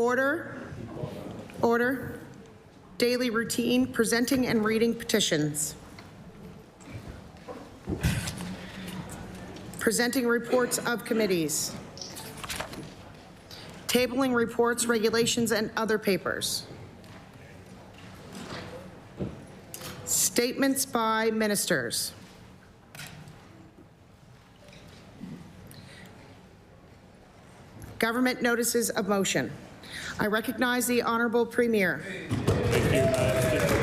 Order. Order. Daily routine, presenting and reading petitions. Presenting reports of committees. Tabling reports, regulations, and other papers. Statements by ministers. Government notices of motion. I recognize the Honourable Premier. Thank you, Madam Speaker.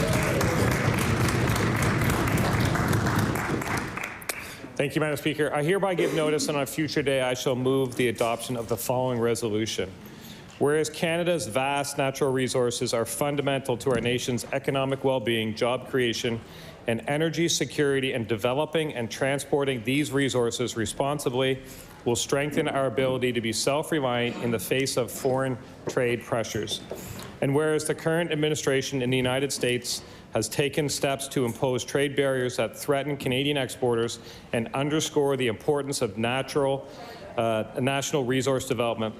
Thank you, Madam Speaker. I hereby give notice, and on a future day I shall move the adoption of the following resolution. Whereas Canada's vast natural resources are fundamental to our nation's economic well-being, job creation, and energy security, and developing and transporting these resources responsibly will strengthen our ability to be self-reliant in the face of foreign trade pressures. And whereas the current administration in the United States has taken steps to impose trade barriers that threaten Canadian exporters and underscore the importance of national resource development,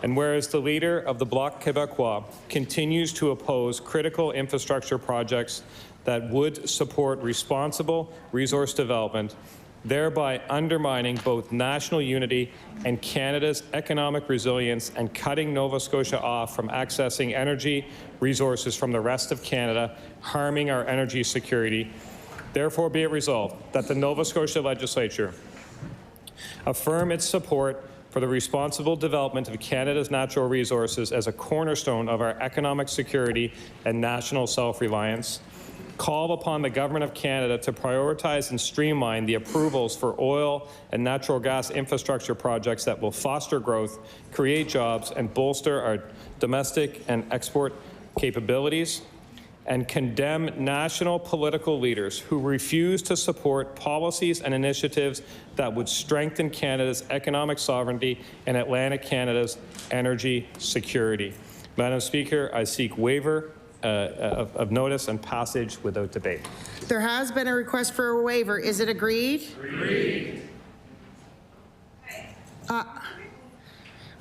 and whereas the leader of the Bloc Québécois continues to oppose critical infrastructure projects that would support responsible resource development, thereby undermining both national unity and Canada's economic resilience and cutting Nova Scotia off from accessing energy resources from the rest of Canada, harming our energy security. Therefore, be it resolved that the Nova Scotia Legislature affirm its support for the responsible development of Canada's natural resources as a cornerstone of our economic security and national self-reliance. Call upon the Government of Canada to prioritize and streamline the approvals for oil and natural gas infrastructure projects that will foster growth, create jobs, and bolster our domestic and export capabilities, and condemn national political leaders who refuse to support policies and initiatives that would strengthen Canada's economic sovereignty and Atlantic Canada's energy security. Madam Speaker, I seek waiver of notice and passage without debate. There has been a request for a waiver. Is it agreed? Agreed.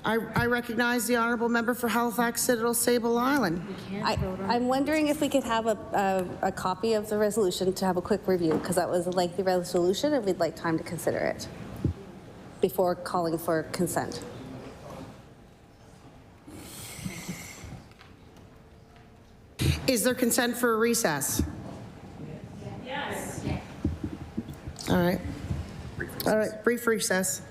I recognize the Honourable Member for Halifax Citadel Sable Island. I'm wondering if we could have a copy of the resolution to have a quick review, because that was a lengthy resolution and we'd like time to consider it before calling for consent. Is there consent for a recess? Yes. All right. All right, brief recess.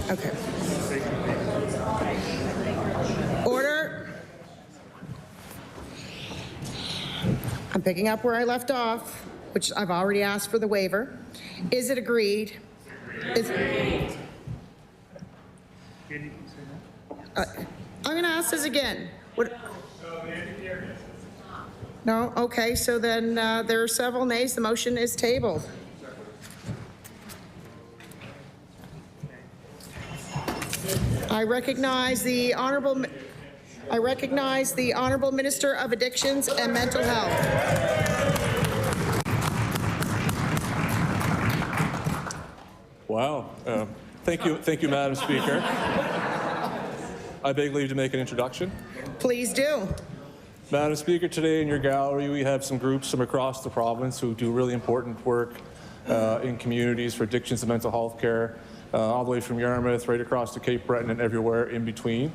Okay. Order. I'm picking up where I left off, which I've already asked for the waiver. Is it agreed? Agreed. I'm going to ask this again. What? No? Okay, so then there are several nays. The motion is tabled. I recognize the Honorable Minister of Addictions and Mental Health. Wow. Thank you, Madam Speaker. I beg leave to make an introduction. Please do. Madam Speaker, today in your gallery we have some groups from across the province who do really important work in communities for addictions and mental health care, all the way from Yarmouth right across to Cape Breton and everywhere in between.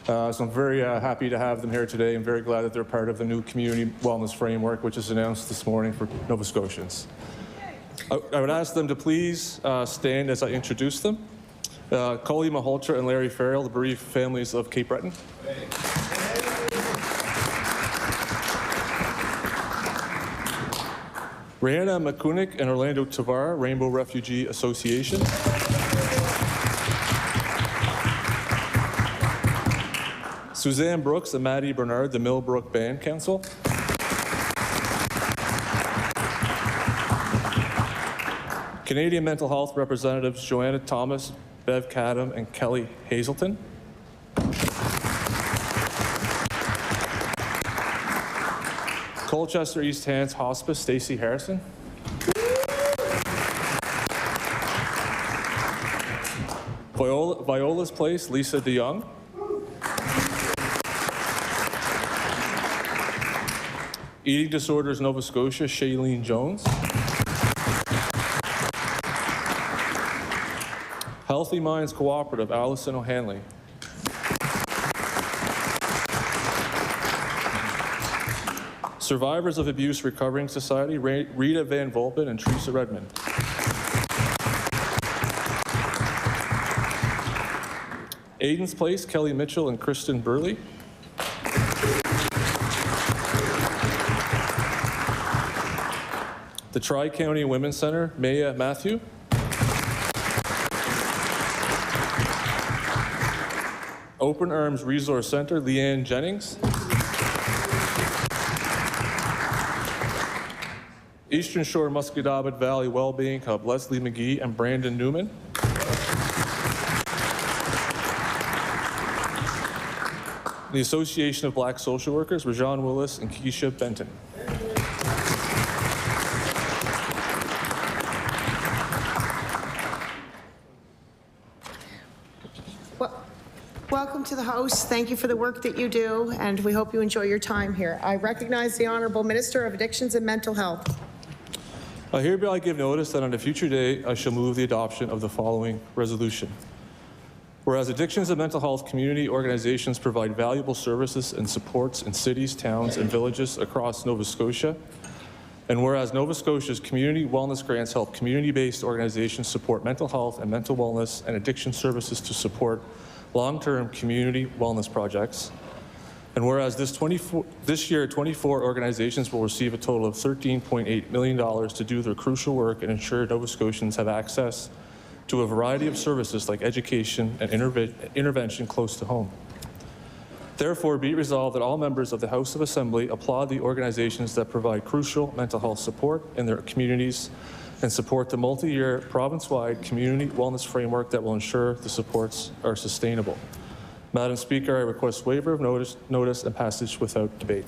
So I'm very happy to have them here today. I'm very glad that they're part of the new community wellness framework, which was announced this morning for Nova Scotians. I would ask them to please stand as I introduce them. Coley Maholtra and Larry Farrell, the bereaved families of Cape Breton. Rihanna McCunick and Orlando Tavar, Rainbow Refugee Association. Suzanne Brooks and Maddie Bernard, the Millbrook Band Council. Canadian Mental Health Representatives Joanna Thomas, Bev Cadam, and Kelly Hazelton. Colchester East Hants Hospice, Stacey Harrison. Viola's Place, Lisa DeYoung. Eating Disorders Nova Scotia, Shailene Jones. Healthy Minds Cooperative, Allison O'Hanley. Survivors of Abuse Recovering Society, Rita Van Volpen and Teresa Redmond. Aiden's Place, Kelly Mitchell and Kristen Burley. The Tri-County Women's Center, Maya Matthew. Open Arms Resource Center, Leanne Jennings. Eastern Shore Musquodoboit Valley Wellbeing Hub, Leslie McGee and Brandon Newman. The Association of Black Social Workers, Rajan Willis and Keisha Benton. Welcome to the House. Thank you for the work that you do, and we hope you enjoy your time here. I recognize the Honourable Minister of Addictions and Mental Health. I hereby give notice that on a future day I shall move the adoption of the following resolution. Whereas addictions and mental health community organizations provide valuable services and supports in cities, towns, and villages across Nova Scotia, and whereas Nova Scotia's community wellness grants help community-based organizations support mental health and mental wellness and addiction services to support long-term community wellness projects, and whereas this year 24 organizations will receive a total of $13.8 million to do their crucial work and ensure Nova Scotians have access to a variety of services like education and intervention close to home. Therefore, be it resolved that all members of the House of Assembly applaud the organizations that provide crucial mental health support in their communities and support the multi-year province-wide community wellness framework that will ensure the supports are sustainable. Madam Speaker, I request waiver of notice and passage without debate.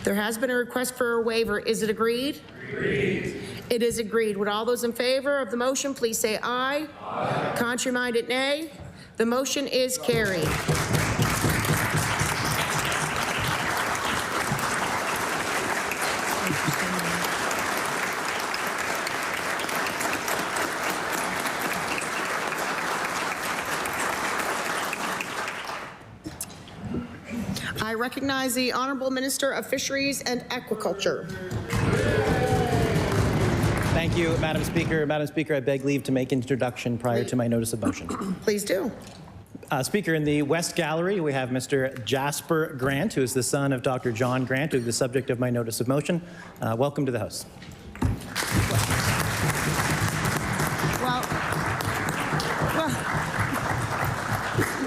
There has been a request for a waiver. Is it agreed? Agreed. It is agreed. Would all those in favor of the motion please say aye? Aye. Contrary-minded, nay. The motion is carried. I recognize the Honourable Minister of Fisheries and Aquaculture. Thank you, Madam Speaker. Madam Speaker, I beg leave to make introduction prior to my notice of motion. Please do. Speaker, in the West Gallery, we have Mr. Jasper Grant, who is the son of Dr. John Grant, who is the subject of my notice of motion. Welcome to the House.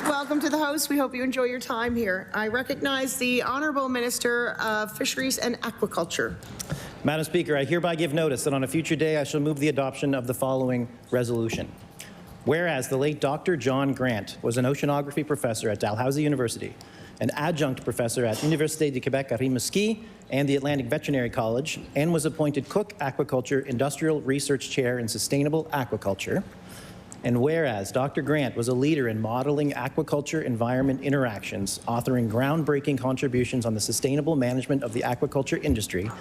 Welcome to the House. We hope you enjoy your time here. I recognize the Honourable Minister of Fisheries and Aquaculture. Madam Speaker, I hereby give notice that on a future day I shall move the adoption of the following resolution. Whereas the late Dr. John Grant was an oceanography professor at Dalhousie University, an adjunct professor at Université du Québec à Rimouski and the Atlantic Veterinary College, and was appointed Cook Aquaculture Industrial Research Chair in Sustainable Aquaculture. And whereas Dr. Grant was a leader in modeling aquaculture environment interactions, authoring groundbreaking contributions on the sustainable management of the aquaculture industry,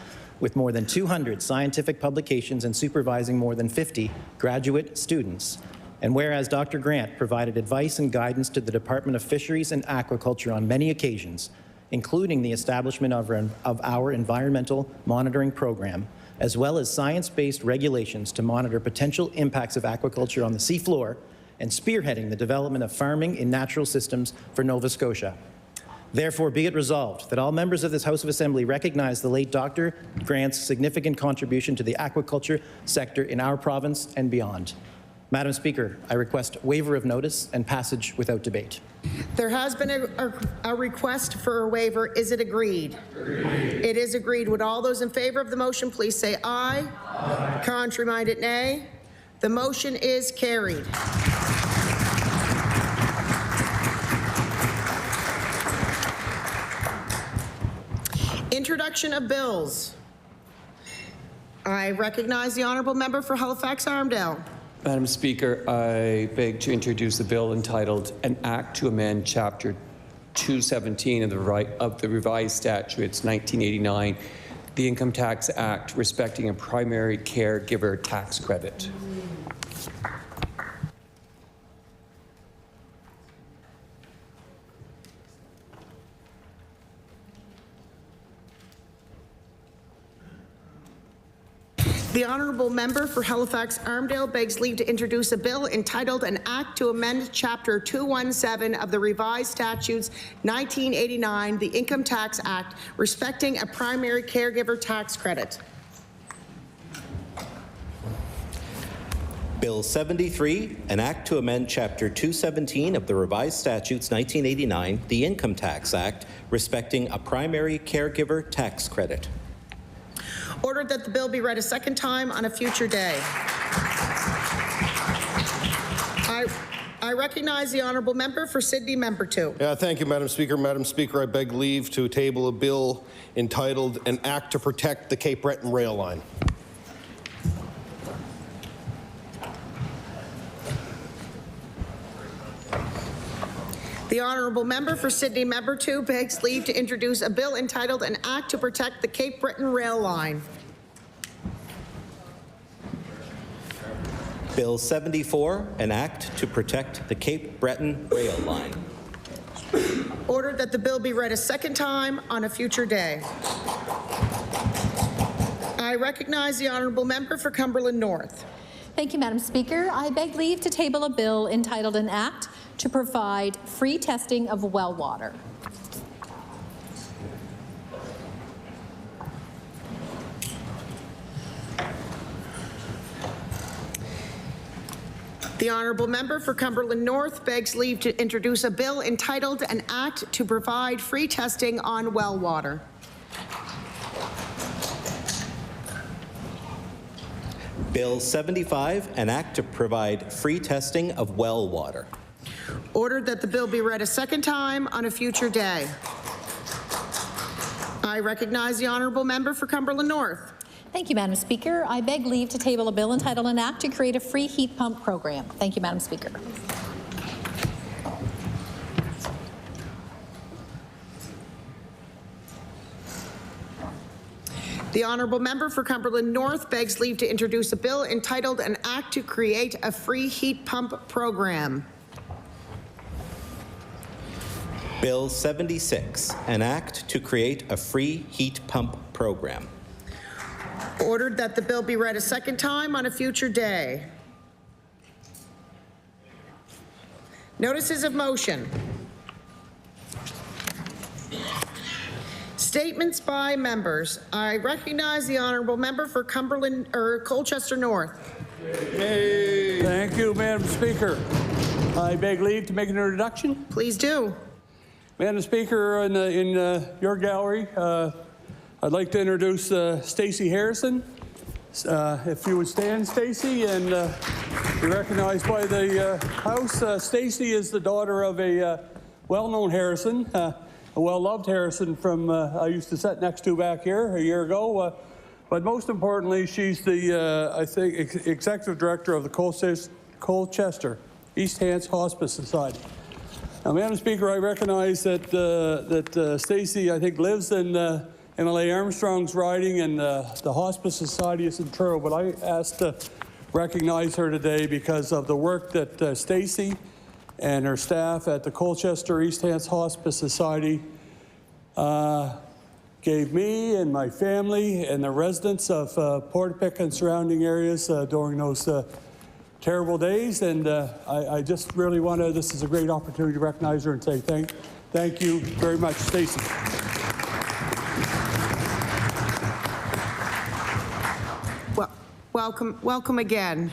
with more than 200 scientific publications and supervising more than 50 graduate students. And whereas Dr. Grant provided advice and guidance to the Department of Fisheries and Aquaculture on many occasions, including the establishment of our environmental monitoring program, as well as science-based regulations to monitor potential impacts of aquaculture on the seafloor, and spearheading the development of farming in natural systems for Nova Scotia. Therefore, be it resolved that all members of this House of Assembly recognize the late Dr. Grant's significant contribution to the aquaculture sector in our province and beyond. Madam Speaker, I request waiver of notice and passage without debate. There has been a request for a waiver. Is it agreed? Agreed. It is agreed. Would all those in favor of the motion please say aye? Aye. Contrary-minded, nay. The motion is carried. Introduction of bills. I recognize the honourable member for Halifax-Armdale. Madam Speaker, I beg to introduce a bill entitled An Act to Amend Chapter 217 of the Revised Statutes 1989, the Income Tax Act, respecting a primary caregiver tax credit. The honourable member for Halifax-Armdale begs leave to introduce a bill entitled An Act to Amend Chapter 217 of the Revised Statutes 1989, the Income Tax Act, respecting a primary caregiver tax credit. Bill 73, an act to amend Chapter 217 of the Revised Statutes 1989, the Income Tax Act, respecting a primary caregiver tax credit. Ordered that the bill be read a second time on a future day. I recognize the honourable member for Sydney, member 2. Thank you, Madam Speaker. Madam Speaker, I beg leave to table a bill entitled An Act to Protect the Cape Breton Rail Line. The honourable member for Sydney, member 2, begs leave to introduce a bill entitled An Act to Protect the Cape Breton Rail Line. Bill 74, an act to protect the Cape Breton Rail Line. Ordered that the bill be read a second time on a future day. I recognize the honourable member for Cumberland North. Thank you, Madam Speaker. I beg leave to table a bill entitled An Act to provide free testing of well water. The honourable member for Cumberland North begs leave to introduce a bill entitled An Act to provide free testing on well water. Bill 75, an act to provide free testing of well water. Ordered that the bill be read a second time on a future day. I recognize the honourable member for Cumberland North. Thank you, Madam Speaker. I beg leave to table a bill entitled An Act to create a free heat pump program. Thank you, Madam Speaker. The honourable member for Cumberland North begs leave to introduce a bill entitled An Act to create a free heat pump program. Bill 76, an act to create a free heat pump program. Ordered that the bill be read a second time on a future day. Notices of motion. Statements by members. I recognize the honorable member for Cumberland or Colchester North. Thank you, Madam Speaker. I beg leave to make an introduction. Please do. Madam Speaker, in your gallery, I'd like to introduce Stacey Harrison. If you would stand, Stacey, and be recognized by the House. Stacey is the daughter of a well-known Harrison, a well-loved Harrison from I used to sit next to back here a year ago. But most importantly, she's the, I think, executive director of the Colchester East Hants Hospice Society. Now, Madam Speaker, I recognize that Stacey, I think, lives in MLA Armstrong's riding, and the Hospice Society is in Truro, but I asked to recognize her today because of the work that Stacey and her staff at the Colchester East Hants Hospice Society gave me and my family and the residents of Portapique and surrounding areas during those terrible days. And I just really want to, this is a great opportunity to recognize her and say thank you very much, Stacey. Welcome again.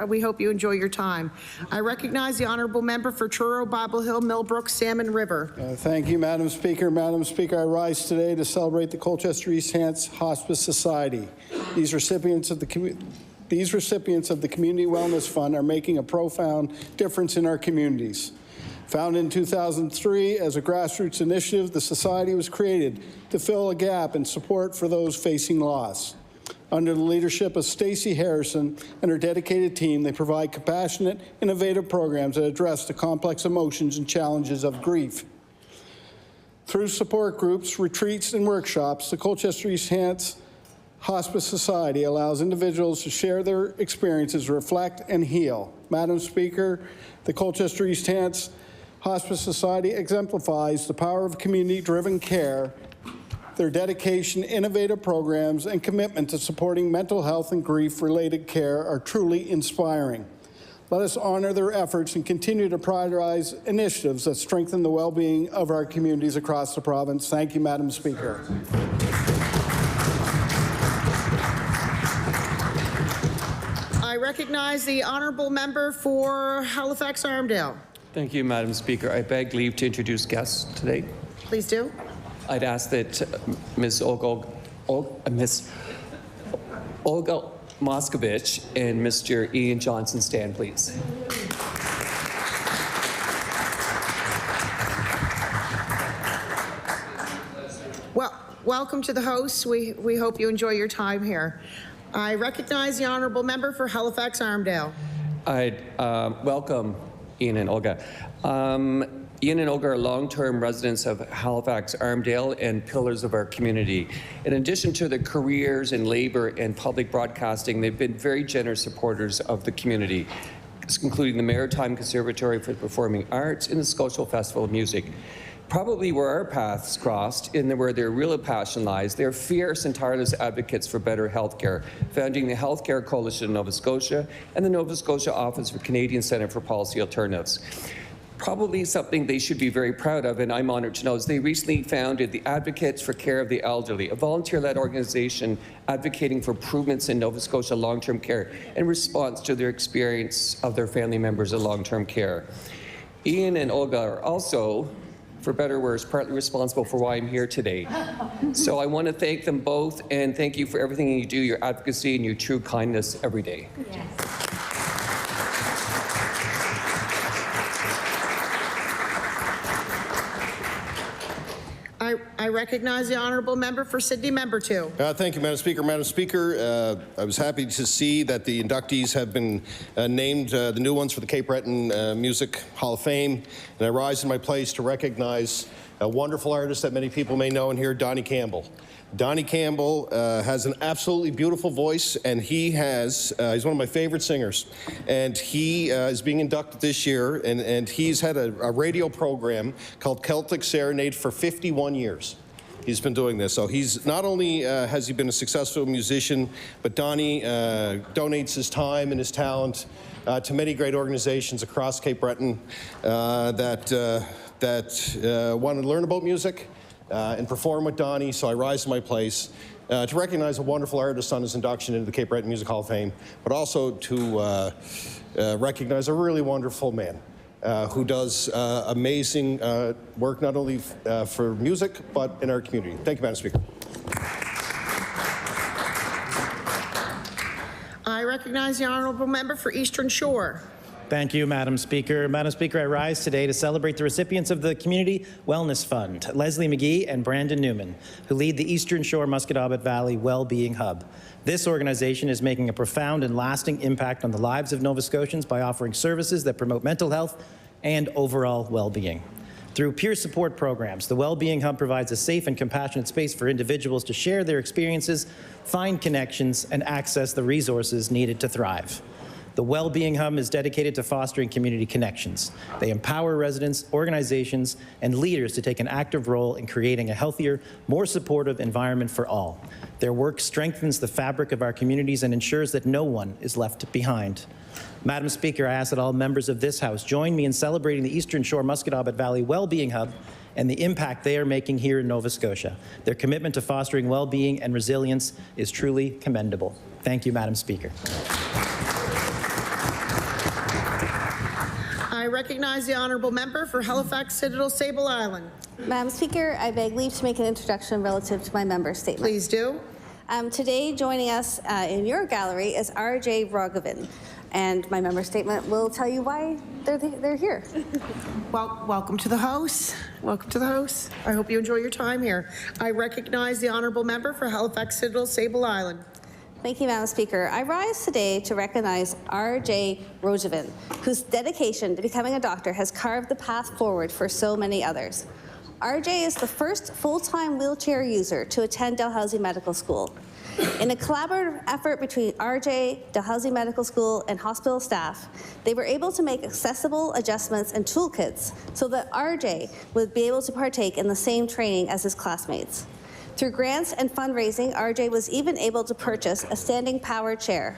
We hope you enjoy your time. I recognize the honorable member for Truro, Bible Hill, Millbrook, Salmon River. Thank you, Madam Speaker. Madam Speaker, I rise today to celebrate the Colchester East Hants Hospice Society. These recipients of the Community Wellness Fund are making a profound difference in our communities. Founded in 2003 as a grassroots initiative, the society was created to fill a gap in support for those facing loss. Under the leadership of Stacey Harrison and her dedicated team, they provide compassionate, innovative programs that address the complex emotions and challenges of grief. Through support groups, retreats, and workshops, the Colchester East Hants Hospice Society allows individuals to share their experiences, reflect, and heal. Madam Speaker, the Colchester East Hants Hospice Society exemplifies the power of community-driven care. Their dedication, innovative programs, and commitment to supporting mental health and grief-related care are truly inspiring. Let us honor their efforts and continue to prioritize initiatives that strengthen the well-being of our communities across the province. Thank you, Madam Speaker. I recognize the honorable member for Halifax Armdale. Thank you, Madam Speaker. I beg leave to introduce guests today. Please do. I'd ask that Ms. Olga Moskovich and Mr. Ian Johnson stand, please. Well, welcome to the host. We hope you enjoy your time here. I recognize the honorable member for Halifax Armdale. I'd welcome Ian and Olga. Ian and Olga are long-term residents of Halifax Armdale and pillars of our community. In addition to their careers in labor and public broadcasting, they've been very generous supporters of the community, including the Maritime Conservatory for the Performing Arts and the Scotia Festival of Music. Probably where our paths crossed and where their real passion lies, they're fierce and tireless advocates for better healthcare, founding the Healthcare Coalition of Nova Scotia and the Nova Scotia Office for Canadian Centre for Policy Alternatives. Probably something they should be very proud of, and I'm honored to know, is they recently founded the Advocates for Care of the Elderly, a volunteer-led organization advocating for improvements in Nova Scotia long-term care in response to their experience of their family members in long-term care. Ian and Olga are also, for better or worse, partly responsible for why I'm here today. So I want to thank them both and thank you for everything you do, your advocacy and your true kindness every day. Yes. I recognize the honorable member for Sydney, member 2. Thank you, Madam Speaker. Madam Speaker, I was happy to see that the inductees have been named, the new ones for the Cape Breton Music Hall of Fame, and I rise in my place to recognize a wonderful artist that many people may know in here, Donnie Campbell. Donnie Campbell has an absolutely beautiful voice, and he's one of my favorite singers. And he is being inducted this year, and he's had a radio program called Celtic Serenade for 51 years. he's been doing this. So he's not only has he been a successful musician, but Donnie donates his time and his talent to many great organizations across Cape Breton that want to learn about music and perform with Donnie. So I rise to my place to recognize a wonderful artist on his induction into the Cape Breton Music Hall of Fame, but also to recognize a really wonderful man who does amazing work not only for music, but in our community. Thank you, Madam Speaker. I recognize the honourable member for Eastern Shore. Thank you, Madam Speaker. Madam Speaker, I rise today to celebrate the recipients of the Community Wellness Fund, Leslie McGee and Brandon Newman, who lead the Eastern Shore Musquodoboit Valley Wellbeing Hub. This organization is making a profound and lasting impact on the lives of Nova Scotians by offering services that promote mental health and overall well-being. Through peer support programs, the Wellbeing Hub provides a safe and compassionate space for individuals to share their experiences, find connections, and access the resources needed to thrive. The Wellbeing Hub is dedicated to fostering community connections. They empower residents, organizations, and leaders to take an active role in creating a healthier, more supportive environment for all. Their work strengthens the fabric of our communities and ensures that no one is left behind. Madam Speaker, I ask that all members of this House join me in celebrating the Eastern Shore Musquodoboit Valley Wellbeing Hub and the impact they are making here in Nova Scotia. Their commitment to fostering well-being and resilience is truly commendable. Thank you, Madam Speaker. I recognize the honourable member for Halifax Citadel Sable Island. Madam Speaker, I beg leave to make an introduction relative to my member statement. Please do. Today, joining us in your gallery is R.J. Rogovin, and my member statement will tell you why they're here. Well, welcome to the House. Welcome to the House. I hope you enjoy your time here. I recognize the honourable member for Halifax Citadel Sable Island. Thank you, Madam Speaker. I rise today to recognize R.J. Rogovin, whose dedication to becoming a doctor has carved the path forward for so many others. R.J. is the first full-time wheelchair user to attend Dalhousie Medical School. In a collaborative effort between R.J., Dalhousie Medical School, and hospital staff, they were able to make accessible adjustments and toolkits so that R.J. would be able to partake in the same training as his classmates. Through grants and fundraising, R.J. was even able to purchase a standing power chair,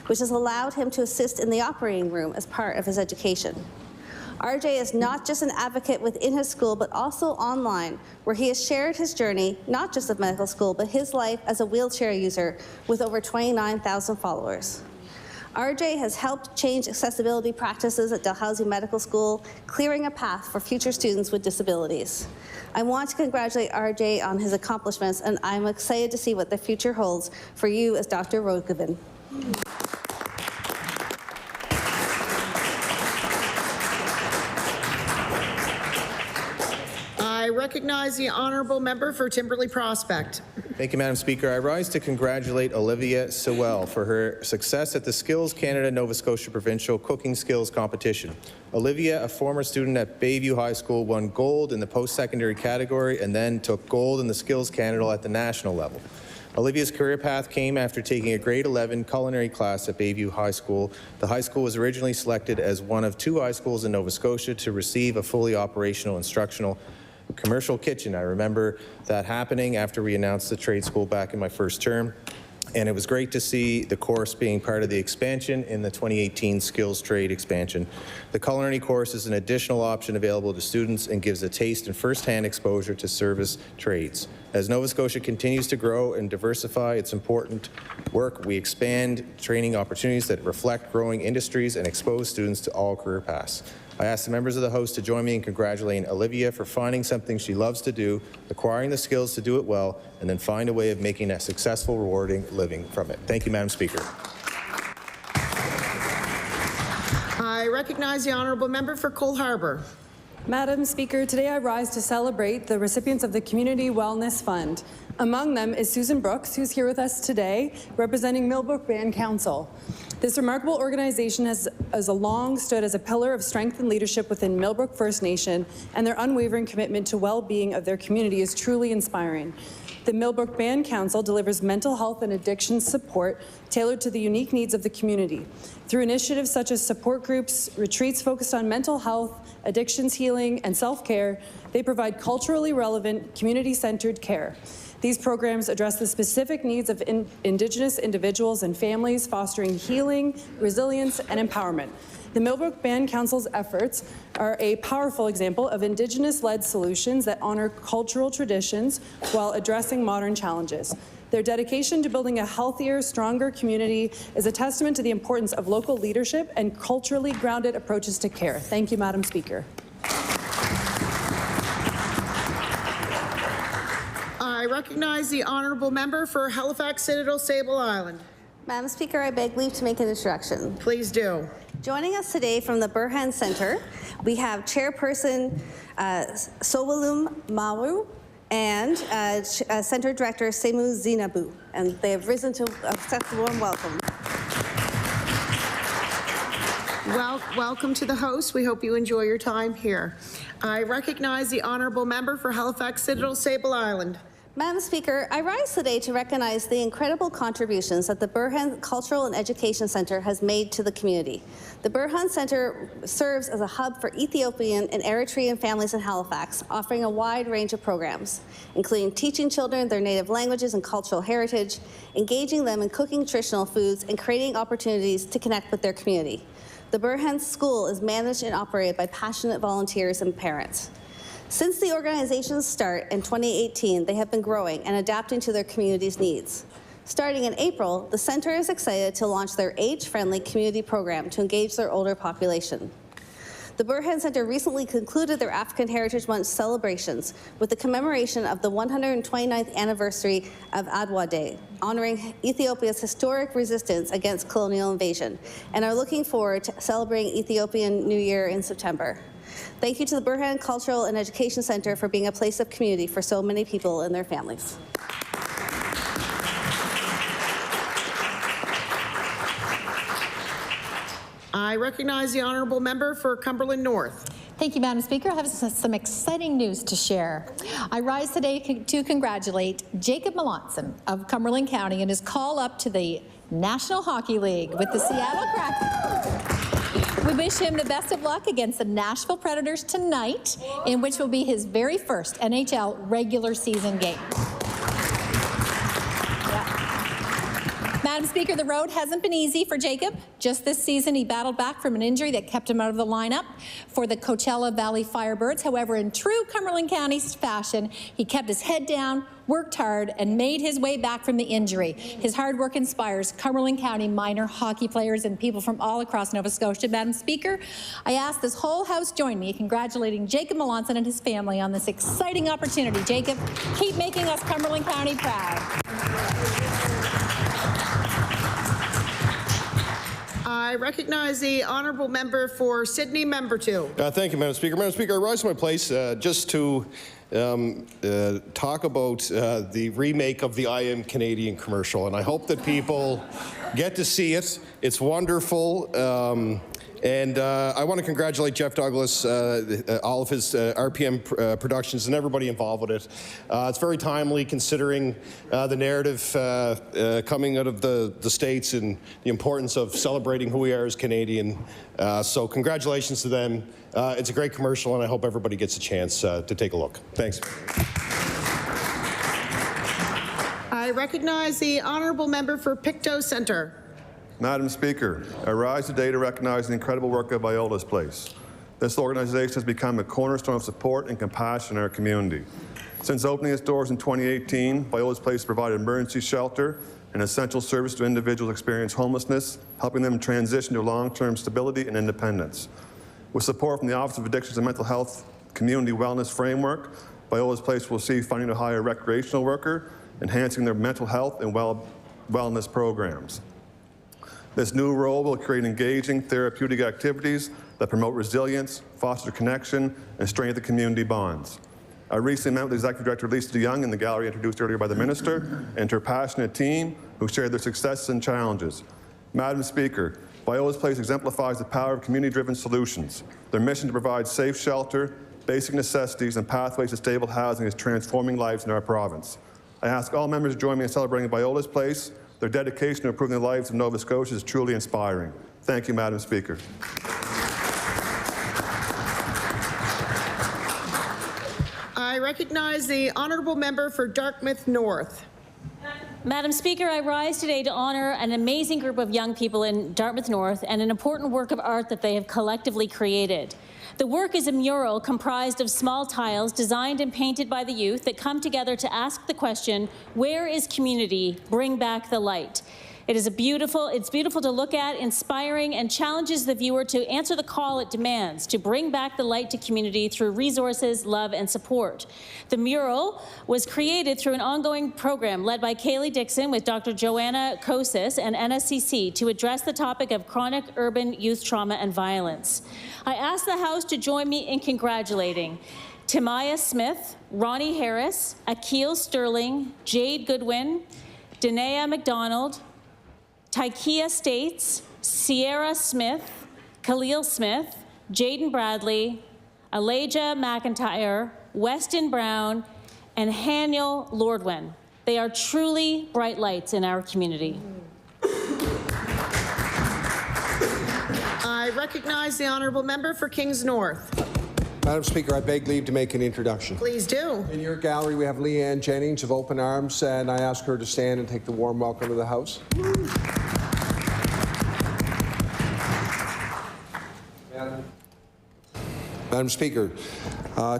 which has allowed him to assist in the operating room as part of his education. R.J. is not just an advocate within his school, but also online, where he has shared his journey, not just of medical school, but his life as a wheelchair user with over 29,000 followers. R.J. has helped change accessibility practices at Dalhousie Medical School, clearing a path for future students with disabilities. I want to congratulate R.J. on his accomplishments, and I'm excited to see what the future holds for you as Dr. Rogovin. I recognize the honourable member for Timberley Prospect. Thank you, Madam Speaker. I rise to congratulate Olivia Sewell for her success at the Skills Canada Nova Scotia Provincial Cooking Skills Competition. Olivia, a former student at Bayview High School, won gold in the post-secondary category and then took gold in the Skills Canada at the national level. Olivia's career path came after taking a grade 11 culinary class at Bayview High School. The high school was originally selected as one of 2 high schools in Nova Scotia to receive a fully operational instructional commercial kitchen. I remember that happening after we announced the trade school back in my first term, and it was great to see the course being part of the expansion in the 2018 skills trade expansion. The culinary course is an additional option available to students and gives a taste and first-hand exposure to service trades. As Nova Scotia continues to grow and diversify its important work, we expand training opportunities that reflect growing industries and expose students to all career paths. I ask the members of the House to join me in congratulating Olivia for finding something she loves to do, acquiring the skills to do it well, and then find a way of making a successful, rewarding living from it. Thank you, Madam Speaker. I recognize the honourable member for Cole Harbour. Madam Speaker, today I rise to celebrate the recipients of the Community Wellness Fund. Among them is Susan Brooks, who's here with us today, representing Millbrook Band Council. This remarkable organization has long stood as a pillar of strength and leadership within Millbrook First Nation, and their unwavering commitment to well-being of their community is truly inspiring. The Millbrook Band Council delivers mental health and addiction support tailored to the unique needs of the community. Through initiatives such as support groups, retreats focused on mental health, addictions healing, and self-care, They provide culturally relevant, community-centered care. These programs address the specific needs of Indigenous individuals and families, fostering healing, resilience, and empowerment. The Millbrook Band Council's efforts are a powerful example of Indigenous-led solutions that honor cultural traditions while addressing modern challenges. Their dedication to building a healthier, stronger community is a testament to the importance of local leadership and culturally grounded approaches to care. Thank you, Madam Speaker. I recognize the honourable member for Halifax Citadel Sable Island. Madam Speaker, I beg leave to make an introduction. Please do. Joining us today from the Burhan Center, we have Chairperson Sowalum Maru and Center Director Semu Zinabu, and they have risen to accept a warm welcome. Welcome to the host. We hope you enjoy your time here. I recognize the honourable member for Halifax Citadel Sable Island. Madam Speaker, I rise today to recognize the incredible contributions that the Burhan Cultural and Education Center has made to the community. The Burhan Center serves as a hub for Ethiopian and Eritrean families in Halifax, offering a wide range of programs, including teaching children their native languages and cultural heritage, engaging them in cooking traditional foods, and creating opportunities to connect with their community. The Burhan School is managed and operated by passionate volunteers and parents. Since the organization's start in 2018, they have been growing and adapting to their community's needs. Starting in April, the center is excited to launch their age-friendly community program to engage their older population. The Burhan Center recently concluded their African Heritage Month celebrations with the commemoration of the 129th anniversary of Adwa Day, honoring Ethiopia's historic resistance against colonial invasion, and are looking forward to celebrating Ethiopian New Year in September. Thank you to the Burhan Cultural and Education Center for being a place of community for so many people and their families. I recognize the honourable member for Cumberland North. Thank you, Madam Speaker. I have some exciting news to share. I rise today to congratulate Jacob Melanson of Cumberland County and his call up to the National Hockey League with the Seattle Kraken. We wish him the best of luck against the Nashville Predators tonight, in which will be his very first NHL regular season game. Madam Speaker, the road hasn't been easy for Jacob. Just this season, he battled back from an injury that kept him out of the lineup for the Coachella Valley Firebirds. However, in true Cumberland County fashion, he kept his head down, worked hard, and made his way back from the injury. His hard work inspires Cumberland County minor hockey players and people from all across Nova Scotia. Madam Speaker, I ask this whole House join me in congratulating Jacob Melanson and his family on this exciting opportunity. Jacob, keep making us Cumberland County proud. I recognize the honourable member for Sydney, member 2. Thank you, Madam Speaker. Madam Speaker, I rise to my place just to talk about the remake of the I Am Canadian commercial, and I hope that people get to see it. It's wonderful. And I want to congratulate Jeff Douglas, all of his RPM productions, and everybody involved with it. It's very timely considering the narrative coming out of the States and the importance of celebrating who we are as Canadian. So congratulations to them. It's a great commercial, and I hope everybody gets a chance to take a look. Thanks. I recognize the honourable member for Pictou Centre. Madam Speaker, I rise today to recognize the incredible work of Viola's Place. This organization has become a cornerstone of support and compassion in our community. Since opening its doors in 2018, Viola's Place provided emergency shelter and essential service to individuals experiencing homelessness, helping them transition to long-term stability and independence. With support from the Office of Addictions and Mental Health Community Wellness Framework, Viola's Place will receive funding to hire a recreational worker, enhancing their mental health and wellness programs. This new role will create engaging therapeutic activities that promote resilience, foster connection, and strengthen community bonds. I recently met with Executive Director Lisa DeYoung in the gallery introduced earlier by the Minister and her passionate team who shared their successes and challenges. Madam Speaker, Viola's Place exemplifies the power of community-driven solutions. Their mission to provide safe shelter, basic necessities, and pathways to stable housing is transforming lives in our province. I ask all members to join me in celebrating Viola's Place. Their dedication to improving the lives of Nova Scotia is truly inspiring. Thank you, Madam Speaker. recognize the honourable member for Dartmouth North. Madam Speaker, I rise today to honor an amazing group of young people in Dartmouth North and an important work of art that they have collectively created. The work is a mural comprised of small tiles designed and painted by the youth that come together to ask the question, where is community? Bring back the light. It's beautiful to look at, inspiring, and challenges the viewer to answer the call it demands to bring back the light to community through resources, love, and support. The mural was created through an ongoing program led by Kaylee Dixon with Dr. Joanna Kosis and NSCC to address the topic of chronic urban youth trauma and violence. I ask the House to join me in congratulating Timaya Smith, Ronnie Harris, Akil Sterling, Jade Goodwin, Danae McDonald, Tykia States, Sierra Smith, Khalil Smith, Jaden Bradley, Elijah McIntyre, Weston Brown, and Haniel Lordwin. They are truly bright lights in our community. I recognize the honourable member for Kings North. Madam Speaker, I beg leave to make an introduction. Please do. In your gallery, we have Leanne Jennings of Open Arms, and I ask her to stand and take the warm welcome to the House. Madam Speaker,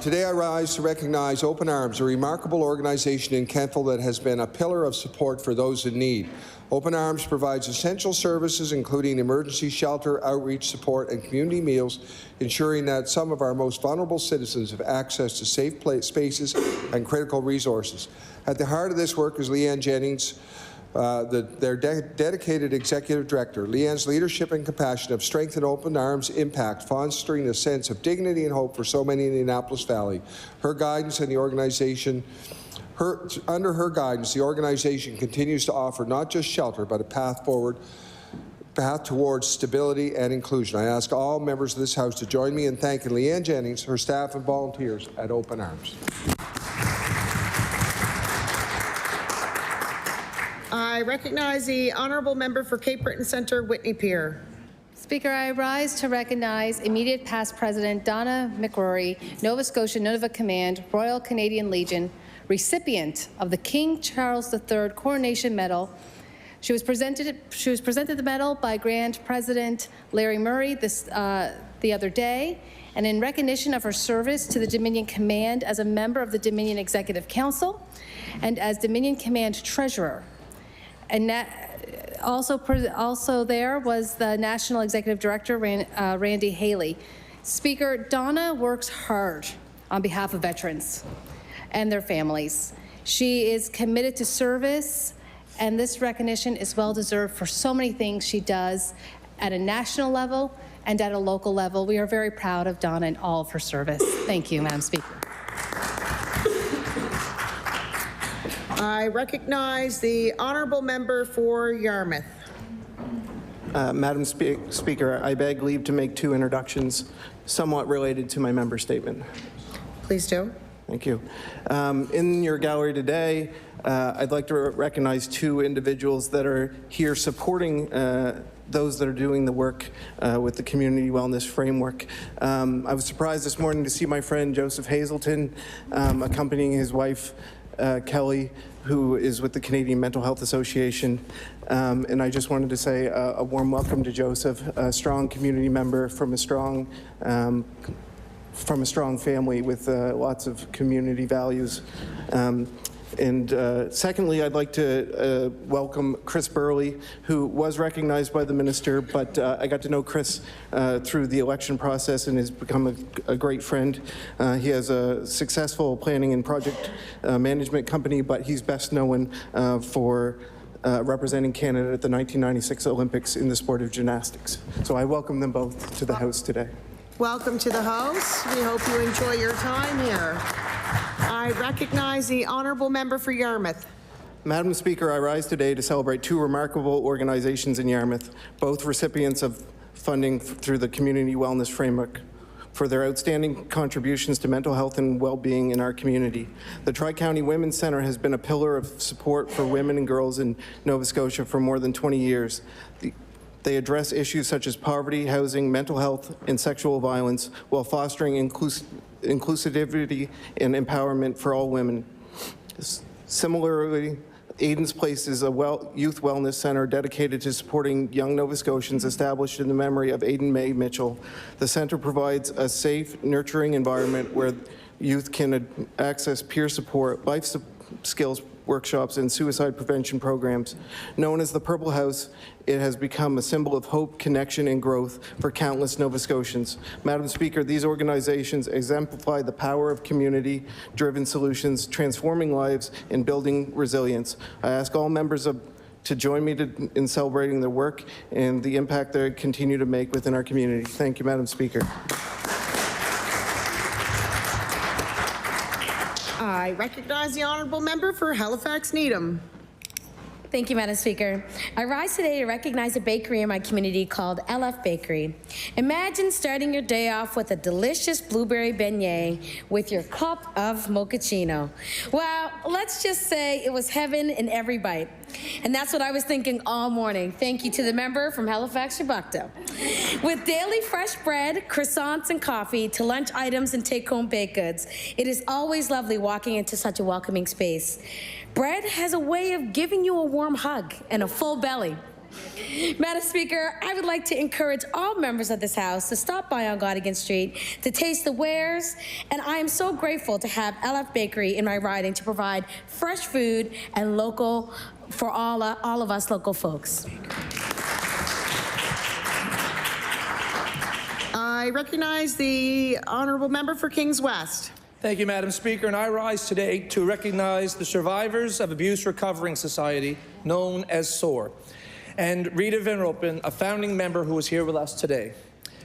today I rise to recognize Open Arms, a remarkable organization in Kentville that has been a pillar of support for those in need. Open Arms provides essential services, including emergency shelter, outreach support, and community meals, ensuring that some of our most vulnerable citizens have access to safe spaces and critical resources. At the heart of this work is Leanne Jennings, their dedicated executive director. Leanne's leadership and compassion have strengthened Open Arms' impact, fostering a sense of dignity and hope for so many in the Annapolis Valley. Her guidance and the organization under her guidance, the organization continues to offer not just shelter, but a path towards stability and inclusion. I ask all members of this House to join me in thanking Leanne Jennings, her staff, and volunteers at Open Arms. I recognize the honourable member for Cape Breton Centre, Whitney Pier. Speaker, I rise to recognize immediate past President Donna McRory, Nova Scotia Nunavut Command, Royal Canadian Legion, recipient of the King Charles III Coronation Medal. She was presented the medal by Grand President Larry Murray the other day, and in recognition of her service to the Dominion Command as a member of the Dominion Executive Council and as Dominion Command Treasurer. And also there was the National Executive Director, Randy Haley. Speaker, Donna works hard on behalf of veterans and their families. She is committed to service, and this recognition is well-deserved for so many things she does at a national level and at a local level. We are very proud of Donna and all of her service. Thank you, Madam Speaker. I recognize the honourable member for Yarmouth. Madam Speaker, I beg leave to make two introductions somewhat related to my member statement. Please do. Thank you. In your gallery today, I'd like to recognize two individuals that are here supporting those that are doing the work with the Community Wellness Framework. I was surprised this morning to see my friend Joseph Hazelton accompanying his wife, Kelly, who is with the Canadian Mental Health Association. And I just wanted to say a warm welcome to Joseph, a strong community member from a strong family with lots of community values. Secondly, I'd like to welcome Chris Burley, who was recognized by the minister, but I got to know Chris through the election process and has become a great friend. He has a successful planning and project management company, but he's best known for representing Canada at the 1996 Olympics in the sport of gymnastics. So I welcome them both to the House today. Welcome to the House. We hope you enjoy your time here. I recognize the honourable member for Yarmouth. Madam Speaker, I rise today to celebrate two remarkable organizations in Yarmouth, both recipients of funding through the Community Wellness Framework, for their outstanding contributions to mental health and well-being in our community. The Tri-County Women's Centre has been a pillar of support for women and girls in Nova Scotia for more than 20 years. They address issues such as poverty, housing, mental health, and sexual violence while fostering inclusivity and empowerment for all women. Similarly, Aiden's Place is a youth wellness center dedicated to supporting young Nova Scotians, established in the memory of Aiden May Mitchell. The center provides a safe, nurturing environment where youth can access peer support, life skills workshops, and suicide prevention programs. Known as the Purple House, it has become a symbol of hope, connection, and growth for countless Nova Scotians. Madam Speaker, these organizations exemplify the power of community-driven solutions, transforming lives and building resilience. I ask all members to join me in celebrating their work and the impact they continue to make within our community. Thank you, Madam Speaker. I recognize the honourable member for Halifax Needham. Thank you, Madam Speaker. I rise today to recognize a bakery in my community called LF Bakery. Imagine starting your day off with a delicious blueberry beignet with your cup of mochaccino. Well, let's just say it was heaven in every bite. And that's what I was thinking all morning. Thank you to the member from Halifax, Shabukta. With daily fresh bread, croissants, and coffee to lunch items and take-home baked goods, it is always lovely walking into such a welcoming space. Bread has a way of giving you a warm hug and a full belly. Madam Speaker, I would like to encourage all members of this House to stop by on Godigan Street to taste the wares, and I am so grateful to have LF Bakery in my riding to provide fresh food and local for all of us local folks. I recognize the honourable member for Kings West. Thank you, Madam Speaker, and I rise today to recognize the survivors of Abuse Recovering Society, known as SOAR, and Rita Van Ropen, a founding member who is here with us today.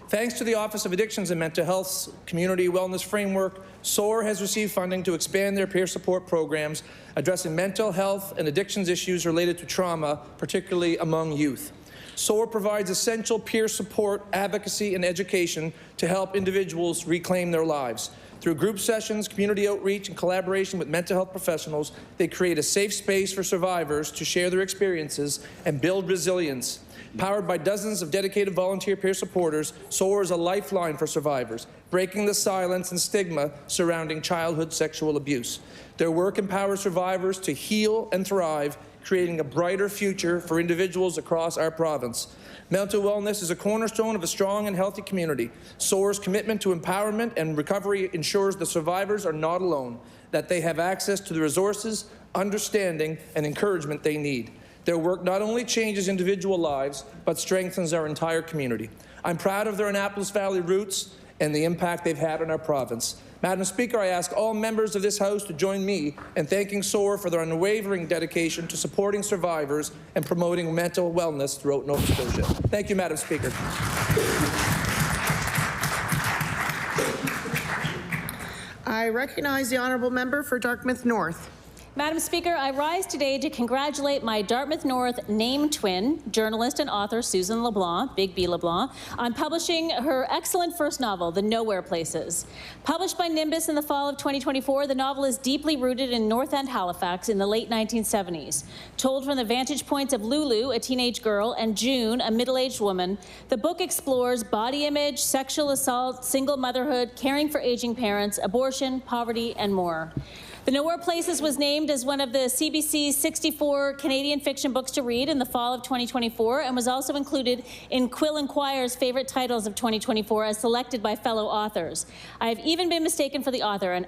Thanks to the Office of Addictions and Mental Health's Community Wellness Framework, SOAR has received funding to expand their peer support programs addressing mental health and addictions issues related to trauma, particularly among youth. SOAR provides essential peer support, advocacy, and education to help individuals reclaim their lives. Through group sessions, community outreach, and collaboration with mental health professionals, they create a safe space for survivors to share their experiences and build resilience. Powered by dozens of dedicated volunteer peer supporters, SOAR is a lifeline for survivors, breaking the silence and stigma surrounding childhood sexual abuse. Their work empowers survivors to heal and thrive, creating a brighter future for individuals across our province. Mental wellness is a cornerstone of a strong and healthy community. SOAR's commitment to empowerment and recovery ensures the survivors are not alone, that they have access to the resources, understanding, and encouragement they need. Their work not only changes individual lives, but strengthens our entire community. I'm proud of their Annapolis Valley roots and the impact they've had on our province. Madam Speaker, I ask all members of this House to join me in thanking SOAR for their unwavering dedication to supporting survivors and promoting mental wellness throughout Nova Scotia. Thank you, Madam Speaker. I recognize the honourable member for Dartmouth North. Madam Speaker, I rise today to congratulate my Dartmouth North name twin, journalist and author Susan LeBlanc, Big B LeBlanc, on publishing her excellent first novel, The Nowhere Places. Published by Nimbus in the fall of 2024, the novel is deeply rooted in North End, Halifax in the late 1970s. Told from the vantage points of Lulu, a teenage girl, and June, a middle-aged woman, the book explores body image, sexual assault, single motherhood, caring for aging parents, abortion, poverty, and more. The Nowhere Places was named as one of the CBC's 64 Canadian fiction books to read in the fall of 2024 and was also included in Quill and Quire's favorite titles of 2024 as selected by fellow authors. I have even been mistaken for the author and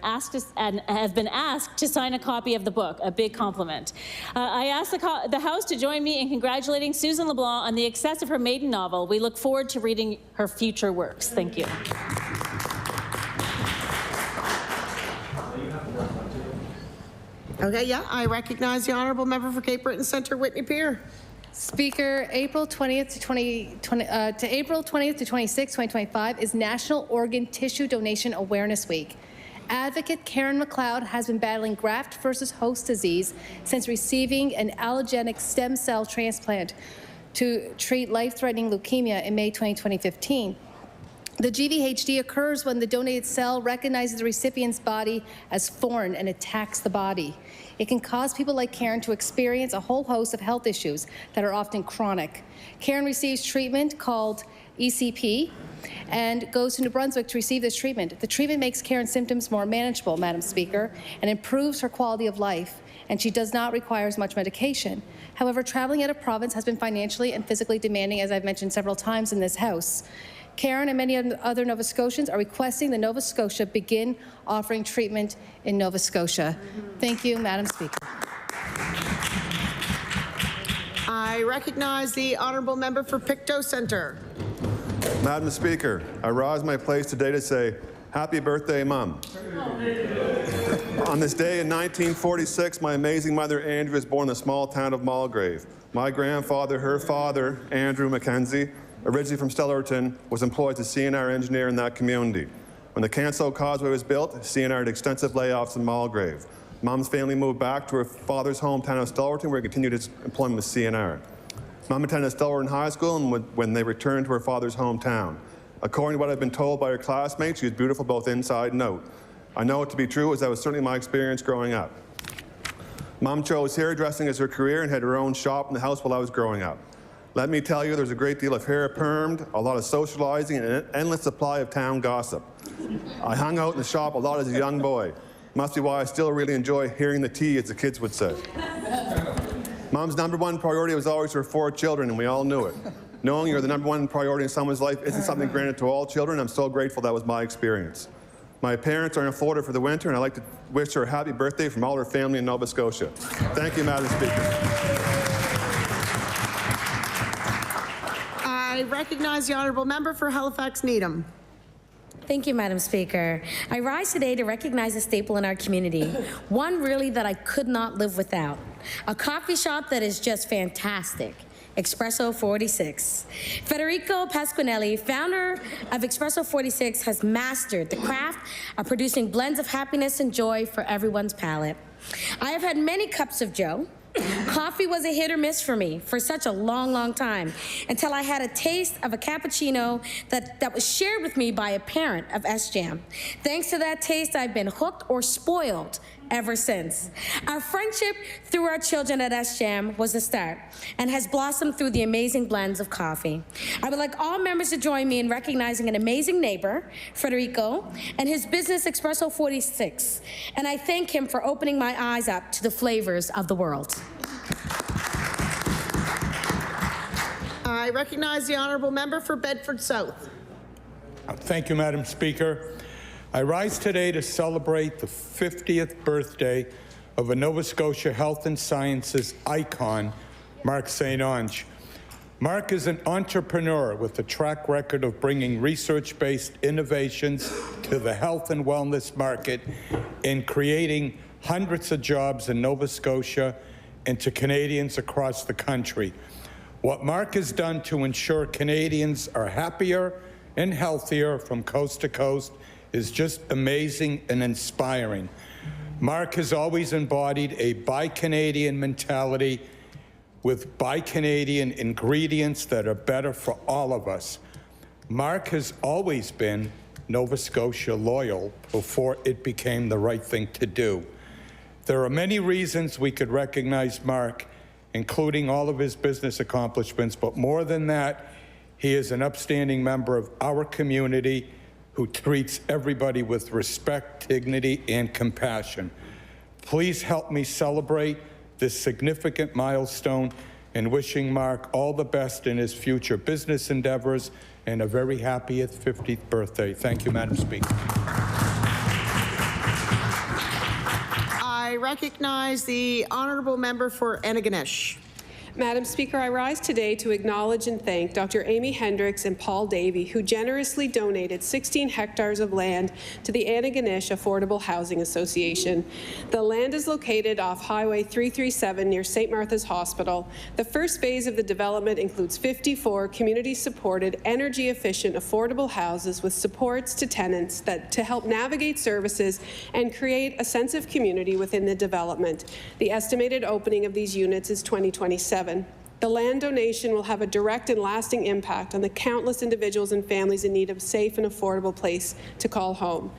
have been asked to sign a copy of the book, a big compliment. I ask the House to join me in congratulating Susan LeBlanc on the success of her maiden novel. We look forward to reading her future works. Thank you. Okay, yeah, I recognize the honourable member for Cape Breton Centre, Whitney Peer. Speaker, April 20th to April 20th to 26th, 2025 is National Organ Tissue Donation Awareness Week. Advocate Karen McLeod has been battling graft versus host disease since receiving an allogenic stem cell transplant to treat life-threatening leukemia in May 2015. The GVHD occurs when the donated cell recognizes the recipient's body as foreign and attacks the body. It can cause people like Karen to experience a whole host of health issues that are often chronic. Karen receives treatment called ECP and goes to New Brunswick to receive this treatment. The treatment makes Karen's symptoms more manageable, Madam Speaker, and improves her quality of life, and she does not require as much medication. However, traveling out of province has been financially and physically demanding, as I've mentioned several times in this House. Karen and many other Nova Scotians are requesting that Nova Scotia begin offering treatment in Nova Scotia. Thank you, Madam Speaker. I recognize the honourable member for Pictou Centre. Madam Speaker, I rise in my place today to say, happy birthday, Mum. On this day in 1946, my amazing mother, Andrew, was born in the small town of Mulgrave. My grandfather, her father, Andrew Mackenzie, originally from Stellarton, was employed as a CNR engineer in that community. When the Canso Causeway was built, CNR had extensive layoffs in Mulgrave. Mom's family moved back to her father's hometown of Stellarton, where he continued his employment with CNR. Mom attended Stellarton High School, and when they returned to her father's hometown. According to what I've been told by her classmates, she was beautiful both inside and out. I know it to be true, as that was certainly my experience growing up. Mom chose hairdressing as her career and had her own shop in the house while I was growing up. Let me tell you, there's a great deal of hair permed, a lot of socializing, and an endless supply of town gossip. I hung out in the shop a lot as a young boy. Must be why I still really enjoy hearing the tea, as the kids would say. Mom's #1 priority was always her 4 children, and we all knew it. Knowing you're the #1 priority in someone's life isn't something granted to all children. I'm so grateful that was my experience. My parents are in Florida for the winter, and I'd like to wish her a happy birthday from all her family in Nova Scotia. Thank you, Madam Speaker. I recognize the honourable member for Halifax Needham. Thank you, Madam Speaker. I rise today to recognize a staple in our community, one really that I could not live without. A coffee shop that is just fantastic. Espresso 46. Federico Pasquinelli, founder of Espresso 46, has mastered the craft of producing blends of happiness and joy for everyone's palate. I have had many cups of joe. Coffee was a hit or miss for me for such a long, long time, until I had a taste of a cappuccino that was shared with me by a parent of SJAM. Thanks to that taste, I've been hooked or spoiled ever since. Our friendship through our children at SJAM was the start and has blossomed through the amazing blends of coffee. I would like all members to join me in recognizing an amazing neighbor, Federico, and his business Espresso 46. And I thank him for opening my eyes up to the flavors of the world. I recognize the honourable member for Bedford South. Thank you, Madam Speaker. I rise today to celebrate the 50th birthday of a Nova Scotia health and sciences icon, Mark St. Onge. Mark is an entrepreneur with a track record of bringing research-based innovations to the health and wellness market and creating hundreds of jobs in Nova Scotia and to Canadians across the country. What Mark has done to ensure Canadians are happier and healthier from coast to coast is just amazing and inspiring. Mark has always embodied a Buy Canadian mentality with Buy Canadian ingredients that are better for all of us. Mark has always been Nova Scotia loyal before it became the right thing to do. There are many reasons we could recognize Mark, including all of his business accomplishments, but more than that, he is an upstanding member of our community who treats everybody with respect, dignity, and compassion. Please help me celebrate this significant milestone and wishing Mark all the best in his future business endeavors and a very happy 50th birthday. Thank you, Madam Speaker. I recognize the honourable member for Antigonish. Madam Speaker, I rise today to acknowledge and thank Dr. Amy Hendricks and Paul Davey, who generously donated 16 hectares of land to the Antigonish Affordable Housing Association. The land is located off Highway 337 near St. Martha's Hospital. The first phase of the development includes 54 community-supported, energy-efficient, affordable houses with supports to tenants to help navigate services and create a sense of community within the development. The estimated opening of these units is 2027. The land donation will have a direct and lasting impact on the countless individuals and families in need of a safe and affordable place to call home.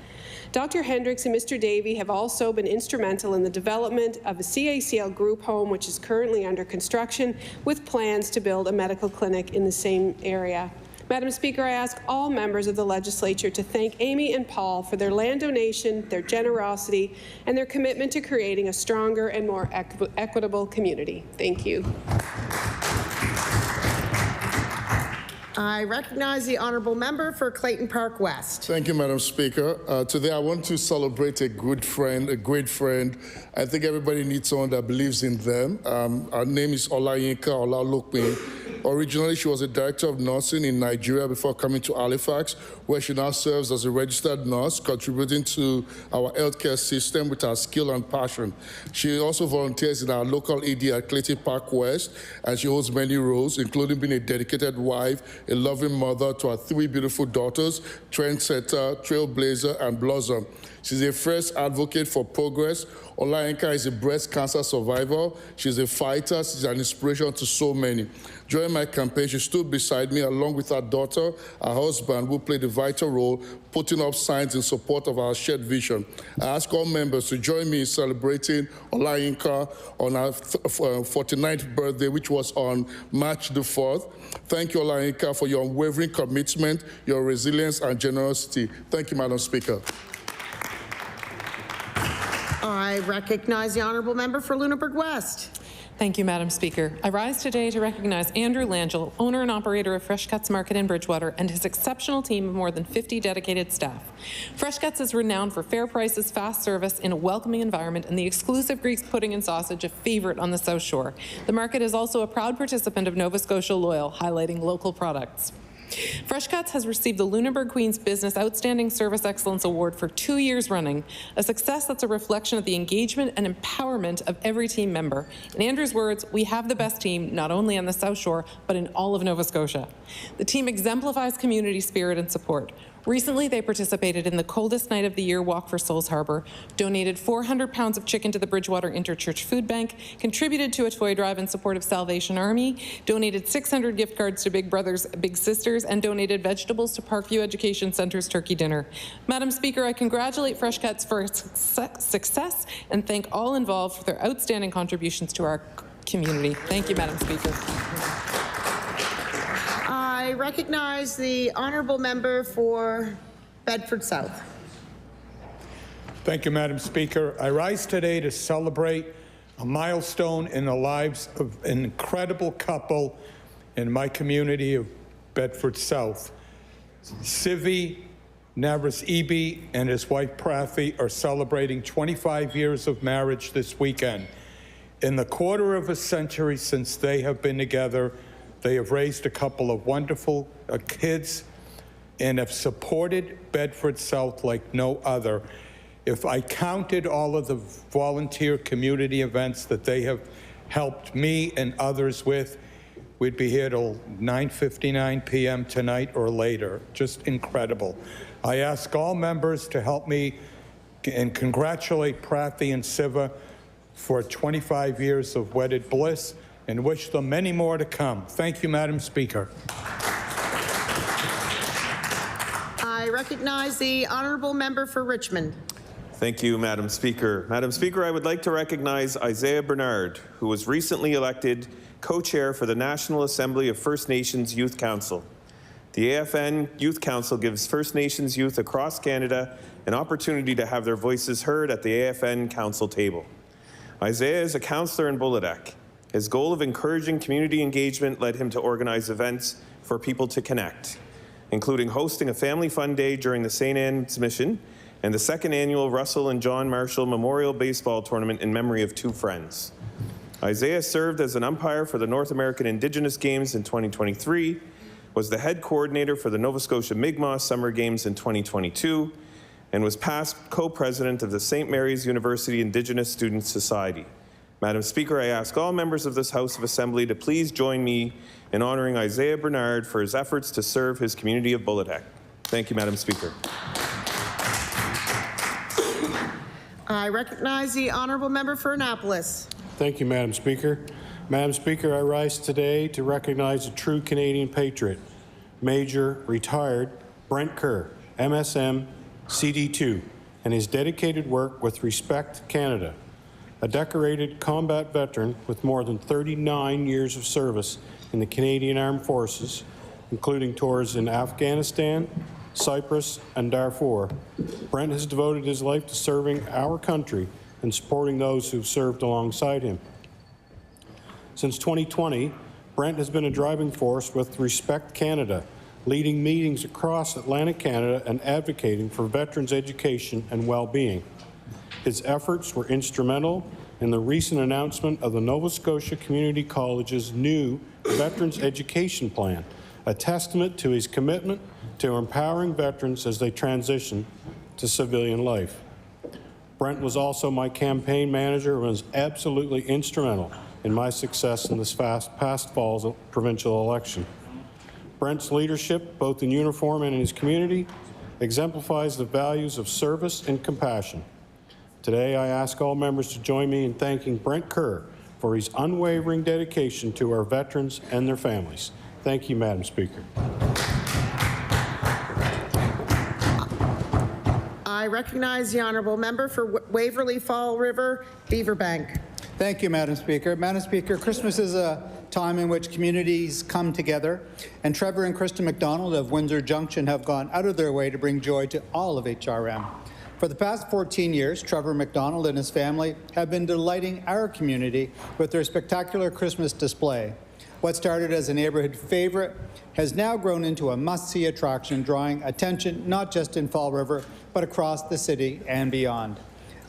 Dr. Hendricks and Mr. Davey have also been instrumental in the development of a CACL group home, which is currently under construction, with plans to build a medical clinic in the same area. Madam Speaker, I ask all members of the legislature to thank Amy and Paul for their land donation, their generosity, and their commitment to creating a stronger and more equitable community. Thank you. I recognize the honourable member for Clayton Park West. Thank you, Madam Speaker. Today I want to celebrate a good friend, a great friend. I think everybody needs someone that believes in them. Her name is Olayinka Olalokpin. Originally, she was a director of nursing in Nigeria before coming to Halifax, where she now serves as a registered nurse, contributing to our healthcare system with her skill and passion. She also volunteers in our local ED at Clayton Park West, and she holds many roles, including being a dedicated wife, a loving mother to her 3 beautiful daughters, trendsetter, trailblazer, and blossom. She's a fierce advocate for progress. Olayinka is a breast cancer survivor. She's a fighter. She's an inspiration to so many. During my campaign, she stood beside me along with her daughter, her husband, who played a vital role putting up signs in support of our shared vision. I ask all members to join me in celebrating Olayinka on her 49th birthday, which was on March the 4th. Thank you, Olayinka, for your unwavering commitment, your resilience, and generosity. Thank you, Madam Speaker. I recognize the honourable member for Lunenburg West. Thank you, Madam Speaker. I rise today to recognize Andrew Langell, owner and operator of Fresh Cuts Market in Bridgewater, and his exceptional team of more than 50 dedicated staff. Fresh Cuts is renowned for fair prices, fast service, in a welcoming environment, and the exclusive Greek pudding and sausage, a favorite on the South Shore. The market is also a proud participant of Nova Scotia Loyal, highlighting local products. Fresh Cuts has received the Lunenburg Queen's Business Outstanding Service Excellence Award for 2 years running, a success that's a reflection of the engagement and empowerment of every team member. In Andrew's words, we have the best team, not only on the South Shore, but in all of Nova Scotia. The team exemplifies community spirit and support. Recently, they participated in the coldest night of the year walk for Souls Harbor, donated 400 pounds of chicken to the Bridgewater Interchurch Food Bank, contributed to a toy drive in support of Salvation Army, donated 600 gift cards to Big Brothers Big Sisters, and donated vegetables to Parkview Education Center's turkey dinner. Madam Speaker, I congratulate Fresh Cuts for its success and thank all involved for their outstanding contributions to our community. Thank you, Madam Speaker. I recognize the honourable member for Bedford South. Thank you, Madam Speaker. I rise today to celebrate a milestone in the lives of an incredible couple in my community of Bedford South. Sivi Navras-Eby and his wife Prathi are celebrating 25 years of marriage this weekend. In the quarter of a century since they have been together, they have raised a couple of wonderful kids and have supported Bedford South like no other. If I counted all of the volunteer community events that they have helped me and others with, we'd be here till 9:59 p.m. tonight or later. Just incredible. I ask all members to help me and congratulate Prathi and Siva for 25 years of wedded bliss and wish them many more to come. Thank you, Madam Speaker. I recognize the honourable member for Richmond. Thank you, Madam Speaker. Madam Speaker, I would like to recognize Isaiah Bernard, who was recently elected co-chair for the National Assembly of First Nations Youth Council. The AFN Youth Council gives First Nations youth across Canada an opportunity to have their voices heard at the AFN Council table. Isaiah is a councillor in Bulladeck. His goal of encouraging community engagement led him to organize events for people to connect, including hosting a family fun day during the St. Anne's Mission and the second annual Russell and John Marshall Memorial Baseball Tournament in memory of two friends. Isaiah served as an umpire for the North American Indigenous Games in 2023, was the head coordinator for the Nova Scotia Mi'kmaq Summer Games in 2022, and was past co-president of the St. Mary's University Indigenous Students Society. Madam Speaker, I ask all members of this House of Assembly to please join me in honouring Isaiah Bernard for his efforts to serve his community of Bulladeck. Thank you, Madam Speaker. I recognize the honourable member for Annapolis. Thank you, Madam Speaker. Madam Speaker, I rise today to recognize a true Canadian patriot, Major retired Brent Kerr, MSM, CD2, and his dedicated work with Respect Canada, a decorated combat veteran with more than 39 years of service in the Canadian Armed Forces, including tours in Afghanistan, Cyprus, and Darfur. Brent has devoted his life to serving our country and supporting those who've served alongside him. Since 2020, Brent has been a driving force with Respect Canada, leading meetings across Atlantic Canada and advocating for veterans' education and well-being. His efforts were instrumental in the recent announcement of the Nova Scotia Community College's new Veterans Education Plan, a testament to his commitment to empowering veterans as they transition to civilian life. Brent was also my campaign manager and was absolutely instrumental in my success in this past fall's provincial election. Brent's leadership, both in uniform and in his community, exemplifies the values of service and compassion. Today, I ask all members to join me in thanking Brent Kerr for his unwavering dedication to our veterans and their families. Thank you, Madam Speaker. I recognize the honourable member for Waverley Fall River, Beaverbank. Thank you, Madam Speaker. Madam Speaker, Christmas is a time in which communities come together, and Trevor and Krista McDonald of Windsor Junction have gone out of their way to bring joy to all of HRM. For the past 14 years, Trevor McDonald and his family have been delighting our community with their spectacular Christmas display. What started as a neighborhood favorite has now grown into a must-see attraction, drawing attention not just in Fall River, but across the city and beyond.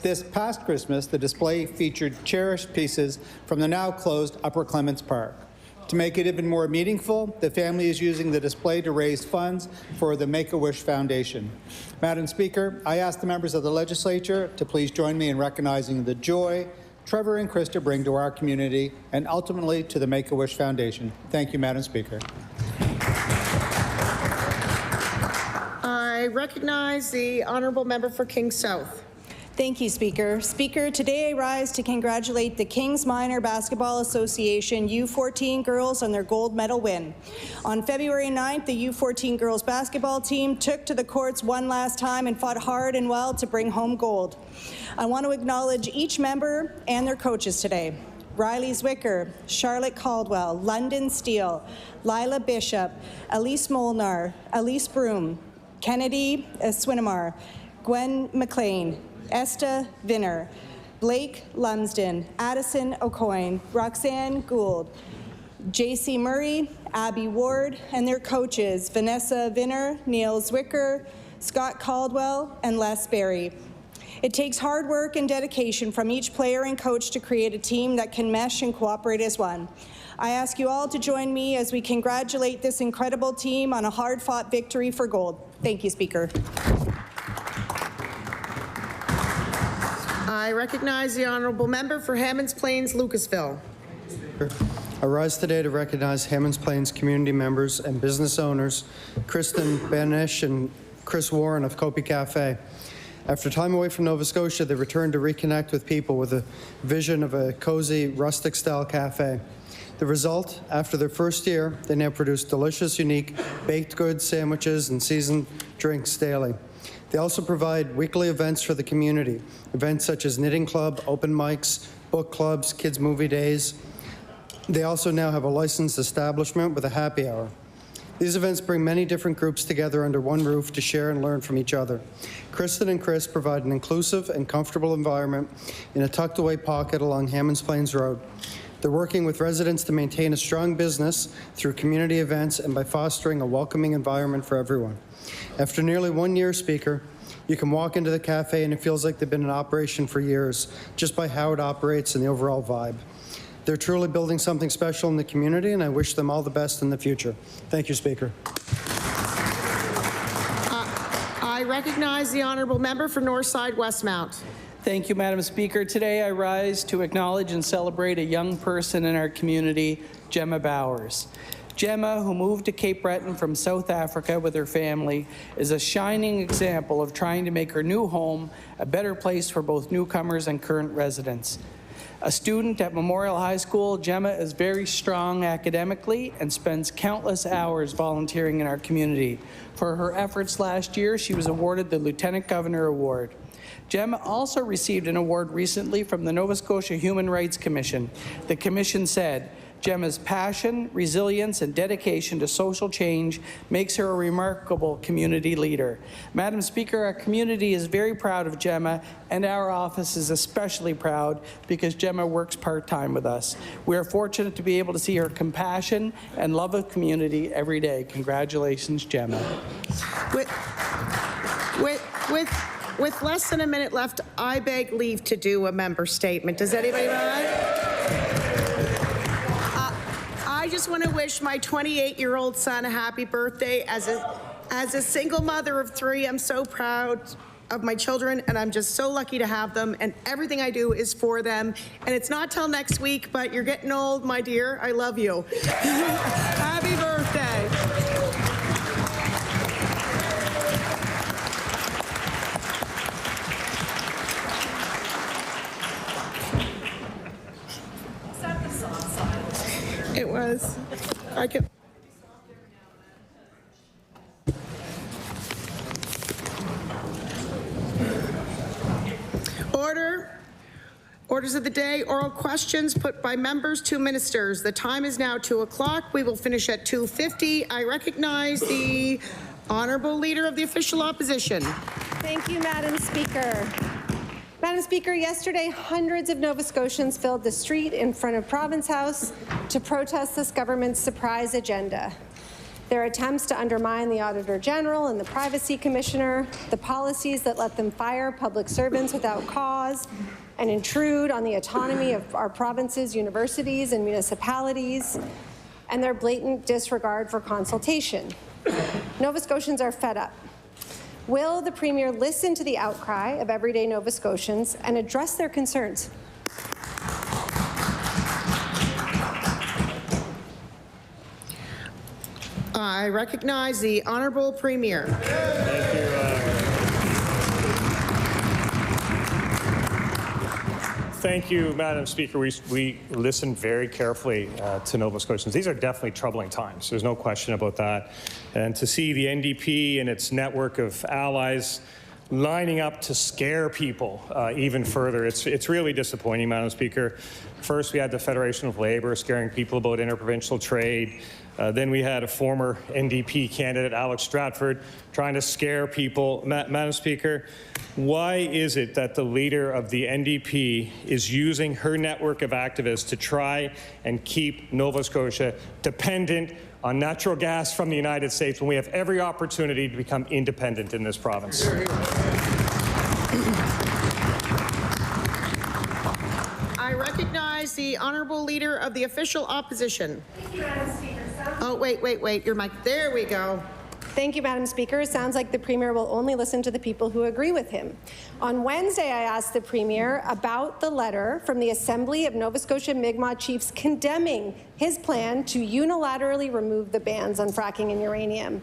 This past Christmas, the display featured cherished pieces from the now-closed Upper Clements Park. To make it even more meaningful, the family is using the display to raise funds for the Make-A-Wish Foundation. Madam Speaker, I ask the members of the Legislature to please join me in recognizing the joy Trevor and Krista bring to our community and ultimately to the Make-A-Wish Foundation. Thank you, Madam Speaker. I recognize the honourable member for Kings South. Thank you, Speaker. Speaker, today I rise to congratulate the Kings Minor Basketball Association U14 girls on their gold medal win. On February 9th, the U14 girls basketball team took to the courts one last time and fought hard and well to bring home gold. I want to acknowledge each member and their coaches today. Riley Zwicker, Charlotte Caldwell, London Steele, Lila Bishop, Elise Molnar, Elise Broom, Kennedy Swinamar, Gwen McLean, Esta Vinner, Blake Lumsden, Addison O'Coin, Roxanne Gould, J.C. Murray, Abby Ward, and their coaches, Vanessa Vinner, Neil Zwicker, Scott Caldwell, and Les Berry. It takes hard work and dedication from each player and coach to create a team that can mesh and cooperate as one. I ask you all to join me as we congratulate this incredible team on a hard-fought victory for gold. Thank you, Speaker. I recognize the honourable member for Hammonds Plains, Lucasville. I rise today to recognize Hammonds Plains community members and business owners, Kristen Banish and Chris Warren of Kopi Cafe. After time away from Nova Scotia, they returned to reconnect with people with a vision of a cozy, rustic-style cafe. The result, after their first year, they now produce delicious, unique baked goods, sandwiches, and seasoned drinks daily. They also provide weekly events for the community, events such as knitting club, open mics, book clubs, kids' movie days. They also now have a licensed establishment with a happy hour. These events bring many different groups together under one roof to share and learn from each other. Kristen and Chris provide an inclusive and comfortable environment in a tucked-away pocket along Hammonds Plains Road. They're working with residents to maintain a strong business through community events and by fostering a welcoming environment for everyone. After nearly 1 year, Speaker, you can walk into the cafe and it feels like they've been in operation for years, just by how it operates and the overall vibe. They're truly building something special in the community, and I wish them all the best in the future. Thank you, Speaker. I recognize the honourable member for Northside Westmount. Thank you, Madam Speaker. Today I rise to acknowledge and celebrate a young person in our community, Gemma Bowers. Gemma, who moved to Cape Breton from South Africa with her family, is a shining example of trying to make her new home a better place for both newcomers and current residents. A student at Memorial High School, Gemma is very strong academically and spends countless hours volunteering in our community. For her efforts last year, she was awarded the Lieutenant Governor Award. Gemma also received an award recently from the Nova Scotia Human Rights Commission. The commission said, Gemma's passion, resilience, and dedication to social change makes her a remarkable community leader. Madam Speaker, our community is very proud of Gemma, and our office is especially proud because Gemma works part-time with us. We are fortunate to be able to see her compassion and love of community every day. Congratulations, Gemma. With less than a minute left, I beg leave to do a member statement. Does anybody mind? I just want to wish my 28-year-old son a happy birthday. As a single mother of 3, I'm so proud of my children, and I'm just so lucky to have them, and everything I do is for them. And it's not till next week, but you're getting old, my dear. I love you. Happy birthday. It was. I can. Order. Orders of the day, oral questions put by members to ministers. The time is now 2 o'clock. We will finish at 2:50. I recognize the Honourable Leader of the Official Opposition. Thank you, Madam Speaker. Madam Speaker, yesterday hundreds of Nova Scotians filled the street in front of Province House to protest this government's surprise agenda. Their attempts to undermine the Auditor General and the Privacy Commissioner, the policies that let them fire public servants without cause and intrude on the autonomy of our province's universities and municipalities, and their blatant disregard for consultation. Nova Scotians are fed up. Will the Premier listen to the outcry of everyday Nova Scotians and address their concerns? I recognize the Honourable Premier. Thank you. Thank you, Madam Speaker. We listened very carefully to Nova Scotians. These are definitely troubling times. There's no question about that. And to see the NDP and its network of allies lining up to scare people even further, it's really disappointing, Madam Speaker. First, we had the Federation of Labour scaring people about interprovincial trade. Then we had a former NDP candidate, Alex Stratford, trying to scare people. Madam Speaker, why is it that the leader of the NDP is using her network of activists to try and keep Nova Scotia dependent on natural gas from the United States when we have every opportunity to become independent in this province? I recognize the Honourable Leader of the Official Opposition. Thank you, Madam Speaker. Oh, wait, your mic. There we go. Thank you, Madam Speaker. It sounds like the Premier will only listen to the people who agree with him. On Wednesday, I asked the Premier about the letter from the Assembly of Nova Scotia Mi'kmaq Chiefs condemning his plan to unilaterally remove the bans on fracking and uranium.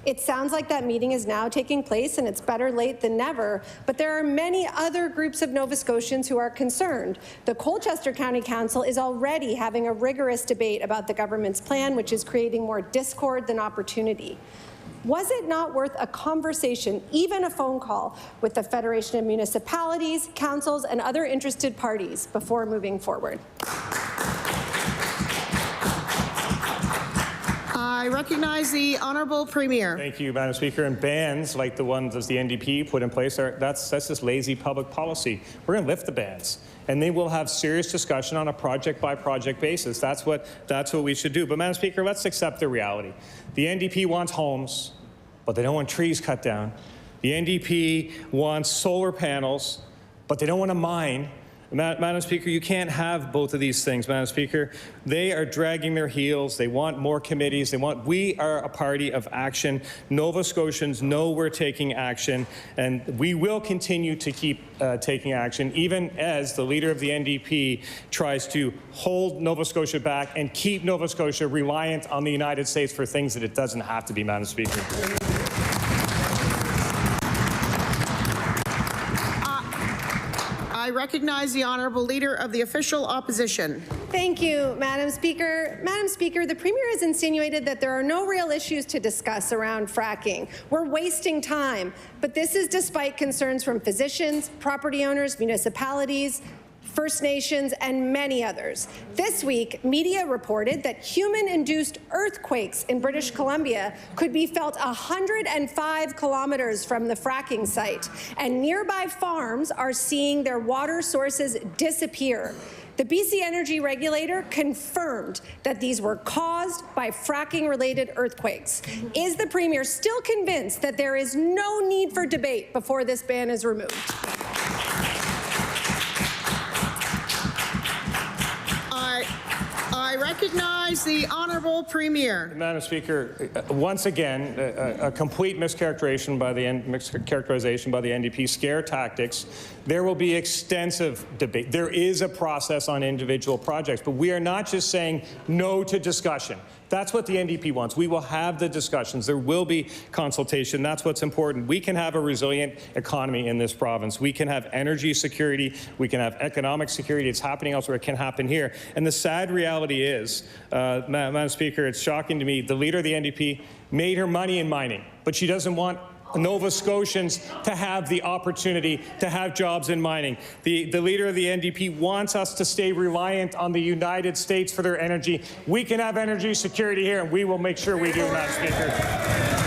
It sounds like that meeting is now taking place, and it's better late than never, but there are many other groups of Nova Scotians who are concerned. The Colchester County Council is already having a rigorous debate about the government's plan, which is creating more discord than opportunity. Was it not worth a conversation, even a phone call, with the Federation of Municipalities, councils, and other interested parties before moving forward? I recognize the Honourable Premier. Thank you, Madam Speaker. And bans like the ones that the NDP put in place, that's just lazy public policy. We're going to lift the bans, and they will have serious discussion on a project-by-project basis. That's what we should do. But, Madam Speaker, let's accept the reality. The NDP wants homes, but they don't want trees cut down. The NDP wants solar panels, but they don't want to mine. Madam Speaker, you can't have both of these things, Madam Speaker. They are dragging their heels. They want more committees. We are a party of action. Nova Scotians know we're taking action, and we will continue to keep taking action, even as the leader of the NDP tries to hold Nova Scotia back and keep Nova Scotia reliant on the United States for things that it doesn't have to be, Madam Speaker. I recognize the Honourable Leader of the Official Opposition. Thank you, Madam Speaker. Madam Speaker, the Premier has insinuated that there are no real issues to discuss around fracking. We're wasting time, but this is despite concerns from physicians, property owners, municipalities, First Nations, and many others. This week, media reported that human-induced earthquakes in British Columbia could be felt 105 kilometers from the fracking site, and nearby farms are seeing their water sources disappear. The BC Energy Regulator confirmed that these were caused by fracking-related earthquakes. Is the Premier still convinced that there is no need for debate before this ban is removed? I recognize the Honourable Premier. Madam Speaker, once again, a complete mischaracterization by the NDP, scare tactics. There will be extensive debate. There is a process on individual projects, but we are not just saying no to discussion. That's what the NDP wants. We will have the discussions. There will be consultation. That's what's important. We can have a resilient economy in this province. We can have energy security. We can have economic security. It's happening elsewhere. It can happen here. And the sad reality is, Madam Speaker, it's shocking to me, the leader of the NDP made her money in mining, but she doesn't want Nova Scotians to have the opportunity to have jobs in mining. The leader of the NDP wants us to stay reliant on the United States for their energy. We can have energy security here, and we will make sure we do, Madam Speaker.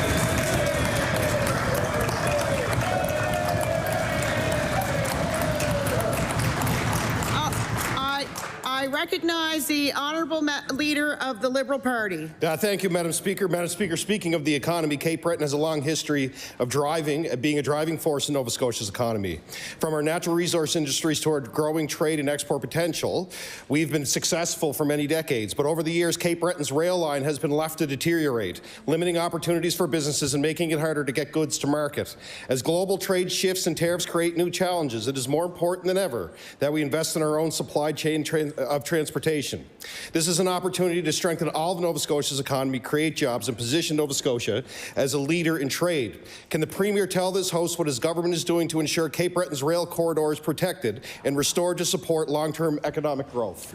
I recognize the Honourable Leader of the Liberal Party. Thank you, Madam Speaker. Madam Speaker, speaking of the economy, Cape Breton has a long history of being a driving force in Nova Scotia's economy. From our natural resource industries toward growing trade and export potential, we've been successful for many decades. But over the years, Cape Breton's rail line has been left to deteriorate, limiting opportunities for businesses and making it harder to get goods to market. As global trade shifts and tariffs create new challenges, it is more important than ever that we invest in our own supply chain of transportation. This is an opportunity to strengthen all of Nova Scotia's economy, create jobs, and position Nova Scotia as a leader in trade. Can the Premier tell this House what his government is doing to ensure Cape Breton's rail corridor is protected and restored to support long-term economic growth?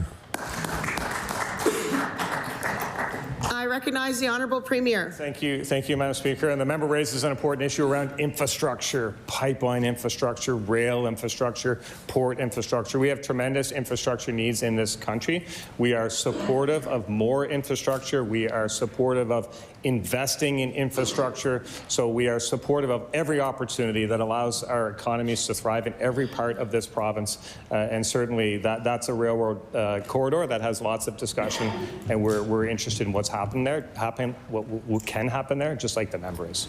I recognize the Honourable Premier. Thank you, Madam Speaker. And the member raises an important issue around infrastructure, pipeline infrastructure, rail infrastructure, port infrastructure. We have tremendous infrastructure needs in this country. We are supportive of more infrastructure. We are supportive of investing in infrastructure. So we are supportive of every opportunity that allows our economies to thrive in every part of this province. And certainly that's a railroad corridor that has lots of discussion, and we're interested in what's happening there, what can happen there, just like the member is.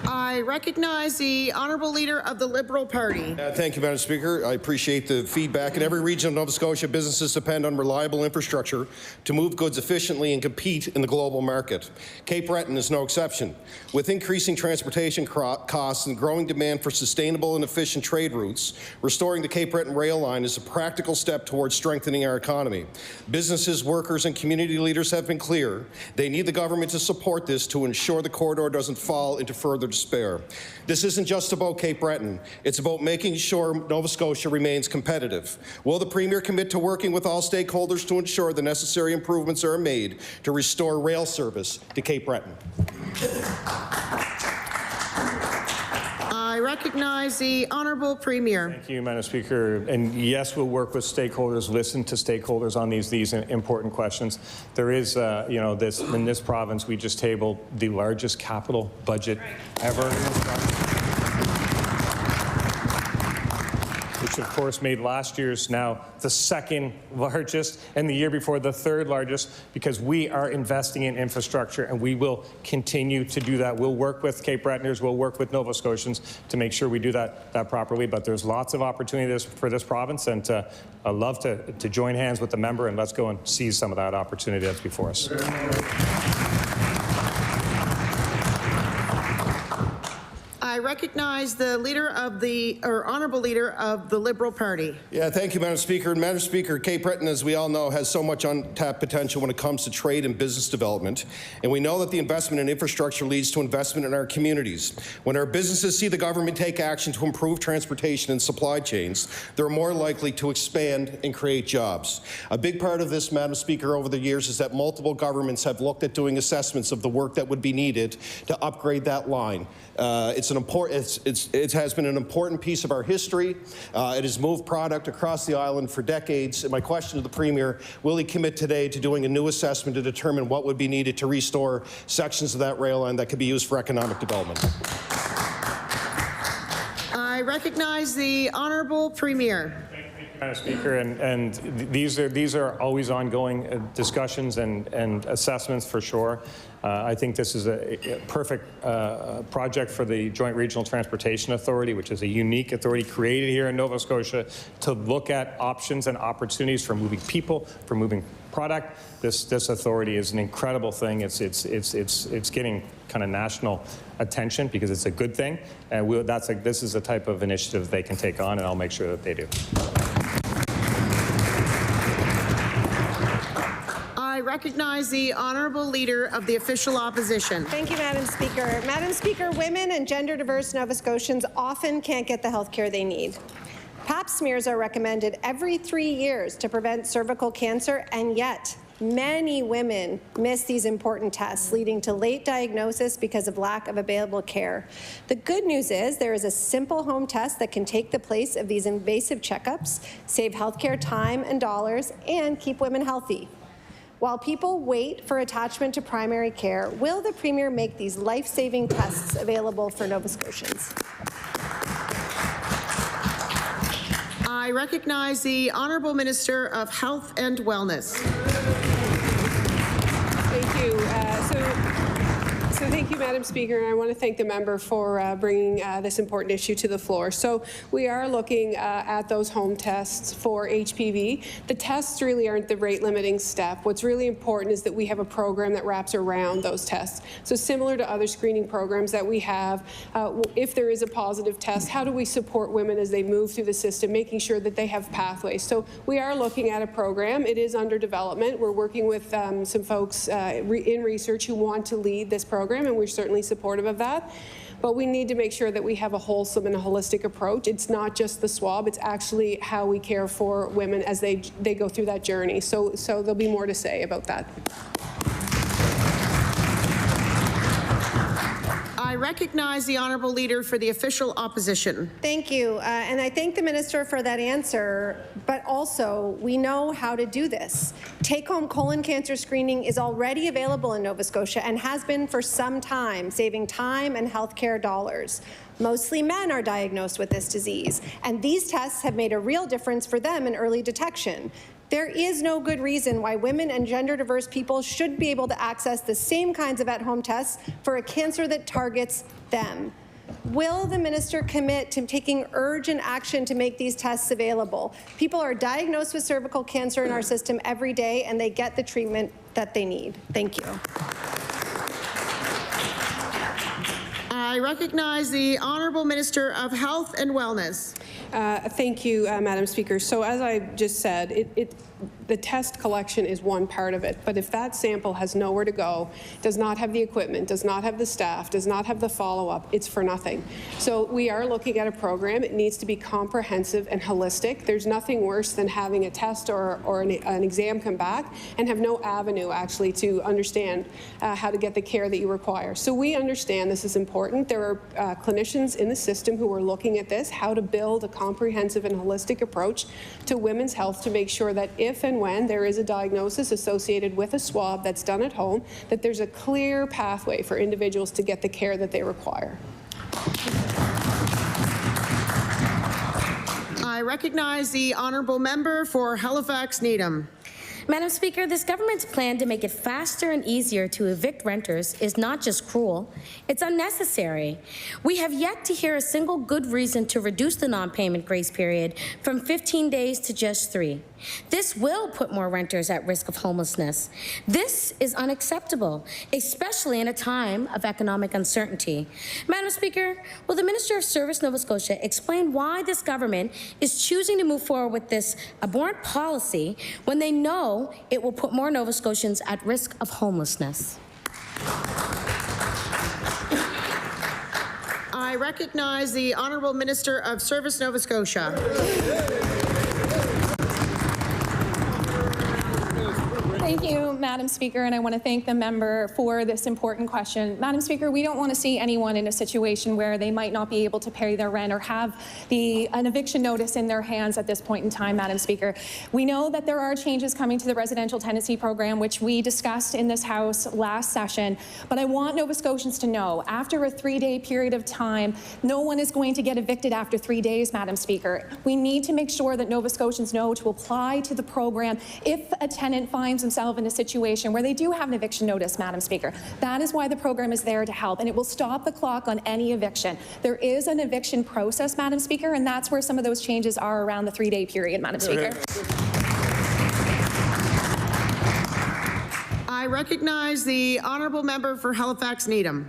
I recognize the Honourable Leader of the Liberal Party. Thank you, Madam Speaker. I appreciate the feedback. In every region of Nova Scotia, businesses depend on reliable infrastructure to move goods efficiently and compete in the global market. Cape Breton is no exception. With increasing transportation costs and growing demand for sustainable and efficient trade routes, restoring the Cape Breton rail line is a practical step towards strengthening our economy. Businesses, workers, and community leaders have been clear. They need the government to support this to ensure the corridor doesn't fall into further despair. This isn't just about Cape Breton. It's about making sure Nova Scotia remains competitive. Will the Premier commit to working with all stakeholders to ensure the necessary improvements are made to restore rail service to Cape Breton? I recognize the Honourable Premier. Thank you, Madam Speaker. And yes, we'll work with stakeholders, listen to stakeholders on these important questions. There is, in this province, we just tabled the largest capital budget ever in this province, which of course made last year's now the second largest and the year before the third largest, because we are investing in infrastructure and we will continue to do that. We'll work with Cape Bretoners, we'll work with Nova Scotians to make sure we do that properly, but there's lots of opportunities for this province, and I'd love to join hands with the member and let's go and seize some of that opportunity that's before us. I I recognize the leader of the, or honorable leader of the Liberal Party. Yeah, thank you, Madam Speaker. Madam Speaker, Cape Breton, as we all know, has so much untapped potential when it comes to trade and business development. And we know that the investment in infrastructure leads to investment in our communities. When our businesses see the government take action to improve transportation and supply chains, they're more likely to expand and create jobs. A big part of this, Madam Speaker, over the years is that multiple governments have looked at doing assessments of the work that would be needed to upgrade that line. It has been an important piece of our history. It has moved product across the island for decades. And my question to the Premier, will he commit today to doing a new assessment to determine what would be needed to restore sections of that rail line that could be used for economic development? I recognize the honorable Premier. Madam Speaker, and these are always ongoing discussions and assessments for sure. I think this is a perfect project for the Joint Regional Transportation Authority, which is a unique authority created here in Nova Scotia to look at options and opportunities for moving people, for moving product. This authority is an incredible thing. It's getting kind of national attention because it's a good thing, and this is the type of initiative they can take on, and I'll make sure that they do. I recognize the honorable leader of the official opposition. Thank you, Madam Speaker. Madam Speaker, women and gender-diverse Nova Scotians often can't get the health care they need. Pap smears are recommended every 3 years to prevent cervical cancer, and yet many women miss these important tests, leading to late diagnosis because of lack of available care. The good news is there is a simple home test that can take the place of these invasive checkups, save healthcare time and dollars, and keep women healthy. While people wait for attachment to primary care, will the Premier make these life-saving tests available for Nova Scotians? I recognize the honorable Minister of Health and Wellness. Thank you. So thank you, Madam Speaker, and I want to thank the member for bringing this important issue to the floor. So we are looking at those home tests for HPV. The tests really aren't the rate-limiting step. What's really important is that we have a program that wraps around those tests. So similar to other screening programs that we have, if there is a positive test, how do we support women as they move through the system, making sure that they have pathways? So we are looking at a program. It is under development. We're working with some folks in research who want to lead this program, and we're certainly supportive of that. But we need to make sure that we have a wholesome and a holistic approach. It's not just the swab, it's actually how we care for women as they go through that journey. So there'll be more to say about that. I recognize the honourable leader for the official opposition. Thank you, and I thank the minister for that answer, but also we know how to do this. Take-home colon cancer screening is already available in Nova Scotia and has been for some time, saving time and healthcare dollars. Mostly men are diagnosed with this disease, and these tests have made a real difference for them in early detection. There is no good reason why women and gender-diverse people should be able to access the same kinds of at-home tests for a cancer that targets them. Will the minister commit to taking urgent action to make these tests available? People are diagnosed with cervical cancer in our system every day, and they get the treatment that they need. Thank you. I recognize the honourable Minister of Health and Wellness. Thank you, Madam Speaker. So as I just said, the test collection is one part of it, but if that sample has nowhere to go, does not have the equipment, does not have the staff, does not have the follow-up, it's for nothing. So we are looking at a program. It needs to be comprehensive and holistic. There's nothing worse than having a test or an exam come back and have no avenue actually to understand how to get the care that you require. So we understand this is important. There are clinicians in the system who are looking at this, how to build a comprehensive and holistic approach to women's health to make sure that if and when there is a diagnosis associated with a swab that's done at home, that there's a clear pathway for individuals to get the care that they require. I recognize the honourable member for Halifax Needham. Madam Speaker, this government's plan to make it faster and easier to evict renters is not just cruel, it's unnecessary. We have yet to hear a single good reason to reduce the non-payment grace period from 15 days to just 3. This will put more renters at risk of homelessness. This is unacceptable, especially in a time of economic uncertainty. Madam Speaker, will the Minister of Service Nova Scotia explain why this government is choosing to move forward with this abhorrent policy when they know it will put more Nova Scotians at risk of homelessness? I recognize the Honourable Minister of Service Nova Scotia. Thank you, Madam Speaker, and I want to thank the member for this important question. Madam Speaker, we don't want to see anyone in a situation where they might not be able to pay their rent or have an eviction notice in their hands at this point in time, Madam Speaker. We know that there are changes coming to the residential tenancy program, which we discussed in this House last session, but I want Nova Scotians to know, after a 3-day period of time, no one is going to get evicted after 3 days, Madam Speaker. We need to make sure that Nova Scotians know to apply to the program if a tenant finds themselves in a situation where they do have an eviction notice, Madam Speaker. That is why the program is there to help, and it will stop the clock on any eviction. There is an eviction process, Madam Speaker, and that's where some of those changes are around the 3-day period, Madam Speaker. I recognize the Honourable Member for Halifax Needham.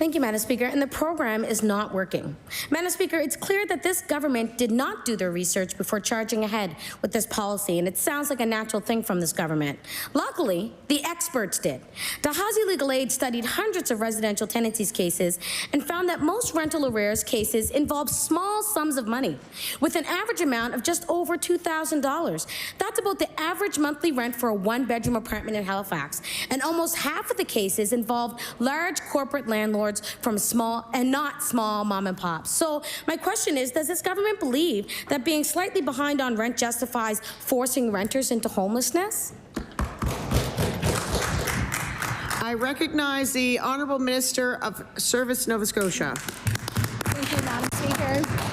Thank you, Madam Speaker. And the program is not working. Madam Speaker, it's clear that this government did not do their research before charging ahead with this policy, and it sounds like a natural thing from this government. Luckily, the experts did. Dalhousie Legal Aid studied hundreds of residential tenancies cases and found that most rental arrears cases involve small sums of money, with an average amount of just over $2,000. That's about the average monthly rent for a one-bedroom apartment in Halifax. And almost half of the cases involved large corporate landlords from small and not small mom and pops. So my question is, does this government believe that being slightly behind on rent justifies forcing renters into homelessness? I recognize the Honourable Minister of Service Nova Scotia. Thank you, Madam Speaker.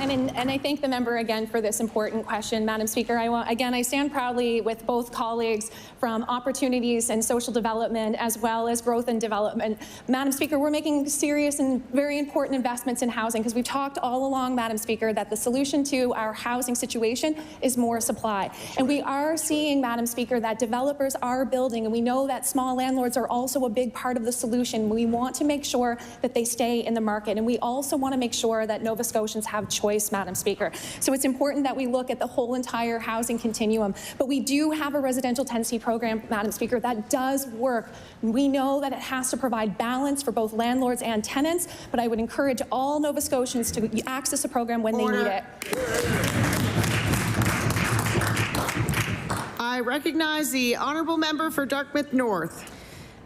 And I thank the member again for this important question, Madam Speaker. I stand proudly with both colleagues from Opportunities and Social Development as well as Growth and Development. Madam Speaker, we're making serious and very important investments in housing because we've talked all along, Madam Speaker, that the solution to our housing situation is more supply. And we are seeing, Madam Speaker, that developers are building, and we know that small landlords are also a big part of the solution. We want to make sure that they stay in the market, and we also want to make sure that Nova Scotians have choice, Madam Speaker. So it's important that we look at the whole entire housing continuum. But we do have a residential tenancy program, Madam Speaker, that does work. We know that it has to provide balance for both landlords and tenants, but I would encourage all Nova Scotians to access the program when they need it. I recognize the Honourable Member for Dartmouth North.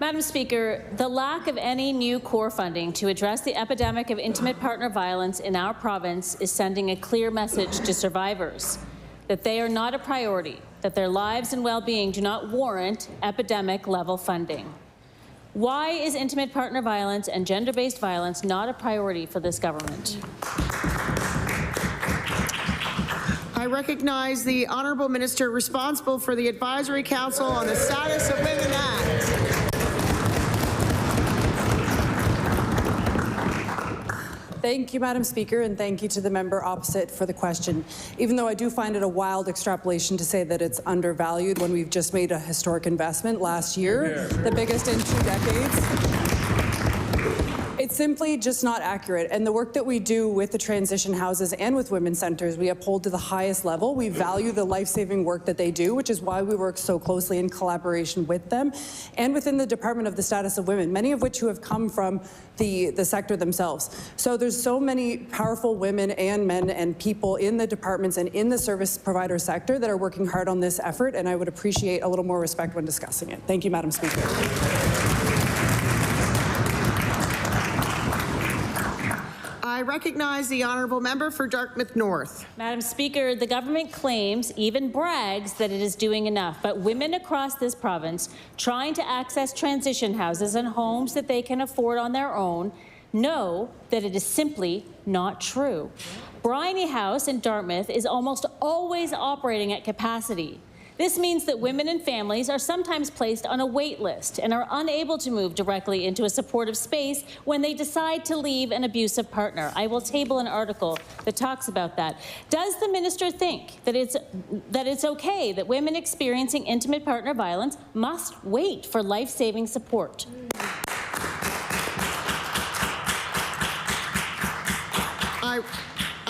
Madam Speaker, the lack of any new core funding to address the epidemic of intimate partner violence in our province is sending a clear message to survivors that they are not a priority, that their lives and well-being do not warrant epidemic-level funding. Why is intimate partner violence and gender-based violence not a priority for this government? I recognize the Honourable Minister responsible for the Advisory Council on the Status of Women Act. Thank you, Madam Speaker, and thank you to the member opposite for the question. Even though I do find it a wild extrapolation to say that it's undervalued when we've just made a historic investment last year, the biggest in 2 decades. It's simply just not accurate. And the work that we do with the transition houses and with women's centres, we uphold to the highest level. We value the life-saving work that they do, which is why we work so closely in collaboration with them and within the Department of the Status of Women, many of which who have come from the sector themselves. So there's so many powerful women and men and people in the departments and in the service provider sector that are working hard on this effort, and I would appreciate a little more respect when discussing it. Thank you, Madam Speaker. I recognize the Honourable Member for Dartmouth North. Madam Speaker, the government claims, even brags, that it is doing enough, but women across this province trying to access transition houses and homes that they can afford on their own know that it is simply not true. Bryony House in Dartmouth is almost always operating at capacity. This means that women and families are sometimes placed on a wait list and are unable to move directly into a supportive space when they decide to leave an abusive partner. I will table an article that talks about that. Does the minister think that it's okay that women experiencing intimate partner violence must wait for life-saving support?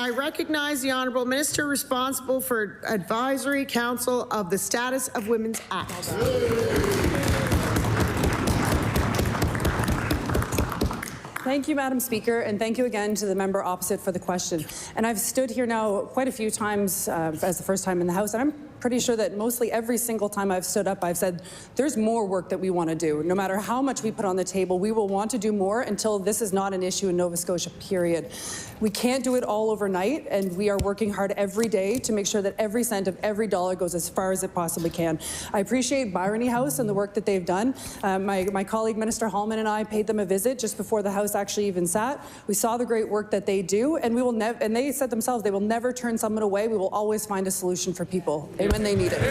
I recognize the Honourable Minister responsible for Advisory Council of the Status of Women's Act. Thank you, Madam Speaker, and thank you again to the member opposite for the question. And I've stood here now quite a few times as the first time in the House, and I'm pretty sure that mostly every single time I've stood up, I've said, there's more work that we want to do. No matter how much we put on the table, we will want to do more until this is not an issue in Nova Scotia, period. We can't do it all overnight, and we are working hard every day to make sure that every cent of every dollar goes as far as it possibly can. I appreciate Bryony House and the work that they've done. My colleague, Minister Hallman, and I paid them a visit just before the House actually even sat. We saw the great work that they do, and we will never, and they said themselves, they will never turn someone away. We will always find a solution for people when they need it.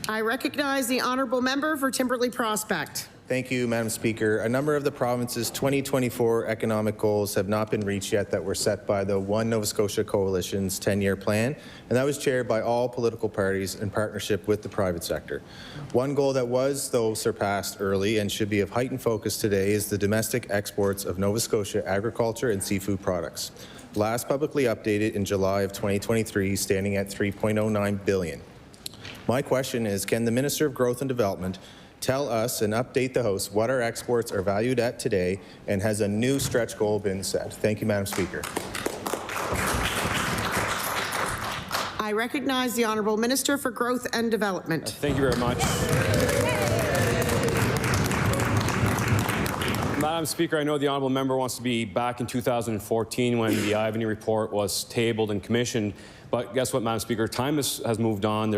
I recognize the Honourable Member for Timberley Prospect. Thank you, Madam Speaker. A number of the province's 2024 economic goals have not been reached yet that were set by the One Nova Scotia Coalition's 10-year plan, and that was chaired by all political parties in partnership with the private sector. One goal that was, though, surpassed early and should be of heightened focus today is the domestic exports of Nova Scotia agriculture and seafood products. Last publicly updated in July of 2023, standing at $3.09 billion. My question is, can the Minister of Growth and Development tell us and update the House what our exports are valued at today, and has a new stretch goal been set? Thank you, Madam Speaker. I recognize the Honourable Minister for Growth and Development. Thank you very much. Madam Speaker, I know the Honourable Member wants to be back in 2014 when the Ivany report was tabled and commissioned. But guess what, Madam Speaker? Time has moved on.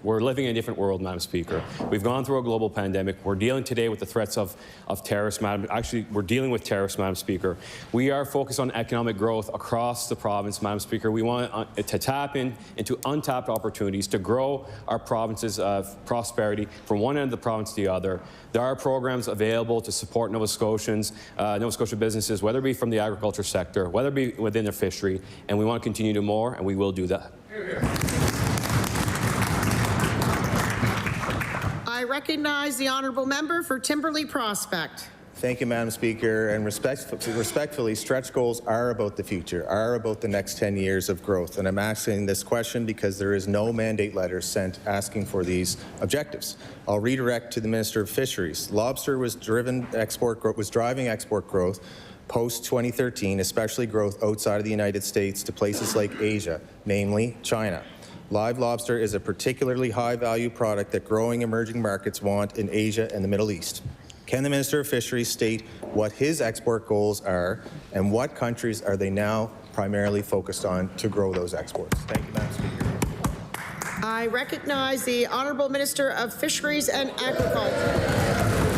We're living in a different world, Madam Speaker. We've gone through a global pandemic. We're dealing today with the threats of terrorists, Madam. Actually, we're dealing with terrorists, Madam Speaker. We are focused on economic growth across the province, Madam Speaker. We want to tap into untapped opportunities to grow our province's prosperity from one end of the province to the other. There are programs available to support Nova Scotians, Nova Scotia businesses, whether it be from the agriculture sector, whether it be within their fishery, and we want to continue to do more, and we will do that. I recognize the Honourable Member for Timberley Prospect. Thank you, Madam Speaker. And respectfully, stretch goals are about the future, are about the next 10 years of growth. And I'm asking this question because there is no mandate letter sent asking for these objectives. I'll redirect to the Minister of Fisheries. Lobster was driving export growth post-2013, especially growth outside of the United States to places like Asia, namely China. Live lobster is a particularly high-value product that growing emerging markets want in Asia and the Middle East. Can the Minister of Fisheries state what his export goals are, and what countries are they now primarily focused on to grow those exports? Thank you, Madam Speaker. I recognize the Honourable Minister of Fisheries and Agriculture.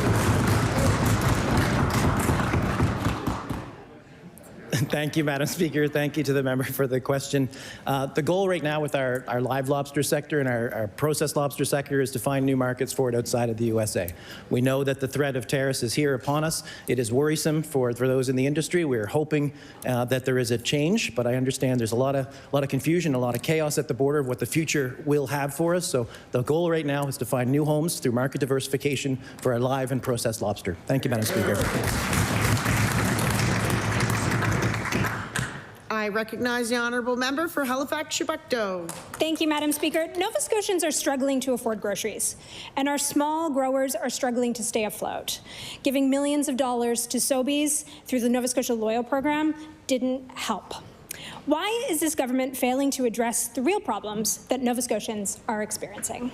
Thank you, Madam Speaker. Thank you to the member for the question. The goal right now with our live lobster sector and our processed lobster sector is to find new markets for it outside of the USA. We know that the threat of terrorists is here upon us. It is worrisome for those in the industry. We're hoping that there is a change, but I understand there's a lot of confusion, a lot of chaos at the border of what the future will have for us. So the goal right now is to find new homes through market diversification for our live and processed lobster. Thank you, Madam Speaker. I recognize the Honourable Member for Halifax-Chebucto. Thank you, Madam Speaker. Nova Scotians are struggling to afford groceries, and our small growers are struggling to stay afloat. Giving millions of dollars to Sobeys through the Nova Scotia Loyal program didn't help. Why is this government failing to address the real problems that Nova Scotians are experiencing?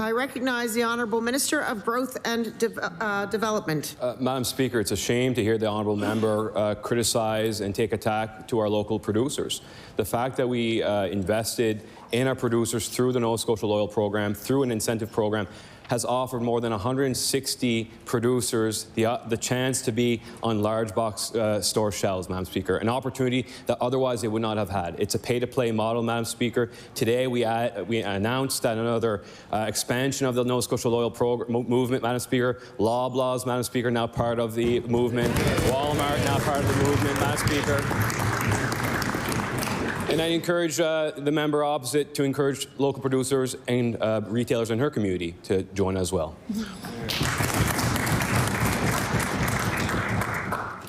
I recognize the Honourable Minister of Growth and Development. Madam Speaker, it's a shame to hear the honourable member criticize and take attack to our local producers. The fact that we invested in our producers through the Nova Scotia Loyal Program, through an incentive program, has offered more than 160 producers the chance to be on large box store shelves, Madam Speaker, an opportunity that otherwise they would not have had. It's a pay-to-play model, Madam Speaker. Today we announced that another expansion of the Nova Scotia Loyal movement, Madam Speaker. Loblaws, Madam Speaker, now part of the movement. Walmart, now part of the movement, Madam Speaker. And I encourage the member opposite to encourage local producers and retailers in her community to join as well.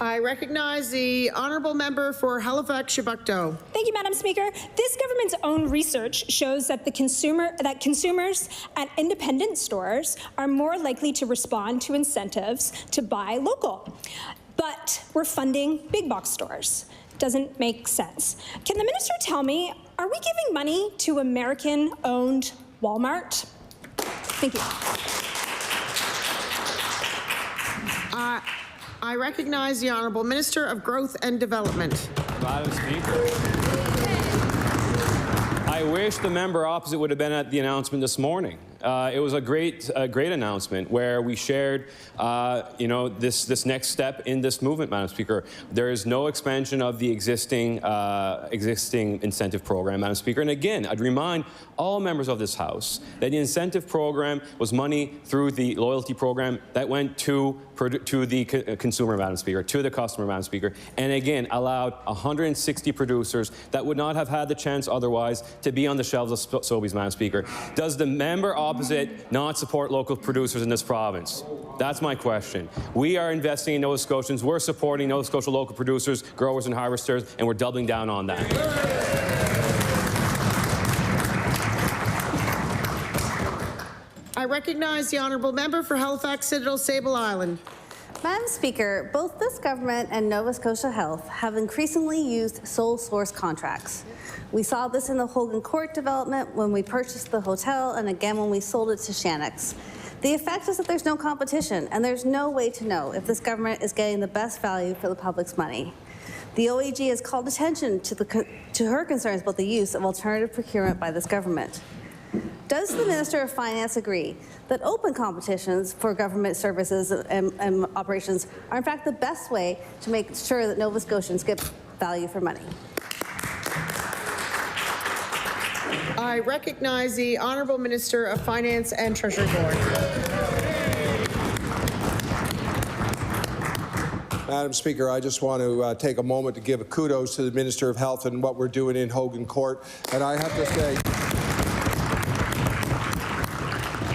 I recognize the Honourable Member for Halifax-Chebucto. Thank you, Madam Speaker. This government's own research shows that consumers at independent stores are more likely to respond to incentives to buy local. But we're funding big box stores. Doesn't make sense. Can the minister tell me, are we giving money to American-owned Walmart? Thank you. I recognize the Honourable Minister of Growth and Development. Madam Speaker, I wish the member opposite would have been at the announcement this morning. It was a great announcement where we shared, this next step in this movement, Madam Speaker. There is no expansion of the existing incentive program, Madam Speaker. And again, I'd remind all members of this House that the incentive program was money through the loyalty program that went to the consumer, Madam Speaker, to the customer, Madam Speaker, and again allowed 160 producers that would not have had the chance otherwise to be on the shelves of Sobeys, Madam Speaker. Does the member opposite not support local producers in this province? That's my question. We are investing in Nova Scotians. We're supporting Nova Scotia local producers, growers and harvesters, and we're doubling down on that. I recognize the Honourable Member for Halifax Citadel Sable Island. Madam Speaker, both this government and Nova Scotia Health have increasingly used sole source contracts. We saw this in the Hogan Court development when we purchased the hotel and again when we sold it to Shannox. The effect is that there's no competition and there's no way to know if this government is getting the best value for the public's money. The OAG has called attention to her concerns about the use of alternative procurement by this government. Does the Minister of Finance agree that open competitions for government services and operations are in fact the best way to make sure that Nova Scotians get value for money? I recognize the Honourable Minister of Finance and Treasury Board. Madam Speaker, I just want to take a moment to give a kudos to the Minister of Health and what we're doing in Hogan Court. And I have to say,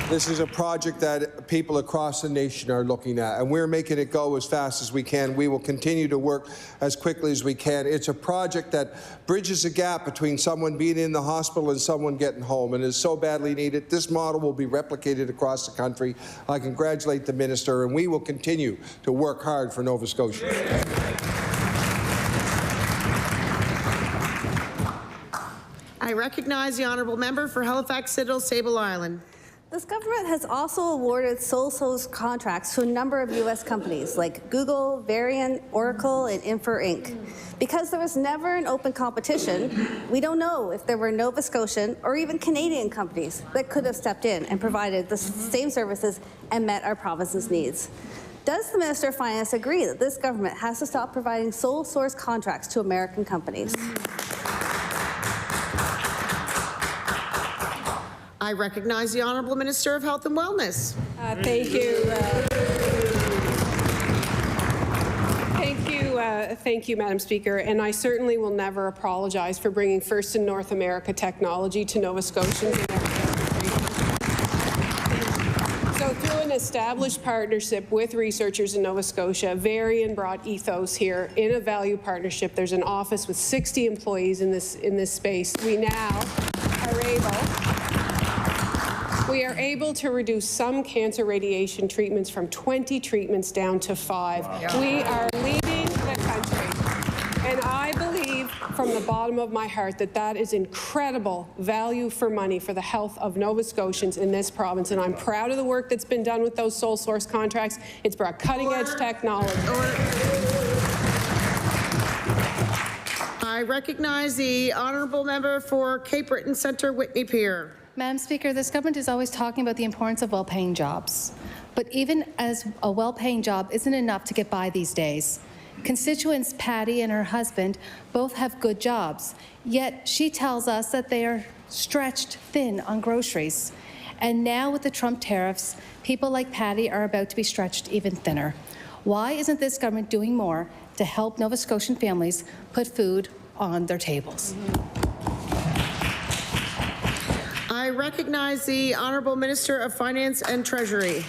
this is a project that people across the nation are looking at, and we're making it go as fast as we can. We will continue to work as quickly as we can. It's a project that bridges a gap between someone being in the hospital and someone getting home, and is so badly needed. This model will be replicated across the country. I congratulate the Minister, and we will continue to work hard for Nova Scotia. I recognize the Honourable Member for Halifax Citadel Sable Island. This government has also awarded sole source contracts to a number of U.S. companies like Google, Varian, Oracle, and Infor Inc. Because there was never an open competition, we don't know if there were Nova Scotian or even Canadian companies that could have stepped in and provided the same services and met our province's needs. Does the Minister of Finance agree that this government has to stop providing sole source contracts to American companies? I recognize the Honourable Minister of Health and Wellness. Thank you. Thank you, Madam Speaker. And I certainly will never apologize for bringing first in North America technology to Nova Scotians. So through an established partnership with researchers in Nova Scotia, Varian brought Ethos here in a value partnership. There's an office with 60 employees in this space. We now are able to reduce some cancer radiation treatments from 20 treatments down to 5. We are leading the country. And I believe from the bottom of my heart that that is incredible value for money for the health of Nova Scotians in this province. And I'm proud of the work that's been done with those sole source contracts. It's brought cutting-edge technology. I recognize the honourable member for Cape Breton Centre, Whitney Pier. Madam Speaker, this government is always talking about the importance of well-paying jobs. But even as a well-paying job isn't enough to get by these days. Constituents Patty and her husband both have good jobs, yet she tells us that they are stretched thin on groceries. And now with the Trump tariffs, people like Patty are about to be stretched even thinner. Why isn't this government doing more to help Nova Scotian families put food on their tables? I recognize the Honourable Minister of Finance and Treasury.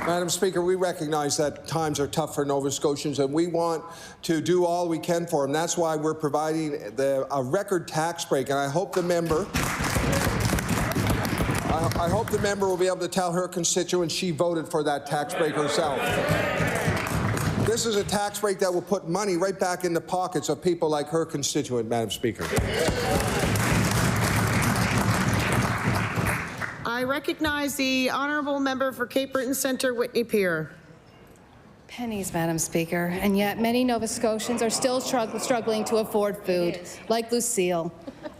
Madam Speaker, we recognize that times are tough for Nova Scotians, and we want to do all we can for them. That's why we're providing a record tax break, and I hope the member will be able to tell her constituents she voted for that tax break herself. This is a tax break that will put money right back in the pockets of people like her constituent, Madam Speaker. I recognize the honourable member for Cape Breton Centre, Whitney Pier. Pennies, Madam Speaker, and yet many Nova Scotians are still struggling to afford food, like Lucille,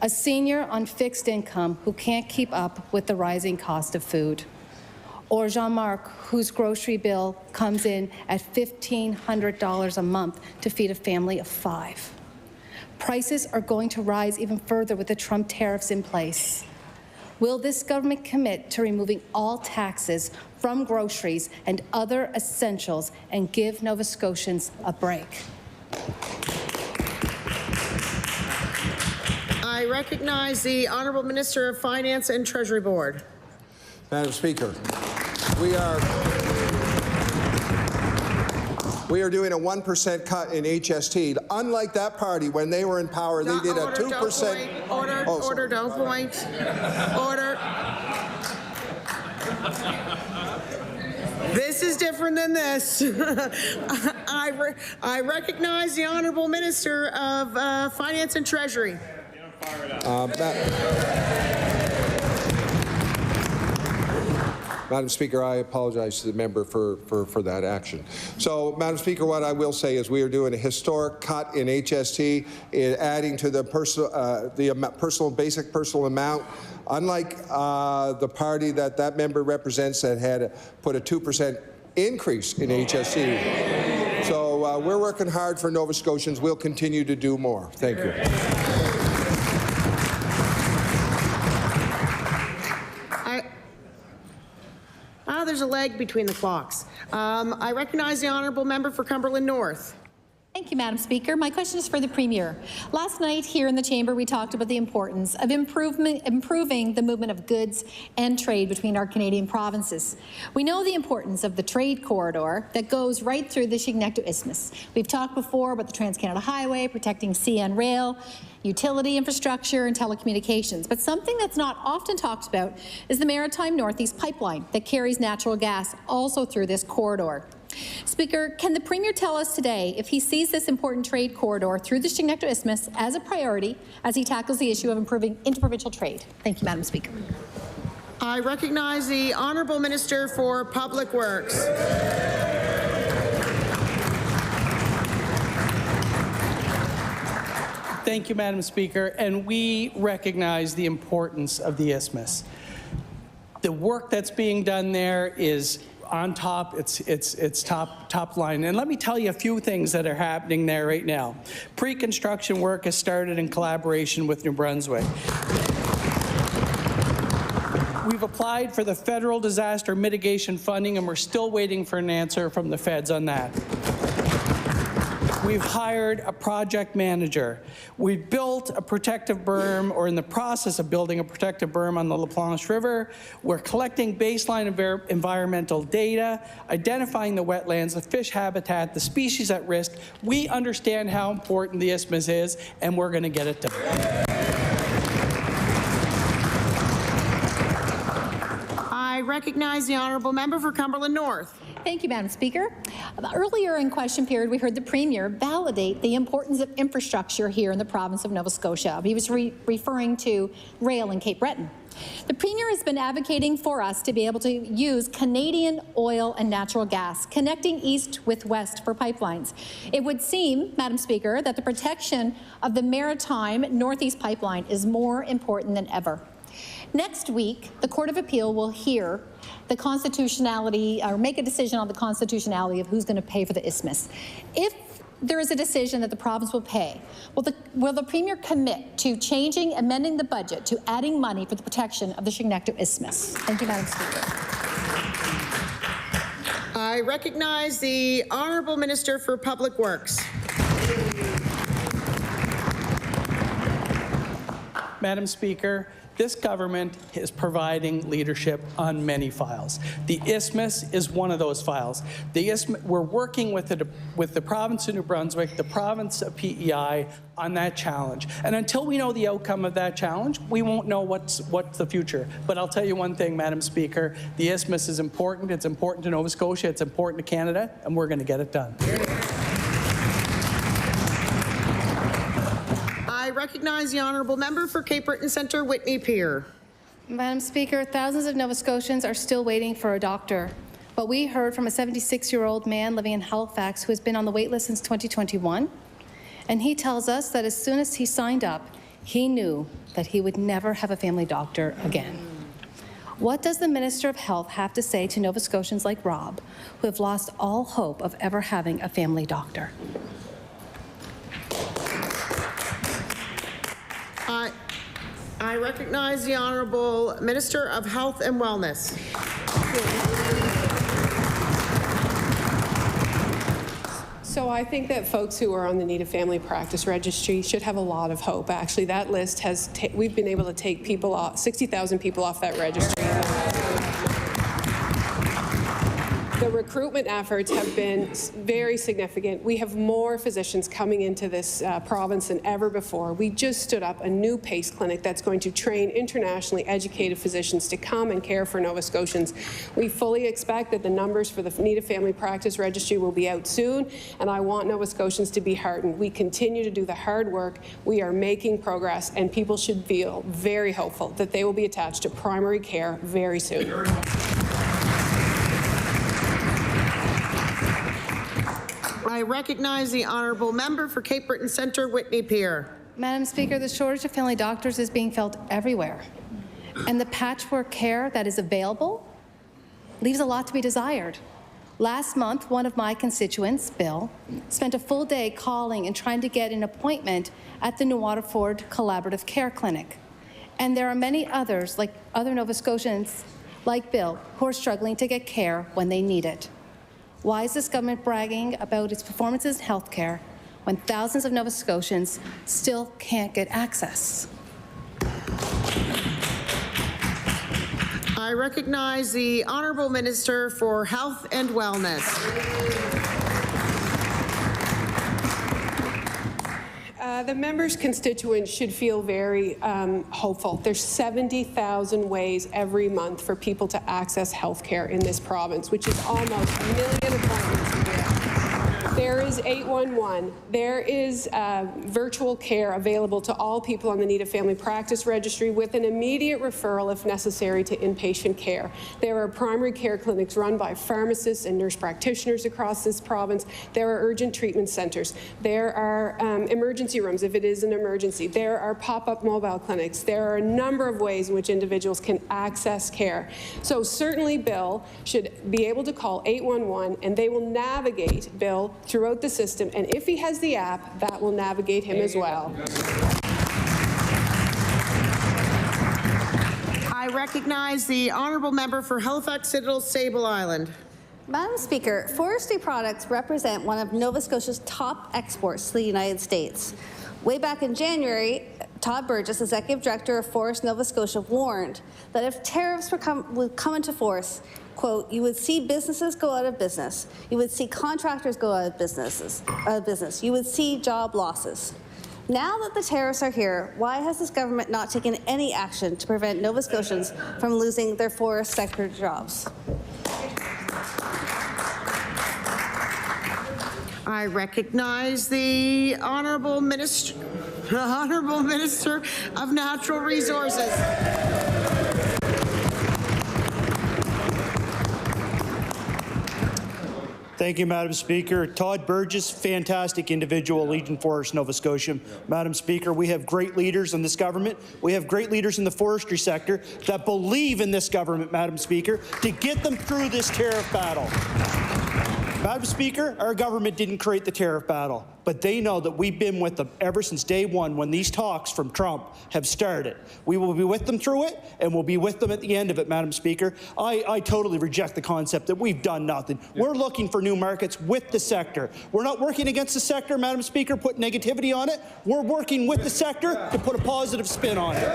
a senior on fixed income who can't keep up with the rising cost of food. Or Jean-Marc, whose grocery bill comes in at $1,500 a month to feed a family of 5. Prices are going to rise even further with the Trump tariffs in place. Will this government commit to removing all taxes from groceries and other essentials and give Nova Scotians a break? I recognize the Honourable Minister of Finance and Treasury Board. Madam Speaker, we are doing a 1% cut in HST. Unlike that party, when they were in power, they did a 2%. Order, don't point. Order. This is different than this. I recognize the Honourable Minister of Finance and Treasury. Madam Speaker, I apologize to the member for that action. So, Madam Speaker, what I will say is we are doing a historic cut in HST, adding to the basic personal amount. Unlike the party that member represents that had put a 2% increase in HST. So we're working hard for Nova Scotians. We'll continue to do more. Thank you. There's a lag between the clocks. I recognize the honourable member for Cumberland North. Thank you, Madam Speaker. My question is for the Premier. Last night here in the chamber, we talked about the importance of improving the movement of goods and trade between our Canadian provinces. We know the importance of the trade corridor that goes right through the Chignecto Isthmus. We've talked before about the Trans-Canada Highway, protecting CN Rail, utility infrastructure and telecommunications. But something that's not often talked about is the Maritime Northeast Pipeline that carries natural gas also through this corridor. Speaker, can the Premier tell us today if he sees this important trade corridor through the Chignecto Isthmus as a priority as he tackles the issue of improving interprovincial trade? Thank you, Madam Speaker. I recognize the Honourable Minister for Public Works. Thank you, Madam Speaker, and we recognize the importance of the Isthmus. The work that's being done there is on top, it's top line. And let me tell you a few things that are happening there right now. Pre-construction work has started in collaboration with New Brunswick. We've applied for the federal disaster mitigation funding, and we're still waiting for an answer from the feds on that. We've hired a project manager. We've built a protective berm, or in the process of building a protective berm on the La Planche River. We're collecting baseline environmental data, identifying the wetlands, the fish habitat, the species at risk. We understand how important the Isthmus is, and we're going to get it done. I recognize the honourable member for Cumberland North. Thank you, Madam Speaker. Earlier in question period, we heard the Premier validate the importance of infrastructure here in the province of Nova Scotia. He was referring to rail in Cape Breton. The Premier has been advocating for us to be able to use Canadian oil and natural gas, connecting east with west for pipelines. It would seem, Madam Speaker, that the protection of the maritime Northeast Pipeline is more important than ever. Next week, the Court of Appeal will hear the constitutionality, or make a decision on the constitutionality of who's going to pay for the isthmus. If there is a decision that the province will pay, will the Premier commit to amending the budget to adding money for the protection of the Chignecto Isthmus? Thank you, Madam Speaker. I recognize the Honourable Minister for Public Works. Madam Speaker, this government is providing leadership on many files. The isthmus is one of those files. The isthmus, we're working with the province of New Brunswick, the province of PEI on that challenge. And until we know the outcome of that challenge, we won't know what's the future. But I'll tell you one thing, Madam Speaker, the isthmus is important. It's important to Nova Scotia. It's important to Canada, and we're going to get it done. I recognize the Honourable Member for Cape Breton Centre, Whitney Peer. Madam Speaker, thousands of Nova Scotians are still waiting for a doctor. But we heard from a 76-year-old man living in Halifax who has been on the wait list since 2021. And he tells us that as soon as he signed up, he knew that he would never have a family doctor again. What does the Minister of Health have to say to Nova Scotians like Rob, who have lost all hope of ever having a family doctor? I recognize the Honourable Minister of Health and Wellness. So I think that folks who are on the Need a Family Practice Registry should have a lot of hope. Actually, that list has, we've been able to take people off, 60,000 people off that registry. The recruitment efforts have been very significant. We have more physicians coming into this province than ever before. We just stood up a new PACE clinic that's going to train internationally educated physicians to come and care for Nova Scotians. We fully expect that the numbers for the Need a Family Practice Registry will be out soon, and I want Nova Scotians to be heartened. We continue to do the hard work. We are making progress, and people should feel very hopeful that they will be attached to primary care very soon. I recognize the Honourable Member for Cape Breton Centre, Whitney Peer. Madam Speaker, the shortage of family doctors is being felt everywhere. And the patchwork care that is available leaves a lot to be desired. Last month, one of my constituents, Bill, spent a full day calling and trying to get an appointment at the New Waterford Collaborative Care Clinic. And there are many others, like other Nova Scotians like Bill, who are struggling to get care when they need it. Why is this government bragging about its performances in healthcare when thousands of Nova Scotians still can't get access? I recognize the Honourable Minister for Health and Wellness. The member's constituents should feel very hopeful. There's 70,000 ways every month for people to access health care in this province, which is almost 1 million appointments a year. There is 811. There is virtual care available to all people on the Need a Family Practice Registry with an immediate referral, if necessary, to inpatient care. There are primary care clinics run by pharmacists and nurse practitioners across this province. There are urgent treatment centres. There are emergency rooms if it is an emergency. There are pop-up mobile clinics. There are a number of ways in which individuals can access care. So certainly Bill should be able to call 811 and they will navigate Bill throughout the system, and if he has the app, that will navigate him as well. I recognize the Honourable Member for Halifax Citadel Sable Island. Madam Speaker, forestry products represent one of Nova Scotia's top exports to the United States. Way back in January, Todd Burgess, Executive Director of Forest Nova Scotia, warned that if tariffs would come into force, quote, you would see businesses go out of business. You would see contractors go out of business. You would see job losses. Now that the tariffs are here, why has this government not taken any action to prevent Nova Scotians from losing their forest sector jobs? I recognize the Honourable Minister of Natural Resources. Thank you, Madam Speaker. Todd Burgess, fantastic individual, Legion Forest, Nova Scotia. Madam Speaker, we have great leaders in this government. We have great leaders in the forestry sector that believe in this government, Madam Speaker, to get them through this tariff battle. Madam Speaker, our government didn't create the tariff battle, but they know that we've been with them ever since day one when these talks from Trump have started. We will be with them through it, and we'll be with them at the end of it, Madam Speaker. I totally reject the concept that we've done nothing. We're looking for new markets with the sector. We're not working against the sector, Madam Speaker, put negativity on it. We're working with the sector to put a positive spin on it.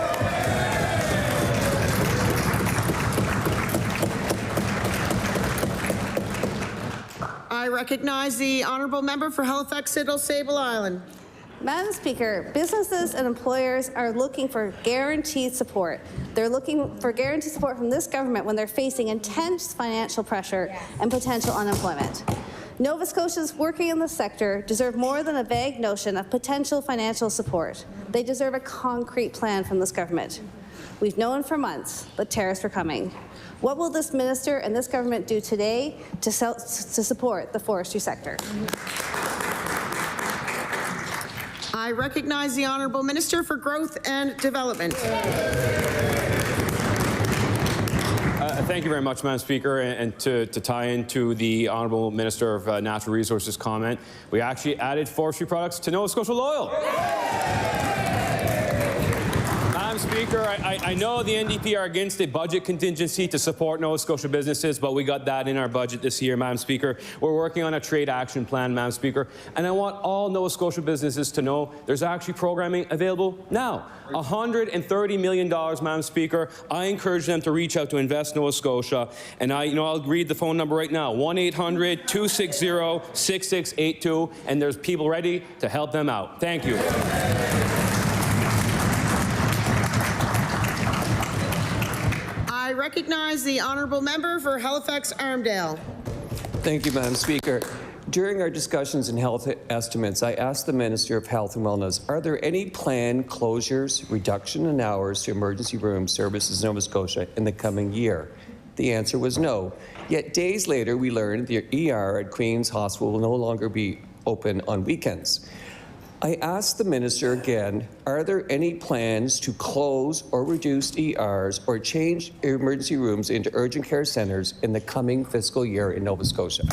I recognize the Honourable Member for Halifax-Sidney-Sable Island. Madam Speaker, businesses and employers are looking for guaranteed support. They're looking for guaranteed support from this government when they're facing intense financial pressure and potential unemployment. Nova Scotians working in the sector deserve more than a vague notion of potential financial support. They deserve a concrete plan from this government. We've known for months that tariffs were coming. What will this minister and this government do today to support the forestry sector? I recognize the Honourable Minister for Growth and Development. Thank you very much, Madam Speaker. And to tie into the Honourable Minister of Natural Resources comment, we actually added forestry products to Nova Scotia Loyal. Madam Speaker, I know the NDP are against a budget contingency to support Nova Scotia businesses, but we got that in our budget this year, Madam Speaker. We're working on a trade action plan, Madam Speaker, and I want all Nova Scotia businesses to know there's actually programming available now. $130 million, Madam Speaker. I encourage them to reach out to Invest Nova Scotia, and I'll read the phone number right now, 1-800-260-6682, and there's people ready to help them out. Thank you. I recognize the Honourable Member for Halifax-Armdale. Thank you, Madam Speaker. During our discussions in health estimates, I asked the Minister of Health and Wellness, are there any planned closures, reduction in hours to emergency room services in Nova Scotia in the coming year? The answer was no. Yet days later, we learned the ER at Queen's Hospital will no longer be open on weekends. I asked the Minister again, are there any plans to close or reduce ERs or change emergency rooms into urgent care centres in the coming fiscal year in Nova Scotia?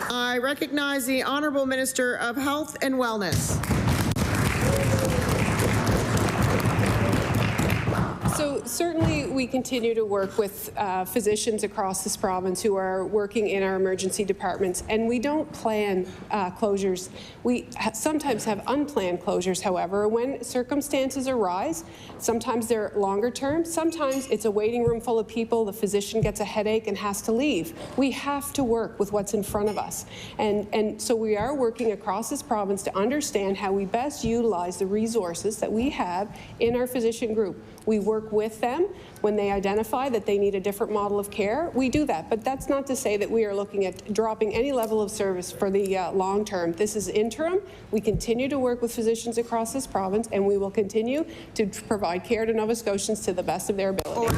I recognize the Honourable Minister of Health and Wellness. So certainly we continue to work with physicians across this province who are working in our emergency departments, and we don't plan closures. We sometimes have unplanned closures, however, when circumstances arise. Sometimes they're longer term. Sometimes it's a waiting room full of people, the physician gets a headache and has to leave. We have to work with what's in front of us. And so we are working across this province to understand how we best utilize the resources that we have in our physician group. We work with them when they identify that they need a different model of care. We do that, but that's not to say that we are looking at dropping any level of service for the long term. This is interim. We continue to work with physicians across this province, and we will continue to provide care to Nova Scotians to the best of their ability.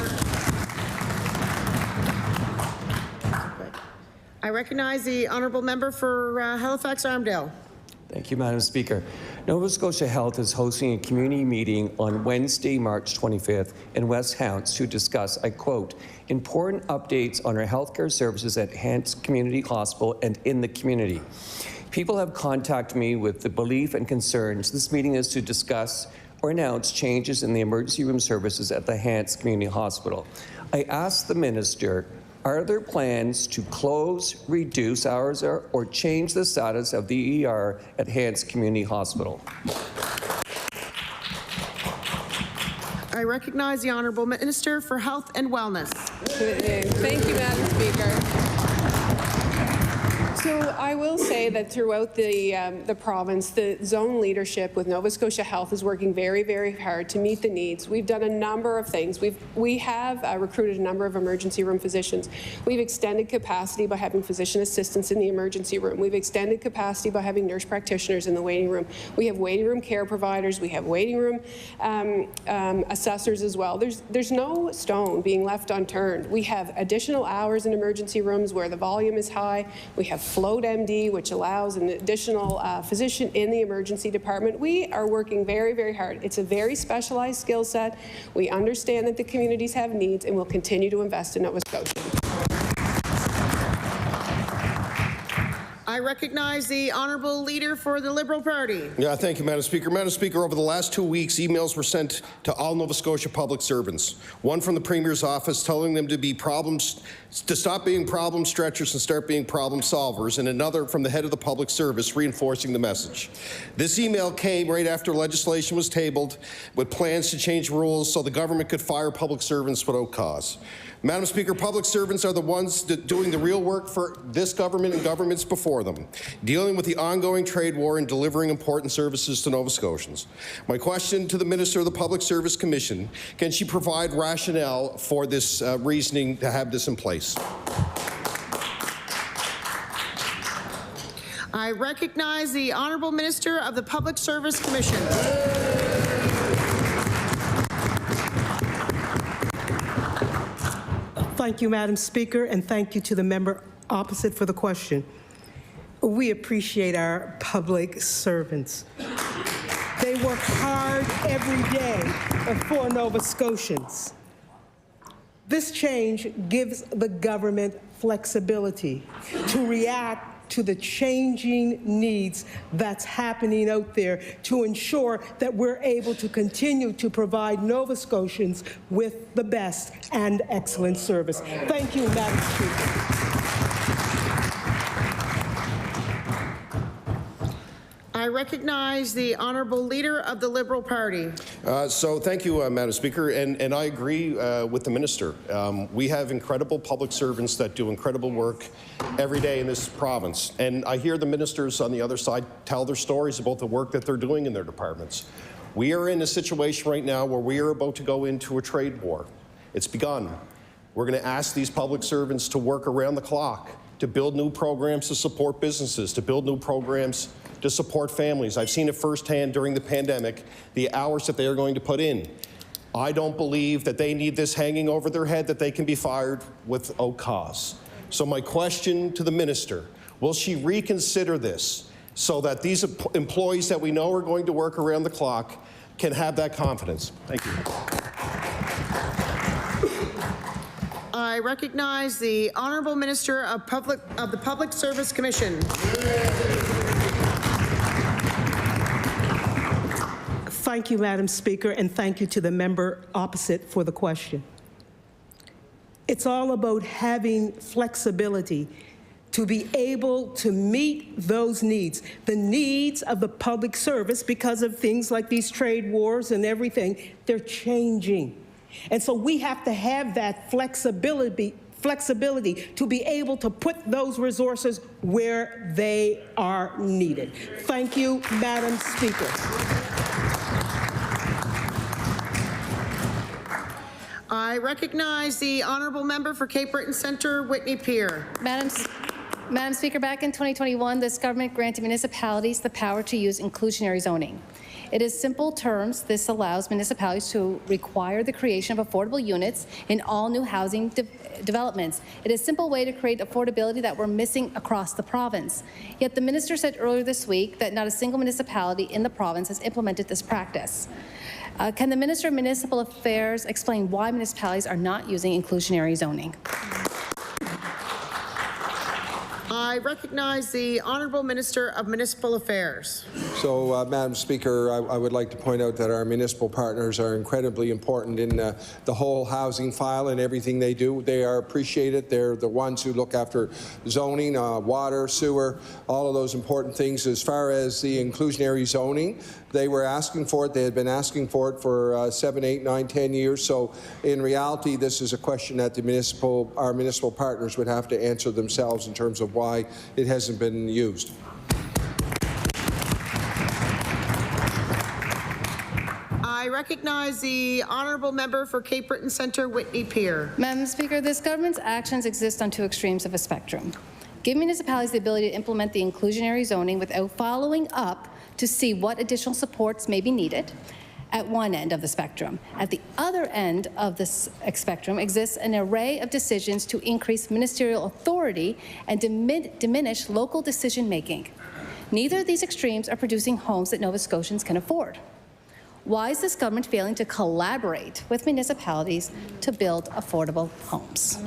I recognize the Honourable Member for Halifax-Armdale. Thank you, Madam Speaker. Nova Scotia Health is hosting a community meeting on Wednesday, March 25th in West Hants to discuss, I quote, important updates on our healthcare services at Hants Community Hospital and in the community. People have contacted me with the belief and concerns. This meeting is to discuss or announce changes in the emergency room services at the Hants Community Hospital. I asked the Minister, are there plans to close, reduce hours, or change the status of the ER at Hants Community Hospital? I recognize the Honourable Minister for Health and Wellness. Thank you, Madam Speaker. So I will say that throughout the province, the zone leadership with Nova Scotia Health is working very, very hard to meet the needs. We've done a number of things. We have recruited a number of emergency room physicians. We've extended capacity by having physician assistants in the emergency room. We've extended capacity by having nurse practitioners in the waiting room. We have waiting room care providers. We have waiting room assessors as well. There's no stone being left unturned. We have additional hours in emergency rooms where the volume is high. We have Float MD, which allows an additional physician in the emergency department. We are working very, very hard. It's a very specialized skill set. We understand that the communities have needs, and we'll continue to invest in Nova Scotia. I recognize the honourable leader for the Liberal Party. Yeah, thank you, Madam Speaker. Madam Speaker, over the last 2 weeks, emails were sent to all Nova Scotia public servants. One from the Premier's office telling them to stop being problem stretchers and start being problem solvers, and another from the head of the public service reinforcing the message. This email came right after legislation was tabled with plans to change rules so the government could fire public servants without cause. Madam Speaker, public servants are the ones doing the real work for this government and governments before them, dealing with the ongoing trade war and delivering important services to Nova Scotians. My question to the Minister of the Public Service Commission, can she provide rationale for this reasoning to have this in place? I recognize the Honourable Minister of the Public Service Commission. Thank you, Madam Speaker, and thank you to the member opposite for the question. We appreciate our public servants. They work hard every day for Nova Scotians. This change gives the government flexibility to react to the changing needs that's happening out there to ensure that we're able to continue to provide Nova Scotians with the best and excellent service. Thank you, Madam Speaker. I recognize the Honourable Leader of the Liberal Party. So thank you, Madam Speaker, and I agree with the Minister. We have incredible public servants that do incredible work every day in this province, and I hear the ministers on the other side tell their stories about the work that they're doing in their departments. We are in a situation right now where we are about to go into a trade war. It's begun. We're going to ask these public servants to work around the clock, to build new programs to support businesses, to build new programs to support families. I've seen it firsthand during the pandemic, the hours that they are going to put in. I don't believe that they need this hanging over their head that they can be fired without cause. So my question to the Minister, will she reconsider this so that these employees that we know are going to work around the clock can have that confidence? Thank you. I recognize the Honourable Minister of the Public Service Commission. Thank you, Madam Speaker, and thank you to the member opposite for the question. It's all about having flexibility to be able to meet those needs, the needs of the public service, because of things like these trade wars and everything. They're changing. And so we have to have that flexibility to be able to put those resources where they are needed. Thank you, Madam Speaker. I recognize the Honourable Member for Cape Breton Centre, Whitney Peer. Madam Speaker, back in 2021, this government granted municipalities the power to use inclusionary zoning. It is simple terms. This allows municipalities to require the creation of affordable units in all new housing developments. It is a simple way to create affordability that we're missing across the province. Yet the minister said earlier this week that not a single municipality in the province has implemented this practice. Can the Minister of Municipal Affairs explain why municipalities are not using inclusionary zoning? I recognize the Honourable Minister of Municipal Affairs. So, Madam Speaker, I would like to point out that our municipal partners are incredibly important in the whole housing file and everything they do. They are appreciated. They're the ones who look after zoning, water, sewer, all of those important things. As far as the inclusionary zoning, they were asking for it. They had been asking for it for 7, 8, 9, 10 years. So in reality, this is a question that our municipal partners would have to answer themselves in terms of why it hasn't been used. I recognize the honourable member for Cape Breton Centre, Whitney Peer. Madam Speaker, this government's actions exist on two extremes of a spectrum. Give municipalities the ability to implement the inclusionary zoning without following up to see what additional supports may be needed at one end of the spectrum. At the other end of this spectrum exists an array of decisions to increase ministerial authority and diminish local decision-making. Neither of these extremes are producing homes that Nova Scotians can afford. Why is this government failing to collaborate with municipalities to build affordable homes?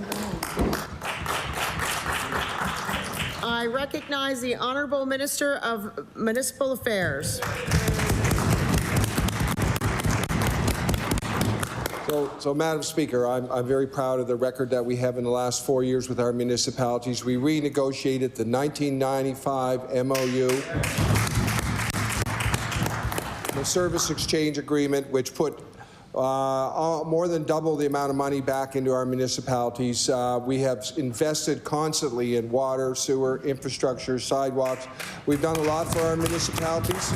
I recognize the Honourable Minister of Municipal Affairs. So, Madam Speaker, I'm very proud of the record that we have in the last 4 years with our municipalities. We renegotiated the 1995 MOU, the Service Exchange Agreement, which put more than double the amount of money back into our municipalities. We have invested constantly in water, sewer, infrastructure, sidewalks. We've done a lot for our municipalities.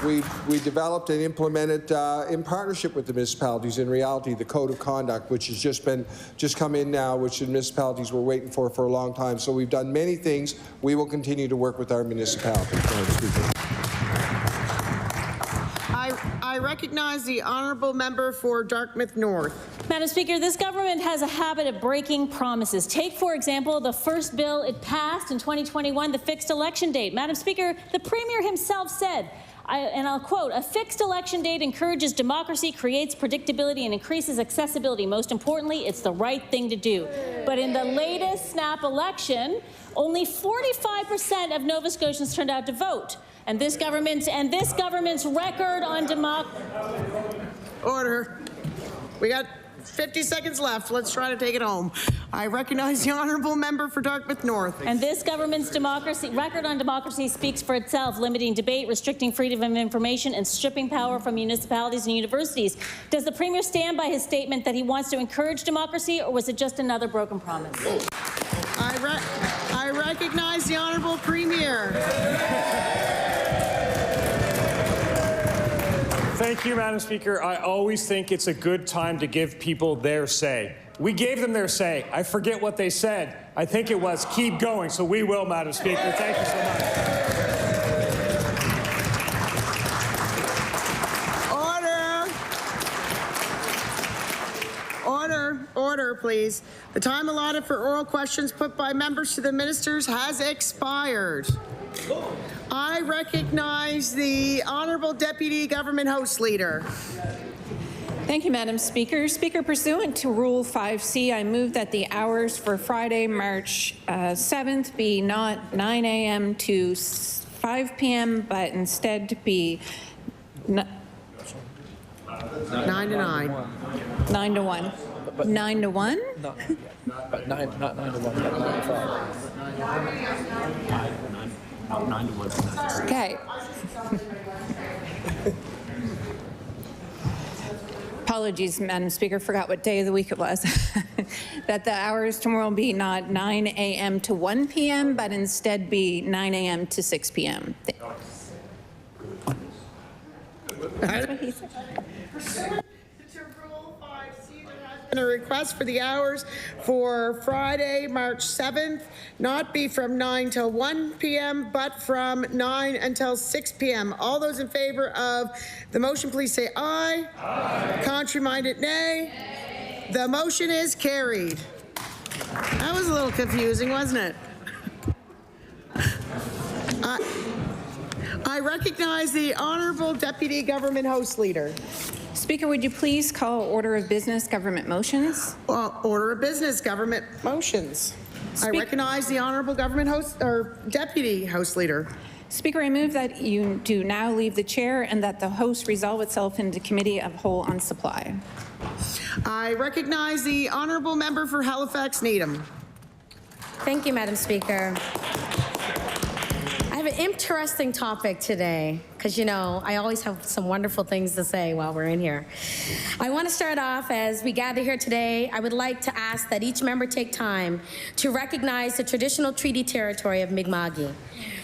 We developed and implemented in partnership with the municipalities, in reality, the Code of Conduct, which has just come in now, which the municipalities were waiting for a long time. So we've done many things. We will continue to work with our municipalities. I recognize the honourable member for Dartmouth North. Madam Speaker, this government has a habit of breaking promises. Take, for example, the first bill it passed in 2021, the fixed election date. Madam Speaker, the Premier himself said, and I'll quote, "A fixed election date encourages democracy, creates predictability, and increases accessibility. Most importantly, it's the right thing to do." But in the latest snap election, only 45% of Nova Scotians turned out to vote. And this government's record on Order. We got 50 seconds left. Let's try to take it home. I recognize the honourable member for Dartmouth North. And this government's record on democracy speaks for itself, limiting debate, restricting freedom of information, and stripping power from municipalities and universities. Does the Premier stand by his statement that he wants to encourage democracy, or was it just another broken promise? I recognize the honourable Premier. Thank you, Madam Speaker. I always think it's a good time to give people their say. We gave them their say. I forget what they said. I think it was keep going, so we will, Madam Speaker. Thank you so much. Order, please. The time allotted for oral questions put by members to the ministers has expired. I recognize the Honourable Deputy Government House Leader. Thank you, Madam Speaker. Speaker, pursuant to Rule 5C, I move that the hours for Friday, March 7th be not 9 a.m. to 5 p.m., but instead be 9 to 9. 9 to 1. 9 to 1? Not 9 to 1, but 9 to 5. 9 to 1. Okay. Apologies, Madam Speaker, forgot what day of the week it was. That the hours tomorrow will be not 9 a.m. to 1 p.m., but instead be 9 a.m. to 6 p.m. That's what he said. And a request for the hours for Friday, March 7th, not be from 9 till 1 p.m., but from 9 until 6 p.m. All those in favor of the motion, please say aye. Aye. Contrary-minded, nay. Nay. The motion is carried. That was a little confusing, wasn't it? I recognize the Honourable Deputy Government House Leader. Speaker, would you please call order of business government motions? Order of business government motions. I recognize the Honourable Government House or Deputy House Leader. Speaker, I move that you do now leave the chair and that the host resolve itself into Committee of Whole on Supply. I recognize the honourable member for Halifax Needham. Thank you, Madam Speaker. I have an interesting topic today because, you know, I always have some wonderful things to say while we're in here. I want to start off, as we gather here today, I would like to ask that each member take time to recognize the traditional treaty territory of Mi'kma'ki.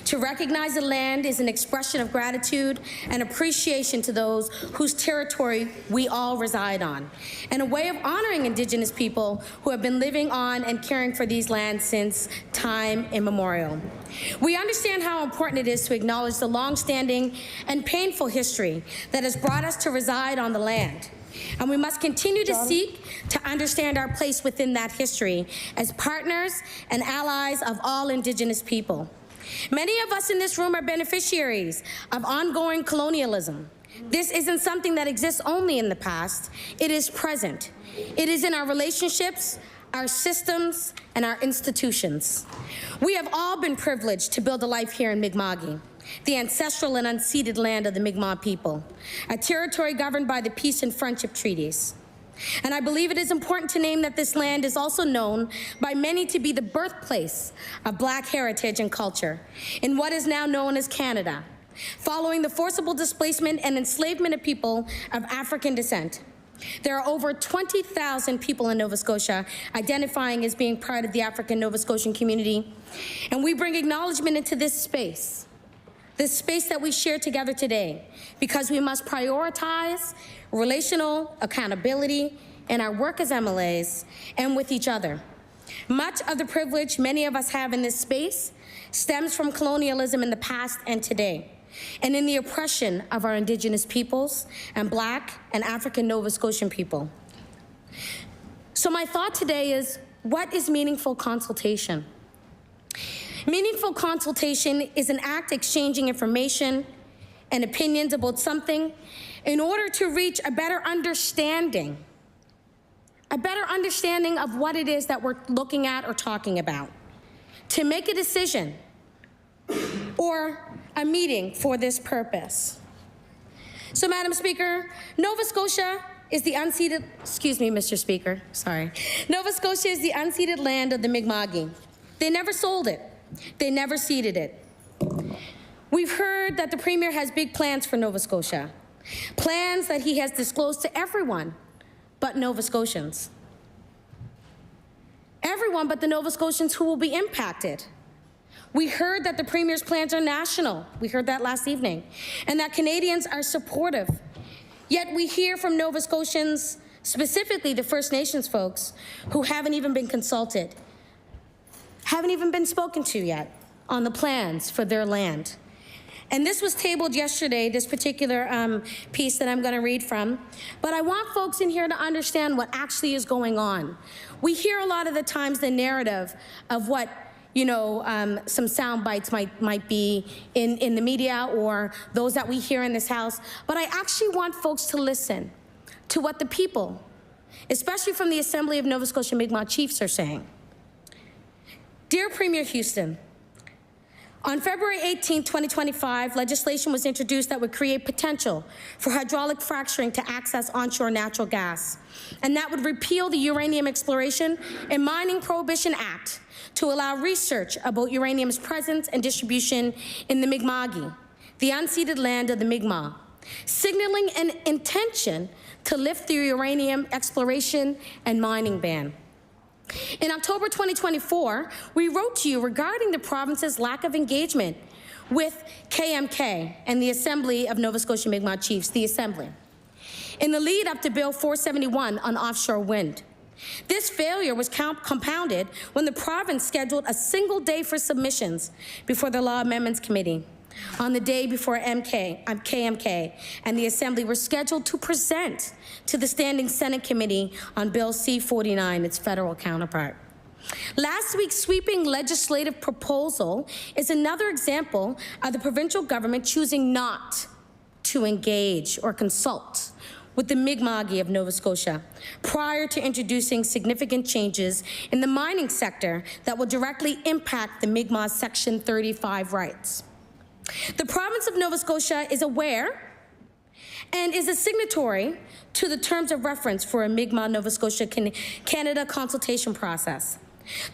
To recognize the land is an expression of gratitude and appreciation to those whose territory we all reside on, and a way of honoring Indigenous people who have been living on and caring for these lands since time immemorial. We understand how important it is to acknowledge the long-standing and painful history that has brought us to reside on the land. And we must continue to seek to understand our place within that history as partners and allies of all Indigenous people. Many of us in this room are beneficiaries of ongoing colonialism. This isn't something that exists only in the past. It is present. It is in our relationships, our systems, and our institutions. We have all been privileged to build a life here in Mi'kma'ki, the ancestral and unceded land of the Mi'kmaq people, a territory governed by the peace and friendship treaties. And I believe it is important to name that this land is also known by many to be the birthplace of Black heritage and culture in what is now known as Canada, following the forcible displacement and enslavement of people of African descent. There are over 20,000 people in Nova Scotia identifying as being part of the African Nova Scotian community, and we bring acknowledgement into this space that we share together today, because we must prioritize relational accountability in our work as MLAs and with each other. Much of the privilege many of us have in this space stems from colonialism in the past and today, and in the oppression of our Indigenous peoples and Black and African Nova Scotian people. So my thought today is, what is meaningful consultation? Meaningful consultation is an act exchanging information and opinions about something in order to reach a better understanding of what it is that we're looking at or talking about, to make a decision or a meeting for this purpose. So, Madam Speaker, Nova Scotia is the unceded, excuse me, Mr. Speaker, sorry. Nova Scotia is the unceded land of the Mi'kma'ki. They never sold it. They never ceded it. We've heard that the Premier has big plans for Nova Scotia, plans that he has disclosed to everyone but Nova Scotians. Everyone but the Nova Scotians who will be impacted. We heard that the Premier's plans are national. We heard that last evening. And that Canadians are supportive. Yet we hear from Nova Scotians, specifically the First Nations folks, who haven't even been consulted, haven't even been spoken to yet on the plans for their land. And this was tabled yesterday, this particular piece that I'm going to read from. But I want folks in here to understand what actually is going on. We hear a lot of the times the narrative of what, you know, some sound bites might be in the media or those that we hear in this House. But I actually want folks to listen to what the people, especially from the Assembly of Nova Scotia Mi'kmaq Chiefs, are saying. Dear Premier Houston, on February 18, 2025, legislation was introduced that would create potential for hydraulic fracturing to access onshore natural gas, and that would repeal the Uranium Exploration and Mining Prohibition Act to allow research about uranium's presence and distribution in the Mi'kma'ki, the unceded land of the Mi'kmaq, signaling an intention to lift the uranium exploration and mining ban. In October 2024, we wrote to you regarding the province's lack of engagement with KMK and the Assembly of Nova Scotia Mi'kmaq Chiefs, the Assembly, in the lead up to Bill 471 on offshore wind. This failure was compounded when the province scheduled a single day for submissions before the Law Amendments Committee on the day before KMK and the Assembly were scheduled to present to the Standing Senate Committee on Bill C-49, its federal counterpart. Last week's sweeping legislative proposal is another example of the provincial government choosing not to engage or consult with the Mi'kma'ki of Nova Scotia prior to introducing significant changes in the mining sector that will directly impact the Mi'kmaq Section 35 rights. The province of Nova Scotia is aware and is a signatory to the terms of reference for a Mi'kmaq Nova Scotia Canada consultation process.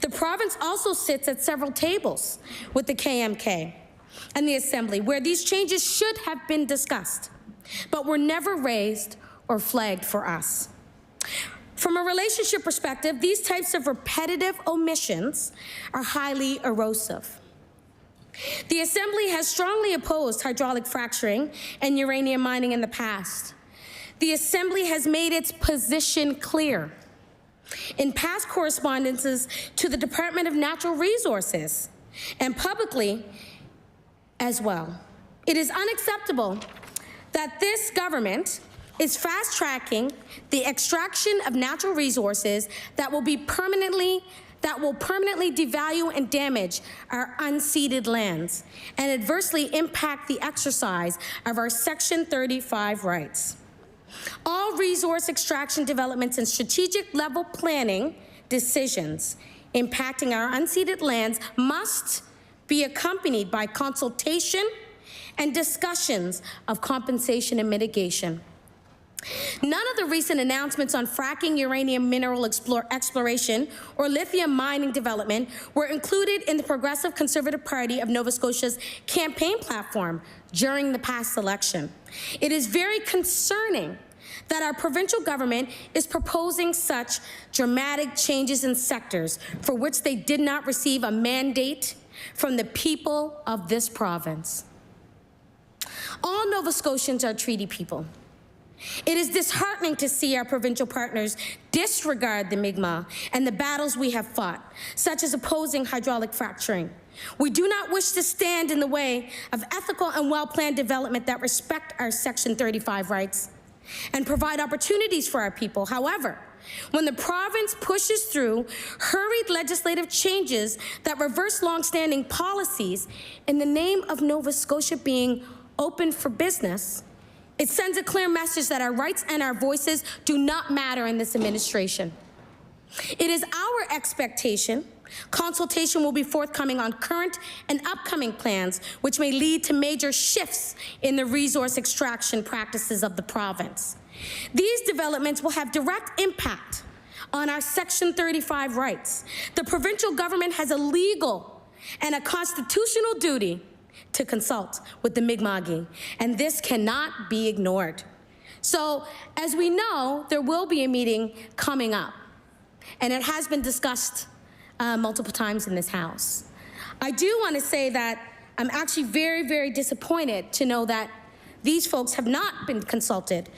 The province also sits at several tables with the KMK and the Assembly where these changes should have been discussed, but were never raised or flagged for us. From a relationship perspective, these types of repetitive omissions are highly erosive. The Assembly has strongly opposed hydraulic fracturing and uranium mining in the past. The Assembly has made its position clear in past correspondences to the Department of Natural Resources and publicly as well. It is unacceptable that this government is fast-tracking the extraction of natural resources that will permanently devalue and damage our unceded lands and adversely impact the exercise of our Section 35 rights. All resource extraction developments and strategic level planning decisions impacting our unceded lands must be accompanied by consultation and discussions of compensation and mitigation. None of the recent announcements on fracking, uranium mineral exploration, or lithium mining development were included in the Progressive Conservative Party of Nova Scotia's campaign platform during the past election. It is very concerning that our provincial government is proposing such dramatic changes in sectors for which they did not receive a mandate from the people of this province. All Nova Scotians are treaty people. It is disheartening to see our provincial partners disregard the Mi'kmaq and the battles we have fought, such as opposing hydraulic fracturing. We do not wish to stand in the way of ethical and well-planned development that respect our Section 35 rights and provide opportunities for our people. However, when the province pushes through hurried legislative changes that reverse long-standing policies in the name of Nova Scotia being open for business, it sends a clear message that our rights and our voices do not matter in this administration. It is our expectation consultation will be forthcoming on current and upcoming plans, which may lead to major shifts in the resource extraction practices of the province. These developments will have direct impact on our Section 35 rights. The provincial government has a legal and a constitutional duty to consult with the Mi'kmaq, and this cannot be ignored. So, as we know, there will be a meeting coming up, and it has been discussed multiple times in this House. I do want to say that I'm actually very, very disappointed to know that these folks have not been consulted.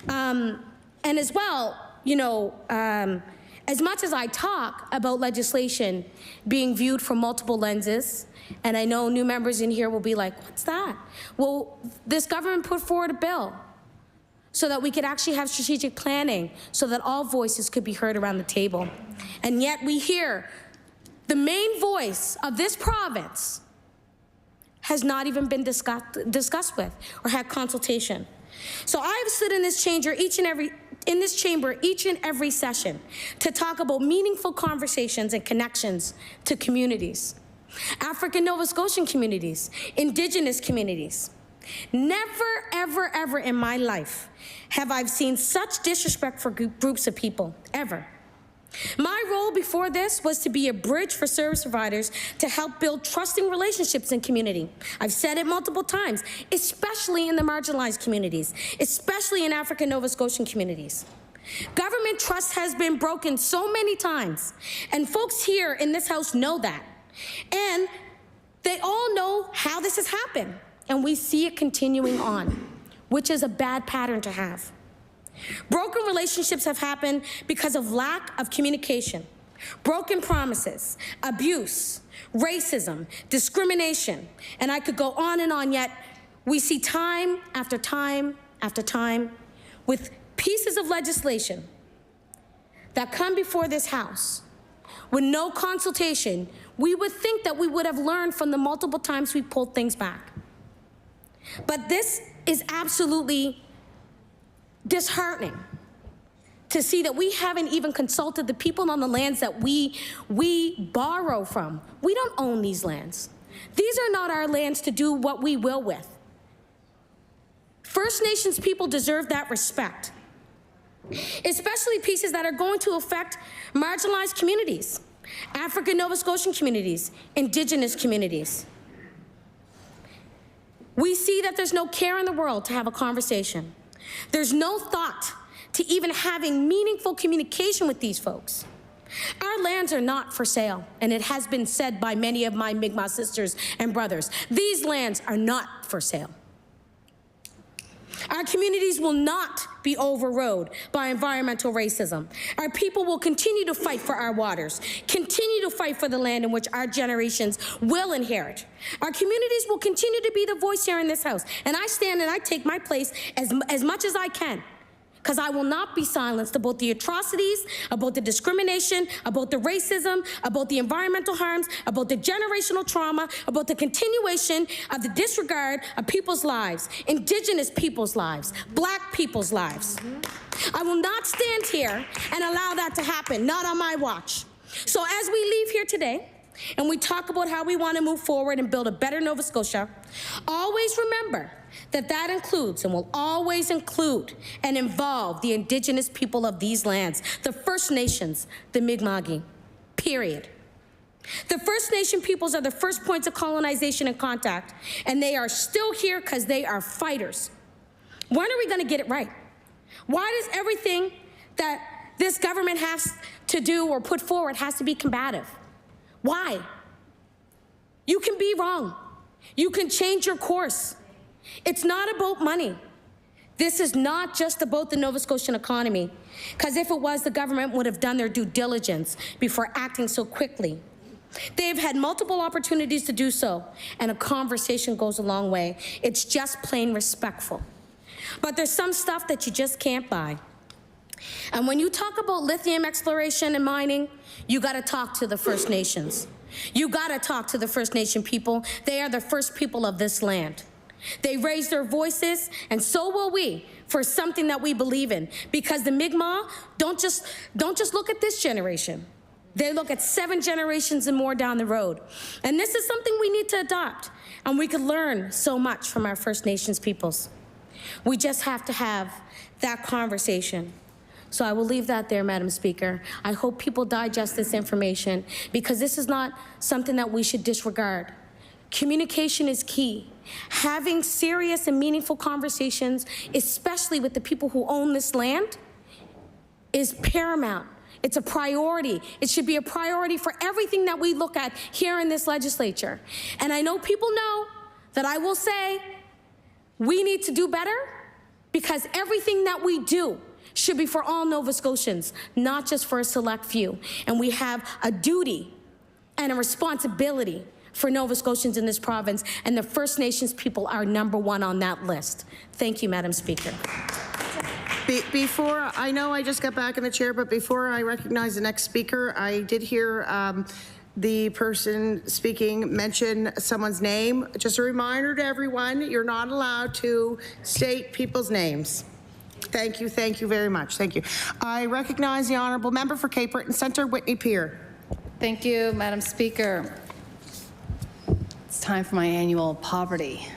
And as well, you know, as much as I talk about legislation being viewed from multiple lenses, and I know new members in here will be like, what's that? Well, this government put forward a bill so that we could actually have strategic planning so that all voices could be heard around the table. And yet we hear the main voice of this province has not even been discussed with or had consultation. So I've stood in this chamber each and every session to talk about meaningful conversations and connections to communities, African Nova Scotian communities, Indigenous communities. Never, ever, ever in my life have I seen such disrespect for groups of people, ever. My role before this was to be a bridge for service providers to help build trusting relationships in community. I've said it multiple times, especially in the marginalized communities, especially in African Nova Scotian communities. Government trust has been broken so many times, and folks here in this House know that. And they all know how this has happened, and we see it continuing on, which is a bad pattern to have. Broken relationships have happened because of lack of communication, broken promises, abuse, racism, discrimination, and I could go on, yet we see time after time after time with pieces of legislation that come before this House with no consultation. We would think that we would have learned from the multiple times we pulled things back. But this is absolutely disheartening to see that we haven't even consulted the people on the lands that we borrow from. We don't own these lands. These are not our lands to do what we will with. First Nations people deserve that respect, especially pieces that are going to affect marginalized communities, African Nova Scotian communities, Indigenous communities. We see that there's no care in the world to have a conversation. There's no thought to even having meaningful communication with these folks. Our lands are not for sale, and it has been said by many of my Mi'kmaq sisters and brothers. These lands are not for sale. Our communities will not be overrode by environmental racism. Our people will continue to fight for our waters, continue to fight for the land in which our generations will inherit. Our communities will continue to be the voice here in this House, and I stand and I take my place as much as I can, because I will not be silenced about the atrocities, about the discrimination, about the racism, about the environmental harms, about the generational trauma, about the continuation of the disregard of people's lives, Indigenous people's lives, Black people's lives. I will not stand here and allow that to happen, not on my watch. So as we leave here today, and we talk about how we want to move forward and build a better Nova Scotia, always remember that that includes and will always include and involve the Indigenous people of these lands, the First Nations, the Mi'kmaq, period. The First Nation peoples are the first points of colonization and contact, and they are still here because they are fighters. When are we going to get it right? Why does everything that this government has to do or put forward has to be combative? Why? You can be wrong. You can change your course. It's not about money. This is not just about the Nova Scotian economy, because if it was, the government would have done their due diligence before acting so quickly. They've had multiple opportunities to do so, and a conversation goes a long way. It's just plain respectful. But there's some stuff that you just can't buy. And when you talk about lithium exploration and mining, you got to talk to the First Nations. You got to talk to the First Nation people. They are the first people of this land. They raise their voices, and so will we, for something that we believe in. Because the Mi'kmaq don't just look at this generation. They look at 7 generations and more down the road. And this is something we need to adopt, and we could learn so much from our First Nations peoples. We just have to have that conversation. So I will leave that there, Madam Speaker. I hope people digest this information, because this is not something that we should disregard. Communication is key. Having serious and meaningful conversations, especially with the people who own this land, is paramount. It's a priority. It should be a priority for everything that we look at here in this legislature. And I know people know that I will say we need to do better, because everything that we do should be for all Nova Scotians, not just for a select few. And we have a duty and a responsibility for Nova Scotians in this province, and the First Nations people are #1 on that list. Thank you, Madam Speaker. Before, I know I just got back in the chair, but before I recognize the next speaker, I did hear the person speaking mention someone's name. Just a reminder to everyone, you're not allowed to state people's names. Thank you very much, thank you. I recognize the honourable member for Cape Breton Centre, Whitney Peer. Thank you, Madam Speaker. It's time for my annual poverty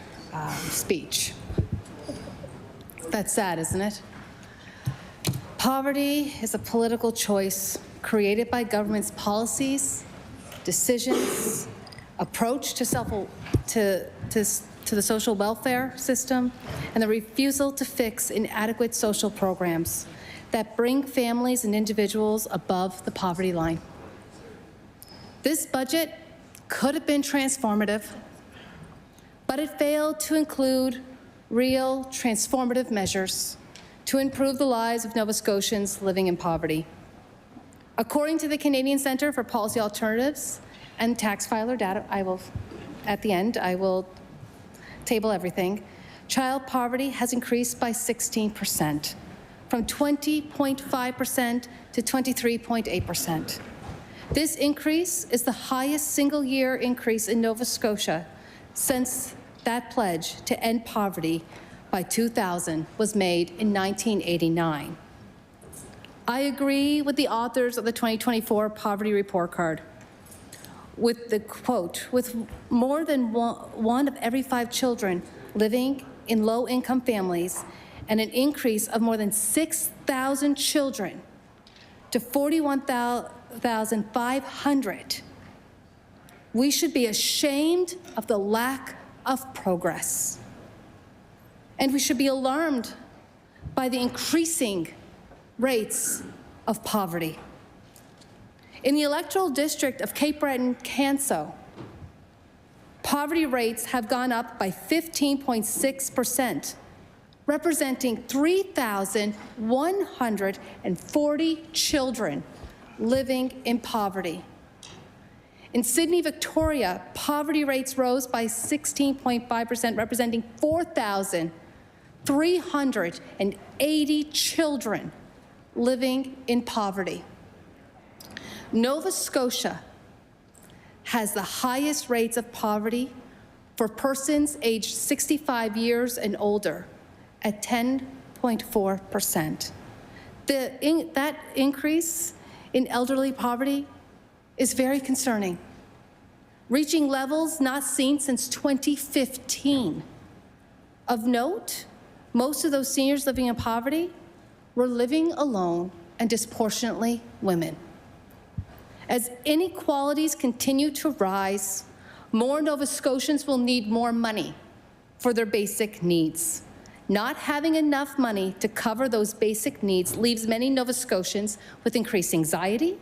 speech. That's sad, isn't it? Poverty is a political choice created by government's policies, decisions, approach to the social welfare system, and the refusal to fix inadequate social programs that bring families and individuals above the poverty line. This budget could have been transformative, but it failed to include real transformative measures to improve the lives of Nova Scotians living in poverty. According to the Canadian Centre for Policy Alternatives and tax filer data, at the end, I will table everything. Child poverty has increased by 16%, from 20.5% to 23.8%. This increase is the highest single-year increase in Nova Scotia since that pledge to end poverty by 2000 was made in 1989. I agree with the authors of the 2024 Poverty Report Card. with the quote, with more than one of every 5 children living in low-income families and an increase of more than 6,000 children to 41,500, we should be ashamed of the lack of progress. And we should be alarmed by the increasing rates of poverty. In the electoral district of Cape Breton-Canso, poverty rates have gone up by 15.6%, representing 3,140 children living in poverty. In Sydney, Victoria, poverty rates rose by 16.5%, representing 4,380 children living in poverty. Nova Scotia has the highest rates of poverty for persons aged 65 years and older at 10.4%. That increase in elderly poverty is very concerning, reaching levels not seen since 2015. Of note, most of those seniors living in poverty were living alone and disproportionately women. As inequalities continue to rise, more Nova Scotians will need more money for their basic needs. Not having enough money to cover those basic needs leaves many Nova Scotians with increased anxiety,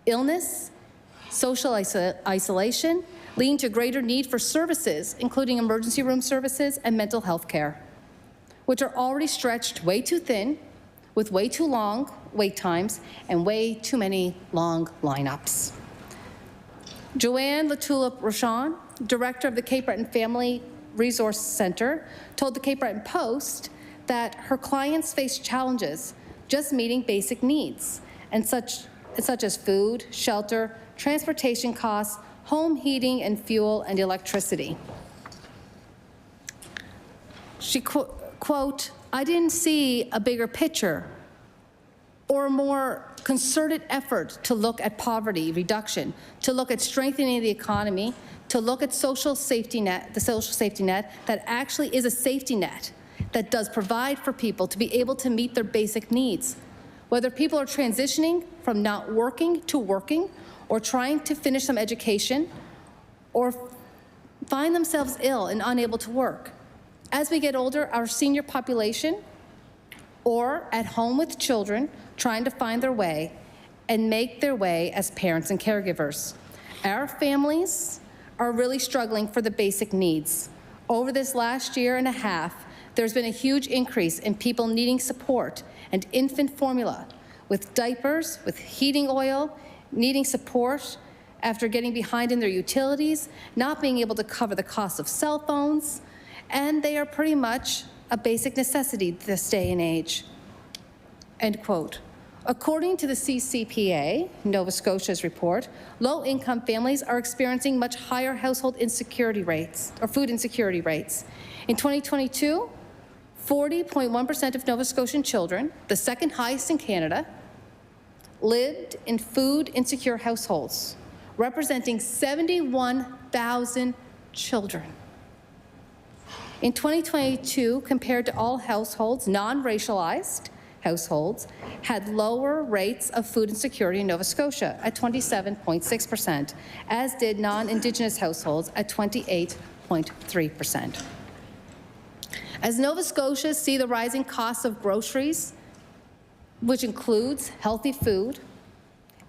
illness, social isolation, leading to greater need for services, including emergency room services and mental health care, which are already stretched way too thin, with way too long wait times and way too many long lineups. Joanne Latulip-Rochon, director of the Cape Breton Family Resource Center, told the Cape Breton Post that her clients face challenges just meeting basic needs, and such as food, shelter, transportation costs, home heating and fuel, and electricity. She quote, "I didn't see a bigger picture or a more concerted effort to look at poverty reduction, to look at strengthening the economy, to look at social safety net, the social safety net that actually is a safety net that does provide for people to be able to meet their basic needs. Whether people are transitioning from not working to working, or trying to finish some education, or find themselves ill and unable to work. As we get older, our senior population, or at home with children, trying to find their way and make their way as parents and caregivers. Our families are really struggling for the basic needs. Over this last year and a half, there's been a huge increase in people needing support and infant formula, with diapers, with heating oil, needing support after getting behind in their utilities, not being able to cover the cost of cell phones, and they are pretty much a basic necessity this day and age." End quote. According to the CCPA, Nova Scotia's report, low-income families are experiencing much higher household insecurity rates, or food insecurity rates. In 2022, 40.1% of Nova Scotian children, the second highest in Canada, lived in food insecure households, representing 71,000 children. In 2022, compared to all households, non-racialized households had lower rates of food insecurity in Nova Scotia at 27.6%, as did non-Indigenous households at 28.3%. As Nova Scotians see the rising costs of groceries, which includes healthy food,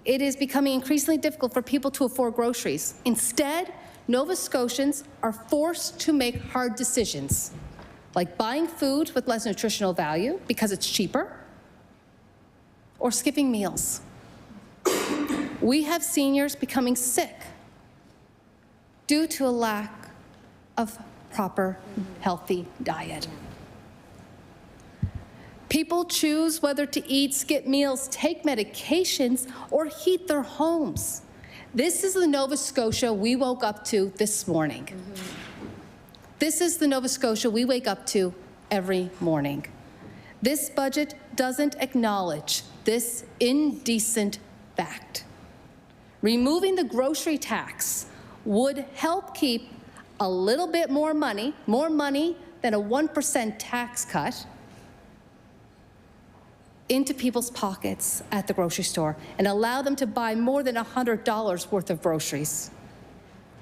it is becoming increasingly difficult for people to afford groceries. Instead, Nova Scotians are forced to make hard decisions, like buying food with less nutritional value because it's cheaper, or skipping meals. We have seniors becoming sick due to a lack of proper, healthy diet. People choose whether to eat, skip meals, take medications, or heat their homes. This is the Nova Scotia we woke up to this morning. This is the Nova Scotia we wake up to every morning. This budget doesn't acknowledge this indecent fact. Removing the grocery tax would help keep a little bit more money than a 1% tax cut, into people's pockets at the grocery store and allow them to buy more than $100 worth of groceries.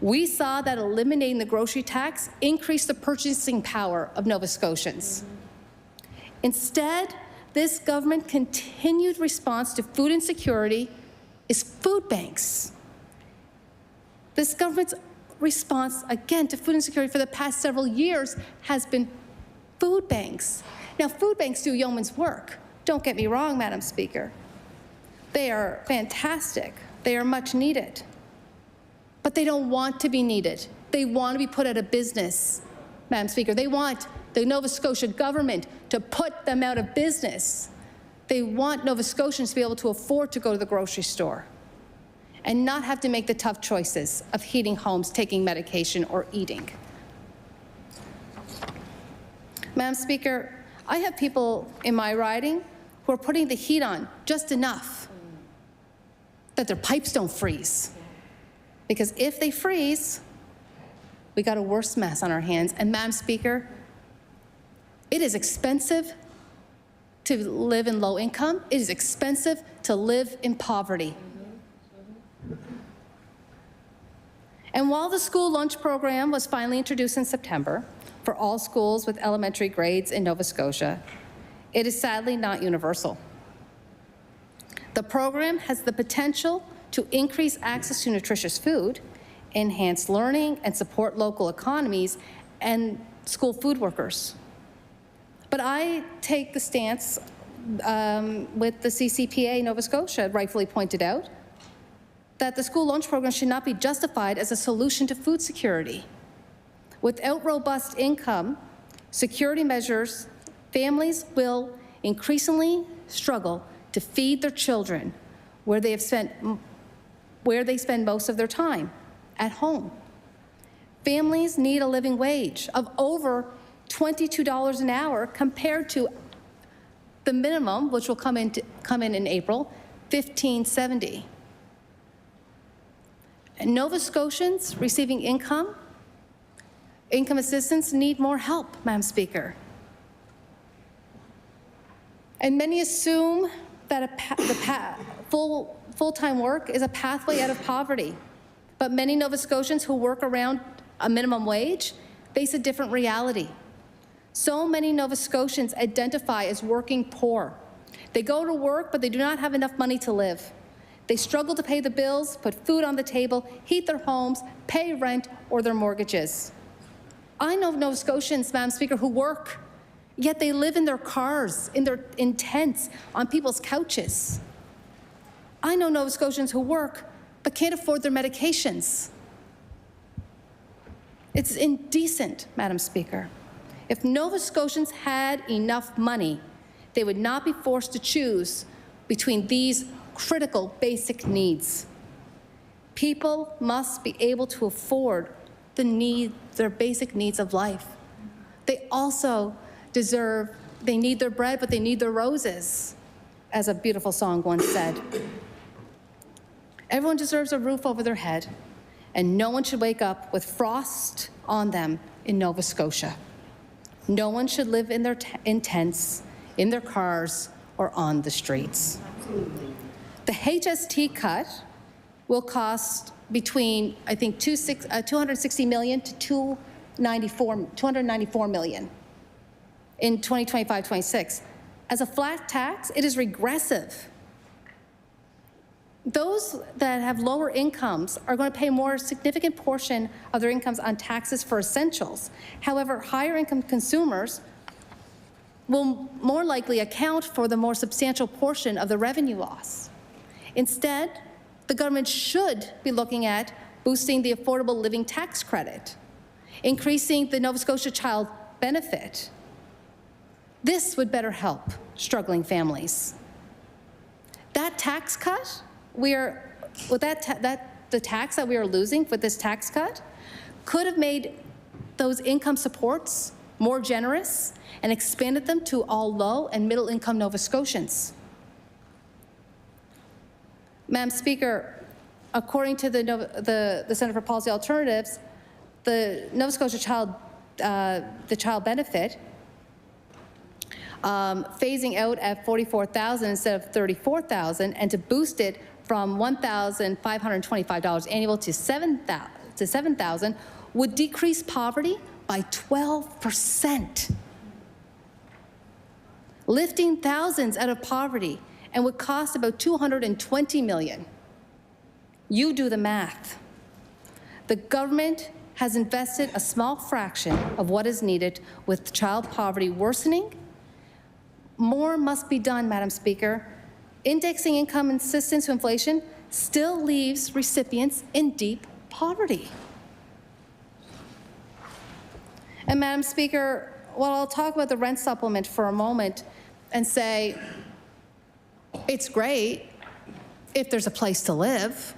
We saw that eliminating the grocery tax increased the purchasing power of Nova Scotians. Instead, this government continued response to food insecurity is food banks. This government's response, again, to food insecurity for the past several years has been food banks. Now, food banks do yeoman's work. Don't get me wrong, Madam Speaker. They are fantastic. They are much needed. But they don't want to be needed. They want to be put out of business, Madam Speaker. They want the Nova Scotia government to put them out of business. They want Nova Scotians to be able to afford to go to the grocery store and not have to make the tough choices of heating homes, taking medication, or eating. Madam Speaker, I have people in my riding who are putting the heat on just enough that their pipes don't freeze. Because if they freeze, we got a worse mess on our hands. And Madam Speaker, it is expensive to live in low income. It is expensive to live in poverty. And while the school lunch program was finally introduced in September for all schools with elementary grades in Nova Scotia, it is sadly not universal. The program has the potential to increase access to nutritious food, enhance learning, and support local economies and school food workers. But I take the stance with the CCPA Nova Scotia rightfully pointed out that the school lunch program should not be justified as a solution to food security. Without robust income security measures, families will increasingly struggle to feed their children where they spend most of their time, at home. Families need a living wage of over $22 an hour compared to the minimum, which will come in April, $15.70. And Nova Scotians receiving income assistance need more help, Madam Speaker. And many assume that full-time work is a pathway out of poverty. But many Nova Scotians who work around a minimum wage face a different reality. So many Nova Scotians identify as working poor. They go to work, but they do not have enough money to live. They struggle to pay the bills, put food on the table, heat their homes, pay rent, or their mortgages. I know Nova Scotians, Madam Speaker, who work, yet they live in their cars, in tents, on people's couches. I know Nova Scotians who work, but can't afford their medications. It's indecent, Madam Speaker. If Nova Scotians had enough money, they would not be forced to choose between these critical basic needs. People must be able to afford their basic needs of life. They also they need their bread, but they need their roses, as a beautiful song once said. Everyone deserves a roof over their head, and no one should wake up with frost on them in Nova Scotia. No one should live in tents, in their cars, or on the streets. The HST cut will cost between, I think, $260 million to $294 million in 2025-26. As a flat tax, it is regressive. Those that have lower incomes are going to pay a more significant portion of their incomes on taxes for essentials. However, higher income consumers will more likely account for the more substantial portion of the revenue loss. Instead, the government should be looking at boosting the affordable living tax credit, increasing the Nova Scotia Child Benefit. This would better help struggling families. That tax cut, the tax that we are losing with this tax cut could have made those income supports more generous and expanded them to all low and middle income Nova Scotians. Madam Speaker, according to the Center for Policy Alternatives, the Nova Scotia the child benefit, phasing out at $44,000 instead of $34,000, and to boost it from $1,525 annual to $7,000 would decrease poverty by 12%, lifting thousands out of poverty, and would cost about $220 million. You do the math. The government has invested a small fraction of what is needed with child poverty worsening. More must be done, Madam Speaker. Indexing income assistance to inflation still leaves recipients in deep poverty. And Madam Speaker, while I'll talk about the rent supplement for a moment and say, it's great if there's a place to live.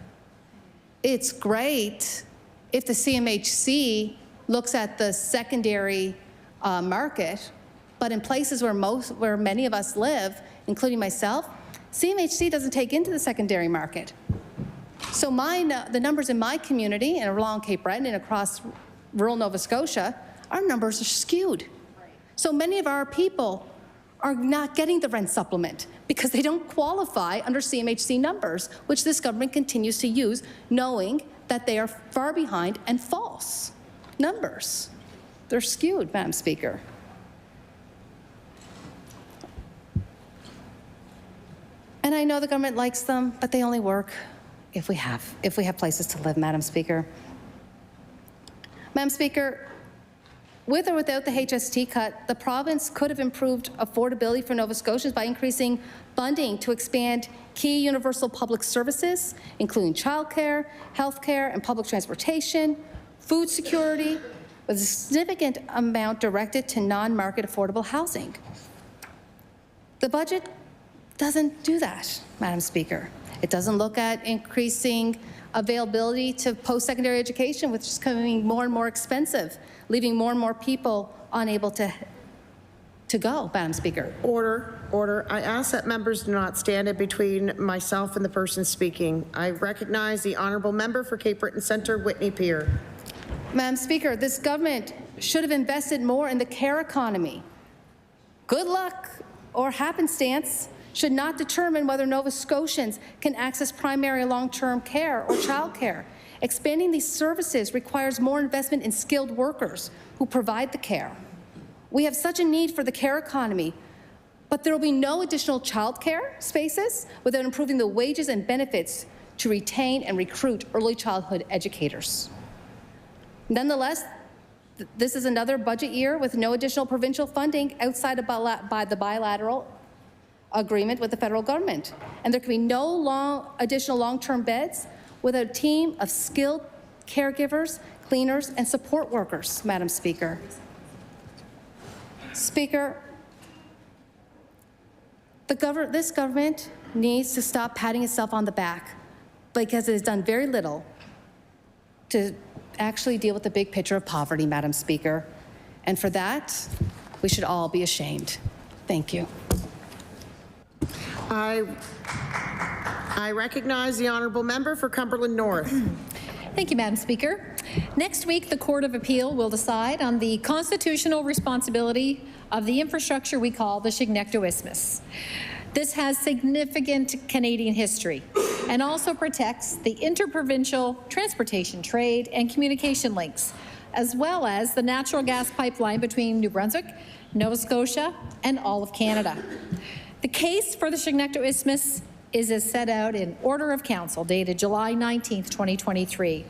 It's great if the CMHC looks at the secondary market, but in places where many of us live, including myself, CMHC doesn't take into the secondary market. So the numbers in my community and along Cape Breton and across rural Nova Scotia, our numbers are skewed. So many of our people are not getting the rent supplement because they don't qualify under CMHC numbers, which this government continues to use, knowing that they are far behind and false numbers. They're skewed, Madam Speaker. And I know the government likes them, but they only work if we have places to live, Madam Speaker. Madam Speaker, with or without the HST cut, the province could have improved affordability for Nova Scotians by increasing funding to expand key universal public services, including childcare, healthcare, and public transportation, food security, with a significant amount directed to non-market affordable housing. The budget doesn't do that, Madam Speaker. It doesn't look at increasing availability to post-secondary education, which is becoming more and more expensive, leaving more and more people unable to go, Madam Speaker. Order, order. I ask that members do not stand in between myself and the person speaking. I recognize the honourable member for Cape Breton Centre, Whitney Pier. Madam Speaker, this government should have invested more in the care economy. Good luck or happenstance should not determine whether Nova Scotians can access primary long-term care or childcare. Expanding these services requires more investment in skilled workers who provide the care. We have such a need for the care economy, but there will be no additional childcare spaces without improving the wages and benefits to retain and recruit early childhood educators. Nonetheless, this is another budget year with no additional provincial funding outside of by the bilateral agreement with the federal government. And there can be no additional long-term beds without a team of skilled caregivers, cleaners, and support workers, Madam Speaker. Speaker, this government needs to stop patting itself on the back because it has done very little to actually deal with the big picture of poverty, Madam Speaker. And for that, we should all be ashamed. Thank you. I recognize the honourable member for Cumberland North. Thank you, Madam Speaker. Next week, the Court of Appeal will decide on the constitutional responsibility of the infrastructure we call the Chignecto Isthmus. This has significant Canadian history and also protects the interprovincial transportation, trade, and communication links, as well as the natural gas pipeline between New Brunswick, Nova Scotia, and all of Canada. The case for the Chignecto Isthmus is as set out in Order of Council dated July 19th, 2023.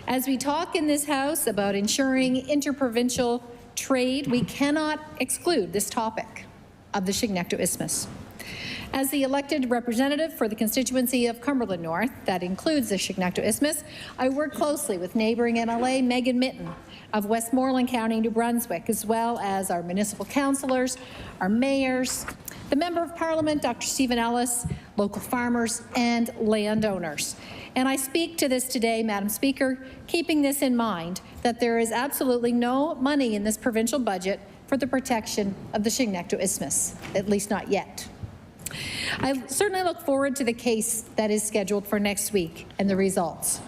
As we talk in this House about ensuring interprovincial trade, we cannot exclude this topic of the Chignecto Isthmus. As the elected representative for the constituency of Cumberland North, that includes the Chignecto Isthmus, I work closely with neighbouring MLA Megan Mitten of Westmoreland County, New Brunswick, as well as our municipal councillors, our mayors, the Member of Parliament, Dr. Stephen Ellis, local farmers, and landowners. And I speak to this today, Madam Speaker, keeping this in mind, that there is absolutely no money in this provincial budget for the protection of the Chignecto Isthmus, at least not yet. I certainly look forward to the case that is scheduled for next week and the results.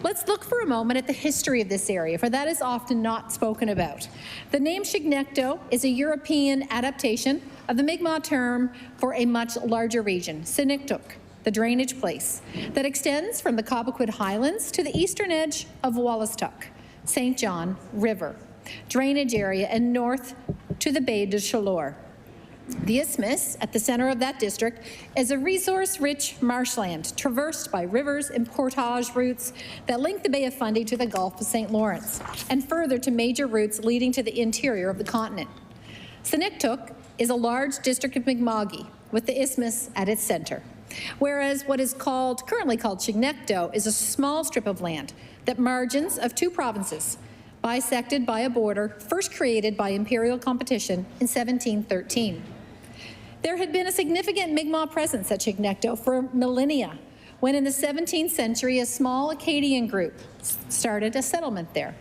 Let's look for a moment at the history of this area, for that is often not spoken about. The name Chignecto is a European adaptation of the Mi'kmaq term for a much larger region, Siniktuk, the drainage place, that extends from the Cobequid Highlands to the eastern edge of Wolastoq, St. John River, drainage area, and north to the Bay de Chaleur. The isthmus at the center of that district is a resource-rich marshland traversed by rivers and portage routes that link the Bay of Fundy to the Gulf of St. Lawrence and further to major routes leading to the interior of the continent. Siniktuk is a large district of Mi'kma'ki with the isthmus at its center, whereas what is currently called Chignecto is a small strip of land that margins of two provinces bisected by a border first created by imperial competition in 1713. There had been a significant Mi'kmaq presence at Chignecto for millennia, when in the 17th century a small Acadian group started a settlement there.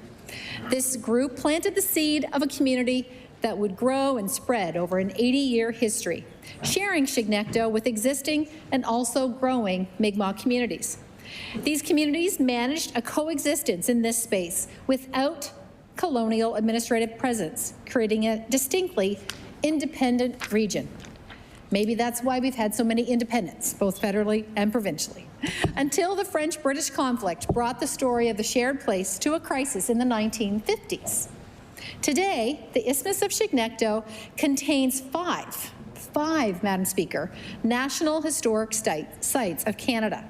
This group planted the seed of a community that would grow and spread over an 80-year history, sharing Chignecto with existing and also growing Mi'kmaq communities. These communities managed a coexistence in this space without colonial administrative presence, creating a distinctly independent region. Maybe that's why we've had so many independents, both federally and provincially, until the French-British conflict brought the story of the shared place to a crisis in the 1950s. Today, the Isthmus of Chignecto contains five, Madam Speaker, National Historic Sites of Canada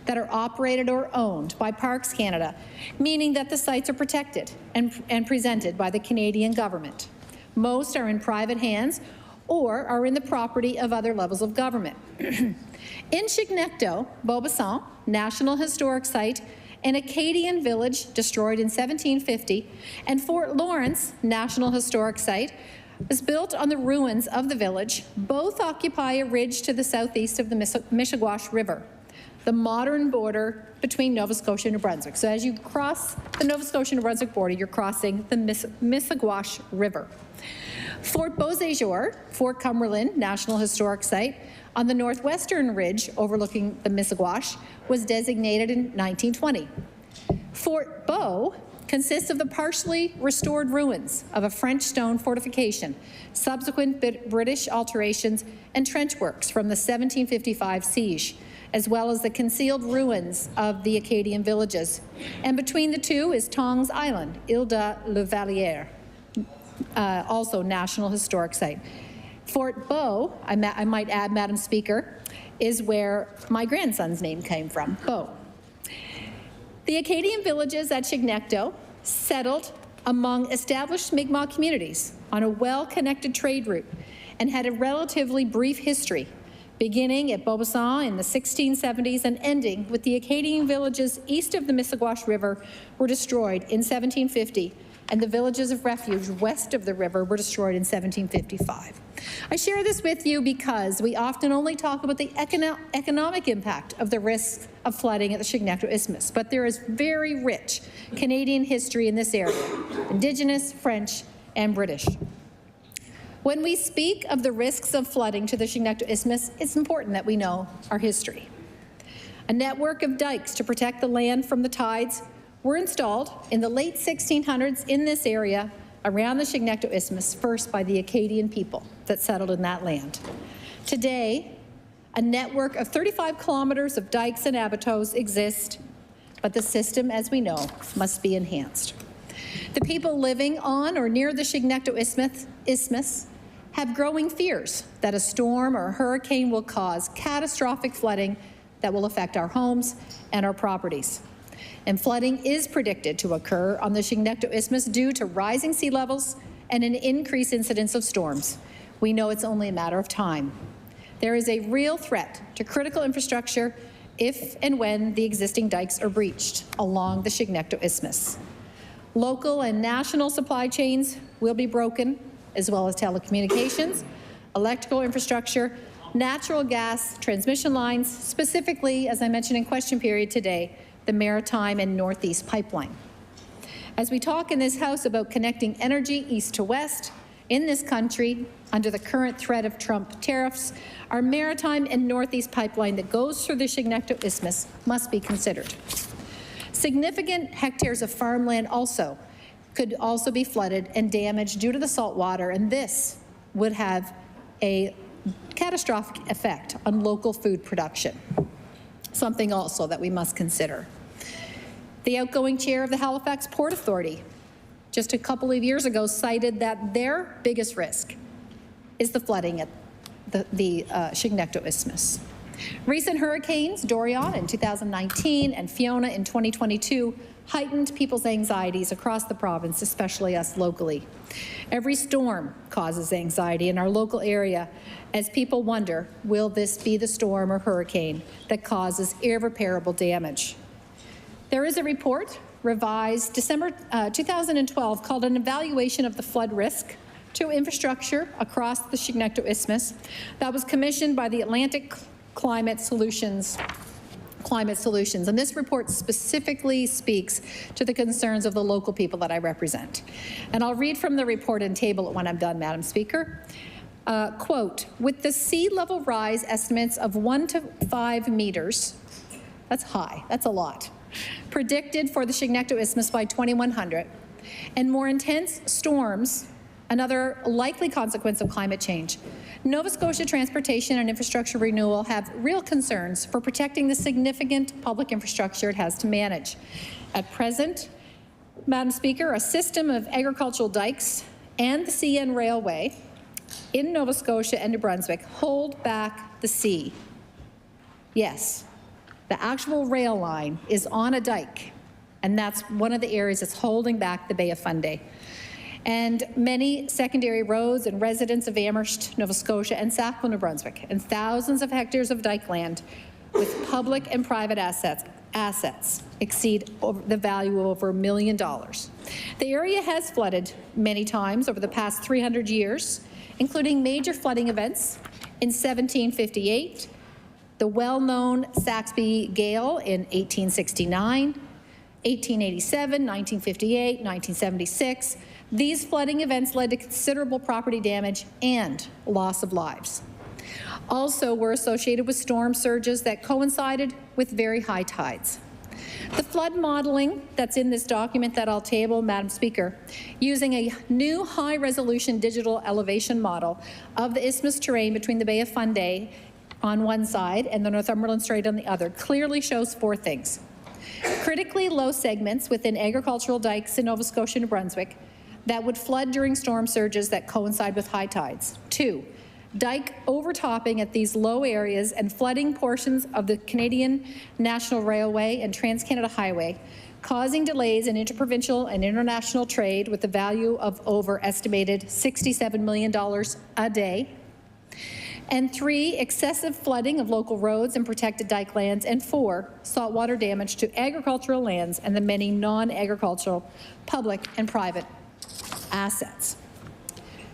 that are operated or owned by Parks Canada, meaning that the sites are protected and presented by the Canadian government. Most are in private hands or are in the property of other levels of government. In Chignecto, Beaubassin, National Historic Site, an Acadian village destroyed in 1750, and Fort Lawrence, National Historic Site, was built on the ruins of the village. Both occupy a ridge to the southeast of the Missaguash River, the modern border between Nova Scotia and New Brunswick. So as you cross the Nova Scotia-New Brunswick border, you're crossing the Missaguash River. Fort Beauséjour, Fort Cumberland National Historic Site, on the northwestern ridge overlooking the Missaguash, was designated in 1920. Fort Beau consists of the partially restored ruins of a French stone fortification, subsequent British alterations and trench works from the 1755 siege, as well as the concealed ruins of the Acadian villages. And between the two is Tongs Island, Ile de la Vallière, also National Historic Site. Fort Beau, I might add, Madam Speaker, is where my grandson's name came from, Beau. The Acadian villages at Chignecto settled among established Mi'kmaq communities on a well-connected trade route and had a relatively brief history, beginning at Beaubassin in the 1670s and ending with the Acadian villages east of the Missaguash River were destroyed in 1750, and the villages of refuge west of the river were destroyed in 1755. I share this with you because we often only talk about the economic impact of the risks of flooding at the Chignecto Isthmus, but there is very rich Canadian history in this area, Indigenous, French, and British. When we speak of the risks of flooding to the Chignecto Isthmus, it's important that we know our history. A network of dikes to protect the land from the tides were installed in the late 1600s in this area around the Chignecto Isthmus, first by the Acadian people that settled in that land. Today, a network of 35 kilometers of dikes and abattoirs exist, but the system, as we know, must be enhanced. The people living on or near the Chignecto Isthmus have growing fears that a storm or a hurricane will cause catastrophic flooding that will affect our homes and our properties. And flooding is predicted to occur on the Chignecto Isthmus due to rising sea levels and an increased incidence of storms. We know it's only a matter of time. There is a real threat to critical infrastructure if and when the existing dikes are breached along the Chignecto Isthmus. Local and national supply chains will be broken, as well as telecommunications, electrical infrastructure, natural gas transmission lines, specifically, as I mentioned in question period today, the Maritime and Northeast Pipeline. As we talk in this House about connecting energy east to west, in this country under the current threat of Trump tariffs, our maritime and northeast pipeline that goes through the Chignecto Isthmus must be considered. Significant hectares of farmland could also be flooded and damaged due to the salt water, and this would have a catastrophic effect on local food production, something also that we must consider. The outgoing chair of the Halifax Port Authority just a couple of years ago cited that their biggest risk is the flooding at the Chignecto Isthmus. Recent hurricanes, Dorian in 2019 and Fiona in 2022, heightened people's anxieties across the province, especially us locally. Every storm causes anxiety in our local area as people wonder, will this be the storm or hurricane that causes irreparable damage? There is a report, revised December 2012, called An Evaluation of the Flood Risk to Infrastructure Across the Chignecto Isthmus, that was commissioned by the Atlantic Climate Solutions, and this report specifically speaks to the concerns of the local people that I represent. And I'll read from the report and table it when I'm done, Madam Speaker. Quote, with the sea level rise estimates of 1 to 5 meters, that's high, that's a lot, predicted for the Chignecto Isthmus by 2100, and more intense storms, another likely consequence of climate change, Nova Scotia Transportation and Infrastructure Renewal have real concerns for protecting the significant public infrastructure it has to manage. At present, Madam Speaker, a system of agricultural dikes and the CN Railway in Nova Scotia and New Brunswick hold back the sea. Yes, the actual rail line is on a dike, and that's one of the areas that's holding back the Bay of Fundy. And many secondary roads and residents of Amherst, Nova Scotia, and Sackville, New Brunswick, and thousands of hectares of dike land with public and private assets exceed the value of over $1 million. The area has flooded many times over the past 300 years, including major flooding events in 1758, the well-known Saxby Gale in 1869, 1887, 1958, 1976. These flooding events led to considerable property damage and loss of lives. Also were associated with storm surges that coincided with very high tides. The flood modeling that's in this document that I'll table, Madam Speaker, using a new high-resolution digital elevation model of the isthmus terrain between the Bay of Fundy on one side and the Northumberland Strait on the other, clearly shows 4 things. Critically low segments within agricultural dikes in Nova Scotia and New Brunswick that would flood during storm surges that coincide with high tides. 2, dike overtopping at these low areas and flooding portions of the Canadian National Railway and Trans-Canada Highway, causing delays in interprovincial and international trade with the value of over estimated $67 million a day. And 3, excessive flooding of local roads and protected dike lands. And 4, saltwater damage to agricultural lands and the many non-agricultural public and private assets.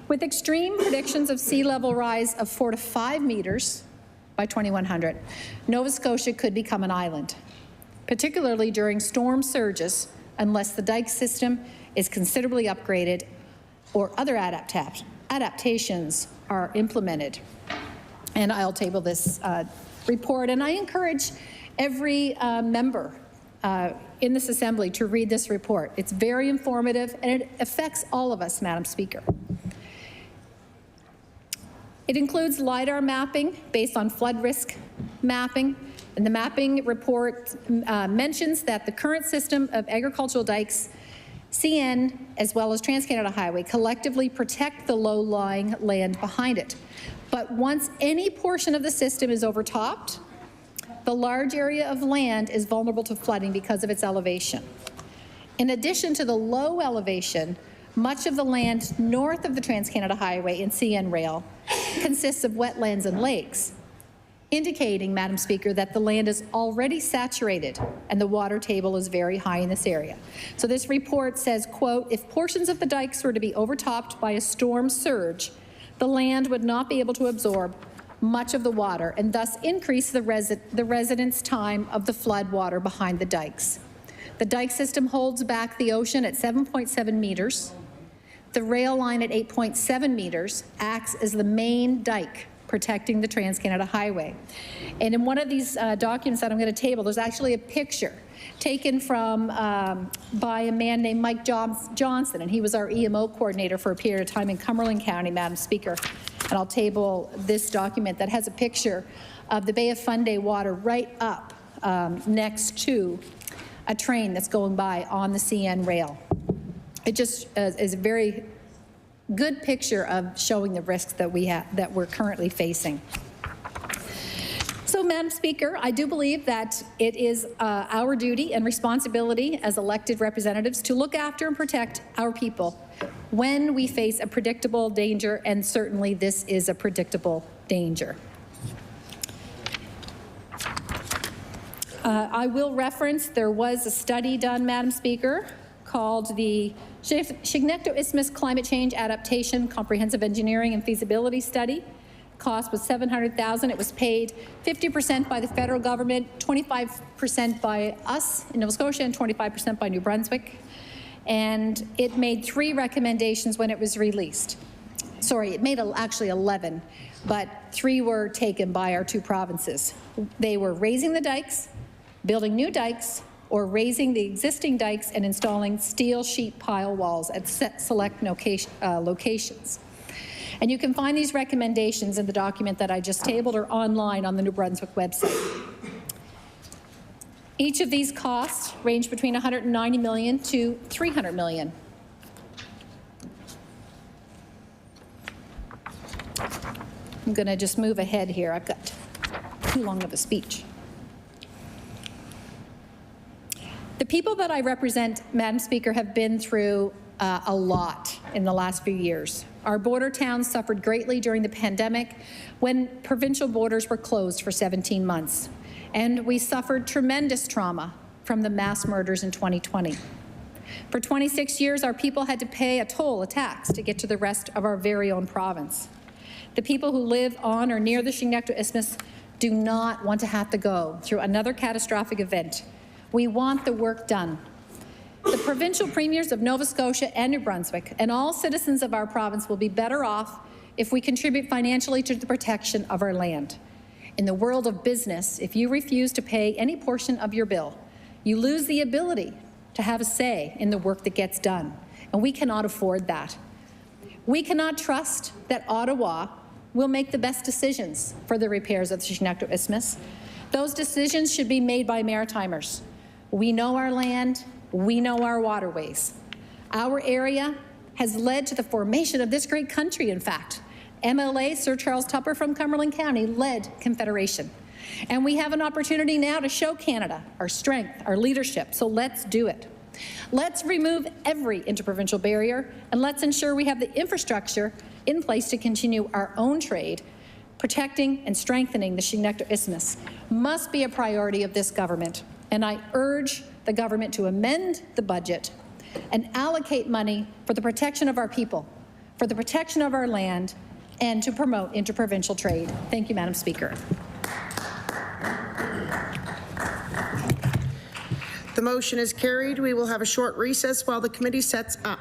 With extreme predictions of sea level rise of 4 to 5 meters by 2100, Nova Scotia could become an island, particularly during storm surges, unless the dike system is considerably upgraded or other adaptations are implemented. And I'll table this report, and I encourage every member in this Assembly to read this report. It's very informative, and it affects all of us, Madam Speaker. It includes LiDAR mapping based on flood risk mapping, and the mapping report mentions that the current system of agricultural dikes, CN, as well as Trans-Canada Highway, collectively protect the low-lying land behind it. But once any portion of the system is overtopped, the large area of land is vulnerable to flooding because of its elevation. In addition to the low elevation, much of the land north of the Trans-Canada Highway and CN Rail consists of wetlands and lakes, indicating, Madam Speaker, that the land is already saturated and the water table is very high in this area. So this report says, quote, if portions of the dikes were to be overtopped by a storm surge, the land would not be able to absorb much of the water and thus increase the residents' time of the flood water behind the dikes. The dike system holds back the ocean at 7.7 meters. The rail line at 8.7 meters acts as the main dike protecting the Trans-Canada Highway. And in one of these documents that I'm going to table, there's actually a picture taken from by a man named Mike Johnson, and he was our EMO coordinator for a period of time in Cumberland County, Madam Speaker. And I'll table this document that has a picture of the Bay of Fundy water right up next to a train that's going by on the CN rail. It just is a very good picture of showing the risks that we're currently facing. So, Madam Speaker, I do believe that it is our duty and responsibility as elected representatives to look after and protect our people when we face a predictable danger, and certainly this is a predictable danger. I will reference there was a study done, Madam Speaker, called the Chignecto Isthmus Climate Change Adaptation Comprehensive Engineering and Feasibility Study. Cost was $700,000. It was paid 50% by the federal government, 25% by us in Nova Scotia, and 25% by New Brunswick. And it made 3 recommendations when it was released. Sorry, it made actually 11, but 3 were taken by our 2 provinces. They were raising the dikes, building new dikes, or raising the existing dikes and installing steel sheet pile walls at select locations. And you can find these recommendations in the document that I just tabled or online on the New Brunswick website. Each of these costs range between $190 million to $300 million. I'm going to just move ahead here. I've got too long of a speech. The people that I represent, Madam Speaker, have been through a lot in the last few years. Our border towns suffered greatly during the pandemic when provincial borders were closed for 17 months. And we suffered tremendous trauma from the mass murders in 2020. For 26 years, our people had to pay a toll, a tax, to get to the rest of our very own province. The people who live on or near the Chignecto Isthmus do not want to have to go through another catastrophic event. We want the work done. The provincial premiers of Nova Scotia and New Brunswick and all citizens of our province will be better off if we contribute financially to the protection of our land. In the world of business, if you refuse to pay any portion of your bill, you lose the ability to have a say in the work that gets done, and we cannot afford that. We cannot trust that Ottawa will make the best decisions for the repairs of the Chignecto Isthmus. Those decisions should be made by Maritimers. We know our land, we know our waterways. Our area has led to the formation of this great country, in fact. MLA Sir Charles Tupper from Cumberland County led Confederation. And we have an opportunity now to show Canada our strength, our leadership, so let's do it. Let's remove every interprovincial barrier, and let's ensure we have the infrastructure in place to continue our own trade. Protecting and strengthening the Chignecto Isthmus must be a priority of this government, and I urge the government to amend the budget and allocate money for the protection of our people, for the protection of our land, and to promote interprovincial trade. Thank you, Madam Speaker. The motion is carried. We will have a short recess while the committee sets up.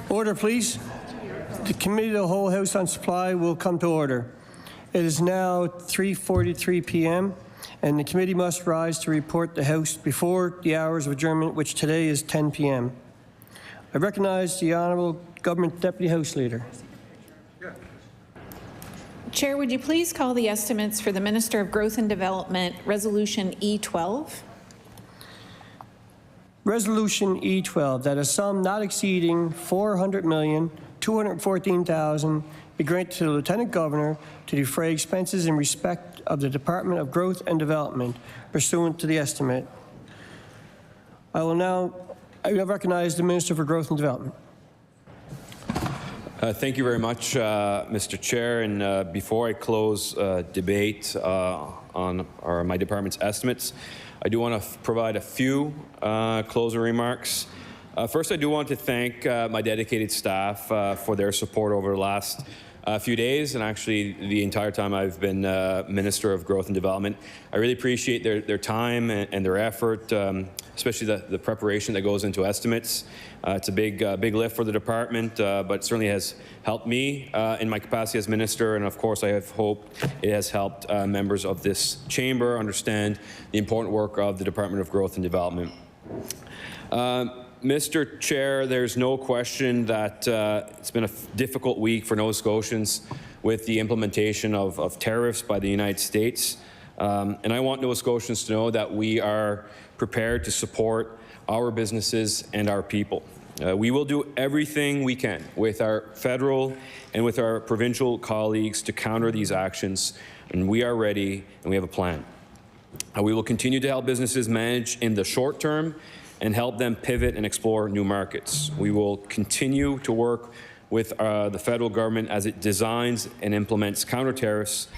Order, please. The Committee of the Whole House on Supply will come to order. It is now 3:43 p.m. and the committee must rise to report the House before the hours of adjournment, which today is 10 p.m. I recognize the Honourable Government Deputy House Leader. Chair, would you please call the estimates for the Minister of Growth and Development, Resolution E12? Resolution E12, that a sum not exceeding $400,214,000 be granted to the Lieutenant Governor to defray expenses in respect of the Department of Growth and Development pursuant to the estimate. I recognize the Minister for Growth and Development. Thank you very much, Mr. Chair. And before I close debate on my department's estimates, I do want to provide a few closing remarks. First, I do want to thank my dedicated staff for their support over the last few days, and actually the entire time I've been Minister of Growth and Development. I really appreciate their time and their effort, especially the preparation that goes into estimates. It's a big lift for the department, but certainly has helped me in my capacity as Minister, and of course I have hoped it has helped members of this chamber understand the important work of the Department of Growth and Development. Mr. Chair, there's no question that it's been a difficult week for Nova Scotians with the implementation of tariffs by the United States. And I want Nova Scotians to know that we are prepared to support our businesses and our people. We will do everything we can with our federal and with our provincial colleagues to counter these actions, and we are ready and we have a plan. We will continue to help businesses manage in the short term and help them pivot and explore new markets. We will continue to work with the federal government as it designs and implements counter tariffs,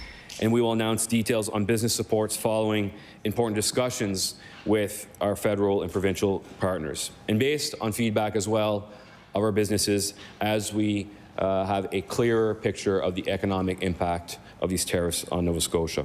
and we will announce details on business supports following important discussions with our federal and provincial partners, and based on feedback as well of our businesses as we have a clearer picture of the economic impact of these tariffs on Nova Scotia.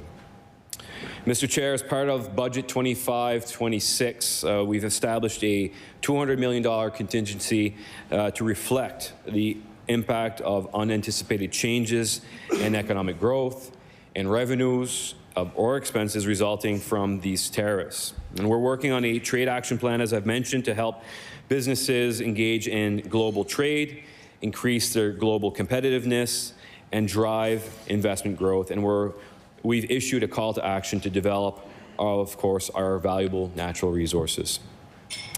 Mr. Chair, as part of Budget 25-26, we've established a $200 million contingency to reflect the impact of unanticipated changes in economic growth and revenues or expenses resulting from these tariffs. And we're working on a trade action plan, as I've mentioned, to help businesses engage in global trade, increase their global competitiveness, and drive investment growth. And we've issued a call to action to develop, of course, our valuable natural resources.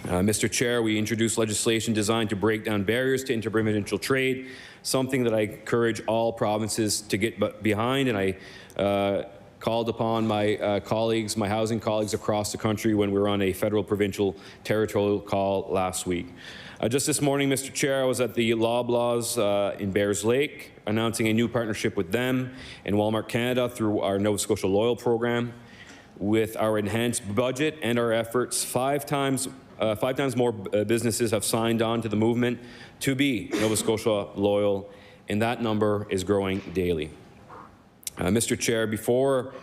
Mr. Chair, we introduced legislation designed to break down barriers to interprovincial trade, something that I encourage all provinces to get behind, and I called upon my colleagues, my housing colleagues across the country when we were on a federal provincial territorial call last week. Just this morning, Mr. Chair, I was at the Loblaws in Bears Lake, announcing a new partnership with them and Walmart Canada through our Nova Scotia Loyal program. With our enhanced budget and our efforts, five times more businesses have signed on to the movement to be Nova Scotia Loyal, and that number is growing daily. Mr. Chair, before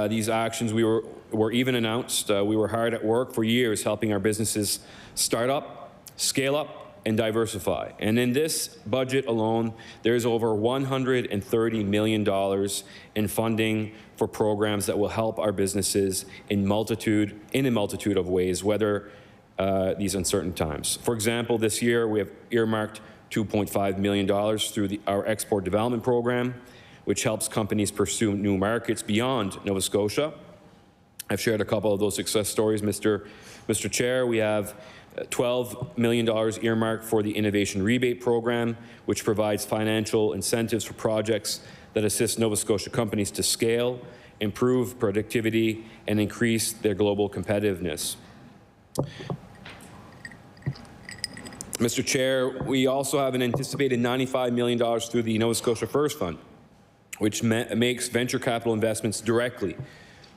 these actions were even announced, we were hard at work for years helping our businesses start up, scale up, and diversify. And in this budget alone, there's over $130 million in funding for programs that will help our businesses in a multitude of ways, whether these uncertain times. For example, this year we have earmarked $2.5 million through our export development program, which helps companies pursue new markets beyond Nova Scotia. I've shared a couple of those success stories, Mr. Chair. We have $12 million earmarked for the Innovation Rebate Program, which provides financial incentives for projects that assist Nova Scotia companies to scale, improve productivity, and increase their global competitiveness. Mr. Chair, we also have an anticipated $95 million through the Nova Scotia First Fund, which makes venture capital investments directly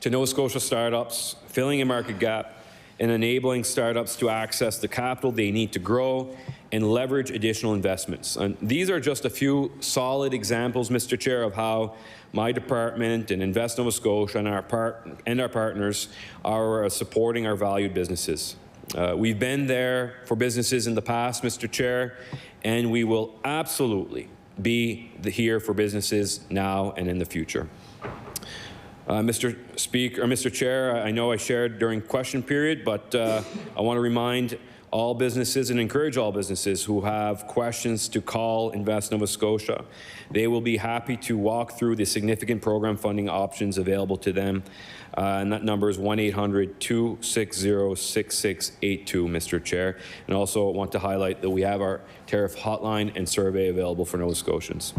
to Nova Scotia startups, filling a market gap and enabling startups to access the capital they need to grow and leverage additional investments. And these are just a few solid examples, Mr. Chair, of how my department and Invest Nova Scotia and our partners are supporting our valued businesses. We've been there for businesses in the past, Mr. Chair, and we will absolutely be here for businesses now and in the future. Mr. Chair, I know I shared during question period, but I want to remind all businesses and encourage all businesses who have questions to call Invest Nova Scotia. They will be happy to walk through the significant program funding options available to them. And that number is 1-800-260-6682, Mr. Chair. And also want to highlight that we have our tariff hotline and survey available for Nova Scotians.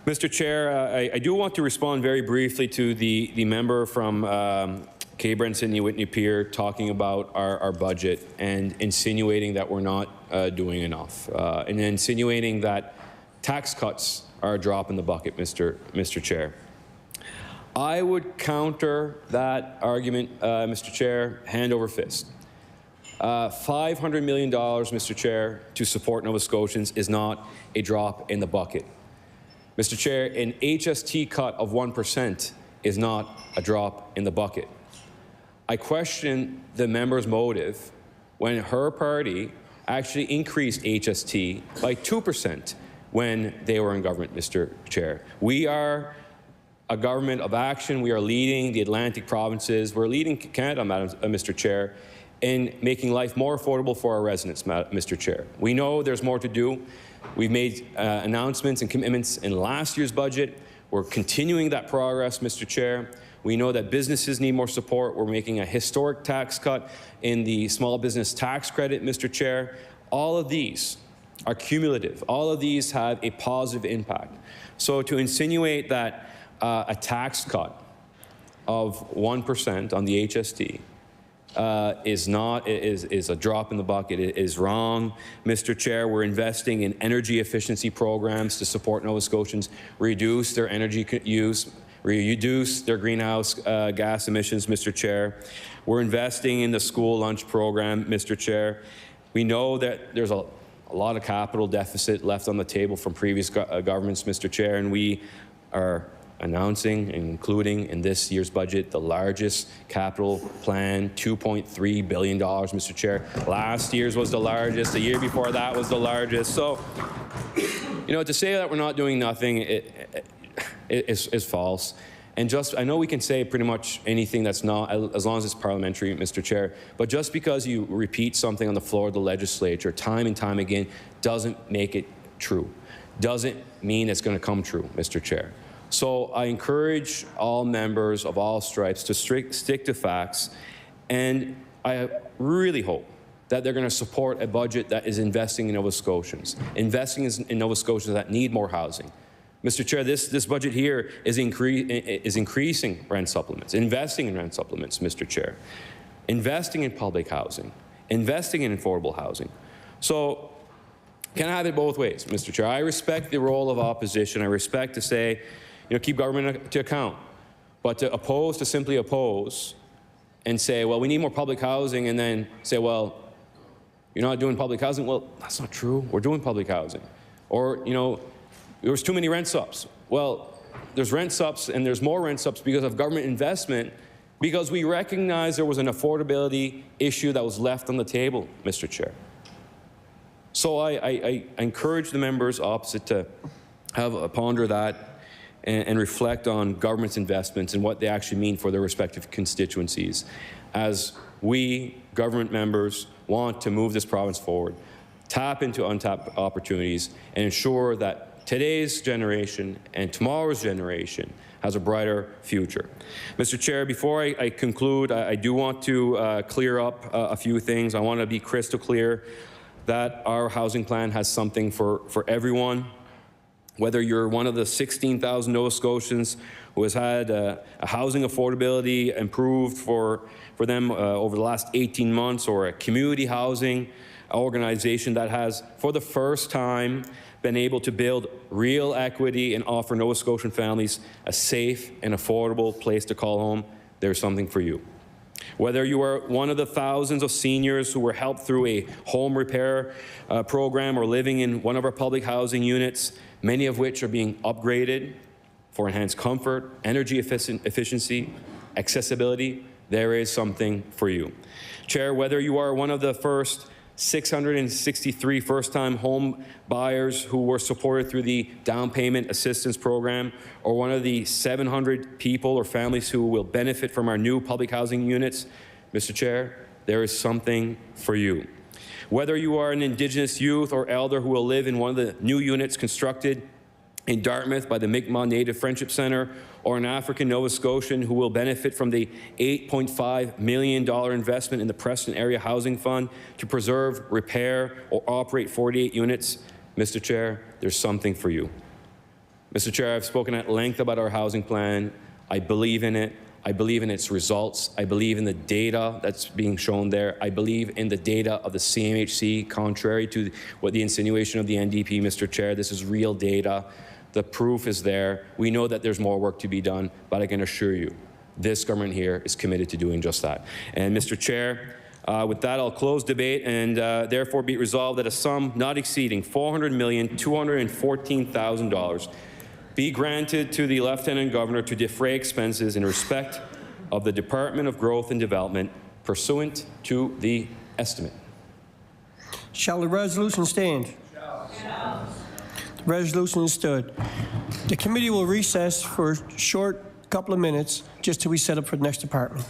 Mr. Chair, I do want to respond very briefly to the member from Cape Breton, Sydney Whitney Pier talking about our budget and insinuating that we're not doing enough, and insinuating that tax cuts are a drop in the bucket, Mr. Chair. I would counter that argument, Mr. Chair, hand over fist. $500 million, Mr. Chair, to support Nova Scotians is not a drop in the bucket. Mr. Chair, an HST cut of 1% is not a drop in the bucket. I question the member's motive when her party actually increased HST by 2% when they were in government, Mr. Chair. We are a government of action. We are leading the Atlantic provinces. We're leading Canada, Mr. Chair, in making life more affordable for our residents, Mr. Chair. We know there's more to do. We've made announcements and commitments in last year's budget. We're continuing that progress, Mr. Chair. We know that businesses need more support. We're making a historic tax cut in the small business tax credit, Mr. Chair. All of these are cumulative. All of these have a positive impact. So to insinuate that a tax cut of 1% on the HST is a drop in the bucket. It is wrong, Mr. Chair. We're investing in energy efficiency programs to support Nova Scotians reduce their energy use, reduce their greenhouse gas emissions, Mr. Chair. We're investing in the school lunch program, Mr. Chair. We know that there's a lot of capital deficit left on the table from previous governments, Mr. Chair, and we are announcing and including in this year's budget the largest capital plan, $2.3 billion, Mr. Chair. Last year's was the largest. The year before that was the largest. So, you know, to say that we're not doing nothing is false. And just, I know we can say pretty much anything that's not, as long as it's parliamentary, Mr. Chair, but just because you repeat something on the floor of the legislature time and time again doesn't make it true. Doesn't mean it's going to come true, Mr. Chair. So I encourage all members of all stripes to stick to facts, and I really hope that they're going to support a budget that is investing in Nova Scotians, investing in Nova Scotians that need more housing. Mr. Chair, this budget here is increasing rent supplements, investing in rent supplements, Mr. Chair, investing in public housing, investing in affordable housing. So can I have it both ways, Mr. Chair? I respect the role of opposition. I respect to say, you know, keep government to account. But to simply oppose and say, well, we need more public housing, and then say, well, you're not doing public housing. Well, that's not true. We're doing public housing. Or, you know, there was too many rent subs. Well, there's rent subs, and there's more rent subs because of government investment, because we recognize there was an affordability issue that was left on the table, Mr. Chair. So I encourage the members opposite to ponder that and reflect on government's investments and what they actually mean for their respective constituencies, as we, government members, want to move this province forward, tap into untapped opportunities, and ensure that today's generation and tomorrow's generation has a brighter future. Mr. Chair, before I conclude, I do want to clear up a few things. I want to be crystal clear that our housing plan has something for everyone. Whether you're one of the 16,000 Nova Scotians who has had a housing affordability improved for them over the last 18 months, or a community housing organization that has, for the first time, been able to build real equity and offer Nova Scotian families a safe and affordable place to call home, there's something for you. Whether you are one of the thousands of seniors who were helped through a home repair program, or living in one of our public housing units, many of which are being upgraded for enhanced comfort, energy efficiency, accessibility, there is something for you. Chair, whether you are one of the first 663 first-time home buyers who were supported through the down payment assistance program, or one of the 700 people or families who will benefit from our new public housing units, Mr. Chair, there is something for you. Whether you are an Indigenous youth or elder who will live in one of the new units constructed in Dartmouth by the Mi'kmaq Native Friendship Centre, or an African Nova Scotian who will benefit from the $8.5 million investment in the Preston Area Housing Fund to preserve, repair, or operate 48 units, Mr. Chair, there's something for you. Mr. Chair, I've spoken at length about our housing plan. I believe in it. I believe in its results. I believe in the data that's being shown there. I believe in the data of the CMHC, contrary to what the insinuation of the NDP, Mr. Chair. This is real data. The proof is there. We know that there's more work to be done, but I can assure you, this government here is committed to doing just that. And Mr. Chair, with that, I'll close debate and therefore be resolved that a sum not exceeding $400,214,000 be granted to the Lieutenant Governor to defray expenses in respect of the Department of Growth and Development pursuant to the estimate. Shall the resolution stand? The resolution is stood. The committee will recess for a short couple of minutes just till we set up for the next department.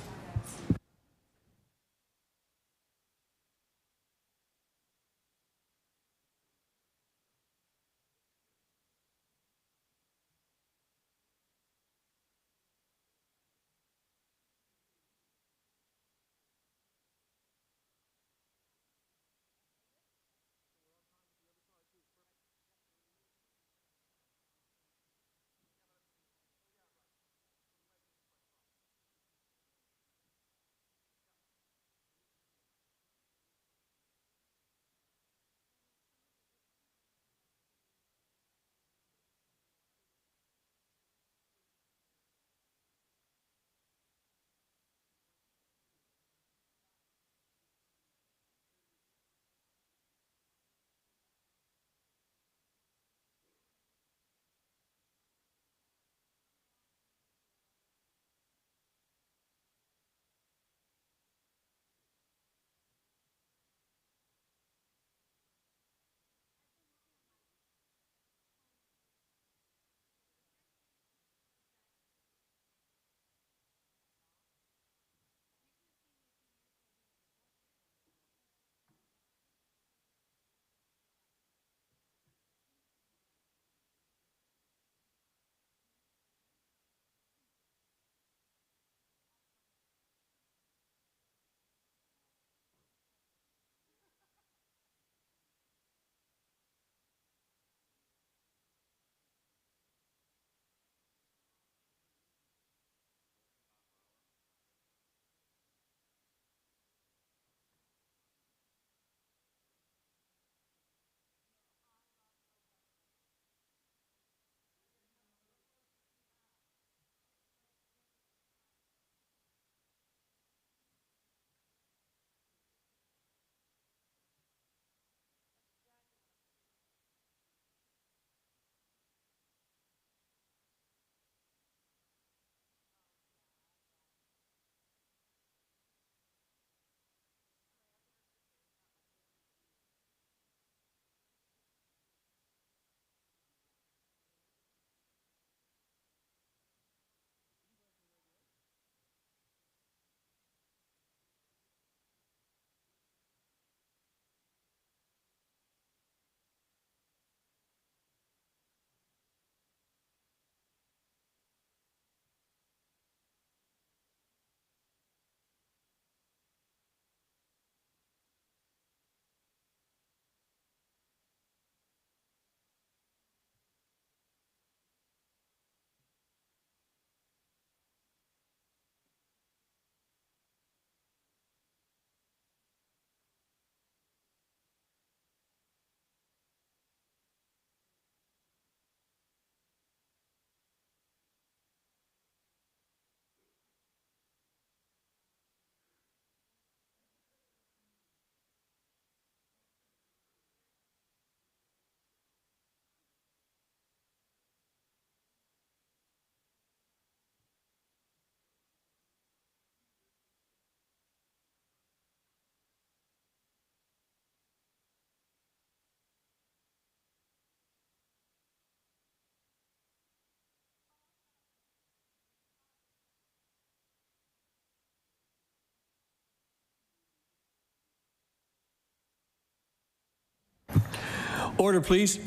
Order, please.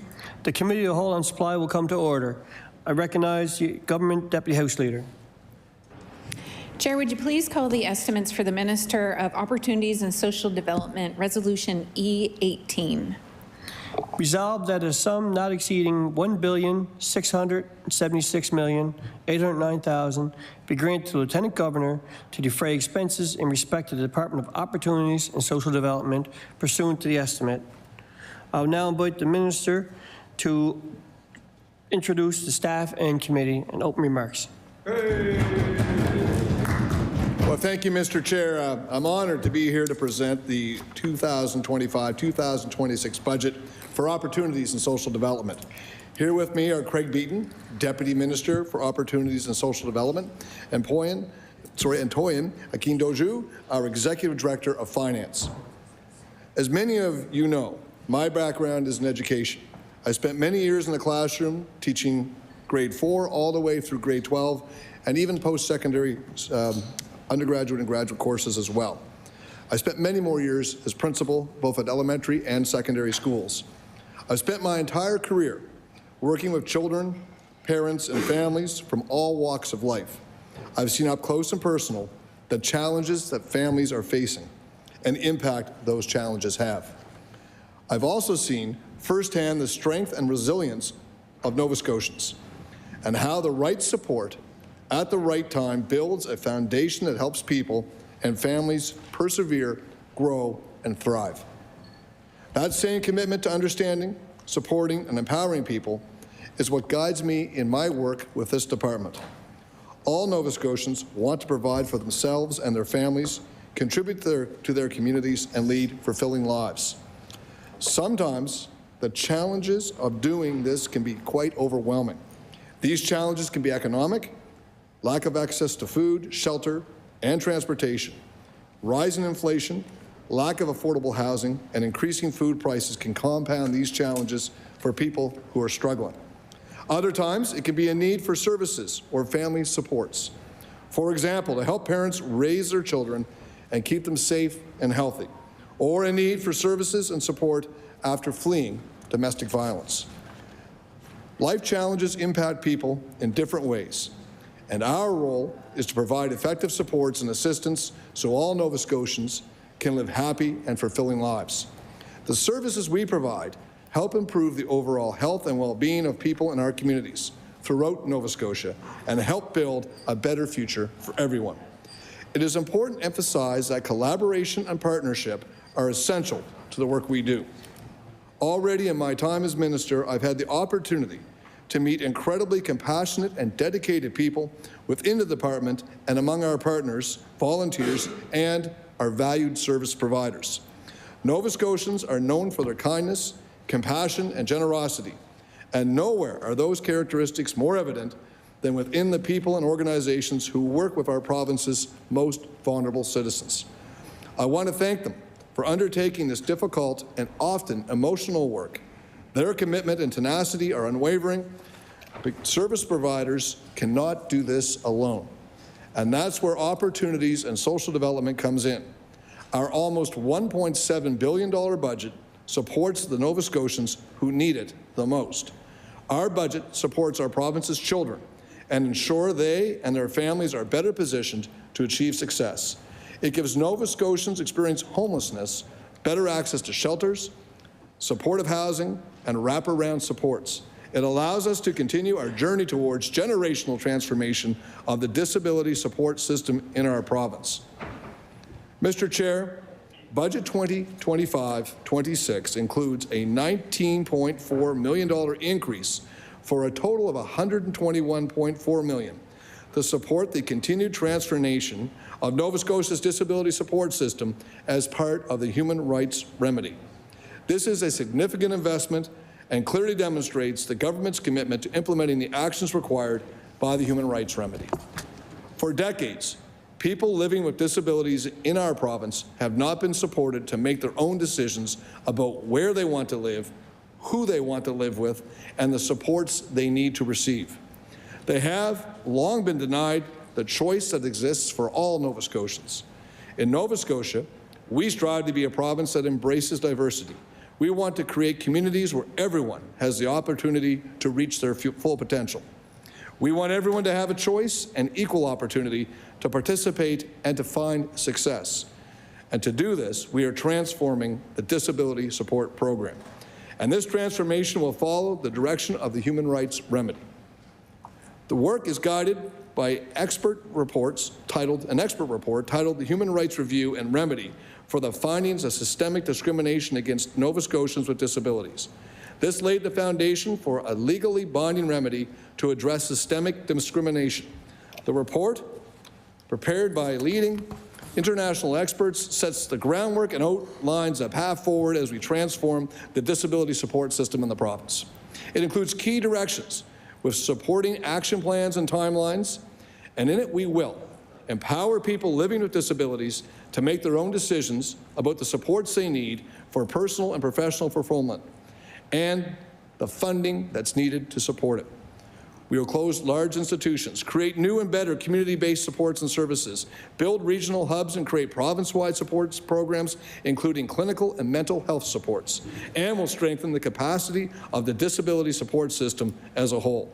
The Committee of the Whole on Supply will come to order. I recognize the Government Deputy House Leader. Chair, would you please call the estimates for the Minister of Opportunities and Social Development, Resolution E18? Resolved that a sum not exceeding $1,676,809,000 be granted to the Lieutenant Governor to defray expenses in respect to the Department of Opportunities and Social Development pursuant to the estimate. I will now invite the Minister to introduce the staff and committee and open remarks. Well, thank you, Mr. Chair. I'm honored to be here to present the 2025-2026 budget for Opportunities and Social Development. Here with me are Craig Beaton, Deputy Minister for Opportunities and Social Development, and Toyin Akindoju, our Executive Director of Finance. As many of you know, my background is in education. I spent many years in the classroom teaching grade 4 all the way through grade 12 and even post-secondary undergraduate and graduate courses as well. I spent many more years as principal, both at elementary and secondary schools. I've spent my entire career working with children, parents, and families from all walks of life. I've seen up close and personal the challenges that families are facing and the impact those challenges have. I've also seen firsthand the strength and resilience of Nova Scotians and how the right support at the right time builds a foundation that helps people and families persevere, grow, and thrive. That same commitment to understanding, supporting, and empowering people is what guides me in my work with this department. All Nova Scotians want to provide for themselves and their families, contribute to their communities, and lead fulfilling lives. Sometimes the challenges of doing this can be quite overwhelming. These challenges can be economic, lack of access to food, shelter, and transportation. Rising inflation, lack of affordable housing, and increasing food prices can compound these challenges for people who are struggling. Other times, it can be a need for services or family supports. For example, to help parents raise their children and keep them safe and healthy, or a need for services and support after fleeing domestic violence. Life challenges impact people in different ways, and our role is to provide effective supports and assistance so all Nova Scotians can live happy and fulfilling lives. The services we provide help improve the overall health and well-being of people in our communities throughout Nova Scotia and help build a better future for everyone. It is important to emphasize that collaboration and partnership are essential to the work we do. Already in my time as minister, I've had the opportunity to meet incredibly compassionate and dedicated people within the department and among our partners, volunteers, and our valued service providers. Nova Scotians are known for their kindness, compassion, and generosity, and nowhere are those characteristics more evident than within the people and organizations who work with our province's most vulnerable citizens. I want to thank them for undertaking this difficult and often emotional work. Their commitment and tenacity are unwavering, but service providers cannot do this alone. And that's where Opportunities and Social Development comes in. Our almost $1.7 billion budget supports the Nova Scotians who need it the most. Our budget supports our province's children and ensure they and their families are better positioned to achieve success. It gives Nova Scotians experiencing homelessness better access to shelters, supportive housing, and wraparound supports. It allows us to continue our journey towards generational transformation of the disability support system in our province. Mr. Chair, Budget 2025-26 includes a $19.4 million increase for a total of $121.4 million to support the continued transformation of Nova Scotia's disability support system as part of the Human Rights Remedy. This is a significant investment and clearly demonstrates the government's commitment to implementing the actions required by the Human Rights Remedy. For decades, people living with disabilities in our province have not been supported to make their own decisions about where they want to live, who they want to live with, and the supports they need to receive. They have long been denied the choice that exists for all Nova Scotians. In Nova Scotia, we strive to be a province that embraces diversity. We want to create communities where everyone has the opportunity to reach their full potential. We want everyone to have a choice and equal opportunity to participate and to find success. And to do this, we are transforming the disability support program. And this transformation will follow the direction of the Human Rights Remedy. The work is guided by an expert report titled the Human Rights Review and Remedy for the Findings of Systemic Discrimination Against Nova Scotians with Disabilities. This laid the foundation for a legally binding remedy to address systemic discrimination. The report, prepared by leading international experts, sets the groundwork and outlines a path forward as we transform the disability support system in the province. It includes key directions with supporting action plans and timelines, and in it we will empower people living with disabilities to make their own decisions about the supports they need for personal and professional fulfillment and the funding that's needed to support it. We will close large institutions, create new and better community-based supports and services, build regional hubs and create province-wide supports programs, including clinical and mental health supports, and will strengthen the capacity of the disability support system as a whole.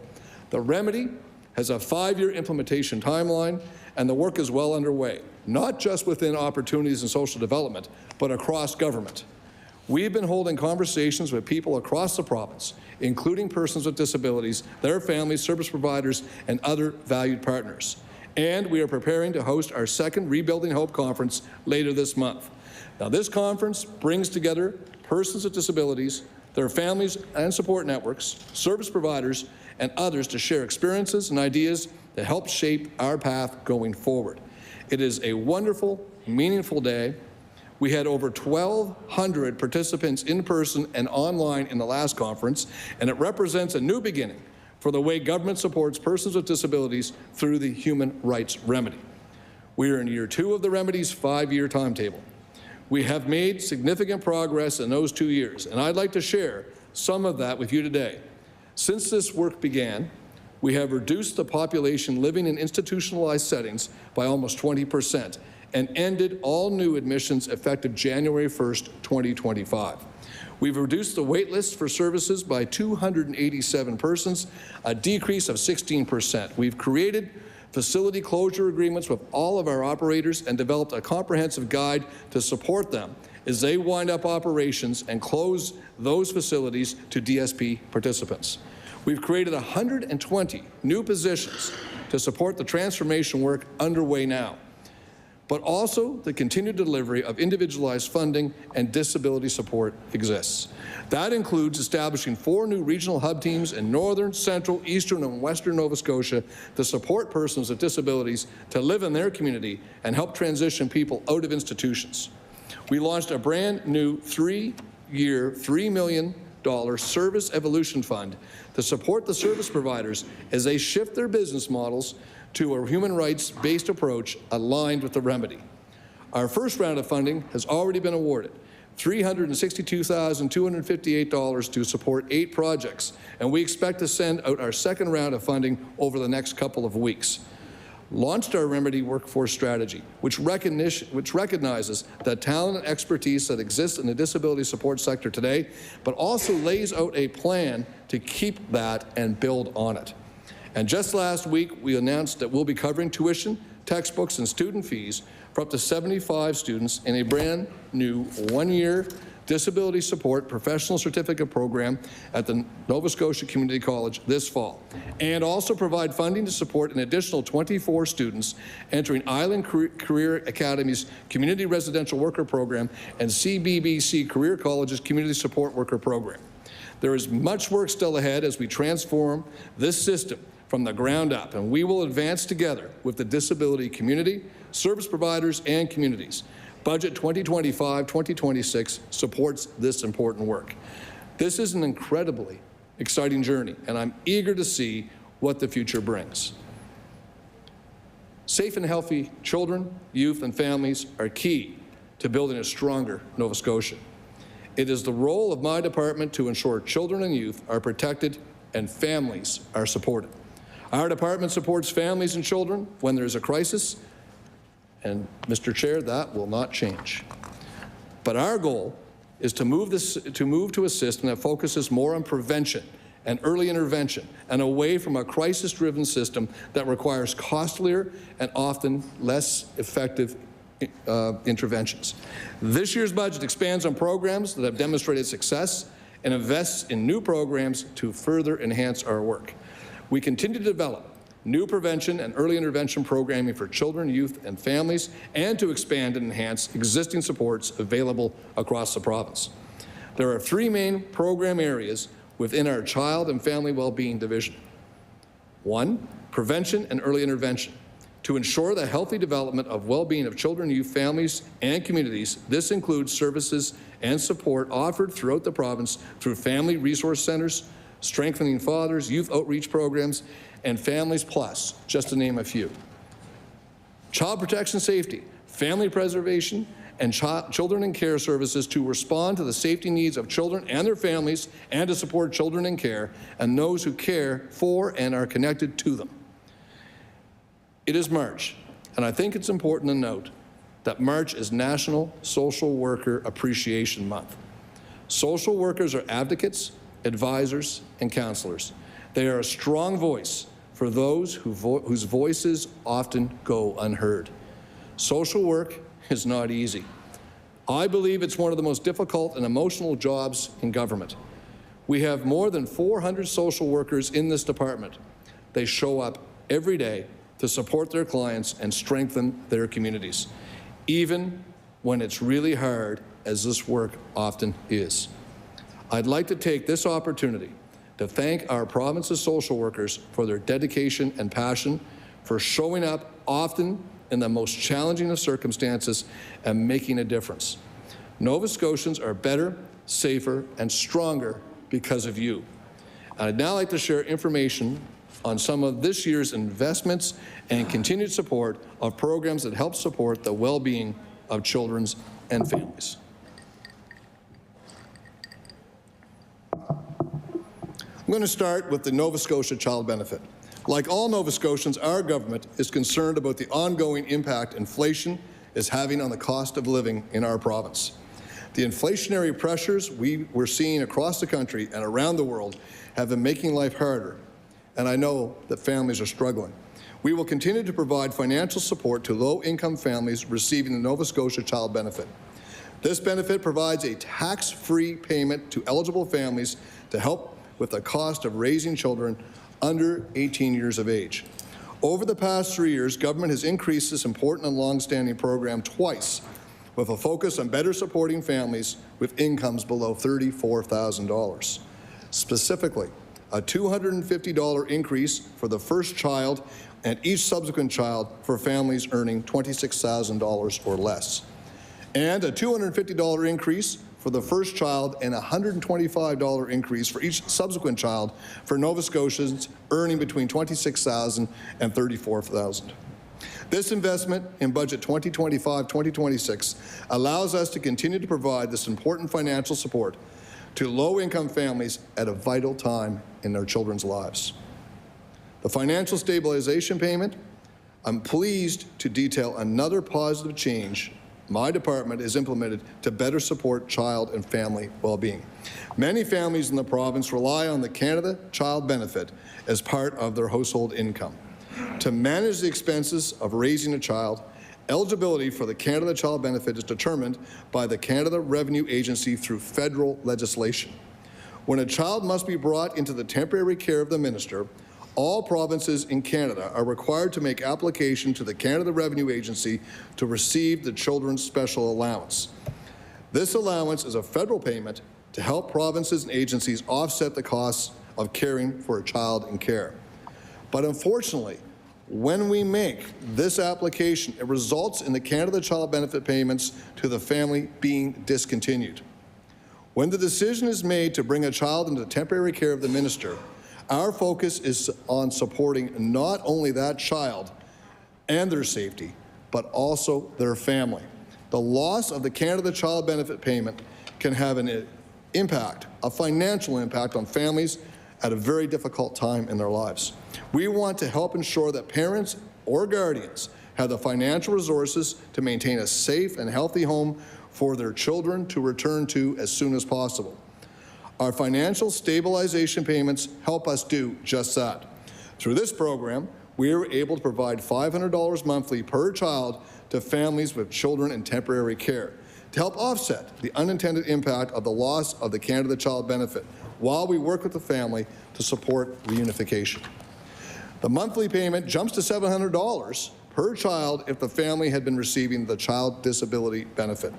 The remedy has a 5-year implementation timeline, and the work is well underway, not just within opportunities in social development, but across government. We've been holding conversations with people across the province, including persons with disabilities, their families, service providers, and other valued partners. And we are preparing to host our second Rebuilding Hope Conference later this month. Now, this conference brings together persons with disabilities, their families and support networks, service providers, and others to share experiences and ideas to help shape our path going forward. It is a wonderful, meaningful day. We had over 1,200 participants in person and online in the last conference, and it represents a new beginning for the way government supports persons with disabilities through the Human Rights Remedy. We are in year 2 of the Remedy's 5-year timetable. We have made significant progress in those 2 years, and I'd like to share some of that with you today. Since this work began, we have reduced the population living in institutionalized settings by almost 20%, and ended all new admissions effective January 1st, 2025. We've reduced the wait list for services by 287 persons, a decrease of 16%. We've created facility closure agreements with all of our operators and developed a comprehensive guide to support them as they wind up operations and close those facilities to DSP participants. We've created 120 new positions to support the transformation work underway now, but also the continued delivery of individualized funding and disability support exists. That includes establishing 4 new regional hub teams in northern, central, eastern, and western Nova Scotia to support persons with disabilities to live in their community and help transition people out of institutions. We launched a brand new 3-year, $3 million Service Evolution Fund to support the service providers as they shift their business models to a human rights-based approach aligned with the remedy. Our first round of funding has already been awarded, $362,258 to support 8 projects, and we expect to send out our second round of funding over the next couple of weeks. Launched our Remedy Workforce Strategy, which recognizes the talent and expertise that exists in the disability support sector today, but also lays out a plan to keep that and build on it. And just last week, we announced that we'll be covering tuition, textbooks, and student fees for up to 75 students in a brand new 1-year disability support professional certificate program at the Nova Scotia Community College this fall, and also provide funding to support an additional 24 students entering Island Career Academy's Community Residential Worker Program and CBBC Career College's Community Support Worker Program. There is much work still ahead as we transform this system from the ground up, and we will advance together with the disability community, service providers, and communities. Budget 2025-2026 supports this important work. This is an incredibly exciting journey, and I'm eager to see what the future brings. Safe and healthy children, youth, and families are key to building a stronger Nova Scotia. It is the role of my department to ensure children and youth are protected and families are supported. Our department supports families and children when there is a crisis, and Mr. Chair, that will not change. But our goal is to move to a system that focuses more on prevention and early intervention and away from a crisis-driven system that requires costlier and often less effective interventions. This year's budget expands on programs that have demonstrated success and invests in new programs to further enhance our work. We continue to develop new prevention and early intervention programming for children, youth, and families, and to expand and enhance existing supports available across the province. There are 3 main program areas within our Child and Family Wellbeing Division. 1, prevention and early intervention. To ensure the healthy development of well-being of children, youth, families, and communities, this includes services and support offered throughout the province through family resource centers, strengthening fathers, youth outreach programs, and Families Plus, just to name a few. Child protection safety, family preservation, and children in care services to respond to the safety needs of children and their families, and to support children in care and those who care for and are connected to them. It is March, and I think it's important to note that March is National Social Worker Appreciation Month. Social workers are advocates, advisors, and counselors. They are a strong voice for those whose voices often go unheard. Social work is not easy. I believe it's one of the most difficult and emotional jobs in government. We have more than 400 social workers in this department. They show up every day to support their clients and strengthen their communities, even when it's really hard, as this work often is. I'd like to take this opportunity to thank our province's social workers for their dedication and passion, for showing up often in the most challenging of circumstances and making a difference. Nova Scotians are better, safer, and stronger because of you. And I'd now like to share information on some of this year's investments and continued support of programs that help support the well-being of children and families. I'm going to start with the Nova Scotia Child Benefit. Like all Nova Scotians, our government is concerned about the ongoing impact inflation is having on the cost of living in our province. The inflationary pressures we're seeing across the country and around the world have been making life harder, and I know that families are struggling. We will continue to provide financial support to low-income families receiving the Nova Scotia Child Benefit. This benefit provides a tax-free payment to eligible families to help with the cost of raising children under 18 years of age. Over the past 3 years, government has increased this important and long-standing program twice, with a focus on better supporting families with incomes below $34,000. Specifically, a $250 increase for the first child and each subsequent child for families earning $26,000 or less, and a $250 increase for the first child and a $125 increase for each subsequent child for Nova Scotians earning between $26,000 and $34,000. This investment in budget 2025-2026 allows us to continue to provide this important financial support to low-income families at a vital time in their children's lives. The financial stabilization payment, I'm pleased to detail another positive change my department has implemented to better support child and family well-being. Many families in the province rely on the Canada Child Benefit as part of their household income. To manage the expenses of raising a child, eligibility for the Canada Child Benefit is determined by the Canada Revenue Agency through federal legislation. When a child must be brought into the temporary care of the minister, all provinces in Canada are required to make application to the Canada Revenue Agency to receive the Children's Special Allowance. This allowance is a federal payment to help provinces and agencies offset the costs of caring for a child in care. But unfortunately, when we make this application, it results in the Canada Child Benefit payments to the family being discontinued. When the decision is made to bring a child into temporary care of the minister, our focus is on supporting not only that child and their safety, but also their family. The loss of the Canada Child Benefit payment can have an impact, a financial impact on families at a very difficult time in their lives. We want to help ensure that parents or guardians have the financial resources to maintain a safe and healthy home for their children to return to as soon as possible. Our financial stabilization payments help us do just that. Through this program, we are able to provide $500 monthly per child to families with children in temporary care to help offset the unintended impact of the loss of the Canada Child Benefit while we work with the family to support reunification. The monthly payment jumps to $700 per child if the family had been receiving the Child Disability Benefit.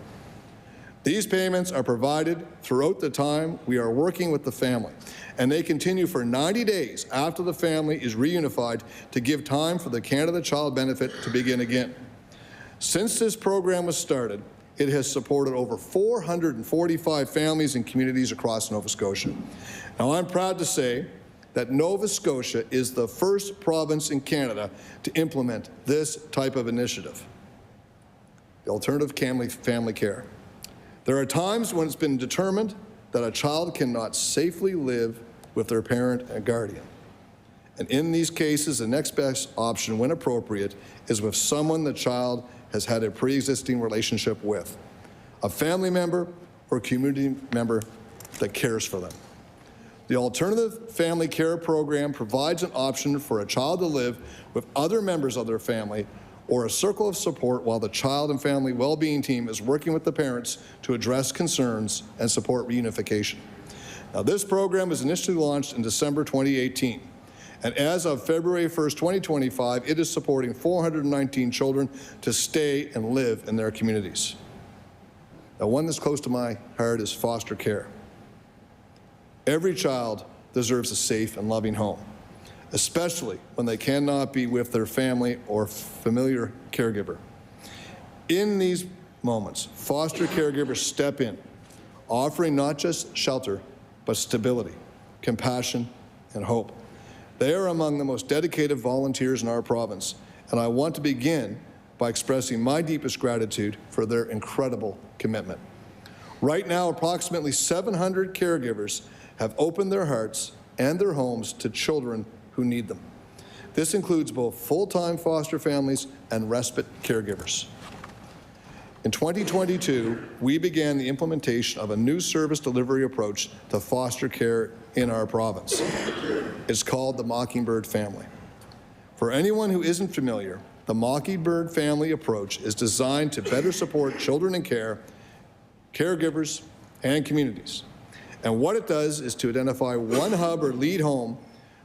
These payments are provided throughout the time we are working with the family, and they continue for 90 days after the family is reunified to give time for the Canada Child Benefit to begin again. Since this program was started, it has supported over 445 families and communities across Nova Scotia. Now, I'm proud to say that Nova Scotia is the first province in Canada to implement this type of initiative, the alternative family care. There are times when it's been determined that a child cannot safely live with their parent and guardian. And in these cases, the next best option, when appropriate, is with someone the child has had a pre-existing relationship with, a family member or community member that cares for them. The Alternative Family Care Program provides an option for a child to live with other members of their family or a circle of support while the child and family well-being team is working with the parents to address concerns and support reunification. Now, this program was initially launched in December 2018, and as of February 1st, 2025, it is supporting 419 children to stay and live in their communities. Now, one that's close to my heart is foster care. Every child deserves a safe and loving home, especially when they cannot be with their family or familiar caregiver. In these moments, foster caregivers step in, offering not just shelter, but stability, compassion, and hope. They are among the most dedicated volunteers in our province, and I want to begin by expressing my deepest gratitude for their incredible commitment. Right now, approximately 700 caregivers have opened their hearts and their homes to children who need them. This includes both full-time foster families and respite caregivers. In 2022, we began the implementation of a new service delivery approach to foster care in our province. It's called the Mockingbird Family. For anyone who isn't familiar, the Mockingbird Family approach is designed to better support children in care, caregivers, and communities. And what it does is to identify one hub or lead home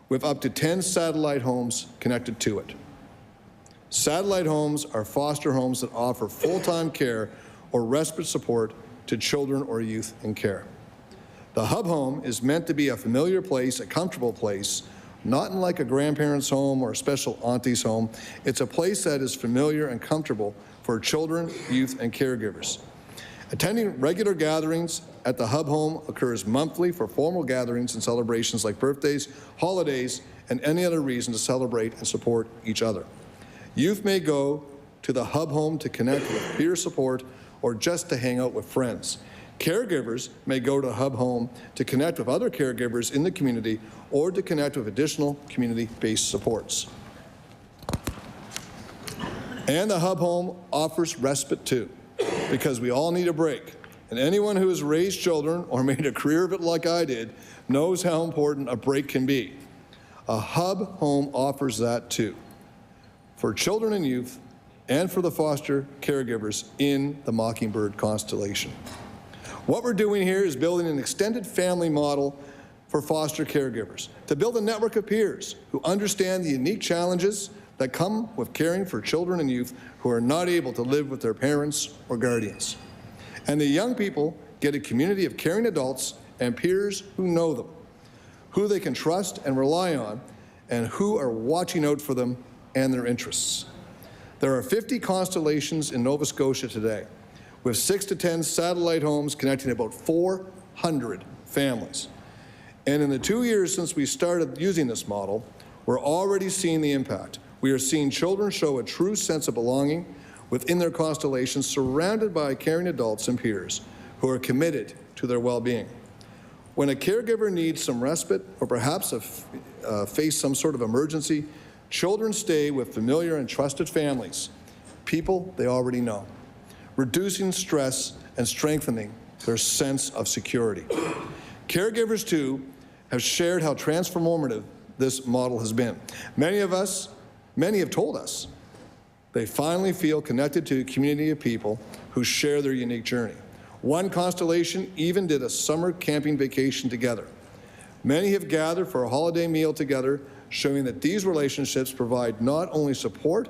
with up to 10 satellite homes connected to it. Satellite homes are foster homes that offer full-time care or respite support to children or youth in care. The hub home is meant to be a familiar place, a comfortable place, not like a grandparent's home or a special auntie's home. It's a place that is familiar and comfortable for children, youth, and caregivers. Attending regular gatherings at the hub home occurs monthly for formal gatherings and celebrations like birthdays, holidays, and any other reason to celebrate and support each other. Youth may go to the hub home to connect with peer support or just to hang out with friends. Caregivers may go to hub home to connect with other caregivers in the community or to connect with additional community-based supports. And the hub home offers respite too, because we all need a break. And anyone who has raised children or made a career of it like I did knows how important a break can be. A hub home offers that too, for children and youth and for the foster caregivers in the Mockingbird constellation. What we're doing here is building an extended family model for foster caregivers, to build a network of peers who understand the unique challenges that come with caring for children and youth who are not able to live with their parents or guardians. And the young people get a community of caring adults and peers who know them, who they can trust and rely on, and who are watching out for them and their interests. There are 50 constellations in Nova Scotia today, with 6 to 10 satellite homes connecting about 400 families. And in the 2 years since we started using this model, we're already seeing the impact. We are seeing children show a true sense of belonging within their constellations, surrounded by caring adults and peers who are committed to their well-being. When a caregiver needs some respite or perhaps face some sort of emergency, children stay with familiar and trusted families, people they already know, reducing stress and strengthening their sense of security. Caregivers, too, have shared how transformative this model has been. Many have told us they finally feel connected to a community of people who share their unique journey. One constellation even did a summer camping vacation together. Many have gathered for a holiday meal together, showing that these relationships provide not only support,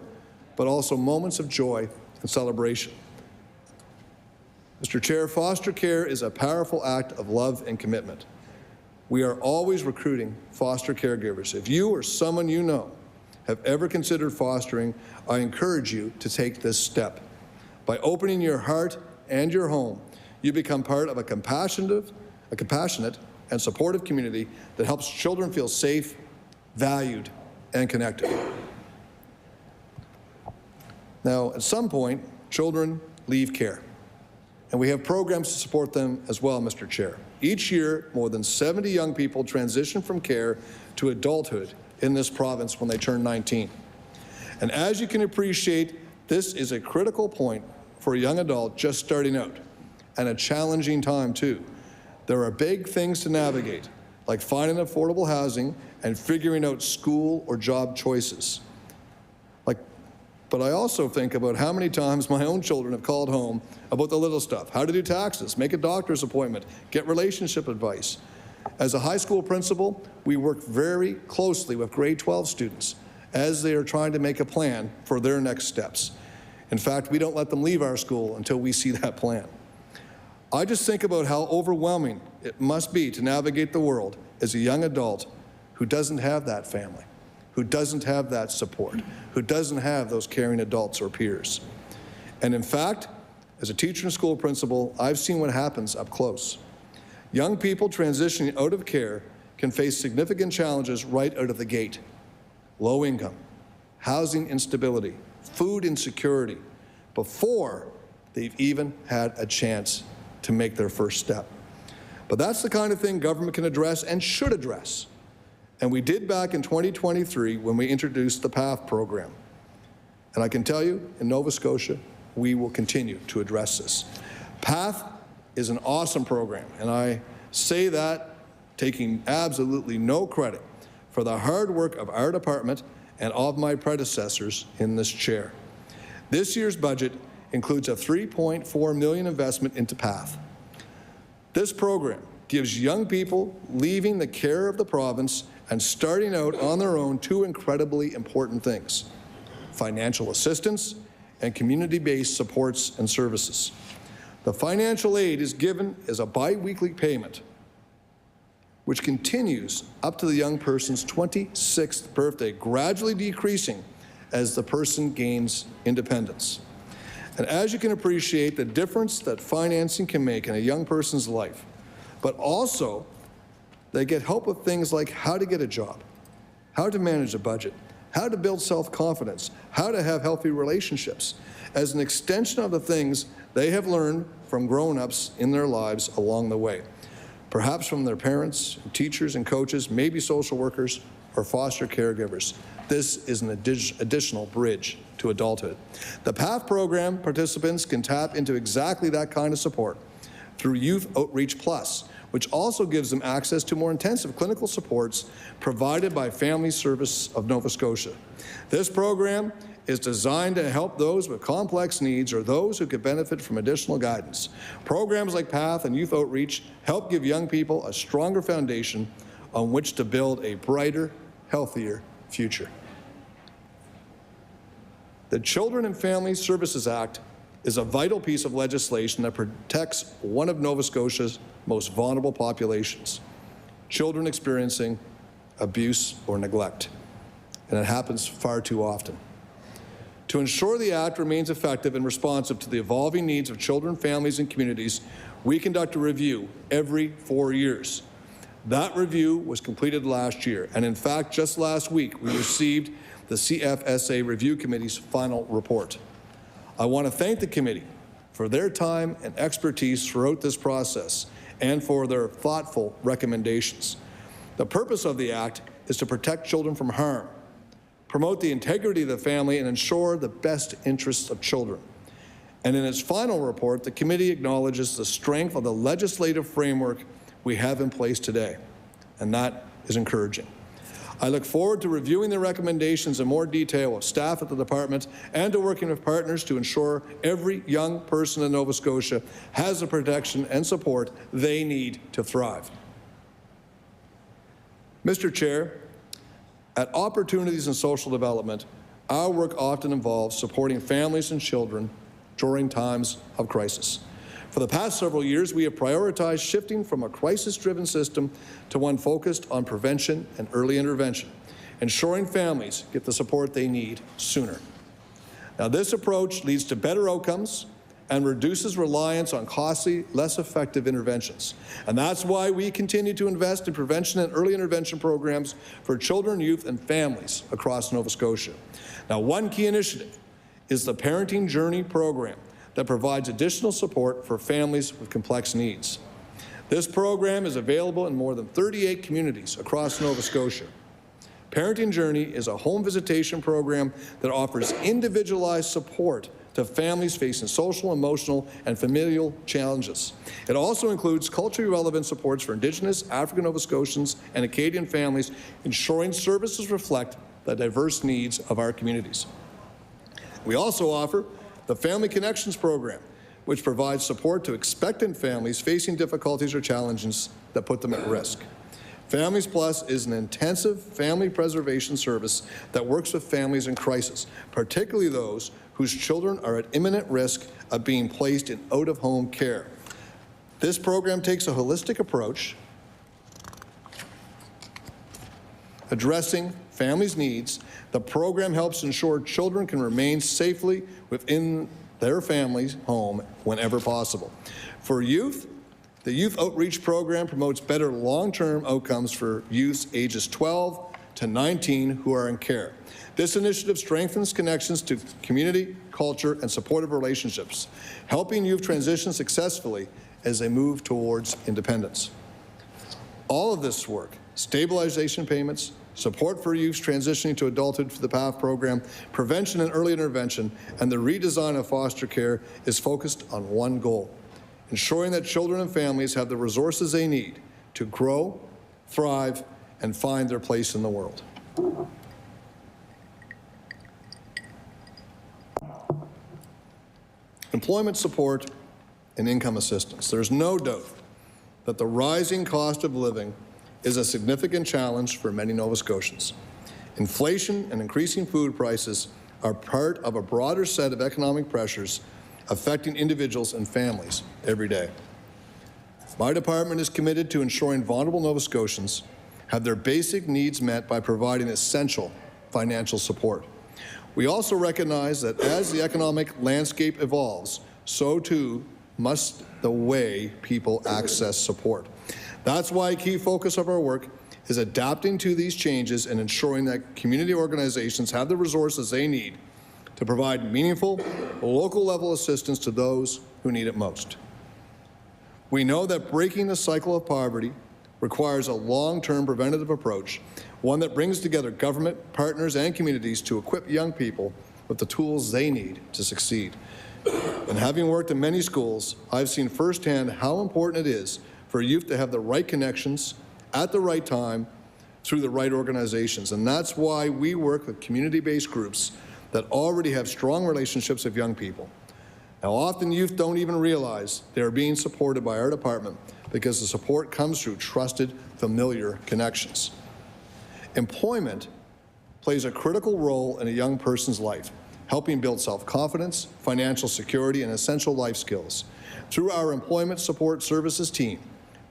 but also moments of joy and celebration. Mr. Chair, foster care is a powerful act of love and commitment. We are always recruiting foster caregivers. If you or someone you know have ever considered fostering, I encourage you to take this step. By opening your heart and your home, you become part of a compassionate and supportive community that helps children feel safe, valued, and connected. Now, at some point, children leave care, and we have programs to support them as well, Mr. Chair. Each year, more than 70 young people transition from care to adulthood in this province when they turn 19. And as you can appreciate, this is a critical point for a young adult just starting out, and a challenging time too. There are big things to navigate, like finding affordable housing and figuring out school or job choices. But I also think about how many times my own children have called home about the little stuff, how to do taxes, make a doctor's appointment, get relationship advice. As a high school principal, we work very closely with grade 12 students as they are trying to make a plan for their next steps. In fact, we don't let them leave our school until we see that plan. I just think about how overwhelming it must be to navigate the world as a young adult who doesn't have that family, who doesn't have that support, who doesn't have those caring adults or peers. And in fact, as a teacher and school principal, I've seen what happens up close. Young people transitioning out of care can face significant challenges right out of the gate. Low income, housing instability, food insecurity, before they've even had a chance to make their first step. But that's the kind of thing government can address and should address. And we did back in 2023 when we introduced the PATH program. And I can tell you, in Nova Scotia, we will continue to address this. PATH is an awesome program, and I say that taking absolutely no credit for the hard work of our department and of my predecessors in this chair. This year's budget includes a $3.4 million investment into PATH. This program gives young people leaving the care of the province and starting out on their own two incredibly important things: financial assistance and community-based supports and services. The financial aid is given as a bi-weekly payment, which continues up to the young person's 26th birthday, gradually decreasing as the person gains independence. And as you can appreciate, the difference that financing can make in a young person's life, but also they get help with things like how to get a job, how to manage a budget, how to build self-confidence, how to have healthy relationships, as an extension of the things they have learned from grown-ups in their lives along the way, perhaps from their parents, teachers and coaches, maybe social workers or foster caregivers. This is an additional bridge to adulthood. The PATH program participants can tap into exactly that kind of support through Youth Outreach Plus, which also gives them access to more intensive clinical supports provided by Family Service of Nova Scotia. This program is designed to help those with complex needs or those who could benefit from additional guidance. Programs like PATH and Youth Outreach help give young people a stronger foundation on which to build a brighter, healthier future. The Children and Family Services Act is a vital piece of legislation that protects one of Nova Scotia's most vulnerable populations, children experiencing abuse or neglect, and it happens far too often. To ensure the Act remains effective and responsive to the evolving needs of children, families, and communities, we conduct a review every 4 years. That review was completed last year, and in fact, just last week, we received the CFSA Review Committee's final report. I want to thank the committee for their time and expertise throughout this process and for their thoughtful recommendations. The purpose of the Act is to protect children from harm, promote the integrity of the family, and ensure the best interests of children. And in its final report, the committee acknowledges the strength of the legislative framework we have in place today, and that is encouraging. I look forward to reviewing the recommendations in more detail with staff at the department and to working with partners to ensure every young person in Nova Scotia has the protection and support they need to thrive. Mr. Chair, at Opportunities in Social Development, our work often involves supporting families and children during times of crisis. For the past several years, we have prioritized shifting from a crisis-driven system to one focused on prevention and early intervention, ensuring families get the support they need sooner. Now, this approach leads to better outcomes and reduces reliance on costly, less effective interventions. And that's why we continue to invest in prevention and early intervention programs for children, youth, and families across Nova Scotia. Now, one key initiative is the Parenting Journey program that provides additional support for families with complex needs. This program is available in more than 38 communities across Nova Scotia. Parenting Journey is a home visitation program that offers individualized support to families facing social, emotional, and familial challenges. It also includes culturally relevant supports for Indigenous, African Nova Scotians, and Acadian families, ensuring services reflect the diverse needs of our communities. We also offer the Family Connections program, which provides support to expectant families facing difficulties or challenges that put them at risk. Families Plus is an intensive family preservation service that works with families in crisis, particularly those whose children are at imminent risk of being placed in out-of-home care. This program takes a holistic approach, addressing families' needs. The program helps ensure children can remain safely within their family's home whenever possible. For youth, the Youth Outreach Program promotes better long-term outcomes for youths ages 12 to 19 who are in care. This initiative strengthens connections to community, culture, and supportive relationships, helping youth transition successfully as they move towards independence. All of this work, stabilization payments, support for youths transitioning to adulthood for the PATH program, prevention and early intervention, and the redesign of foster care is focused on one goal: ensuring that children and families have the resources they need to grow, thrive, and find their place in the world. Employment support and income assistance. There's no doubt that the rising cost of living is a significant challenge for many Nova Scotians. Inflation and increasing food prices are part of a broader set of economic pressures affecting individuals and families every day. My department is committed to ensuring vulnerable Nova Scotians have their basic needs met by providing essential financial support. We also recognize that as the economic landscape evolves, so too must the way people access support. That's why a key focus of our work is adapting to these changes and ensuring that community organizations have the resources they need to provide meaningful, local-level assistance to those who need it most. We know that breaking the cycle of poverty requires a long-term preventative approach, one that brings together government, partners, and communities to equip young people with the tools they need to succeed. And having worked in many schools, I've seen firsthand how important it is for youth to have the right connections at the right time through the right organizations. And that's why we work with community-based groups that already have strong relationships with young people. Now, often youth don't even realize they are being supported by our department because the support comes through trusted, familiar connections. Employment plays a critical role in a young person's life, helping build self-confidence, financial security, and essential life skills. Through our Employment Support Services team,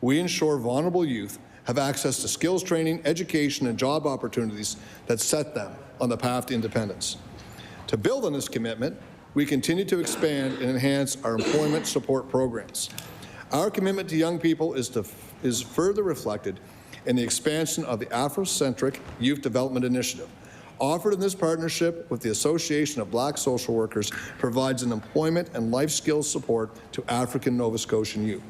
we ensure vulnerable youth have access to skills training, education, and job opportunities that set them on the path to independence. To build on this commitment, we continue to expand and enhance our employment support programs. Our commitment to young people is further reflected in the expansion of the Afrocentric Youth Development Initiative. Offered in this partnership with the Association of Black Social Workers, provides an employment and life skills support to African Nova Scotian youth.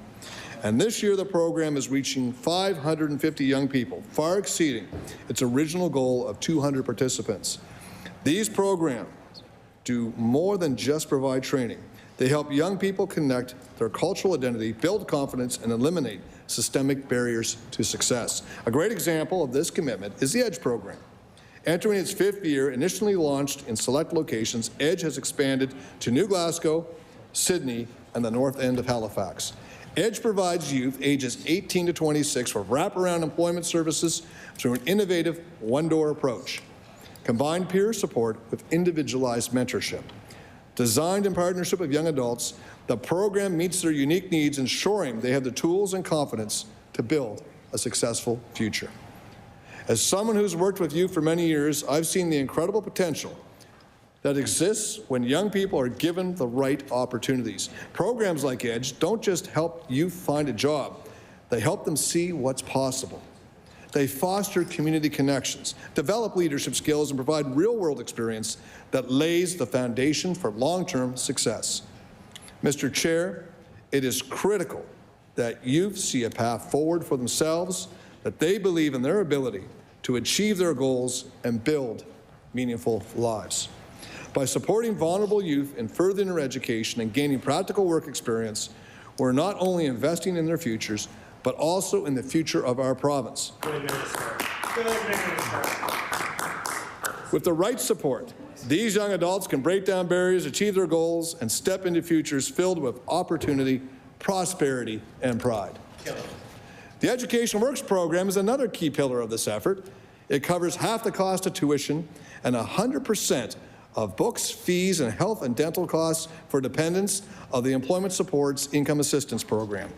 And this year, the program is reaching 550 young people, far exceeding its original goal of 200 participants. These programs do more than just provide training. They help young people connect their cultural identity, build confidence, and eliminate systemic barriers to success. A great example of this commitment is the EDGE program. Entering its 5th year, initially launched in select locations, EDGE has expanded to New Glasgow, Sydney, and the north end of Halifax. EDGE provides youth ages 18 to 26 with wraparound employment services through an innovative one-door approach. Combined peer support with individualized mentorship. Designed in partnership with young adults, the program meets their unique needs, ensuring they have the tools and confidence to build a successful future. As someone who's worked with youth for many years, I've seen the incredible potential that exists when young people are given the right opportunities. Programs like EDGE don't just help youth find a job, they help them see what's possible. They foster community connections, develop leadership skills, and provide real-world experience that lays the foundation for long-term success. Mr. Chair, it is critical that youth see a path forward for themselves, that they believe in their ability to achieve their goals and build meaningful lives. By supporting vulnerable youth in furthering their education and gaining practical work experience, we're not only investing in their futures, but also in the future of our province. Good minister. Good minister. With the right support, these young adults can break down barriers, achieve their goals, and step into futures filled with opportunity, prosperity, and pride. The Education Works program is another key pillar of this effort. It covers half the cost of tuition and 100% of books, fees, and health and dental costs for dependents of the Employment Supports Income Assistance Program.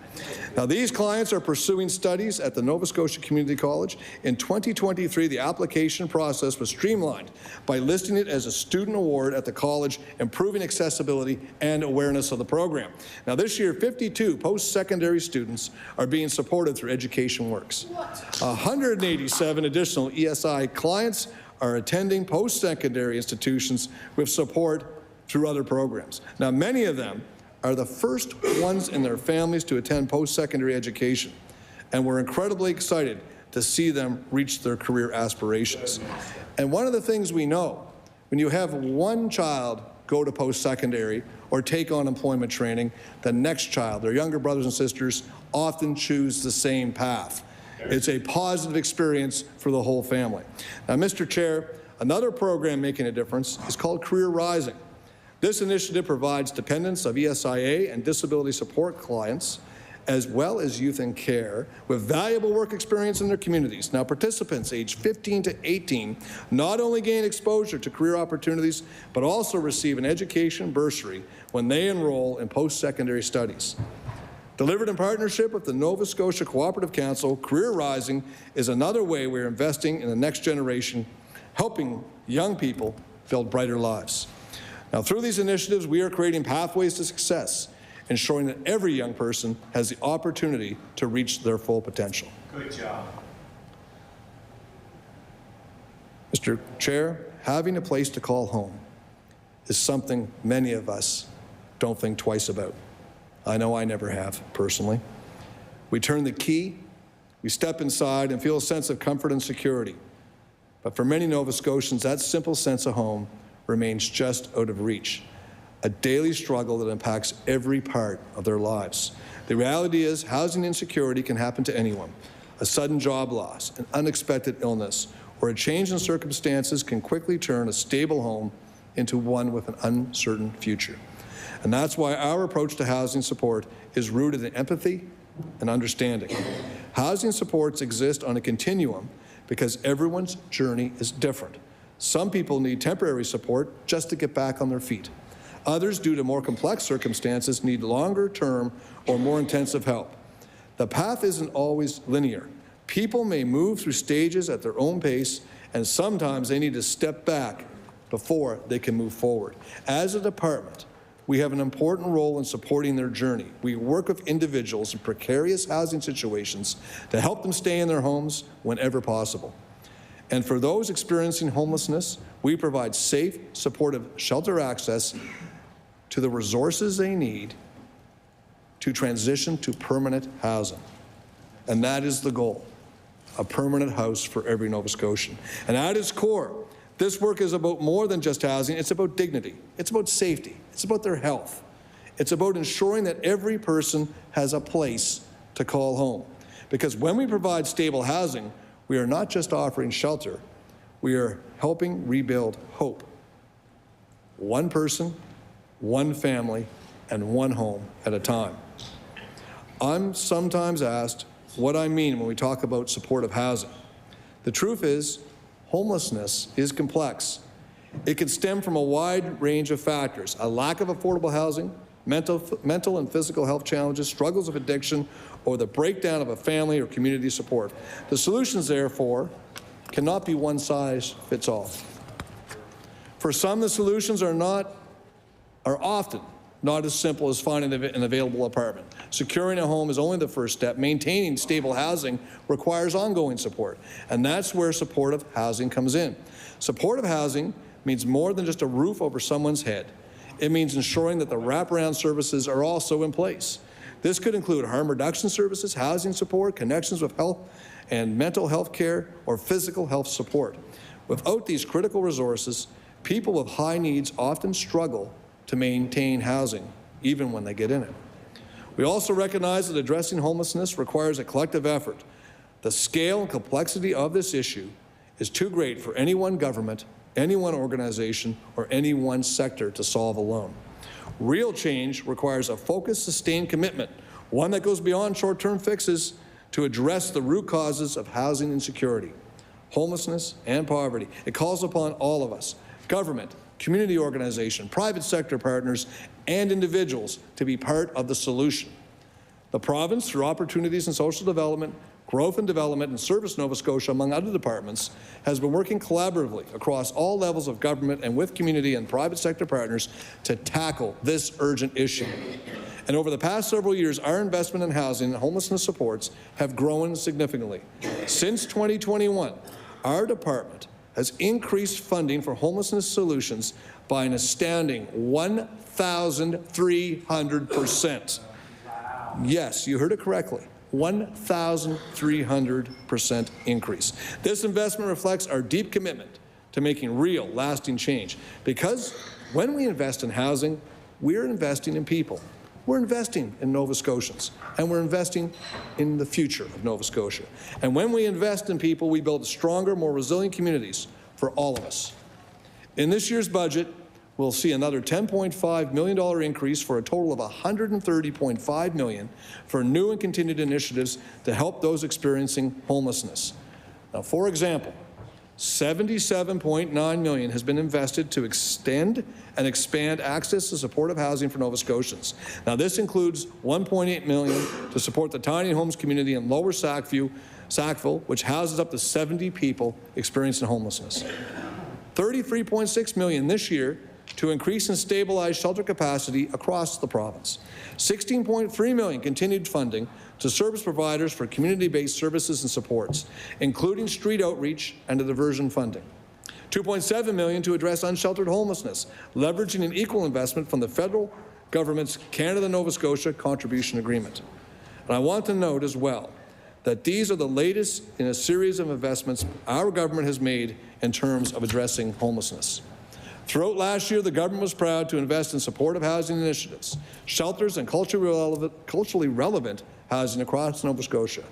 Now, these clients are pursuing studies at the Nova Scotia Community College. In 2023, the application process was streamlined by listing it as a student award at the college, improving accessibility and awareness of the program. Now, this year, 52 post-secondary students are being supported through Education Works. 187 additional ESI clients are attending post-secondary institutions with support through other programs. Now, many of them are the first ones in their families to attend post-secondary education, and we're incredibly excited to see them reach their career aspirations. And one of the things we know, when you have one child go to post-secondary or take on employment training, the next child, their younger brothers and sisters, often choose the same path. It's a positive experience for the whole family. Now, Mr. Chair, another program making a difference is called Career Rising. This initiative provides dependents of ESIA and disability support clients, as well as youth in care, with valuable work experience in their communities. Now, participants aged 15 to 18 not only gain exposure to career opportunities, but also receive an education bursary when they enroll in post-secondary studies. Delivered in partnership with the Nova Scotia Cooperative Council, Career Rising is another way we're investing in the next generation, helping young people build brighter lives. Now, through these initiatives, we are creating pathways to success, ensuring that every young person has the opportunity to reach their full potential. Good job. Mr. Chair, having a place to call home is something many of us don't think twice about. I know I never have, personally. We turn the key, we step inside and feel a sense of comfort and security. But for many Nova Scotians, that simple sense of home remains just out of reach, a daily struggle that impacts every part of their lives. The reality is, housing insecurity can happen to anyone. A sudden job loss, an unexpected illness, or a change in circumstances can quickly turn a stable home into one with an uncertain future. And that's why our approach to housing support is rooted in empathy and understanding. Housing supports exist on a continuum because everyone's journey is different. Some people need temporary support just to get back on their feet. Others, due to more complex circumstances, need longer-term or more intensive help. The path isn't always linear. People may move through stages at their own pace, and sometimes they need to step back before they can move forward. As a department, we have an important role in supporting their journey. We work with individuals in precarious housing situations to help them stay in their homes whenever possible. And for those experiencing homelessness, we provide safe, supportive shelter access to the resources they need to transition to permanent housing. And that is the goal, a permanent house for every Nova Scotian. And at its core, this work is about more than just housing. It's about dignity. It's about safety. It's about their health. It's about ensuring that every person has a place to call home. Because when we provide stable housing, we are not just offering shelter, we are helping rebuild hope. One person, one family, and one home at a time. I'm sometimes asked what I mean when we talk about supportive housing. The truth is, homelessness is complex. It can stem from a wide range of factors: a lack of affordable housing, mental and physical health challenges, struggles of addiction, or the breakdown of a family or community support. The solutions, therefore, cannot be one size fits all. For some, the solutions are often not as simple as finding an available apartment. Securing a home is only the first step. Maintaining stable housing requires ongoing support, and that's where supportive housing comes in. Supportive housing means more than just a roof over someone's head. It means ensuring that the wraparound services are also in place. This could include harm reduction services, housing support, connections with health and mental health care, or physical health support. Without these critical resources, people with high needs often struggle to maintain housing, even when they get in it. We also recognize that addressing homelessness requires a collective effort. The scale and complexity of this issue is too great for any one government, any one organization, or any one sector to solve alone. Real change requires a focused, sustained commitment, one that goes beyond short-term fixes to address the root causes of housing insecurity, homelessness, and poverty. It calls upon all of us, government, community organization, private sector partners, and individuals to be part of the solution. The province, through Opportunities in Social Development, Growth and Development, and Service Nova Scotia, among other departments, has been working collaboratively across all levels of government and with community and private sector partners to tackle this urgent issue. And over the past several years, our investment in housing and homelessness supports have grown significantly. Since 2021, our department has increased funding for homelessness solutions by an astounding 1,300%. Yes, you heard it correctly. 1,300% increase. This investment reflects our deep commitment to making real, lasting change. Because when we invest in housing, we're investing in people. We're investing in Nova Scotians, and we're investing in the future of Nova Scotia. And when we invest in people, we build stronger, more resilient communities for all of us. In this year's budget, we'll see another $10.5 million increase for a total of $130.5 million for new and continued initiatives to help those experiencing homelessness. Now, for example, $77.9 million has been invested to extend and expand access to supportive housing for Nova Scotians. Now, this includes $1.8 million to support the tiny homes community in Lower Sackville, which houses up to 70 people experiencing homelessness. $33.6 million this year to increase and stabilize shelter capacity across the province. $16.3 million continued funding to service providers for community-based services and supports, including street outreach and the diversion funding. $2.7 million to address unsheltered homelessness, leveraging an equal investment from the federal government's Canada-Nova Scotia contribution agreement. And I want to note as well that these are the latest in a series of investments our government has made in terms of addressing homelessness. Throughout last year, the government was proud to invest in supportive housing initiatives, shelters, and culturally relevant housing across Nova Scotia.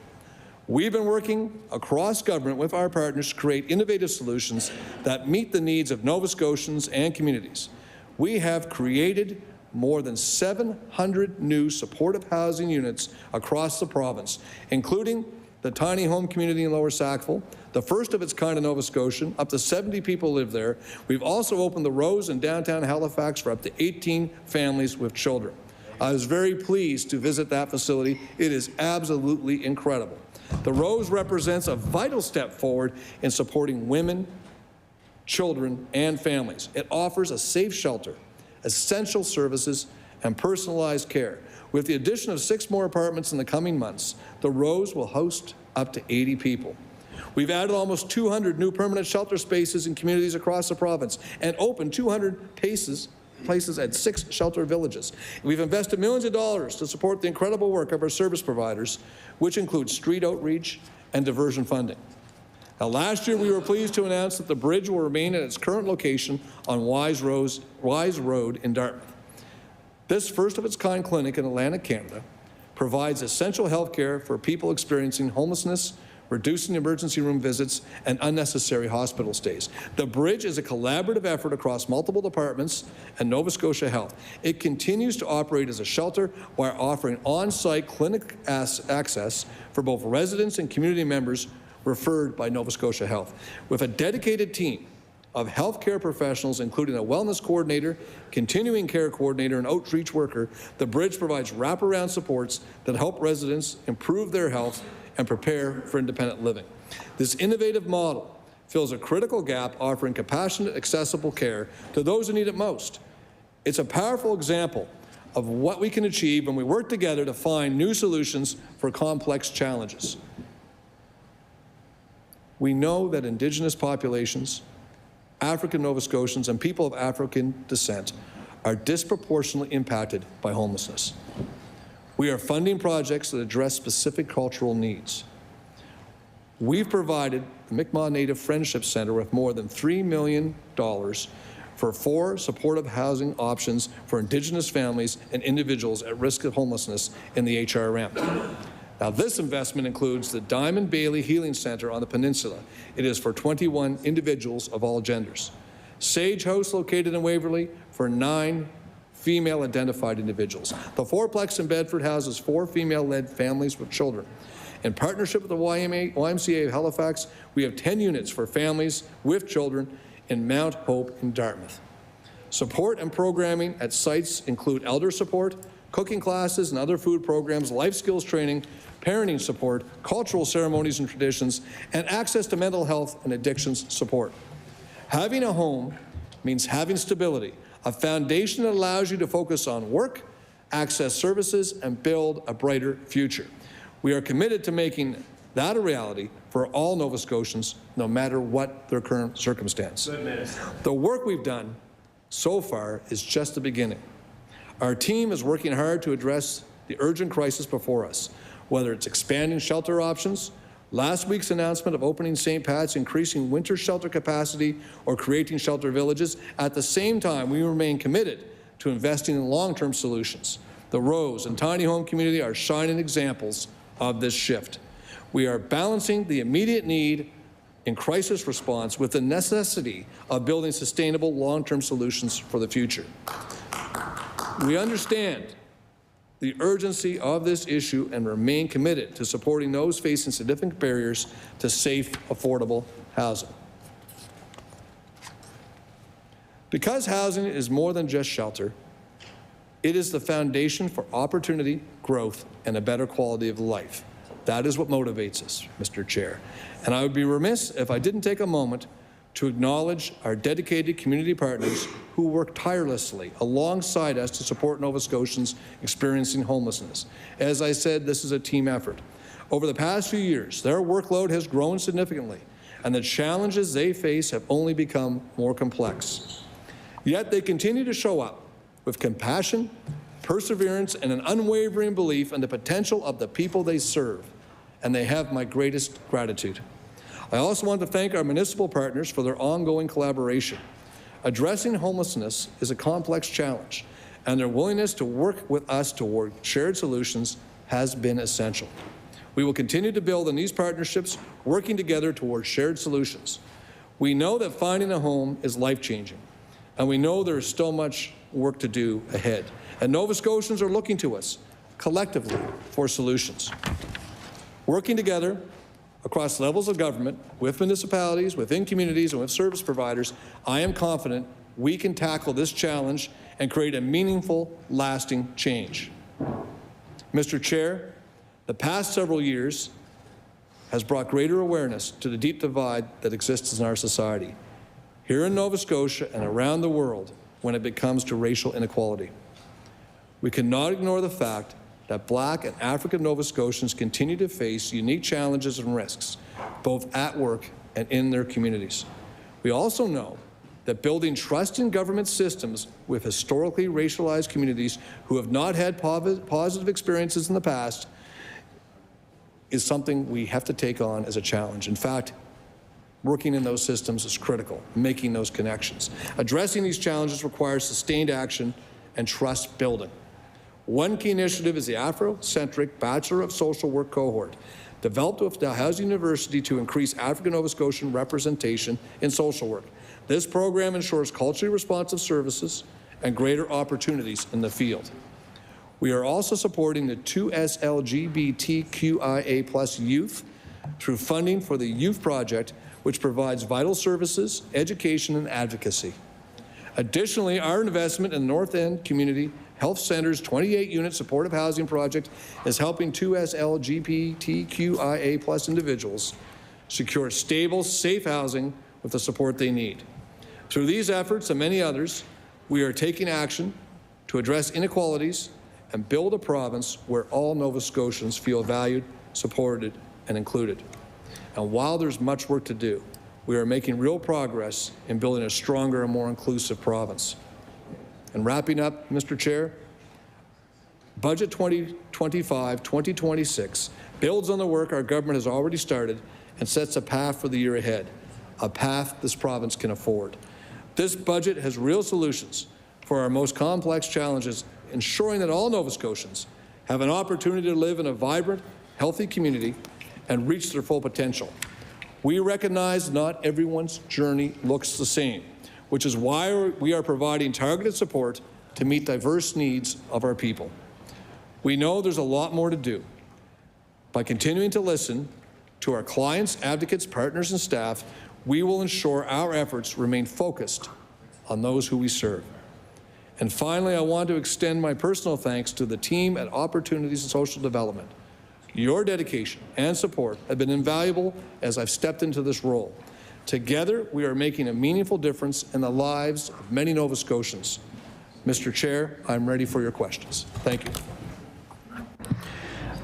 We've been working across government with our partners to create innovative solutions that meet the needs of Nova Scotians and communities. We have created more than 700 new supportive housing units across the province, including the tiny home community in Lower Sackville, the first of its kind in Nova Scotia. Up to 70 people live there. We've also opened the Rose in downtown Halifax for up to 18 families with children. I was very pleased to visit that facility. It is absolutely incredible. The Rose represents a vital step forward in supporting women, children, and families. It offers a safe shelter, essential services, and personalized care. With the addition of 6 more apartments in the coming months, the Rose will host up to 80 people. We've added almost 200 new permanent shelter spaces in communities across the province and opened 200 places at 6 shelter villages. We've invested millions of dollars to support the incredible work of our service providers, which includes street outreach and diversion funding. Now, last year, we were pleased to announce that the bridge will remain at its current location on Wise Road in Dartmouth. This first-of-its-kind clinic in Atlantic Canada provides essential health care for people experiencing homelessness, reducing emergency room visits, and unnecessary hospital stays. The Bridge is a collaborative effort across multiple departments and Nova Scotia Health. It continues to operate as a shelter while offering on-site clinic access for both residents and community members referred by Nova Scotia Health. With a dedicated team of healthcare professionals, including a wellness coordinator, continuing care coordinator, and outreach worker, the Bridge provides wraparound supports that help residents improve their health and prepare for independent living. This innovative model fills a critical gap, offering compassionate, accessible care to those who need it most. It's a powerful example of what we can achieve when we work together to find new solutions for complex challenges. We know that Indigenous populations, African Nova Scotians, and people of African descent are disproportionately impacted by homelessness. We are funding projects that address specific cultural needs. We've provided the Mi'kmaq Native Friendship Centre with more than $3 million for 4 supportive housing options for Indigenous families and individuals at risk of homelessness in the HRM. Now, this investment includes the Diamond Bailey Healing Centre on the peninsula. It is for 21 individuals of all genders. Sage House, located in Waverley, for 9 female-identified individuals. The Fourplex in Bedford houses 4 female-led families with children. In partnership with the YMCA of Halifax, we have 10 units for families with children in Mount Hope in Dartmouth. Support and programming at sites include elder support, cooking classes and other food programs, life skills training, parenting support, cultural ceremonies and traditions, and access to mental health and addictions support. Having a home means having stability, a foundation that allows you to focus on work, access services, and build a brighter future. We are committed to making that a reality for all Nova Scotians, no matter what their current circumstance. The work we've done so far is just the beginning. Our team is working hard to address the urgent crisis before us, whether it's expanding shelter options, last week's announcement of opening St. Pat's, increasing winter shelter capacity, or creating shelter villages. At the same time, we remain committed to investing in long-term solutions. The Rose and Tiny Home community are shining examples of this shift. We are balancing the immediate need in crisis response with the necessity of building sustainable long-term solutions for the future. We understand the urgency of this issue and remain committed to supporting those facing significant barriers to safe, affordable housing. Because housing is more than just shelter, it is the foundation for opportunity, growth, and a better quality of life. That is what motivates us, Mr. Chair. And I would be remiss if I didn't take a moment to acknowledge our dedicated community partners who work tirelessly alongside us to support Nova Scotians experiencing homelessness. As I said, this is a team effort. Over the past few years, their workload has grown significantly, and the challenges they face have only become more complex. Yet they continue to show up with compassion, perseverance, and an unwavering belief in the potential of the people they serve, and they have my greatest gratitude. I also want to thank our municipal partners for their ongoing collaboration. Addressing homelessness is a complex challenge, and their willingness to work with us toward shared solutions has been essential. We will continue to build on these partnerships, working together towards shared solutions. We know that finding a home is life-changing, and we know there is still much work to do ahead. And Nova Scotians are looking to us collectively for solutions. Working together across levels of government, with municipalities, within communities, and with service providers, I am confident we can tackle this challenge and create a meaningful, lasting change. Mr. Chair, the past several years has brought greater awareness to the deep divide that exists in our society, here in Nova Scotia and around the world, when it comes to racial inequality. We cannot ignore the fact that Black and African Nova Scotians continue to face unique challenges and risks, both at work and in their communities. We also know that building trust in government systems with historically racialized communities who have not had positive experiences in the past is something we have to take on as a challenge. In fact, working in those systems is critical, making those connections. Addressing these challenges requires sustained action and trust building. One key initiative is the Afrocentric Bachelor of Social Work cohort, developed with Dalhousie University to increase African Nova Scotian representation in social work. This program ensures culturally responsive services and greater opportunities in the field. We are also supporting the 2S LGBTQIA+ youth through funding for the Youth Project, which provides vital services, education, and advocacy. Additionally, our investment in North End Community Health Center's 28-unit supportive housing project is helping 2S LGBTQIA+ individuals secure stable, safe housing with the support they need. Through these efforts and many others, we are taking action to address inequalities and build a province where all Nova Scotians feel valued, supported, and included. And while there's much work to do, we are making real progress in building a stronger and more inclusive province. And wrapping up, Mr. Chair, Budget 2025-2026 builds on the work our government has already started and sets a path for the year ahead, a path this province can afford. This budget has real solutions for our most complex challenges, ensuring that all Nova Scotians have an opportunity to live in a vibrant, healthy community and reach their full potential. We recognize not everyone's journey looks the same, which is why we are providing targeted support to meet diverse needs of our people. We know there's a lot more to do. By continuing to listen to our clients, advocates, partners, and staff, we will ensure our efforts remain focused on those who we serve. And finally, I want to extend my personal thanks to the team at Opportunities and Social Development. Your dedication and support have been invaluable as I've stepped into this role. Together, we are making a meaningful difference in the lives of many Nova Scotians. Mr. Chair, I'm ready for your questions. Thank you.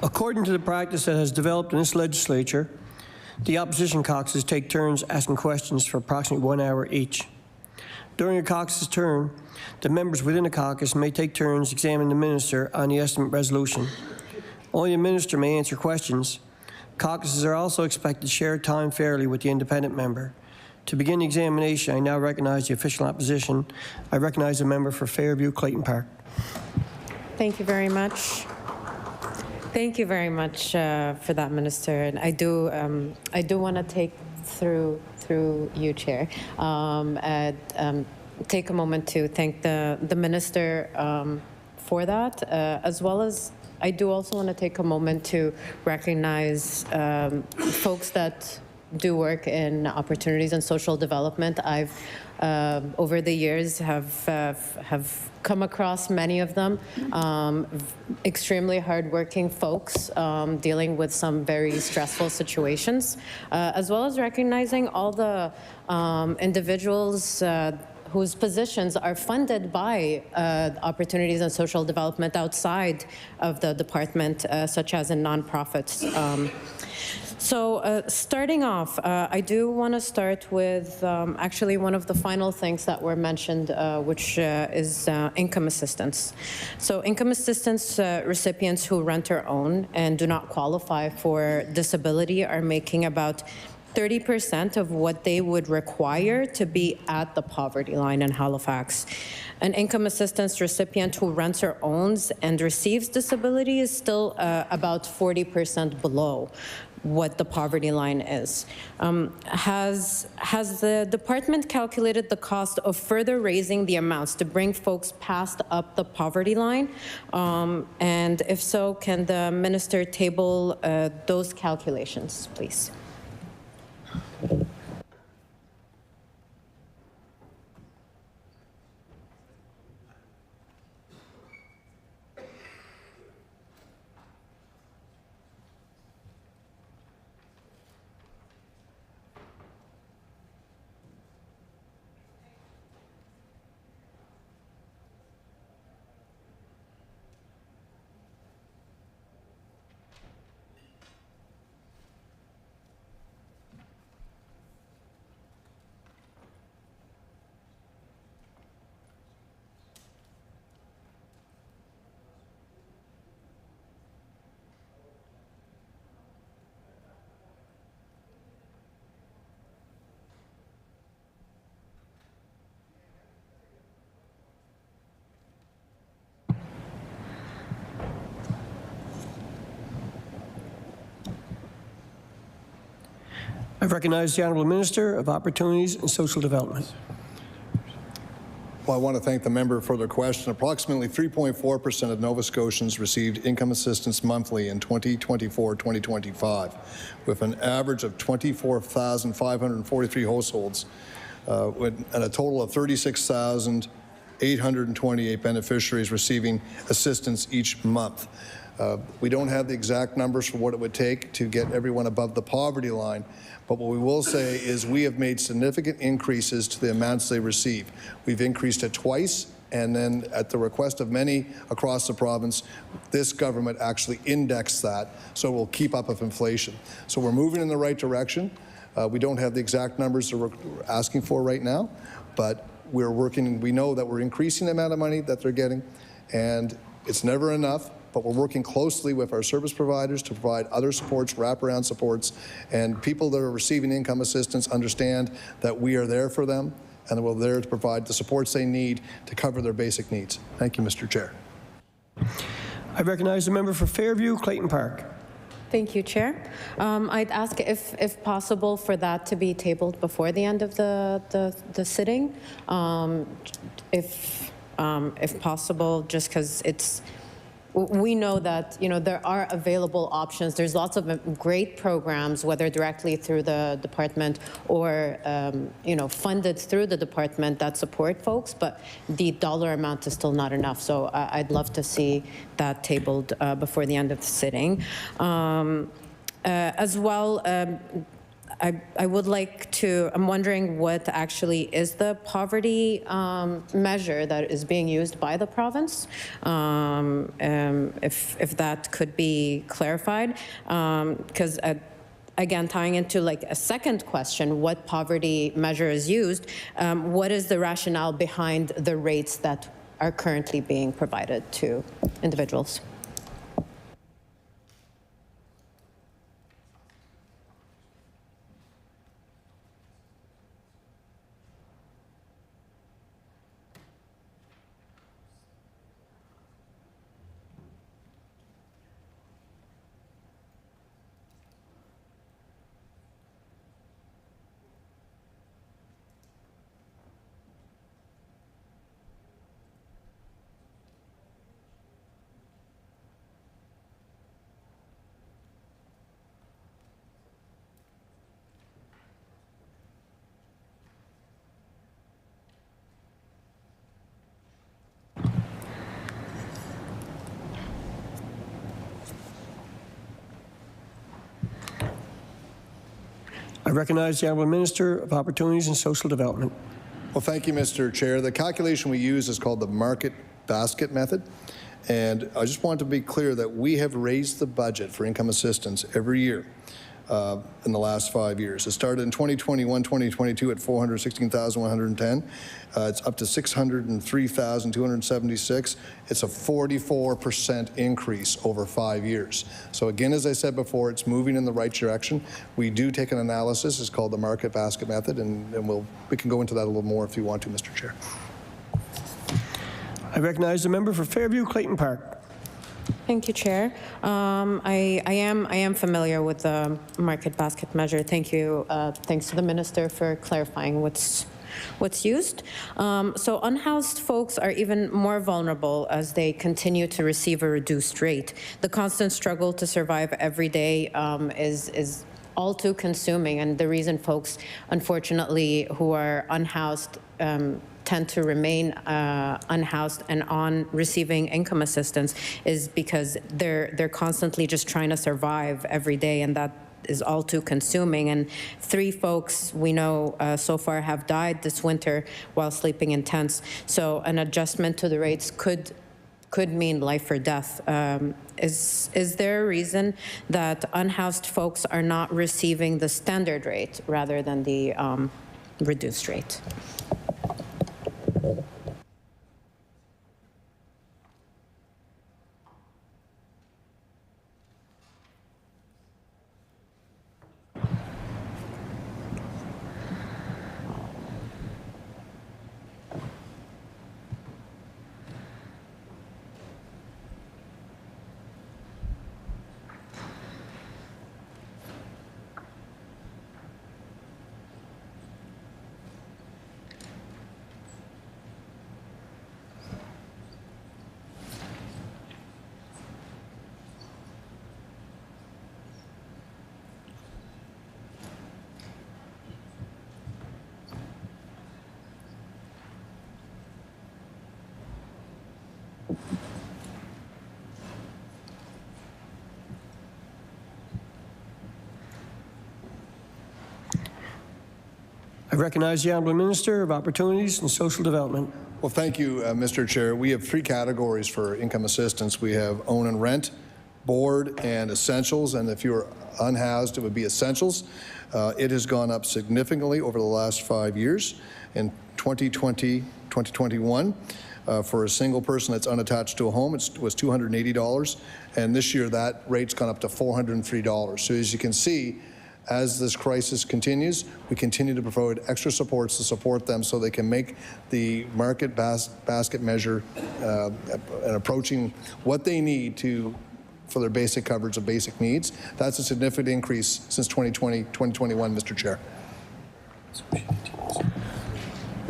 According to the practice that has developed in this legislature, the opposition caucuses take turns asking questions for approximately 1 hour each. During a caucus's turn, the members within the caucus may take turns examining the minister on the estimate resolution. Only the minister may answer questions. Caucuses are also expected to share time fairly with the independent member. To begin the examination, I now recognize the official opposition. I recognize the member for Fairview Clayton Park. Thank you very much. Thank you very much for that, Minister. And I do want to take through you, Chair, take a moment to thank the Minister for that, as well as I do also want to take a moment to recognize folks that do work in opportunities and social development. I've over the years have come across many of them, extremely hardworking folks dealing with some very stressful situations, as well as recognizing all the individuals whose positions are funded by opportunities and social development outside of the department, such as in nonprofits. So starting off, I do want to start with actually one of the final things that were mentioned, which is income assistance. So income assistance recipients who rent or own and do not qualify for disability are making about 30% of what they would require to be at the poverty line in Halifax. An income assistance recipient who rents or owns and receives disability is still about 40% below what the poverty line is. Has the department calculated the cost of further raising the amounts to bring folks past up the poverty line? And if so, can the minister table those calculations, please? I recognize the Honourable Minister of Opportunities and Social Development. Well, I want to thank the member for the question. Approximately 3.4% of Nova Scotians received income assistance monthly in 2024-2025, with an average of 24,543 households and a total of 36,828 beneficiaries receiving assistance each month. We don't have the exact numbers for what it would take to get everyone above the poverty line, but what we will say is we have made significant increases to the amounts they receive. We've increased it twice, and then at the request of many across the province, this government actually indexed that, so we'll keep up with inflation. So we're moving in the right direction. We don't have the exact numbers that we're asking for right now, but we're working, we know that we're increasing the amount of money that they're getting, and it's never enough, but we're working closely with our service providers to provide other supports, wraparound supports, and people that are receiving income assistance understand that we are there for them and that we're there to provide the supports they need to cover their basic needs. Thank you, Mr. Chair. I recognize the member for Fairview, Clayton Park. Thank you, Chair. I'd ask if possible for that to be tabled before the end of the sitting, if possible, just because we know that, you know, there are available options. There's lots of great programs, whether directly through the department or, you know, funded through the department that support folks, but the dollar amount is still not enough. So I'd love to see that tabled before the end of the sitting. As well, I would like to, I'm wondering what actually is the poverty measure that is being used by the province, if that could be clarified, because again, tying into like a second question, what poverty measure is used, what is the rationale behind the rates that are currently being provided to individuals? I recognize the Honourable Minister of Opportunities and Social Development. Well, thank you, Mr. Chair. The calculation we use is called the market basket method. And I just want to be clear that we have raised the budget for income assistance every year in the last 5 years. It started in 2021, 2022 at $416,110. It's up to $603,276. It's a 44% increase over 5 years. So again, as I said before, it's moving in the right direction. We do take an analysis. It's called the market basket method, and we can go into that a little more if you want to, Mr. Chair. I recognize the member for Fairview, Clayton Park. Thank you, Chair. I am familiar with the market basket measure. Thank you. Thanks to the minister for clarifying what's used. So unhoused folks are even more vulnerable as they continue to receive a reduced rate. The constant struggle to survive every day is all too consuming, and the reason folks, unfortunately, who are unhoused tend to remain unhoused and on receiving income assistance is because they're constantly just trying to survive every day, and that is all too consuming. And 3 folks we know so far have died this winter while sleeping in tents. So an adjustment to the rates could mean life or death. Is there a reason that unhoused folks are not receiving the standard rate rather than the reduced rate? I recognize the Honourable Minister of Opportunities and Social Development. Well, thank you, Mr. Chair. We have 3 categories for income assistance. We have own and rent, board, and essentials. And if you're unhoused, it would be essentials. It has gone up significantly over the last 5 years. In 2020, 2021, for a single person that's unattached to a home, it was $280. And this year, that rate's gone up to $403. So as you can see, as this crisis continues, we continue to provide extra supports to support them so they can make the market basket measure and approaching what they need for their basic coverage of basic needs. That's a significant increase since 2020, 2021, Mr. Chair.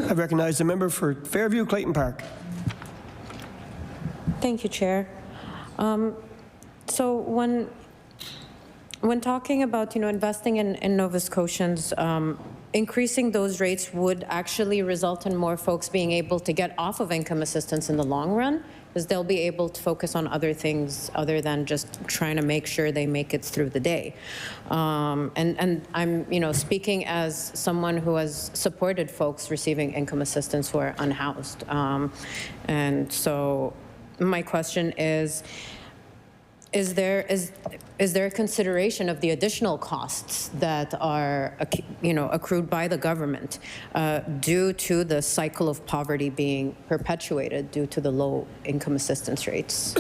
I recognize the member for Fairview Clayton Park. Thank you, Chair. So when talking about, investing in Nova Scotians, increasing those rates would actually result in more folks being able to get off of income assistance in the long run, because they'll be able to focus on other things other than just trying to make sure they make it through the day. And I'm, speaking as someone who has supported folks receiving income assistance who are unhoused. And so my question is there a consideration of the additional costs that are, accrued by the government due to the cycle of poverty being perpetuated due to the low income assistance rates?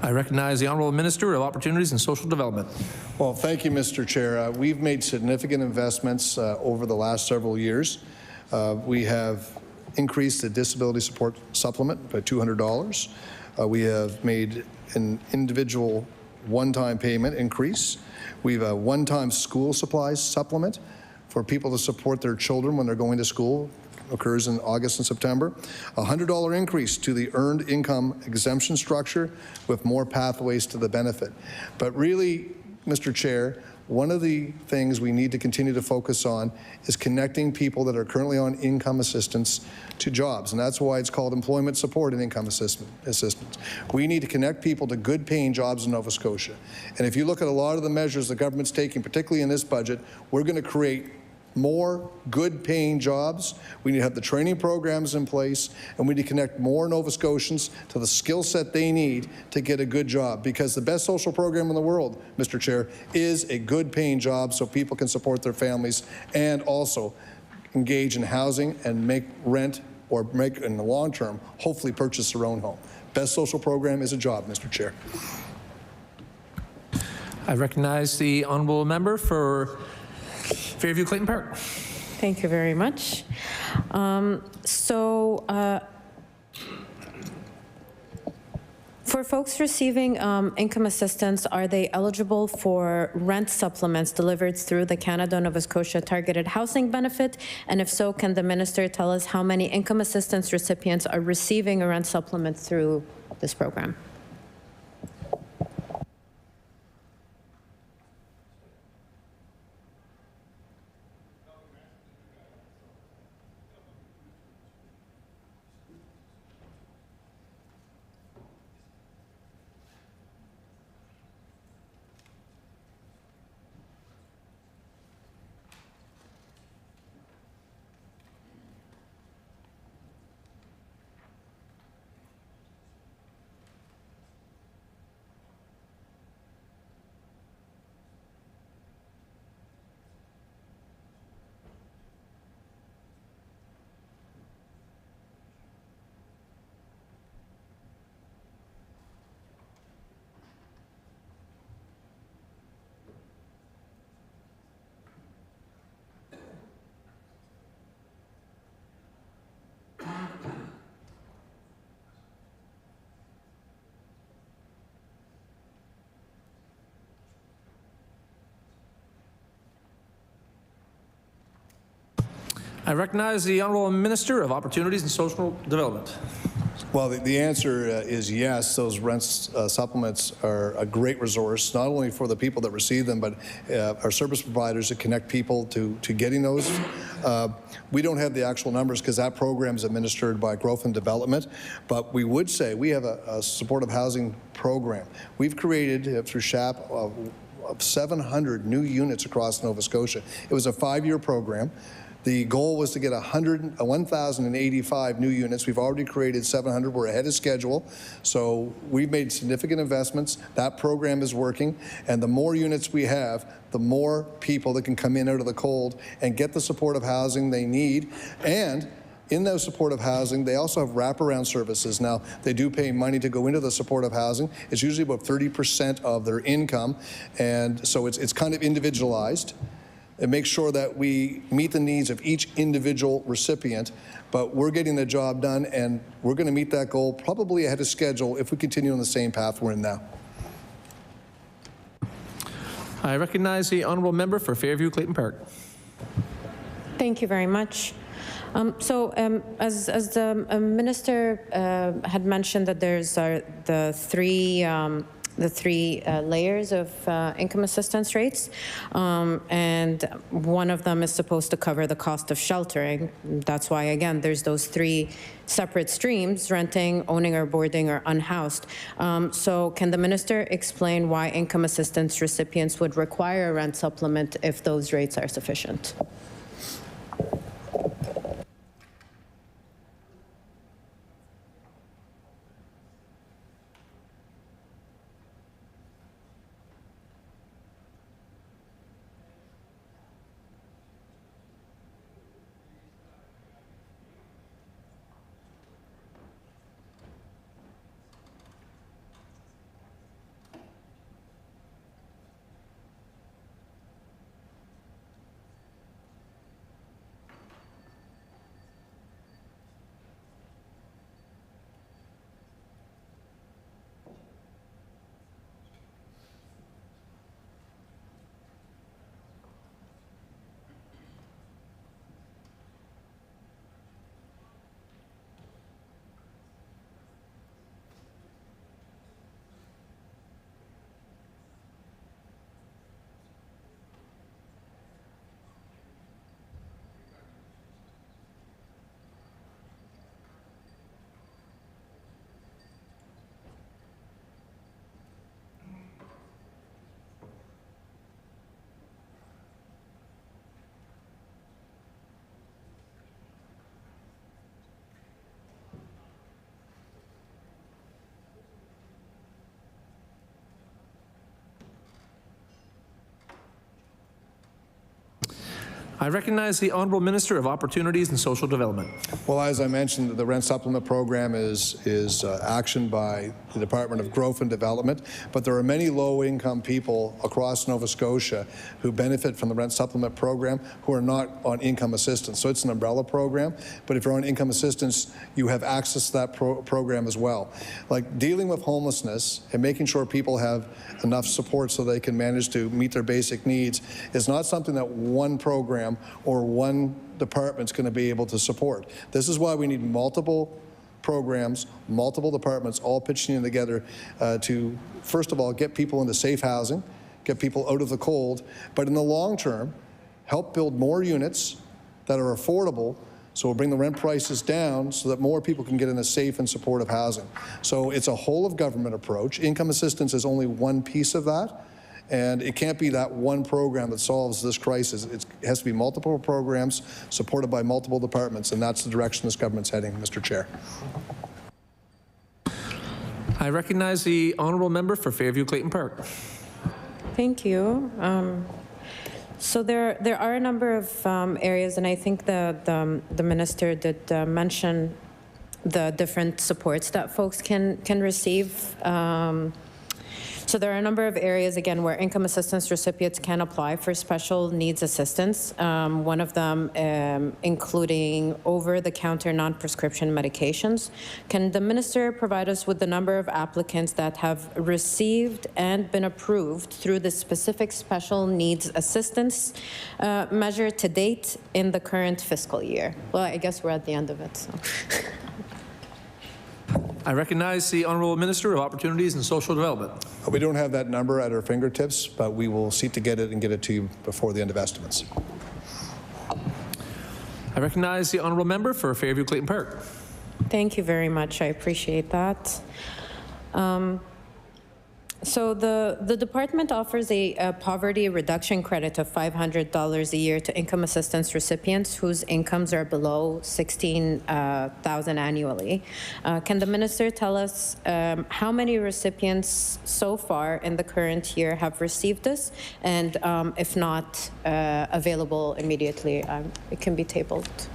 I recognize the Honourable Minister of Opportunities and Social Development. Well, thank you, Mr. Chair. We've made significant investments over the last several years. We have increased the disability support supplement by $200. We have made an individual one-time payment increase. We have a one-time school supplies supplement for people to support their children when they're going to school. Occurs in August and September. A $100 increase to the earned income exemption structure with more pathways to the benefit. But really, Mr. Chair, one of the things we need to continue to focus on is connecting people that are currently on income assistance to jobs, and that's why it's called employment support and income assistance. We need to connect people to good paying jobs in Nova Scotia. And if you look at a lot of the measures the government's taking, particularly in this budget, we're going to create more good-paying jobs. We need to have the training programs in place, and we need to connect more Nova Scotians to the skill set they need to get a good job, because the best social program in the world, Mr. Chair, is a good-paying job so people can support their families and also engage in housing and make rent or make, in the long term, hopefully purchase their own home. Best social program is a job, Mr. Chair. I recognize the Honourable Member for Fairview Clayton Park. Thank you very much. For folks receiving income assistance, are they eligible for rent supplements delivered through the Canada-Nova Scotia Targeted Housing Benefit? And if so, can the minister tell us how many income assistance recipients are receiving a rent supplement through this program? I recognize the Honourable Minister of Opportunities and Social Development. Well, the answer is yes. Those rent supplements are a great resource, not only for the people that receive them, but our service providers that connect people to getting those. We don't have the actual numbers because that program is administered by Growth and Development, but we would say we have a supportive housing program. We've created, through SHAP, of 700 new units across Nova Scotia. It was a 5-year program. The goal was to get 1,085 new units. We've already created 700. We're ahead of schedule. So we've made significant investments. That program is working. And the more units we have, the more people that can come in out of the cold and get the supportive housing they need. And in those supportive housing, they also have wraparound services. Now, they do pay money to go into the supportive housing. It's usually about 30% of their income. And so it's kind of individualized. And make sure that we meet the needs of each individual recipient, but we're getting the job done, and we're going to meet that goal probably ahead of schedule if we continue on the same path we're in now. I recognize the Honourable Member for Fairview Clayton Park. Thank you very much. As the Minister had mentioned, that there's the three layers of income assistance rates, and one of them is supposed to cover the cost of sheltering. That's why, again, there's those 3 separate streams: renting, owning or boarding, or unhoused. So can the Minister explain why income assistance recipients would require a rent supplement if those rates are sufficient? I recognize the Honourable Minister of Opportunities and Social Development. Well, as I mentioned, the rent supplement program is actioned by the Department of Growth and Development, but there are many low-income people across Nova Scotia who benefit from the rent supplement program who are not on income assistance. So it's an umbrella program, but if you're on income assistance, you have access to that program as well. Like dealing with homelessness and making sure people have enough support so they can manage to meet their basic needs is not something that one program or one department's going to be able to support. This is why we need multiple programs, multiple departments all pitching in together to, first of all, get people into safe housing, get people out of the cold, but in the long term, help build more units that are affordable, so we'll bring the rent prices down so that more people can get into safe and supportive housing. So it's a whole of government approach. Income assistance is only one piece of that. And it can't be that one program that solves this crisis. It has to be multiple programs supported by multiple departments, and that's the direction this government's heading, Mr. Chair. I recognize the Honourable Member for Fairview Clayton Park. Thank you. So there are a number of areas, and I think the Minister did mention the different supports that folks can receive. So there are a number of areas, again, where income assistance recipients can apply for special needs assistance. One of them including over-the-counter non-prescription medications. Can the minister provide us with the number of applicants that have received and been approved through the specific special needs assistance measure to date in the current fiscal year? Well, I guess we're at the end of it. So. I recognize the Honourable Minister of Opportunities and Social Development. We don't have that number at our fingertips, but we will seek to get it and get it to you before the end of estimates. I recognize the Honourable Member for Fairview Clayton Park. Thank you very much. I appreciate that. So the department offers a poverty reduction credit of $500 a year to income assistance recipients whose incomes are below $16,000 annually. Can the minister tell us how many recipients so far in the current year have received this, and if not available immediately, it can be tabled.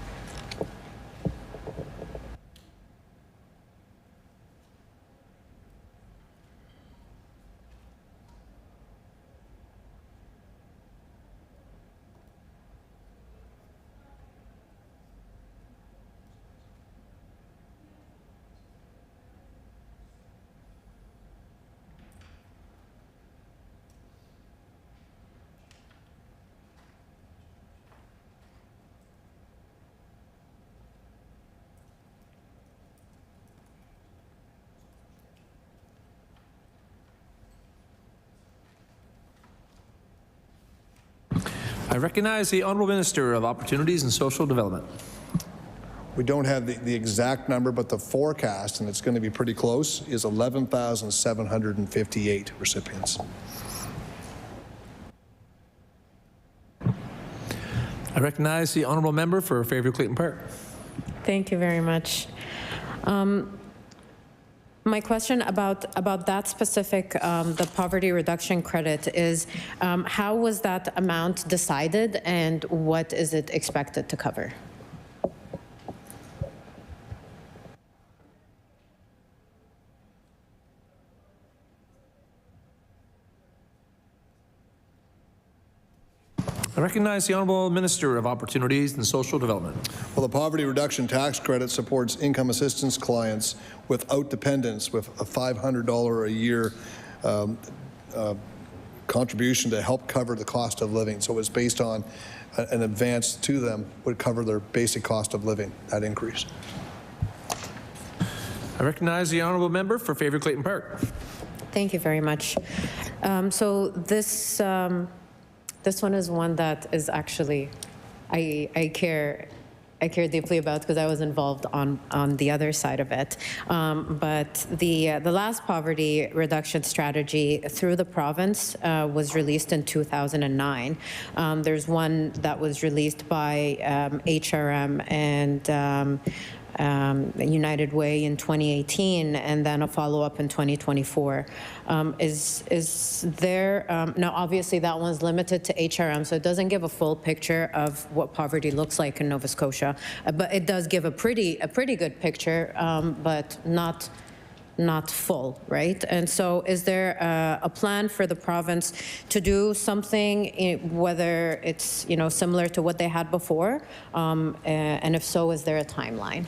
I recognize the Honourable Minister of Opportunities and Social Development. We don't have the exact number, but the forecast, and it's going to be pretty close, is 11,758 recipients. I recognize the Honourable Member for Fairview Clayton Park. Thank you very much. My question about that specific, the poverty reduction credit is, how was that amount decided and what is it expected to cover? I recognize the Honourable Minister of Opportunities and Social Development. Well, the poverty reduction tax credit supports income assistance clients without dependents with a $500 a year contribution to help cover the cost of living. So it's based on an advance to them would cover their basic cost of living, that increase. I recognize the Honourable Member for Fairview Clayton Park. Thank you very much. So this one is one that is actually I care deeply about because I was involved on the other side of it. But the last poverty reduction strategy through the province was released in 2009. There's one that was released by HRM and United Way in 2018, and then a follow-up in 2024. Is there, now obviously that one's limited to HRM, so it doesn't give a full picture of what poverty looks like in Nova Scotia, but it does give a pretty good picture, but not full, right? And so is there a plan for the province to do something, whether it's similar to what they had before, and if so, is there a timeline?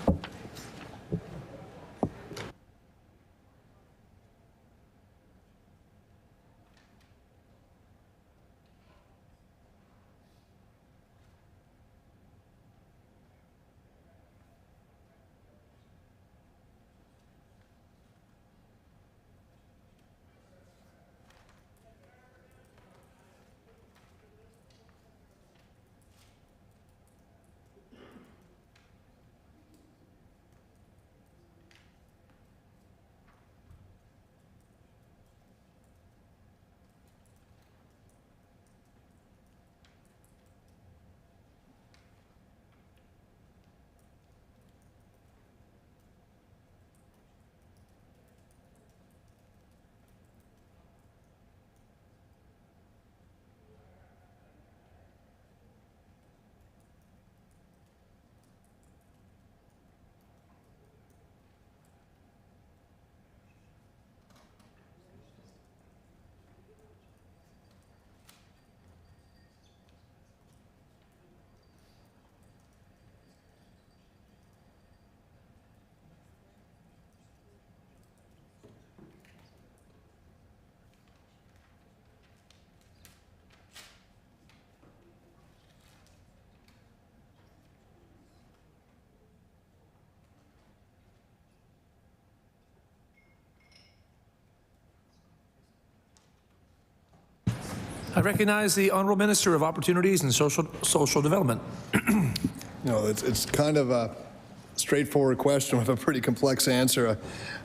I recognize the Honourable Minister of Opportunities and Social Development. It's kind of a straightforward question with a pretty complex answer.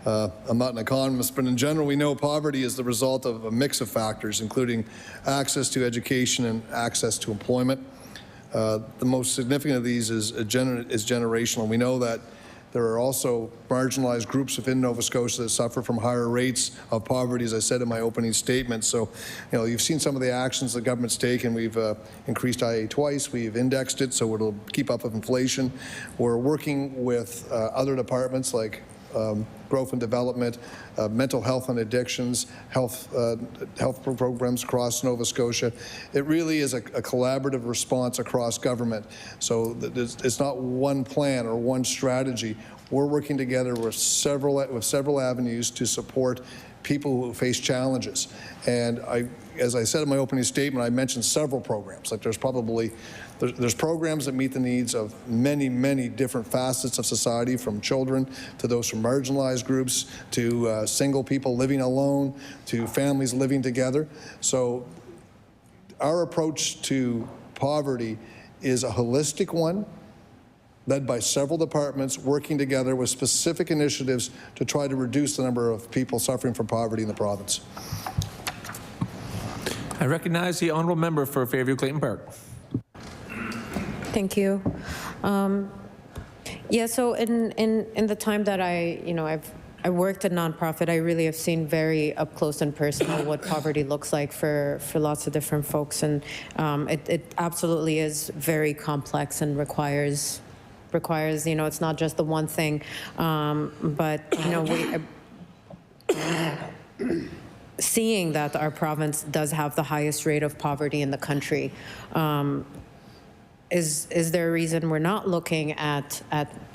I'm not an economist, but in general, we know poverty is the result of a mix of factors, including access to education and access to employment. The most significant of these is generational. We know that there are also marginalized groups within Nova Scotia that suffer from higher rates of poverty, as I said in my opening statement. So, you've seen some of the actions the government's taken. We've increased IA twice. We've indexed it so it'll keep up with inflation. We're working with other departments like growth and development, mental health and addictions, health programs across Nova Scotia. It really is a collaborative response across government. So it's not one plan or one strategy. We're working together with several avenues to support people who face challenges. And as I said in my opening statement, I mentioned several programs. Like there's programs that meet the needs of many, many different facets of society, from children to those from marginalized groups to single people living alone to families living together. So our approach to poverty is a holistic one, led by several departments working together with specific initiatives to try to reduce the number of people suffering from poverty in the province. I recognize the Honourable Member for Fairview-Clayton Park. Thank you. Yeah, so in the time that I worked at nonprofit, I really have seen very up close and personal what poverty looks like for lots of different folks, and it absolutely is very complex and requires it's not just the one thing, but seeing that our province does have the highest rate of poverty in the country. Is there a reason we're not looking at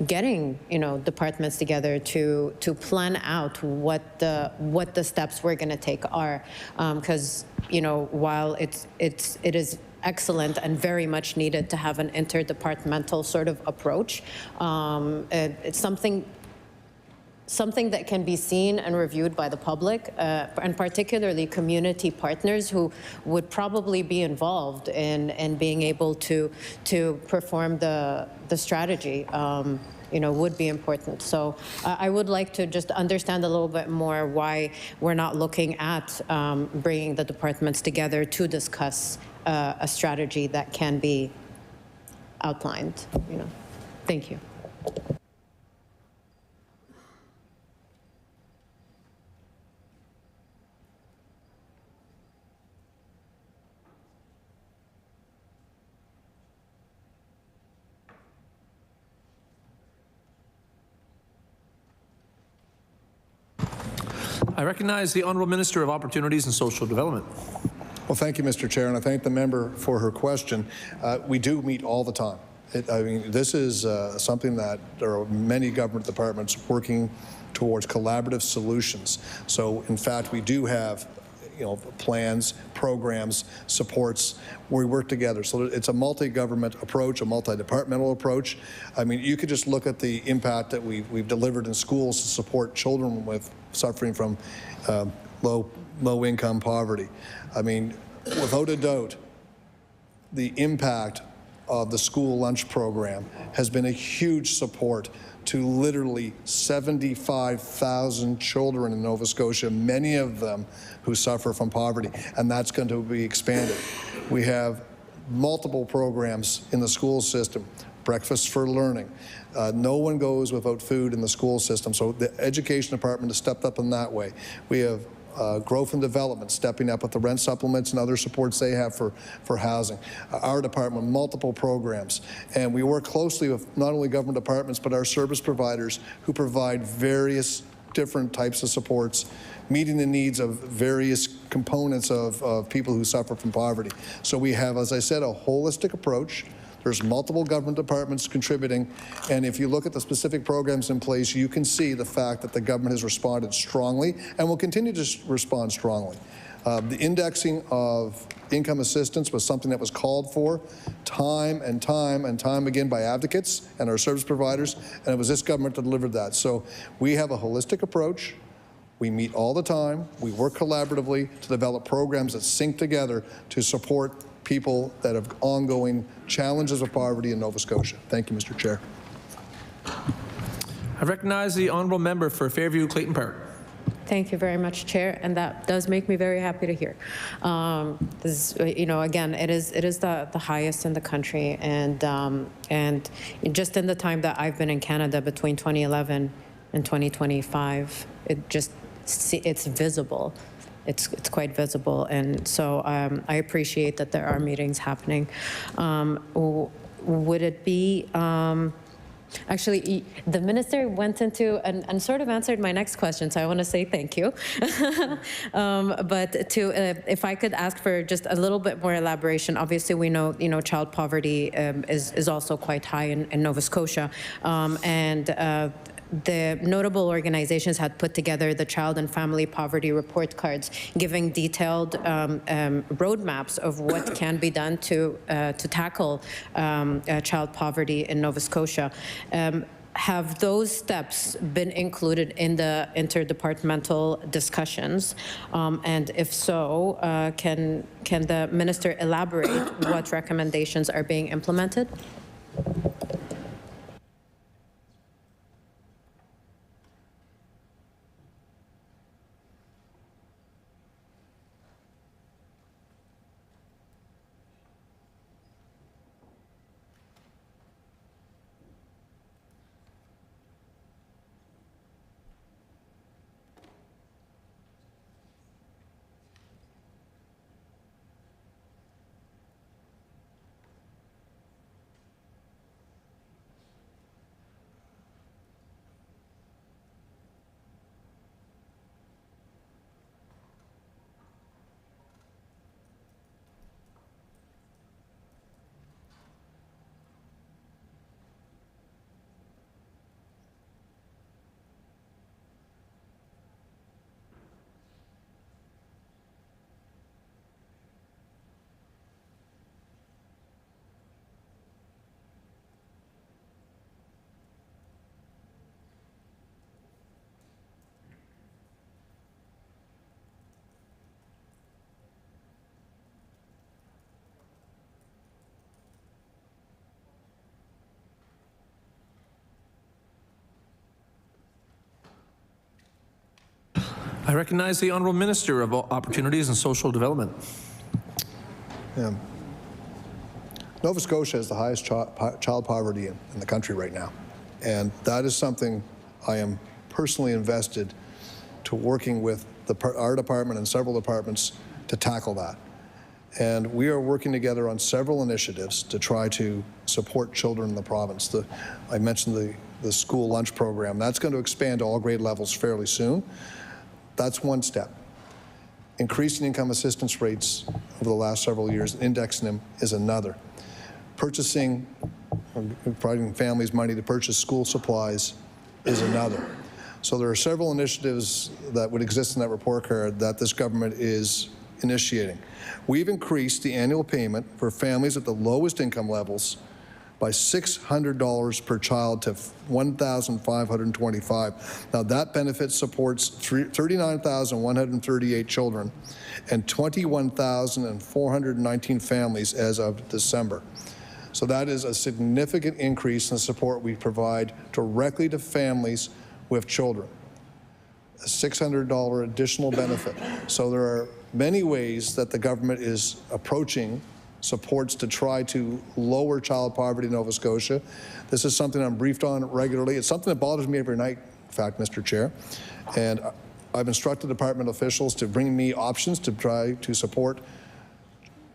getting departments together to plan out what the steps we're going to take are? Because while it is excellent and very much needed to have an interdepartmental sort of approach, it's something that can be seen and reviewed by the public, and particularly community partners who would probably be involved in being able to perform the strategy, would be important. So I would like to just understand a little bit more why we're not looking at bringing the departments together to discuss a strategy that can be outlined. Thank you. I recognize the Honourable Minister of Opportunities and Social Development. Well, thank you, Mr. Chair, and I thank the member for her question. We do meet all the time. This is something that there are many government departments working towards collaborative solutions. So, in fact, we do have plans, programs, supports where we work together. So it's a multi-government approach, a multi-departmental approach. You could just look at the impact that we've delivered in schools to support children suffering from low-income poverty. Without a doubt, the impact of the school lunch program has been a huge support to literally 75,000 children in Nova Scotia, many of them who suffer from poverty, and that's going to be expanded. We have multiple programs in the school system, breakfast for learning. No one goes without food in the school system, so the education department has stepped up in that way. We have growth and development stepping up with the rent supplements and other supports they have for housing. Our department, multiple programs, and we work closely with not only government departments but our service providers who provide various different types of supports, meeting the needs of various components of people who suffer from poverty. So we have, as I said, a holistic approach. There's multiple government departments contributing, and if you look at the specific programs in place, you can see the fact that the government has responded strongly and will continue to respond strongly. The indexing of income assistance was something that was called for time and time again by advocates and our service providers, and it was this government that delivered that. So we have a holistic approach. We meet all the time. We work collaboratively to develop programs that sync together to support people that have ongoing challenges of poverty in Nova Scotia. Thank you, Mr. Chair. I recognize the honourable member for Fairview Clayton Park. Thank you very much, Chair, and that does make me very happy to hear. This, again, it is the highest in the country, and just in the time that I've been in Canada between 2011 and 2025, it's visible. It's quite visible, and so I appreciate that there are meetings happening. Would it be? Actually, the minister went into and sort of answered my next question, so I want to say thank you. But if I could ask for just a little bit more elaboration. Obviously, we know child poverty is also quite high in Nova Scotia, and the notable organizations had put together the Child and Family Poverty Report Cards, giving detailed roadmaps of what can be done to tackle child poverty in Nova Scotia. Have those steps been included in the interdepartmental discussions? And if so, can the minister elaborate what recommendations are being implemented? I recognize the Honourable Minister of Opportunities and Social Development. Yeah. Nova Scotia has the highest child poverty in the country right now. And that is something I am personally invested to working with our department and several departments to tackle that. And we are working together on several initiatives to try to support children in the province. I mentioned the school lunch program. That's going to expand to all grade levels fairly soon. That's one step. Increasing income assistance rates over the last several years, indexing them, is another. Providing families money to purchase school supplies is another. So there are several initiatives that would exist in that report card that this government is initiating. We've increased the annual payment for families at the lowest income levels by $600 per child to $1,525. Now that benefit supports 39,138 children and 21,419 families as of December. So that is a significant increase in the support we provide directly to families with children. A $600 additional benefit. So there are many ways that the government is approaching supports to try to lower child poverty in Nova Scotia. This is something I'm briefed on regularly. It's something that bothers me every night, in fact, Mr. Chair. And I've instructed department officials to bring me options to try to support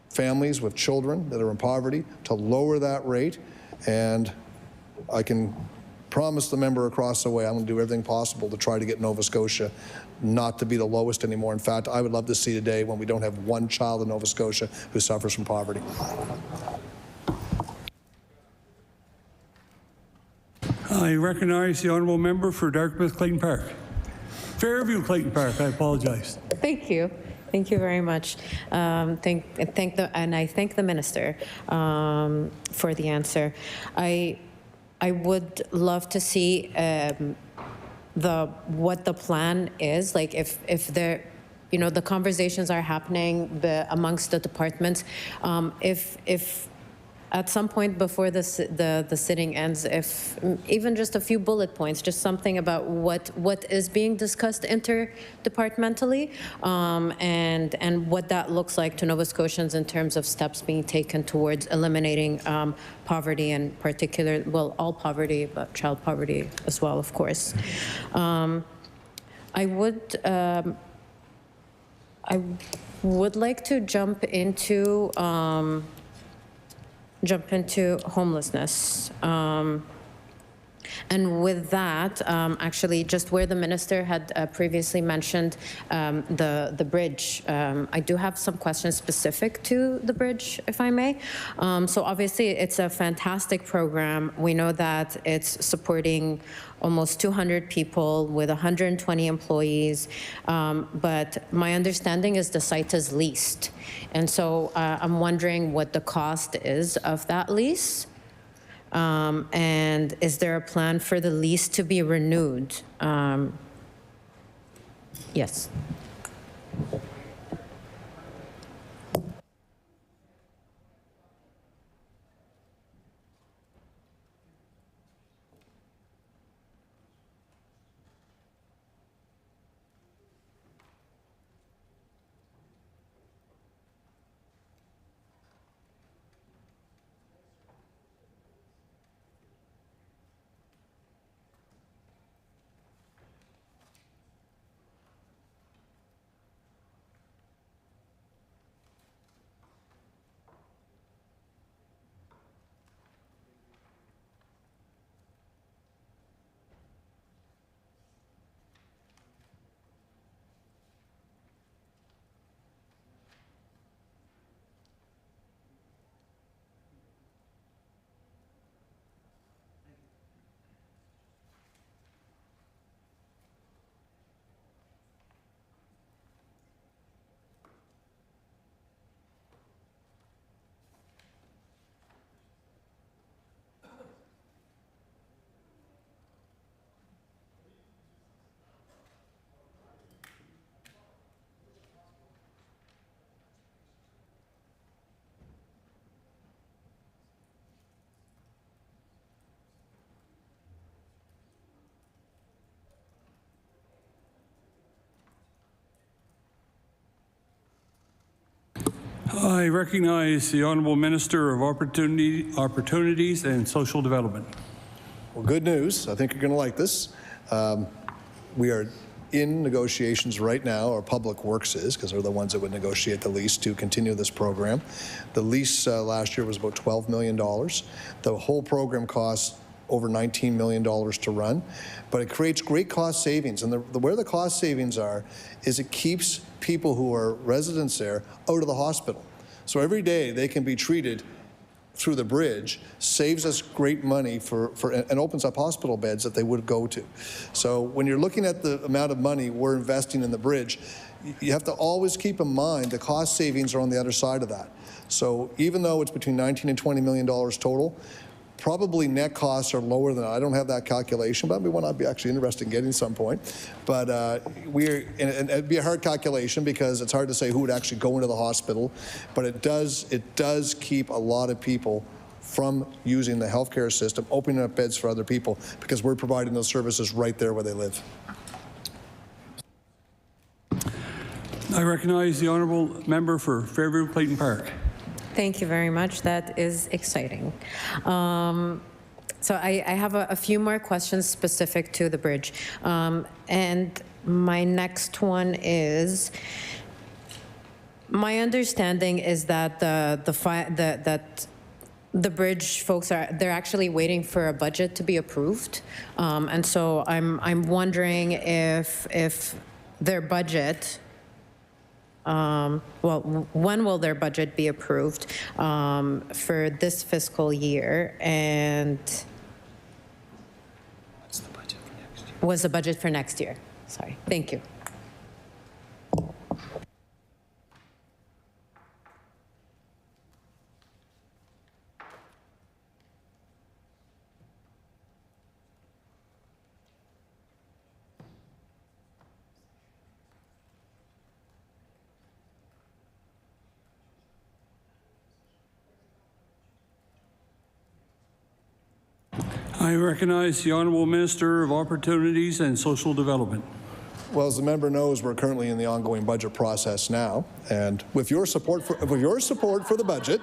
families with children that are in poverty, to lower that rate. And I can promise the member across the way I'm going to do everything possible to try to get Nova Scotia not to be the lowest anymore. In fact, I would love to see a day when we don't have one child in Nova Scotia who suffers from poverty. I recognize the honourable member for Dartmouth Clayton Park. Fairview Clayton Park, I apologize. Thank you. Thank you very much. I thank the minister for the answer. I would love to see what the plan is, like if there, the conversations are happening amongst the departments, if at some point before the sitting ends, if even just a few bullet points, just something about what is being discussed interdepartmentally, and what that looks like to Nova Scotians in terms of steps being taken towards eliminating poverty, and all poverty, but child poverty as well, of course. I would like to jump into homelessness. And with that, actually, just where the minister had previously mentioned the bridge, I do have some questions specific to the bridge, if I may. So obviously, it's a fantastic program. We know that it's supporting almost 200 people with 120 employees, but my understanding is the site is leased. And so I'm wondering what the cost is of that lease. And is there a plan for the lease to be renewed? Yes. I recognize the Honourable Minister of Opportunities and Social Development. Well, good news. I think you're going to like this. We are in negotiations right now, or Public Works is, because they're the ones that would negotiate the lease to continue this program. The lease last year was about $12 million. The whole program costs over $19 million to run, but it creates great cost savings. And where the cost savings are is it keeps people who are residents there out of the hospital. So every day they can be treated through the bridge, saves us great money and opens up hospital beds that they would go to. So when you're looking at the amount of money we're investing in the bridge, you have to always keep in mind the cost savings are on the other side of that. So even though it's between $19 and $20 million total, probably net costs are lower than that. I don't have that calculation, but I'd be actually interested in getting some point. But and it'd be a hard calculation because it's hard to say who would actually go into the hospital. But it does keep a lot of people from using the healthcare system, opening up beds for other people, because we're providing those services right there where they live. I recognize the Honourable Member for Fairview-Clayton Park. Thank you very much. That is exciting. So I have a few more questions specific to the bridge. And my next one is, my understanding is that the bridge folks they're actually waiting for a budget to be approved. And so I'm wondering if their budget, when will their budget be approved for this fiscal year? And what's the budget for next year? Sorry. Thank you. I recognize the Honourable Minister of Opportunities and Social Development. Well, as the member knows, we're currently in the ongoing budget process now, and with your support for the budget,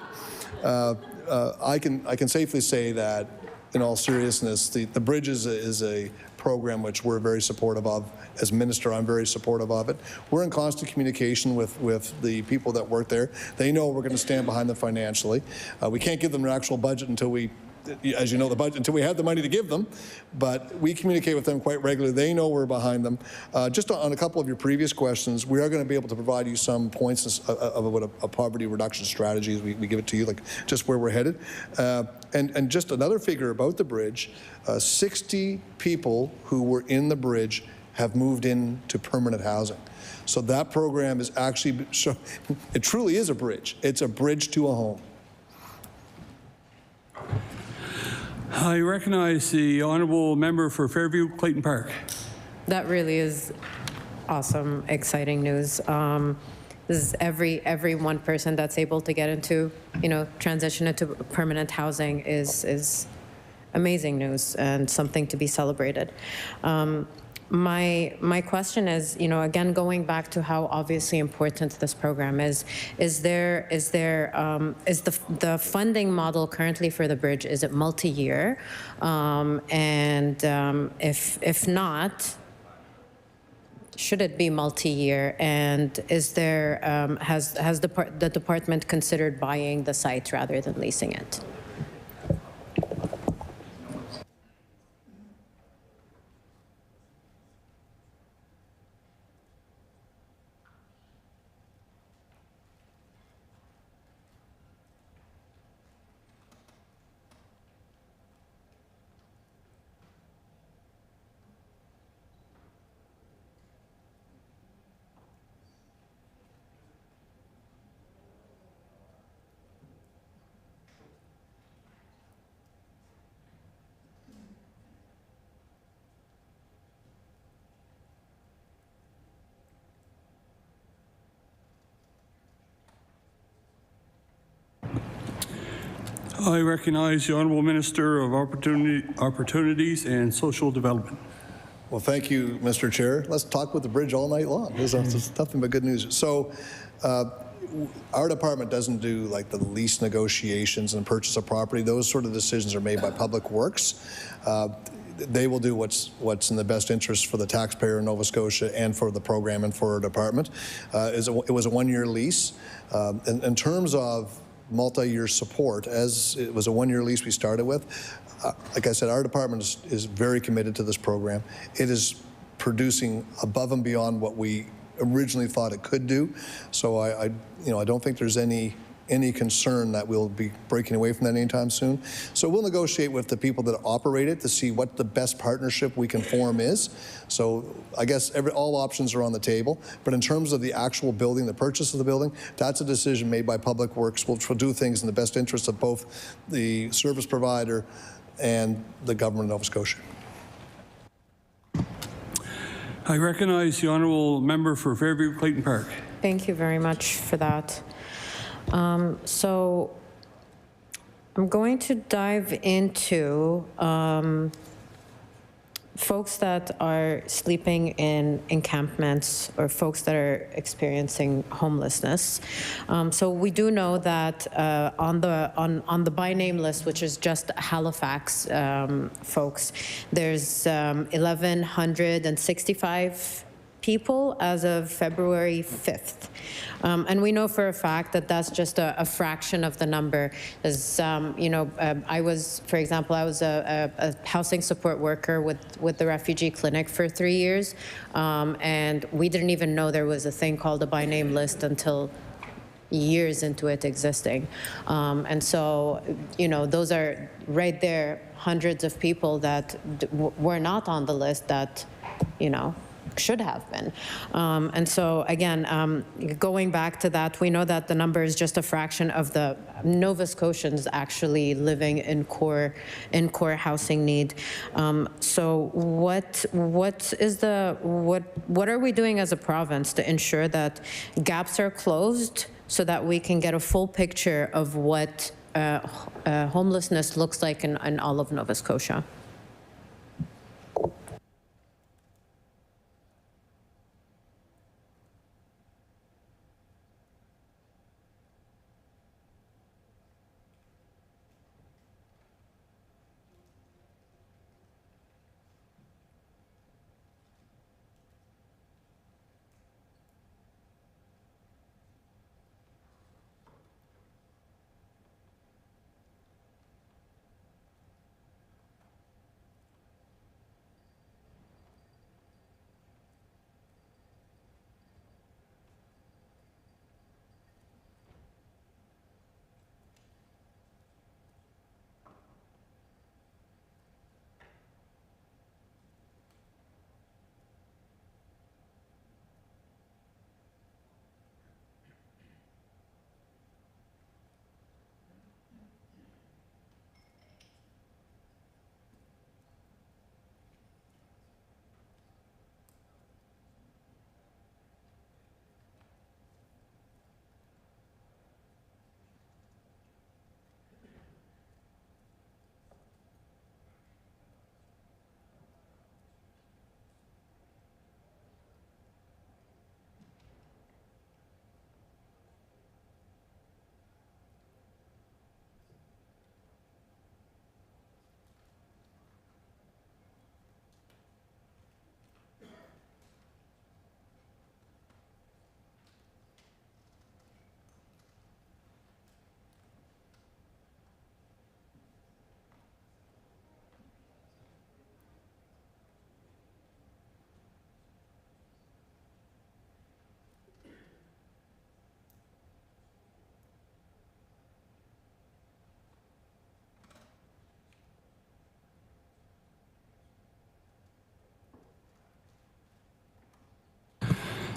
I can safely say that, in all seriousness, the bridge is a program which we're very supportive of. As minister, I'm very supportive of it. We're in constant communication with the people that work there. They know we're going to stand behind them financially. We can't give them an actual budget until we, as you know, the budget until we have the money to give them, but we communicate with them quite regularly. They know we're behind them. Just on a couple of your previous questions, we are going to be able to provide you some points of what a poverty reduction strategy is. We give it to you, like just where we're headed. And just another figure about the bridge, 60 people who were in the bridge have moved into permanent housing. So that program is actually, it truly is a bridge. It's a bridge to a home. I recognize the Honourable Member for Fairview Clayton Park. That really is awesome, exciting news. This is every one person that's able to get into, transition into permanent housing is amazing news and something to be celebrated. My question is, again, going back to how obviously important this program is the funding model currently for the bridge, is it multi-year? If not, should it be multi-year? And is there has the department considered buying the site rather than leasing it? I recognize the Honourable Minister of Opportunities and Social Development. Well, thank you, Mr. Chair. Let's talk with the bridge all night long. There's nothing but good news. So our department doesn't do like the lease negotiations and purchase of property. Those sort of decisions are made by Public Works. They will do what's in the best interest for the taxpayer in Nova Scotia and for the program and for our department. It was a one-year lease. In terms of multi-year support, as it was a one-year lease we started with. Like I said, our department is very committed to this program. It is producing above and beyond what we originally thought it could do. So I don't think there's any concern that we'll be breaking away from that anytime soon. So we'll negotiate with the people that operate it to see what the best partnership we can form is. So I guess all options are on the table. But in terms of the actual building, the purchase of the building, that's a decision made by Public Works, which will do things in the best interest of both the service provider and the government of Nova Scotia. I recognize the Honourable Member for Fairview Clayton Park. Thank you very much for that. So I'm going to dive into folks that are sleeping in encampments or folks that are experiencing homelessness. So we do know that on the by name list, which is just Halifax folks, there's 1,165 people as of February 5th. And we know for a fact that that's just a fraction of the number. As I was, for example, I was a housing support worker with the refugee clinic for 3 years, and we didn't even know there was a thing called a by name list until years into it existing. And so, those are right there, hundreds of people that were not on the list that, should have been. And so again, going back to that, we know that the number is just a fraction of the Nova Scotians actually living in core housing need. So what are we doing as a province to ensure that gaps are closed so that we can get a full picture of what homelessness looks like in all of Nova Scotia?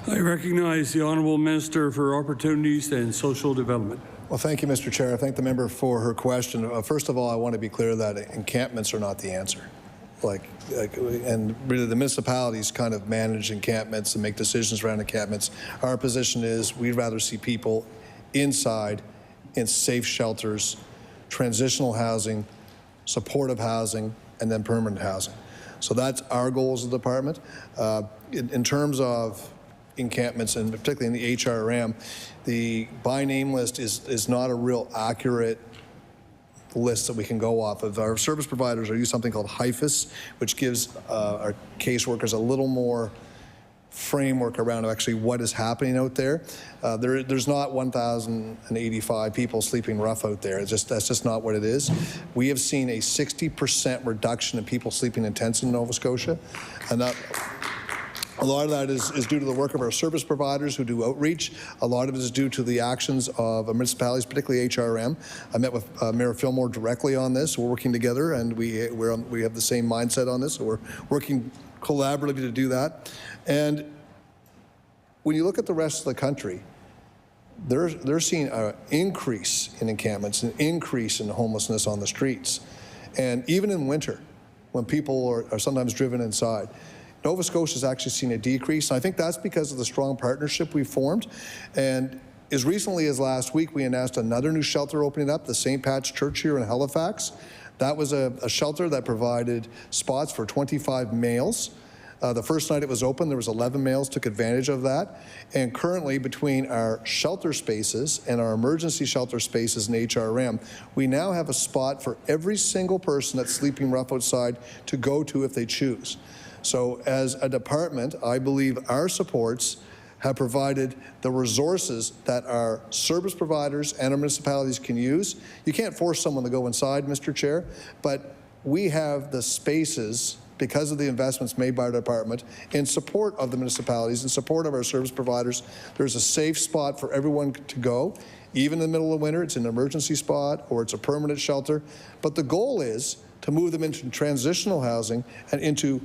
I recognize the Honourable Minister for Opportunities and Social Development. Well, thank you, Mr. Chair. I thank the member for her question. First of all, I want to be clear that encampments are not the answer. And really the municipalities kind of manage encampments and make decisions around encampments. Our position is we'd rather see people inside in safe shelters, transitional housing, supportive housing, and then permanent housing. So that's our goal as a department. In terms of encampments, and particularly in the HRM, the by name list is not a real accurate list that we can go off of. Our service providers are using something called HIFIS, which gives our caseworkers a little more framework around actually what is happening out there. There's not 1,085 people sleeping rough out there. That's just not what it is. We have seen a 60% reduction in people sleeping in tents in Nova Scotia, and that a lot of that is due to the work of our service providers who do outreach. A lot of it is due to the actions of municipalities, particularly HRM. I met with Mayor Fillmore directly on this. We're working together, and we have the same mindset on this. So we're working collaboratively to do that. And when you look at the rest of the country, they're seeing an increase in encampments, an increase in homelessness on the streets. And even in winter, when people are sometimes driven inside, Nova Scotia has actually seen a decrease. And I think that's because of the strong partnership we've formed. And as recently as last week, we announced another new shelter opening up, the St. Pat's Church here in Halifax. That was a shelter that provided spots for 25 males. The first night it was open, there was 11 males took advantage of that. And currently, between our shelter spaces and our emergency shelter spaces in HRM, we now have a spot for every single person that's sleeping rough outside to go to if they choose. So as a department, I believe our supports have provided the resources that our service providers and our municipalities can use. You can't force someone to go inside, Mr. Chair, but we have the spaces because of the investments made by our department in support of the municipalities, in support of our service providers. There's a safe spot for everyone to go. Even in the middle of winter, it's an emergency spot or it's a permanent shelter. But the goal is to move them into transitional housing and into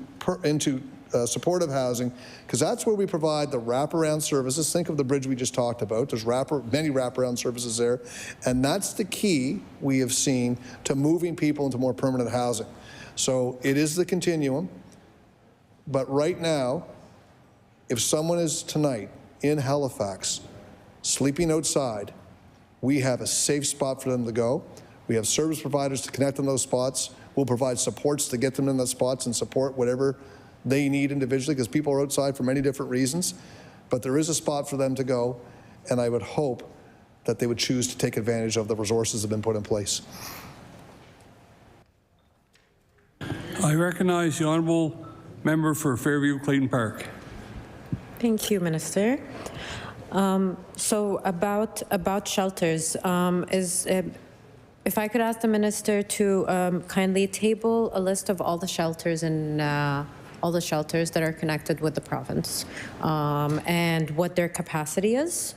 supportive housing, because that's where we provide the wraparound services. Think of the bridge we just talked about. There's many wraparound services there, and that's the key we have seen to moving people into more permanent housing. So it is the continuum, but right now, if someone is tonight in Halifax sleeping outside, we have a safe spot for them to go. We have service providers to connect them to those spots. We'll provide supports to get them in those spots and support whatever they need individually, because people are outside for many different reasons. But there is a spot for them to go, and I would hope that they would choose to take advantage of the resources that have been put in place. I recognize the Honourable Member for Fairview Clayton Park. Thank you, Minister. So about shelters, if I could ask the Minister to kindly table a list of all the shelters and all the shelters that are connected with the province and what their capacity is,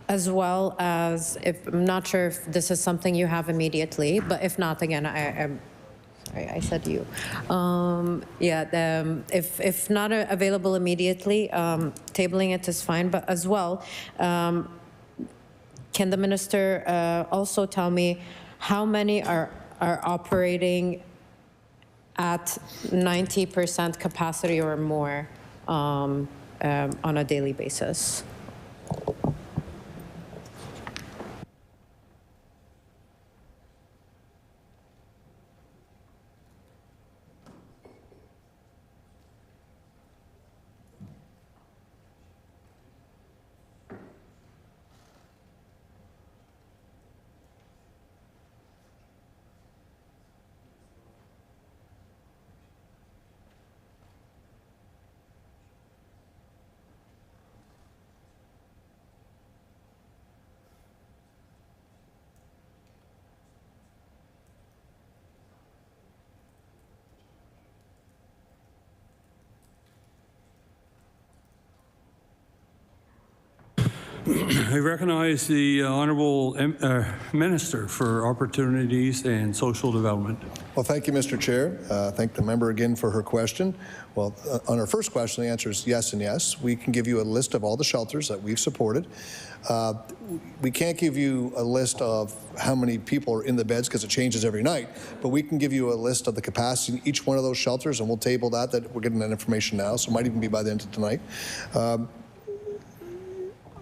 as well as, I'm not sure if this is something you have immediately, but if not, again, sorry, I said you. If not available immediately, tabling it is fine, but as well, can the Minister also tell me how many are operating at 90% capacity or more on a daily basis? I recognize the Honourable Minister for Opportunities and Social Development. Well, thank you, Mr. Chair. Thank the member again for her question. Well, on her first question, the answer is yes and yes. We can give you a list of all the shelters that we've supported. We can't give you a list of how many people are in the beds because it changes every night, but we can give you a list of the capacity in each one of those shelters, and we'll table that we're getting that information now, so it might even be by the end of tonight.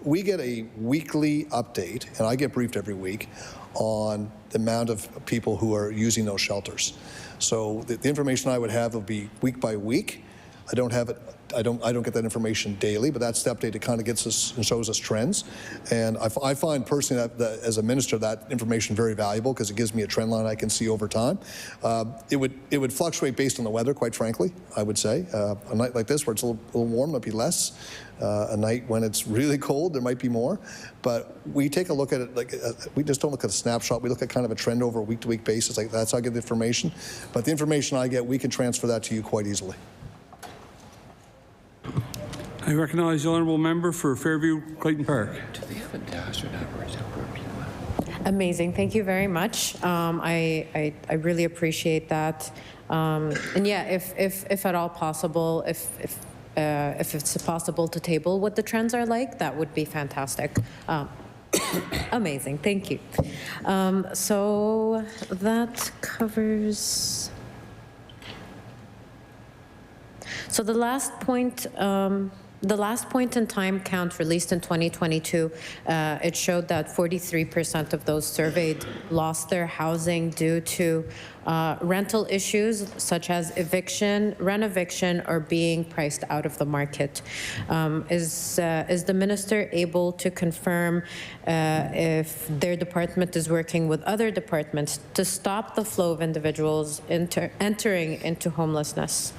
We get a weekly update, and I get briefed every week on the amount of people who are using those shelters. So the information I would have will be week by week. I don't have it. I don't get that information daily, but that's the update that kind of gets us and shows us trends. And I find personally that as a minister, that information very valuable because it gives me a trend line I can see over time. It would fluctuate based on the weather, quite frankly. I would say a night like this where it's a little warm, might be less. A night when it's really cold, there might be more. But we take a look at it like we just don't look at a snapshot. We look at kind of a trend over a week-to-week basis. Like that's how I get the information. But the information I get, we can transfer that to you quite easily. I recognize the Honourable Member for Fairview Clayton Park. Do they have a dash or not, or is it appropriate? Amazing. Thank you very much. I really appreciate that. And yeah, if at all possible, if it's possible to table what the trends are like, that would be fantastic. Amazing. Thank you. So that covers. So the last point in time count released in 2022, it showed that 43% of those surveyed lost their housing due to rental issues such as eviction, rent-eviction, or being priced out of the market. Is the minister able to confirm if their department is working with other departments to stop the flow of individuals entering into homelessness?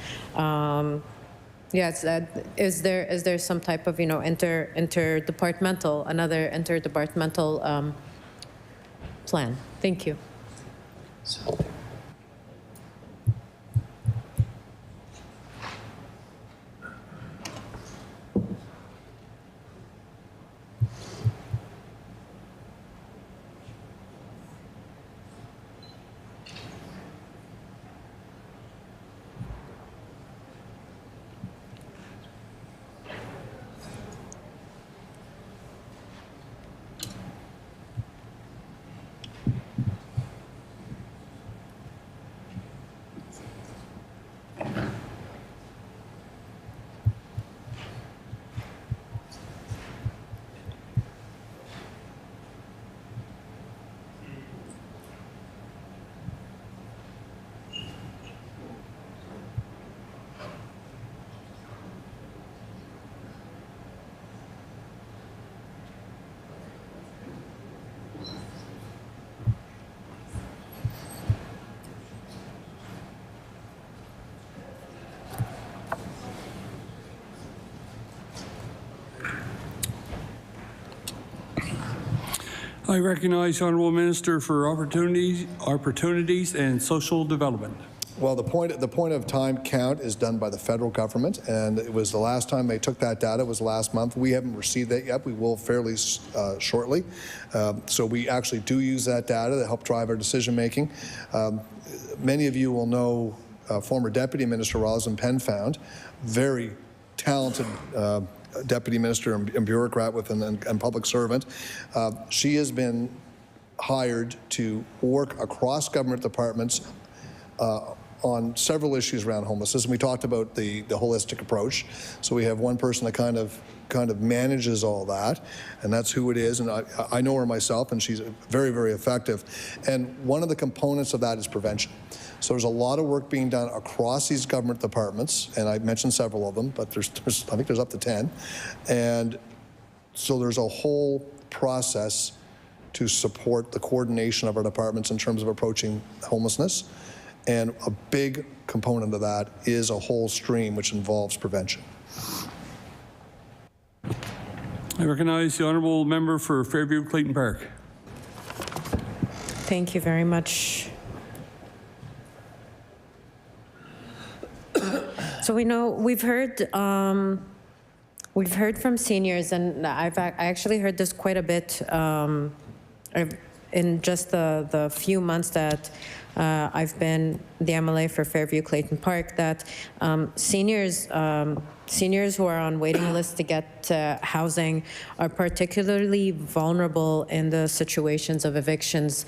Yes, is there some type of interdepartmental plan? Thank you. I recognize the Honourable Minister for Opportunities and Social Development. Well, the point of time count is done by the federal government, and it was the last time they took that data was last month. We haven't received that yet. We will fairly shortly. So we actually do use that data to help drive our decision making. Many of you will know former Deputy Minister Rosalind Penfound, very talented Deputy Minister and bureaucrat and public servant. She has been hired to work across government departments on several issues around homelessness, and we talked about the holistic approach. So we have one person that kind of manages all that, and that's who it is. And I know her myself, and she's very, very effective. And one of the components of that is prevention. So there's a lot of work being done across these government departments, and I mentioned several of them, but I think there's up to 10. And so there's a whole process to support the coordination of our departments in terms of approaching homelessness. And a big component of that is a whole stream which involves prevention. I recognize the Honourable Member for Fairview Clayton Park. Thank you very much. So we know we've heard We've heard from seniors, and I actually heard this quite a bit in just the few months that I've been the MLA for Fairview Clayton Park, that seniors who are on waiting lists to get housing are particularly vulnerable in the situations of evictions.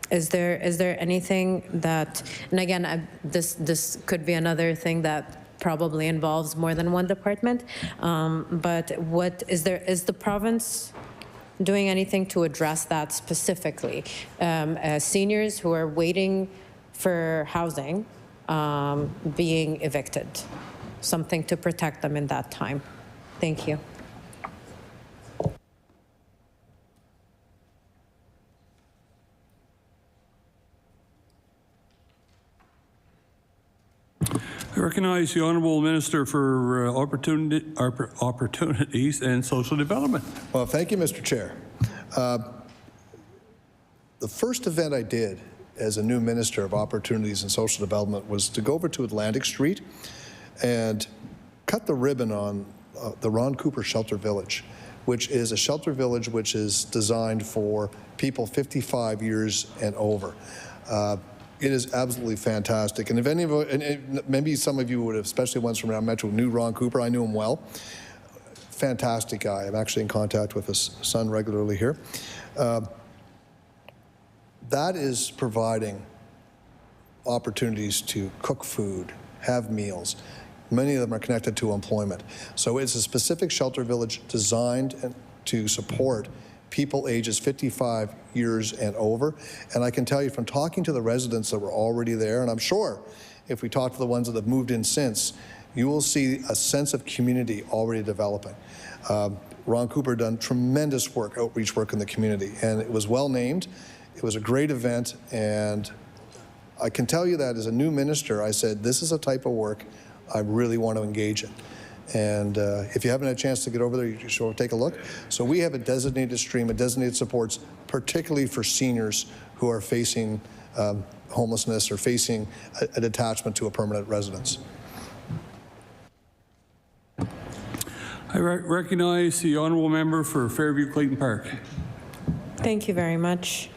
Is there anything that, and again, this could be another thing that probably involves more than one department, but is the province doing anything to address that specifically? Seniors who are waiting for housing being evicted, something to protect them in that time. Thank you. I recognize the Honourable Minister for Opportunities and Social Development. Well, thank you, Mr. Chair. The first event I did as a new Minister of Opportunities and Social Development was to go over to Atlantic Street and cut the ribbon on the Ron Cooper Shelter Village, which is a shelter village which is designed for people 55 years and over. It is absolutely fantastic. And if any of maybe some of you would have, especially ones from around Metro, knew Ron Cooper. I knew him well. Fantastic guy. I'm actually in contact with his son regularly here. That is providing opportunities to cook food, have meals. Many of them are connected to employment. So it's a specific shelter village designed to support people ages 55 years and over. And I can tell you from talking to the residents that were already there, and I'm sure if we talk to the ones that have moved in since, you will see a sense of community already developing. Ron Cooper done tremendous work, outreach work in the community, and it was well named. It was a great event, and I can tell you that as a new minister, I said, this is a type of work I really want to engage in. And if you haven't had a chance to get over there, you should take a look. So we have a designated stream, a designated supports, particularly for seniors who are facing homelessness or facing a detachment to a permanent residence. I recognize the Honourable Member for Fairview Clayton Park. Thank you very much.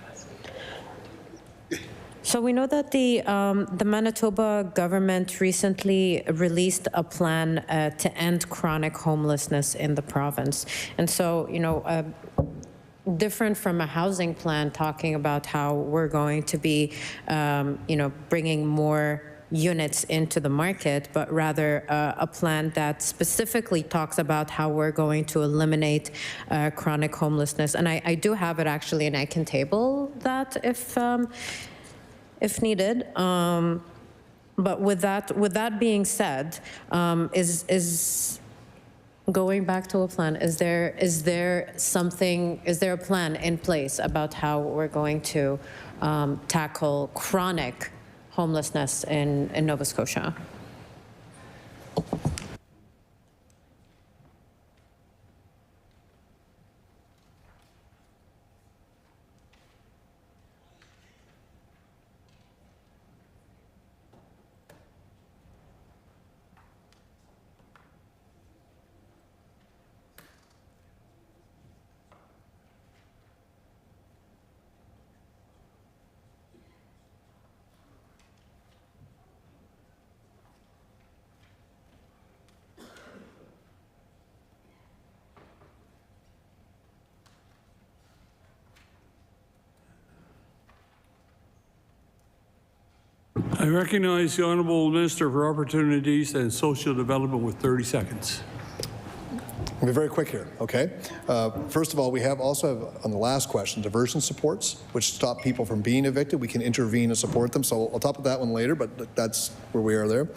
So we know that the Manitoba government recently released a plan to end chronic homelessness in the province. And so, different from a housing plan talking about how we're going to be, bringing more units into the market, but rather a plan that specifically talks about how we're going to eliminate chronic homelessness. And I do have it actually, and I can table that if needed. But with that being said, is going back to a plan, is there a plan in place about how we're going to tackle chronic homelessness in Nova Scotia? I recognize the Honourable Minister for Opportunities and Social Development with 30 seconds. I'll be very quick here, okay? First of all, we also have, on the last question, diversion supports, which stop people from being evicted. We can intervene and support them, so I'll talk about that one later, but that's where we are there.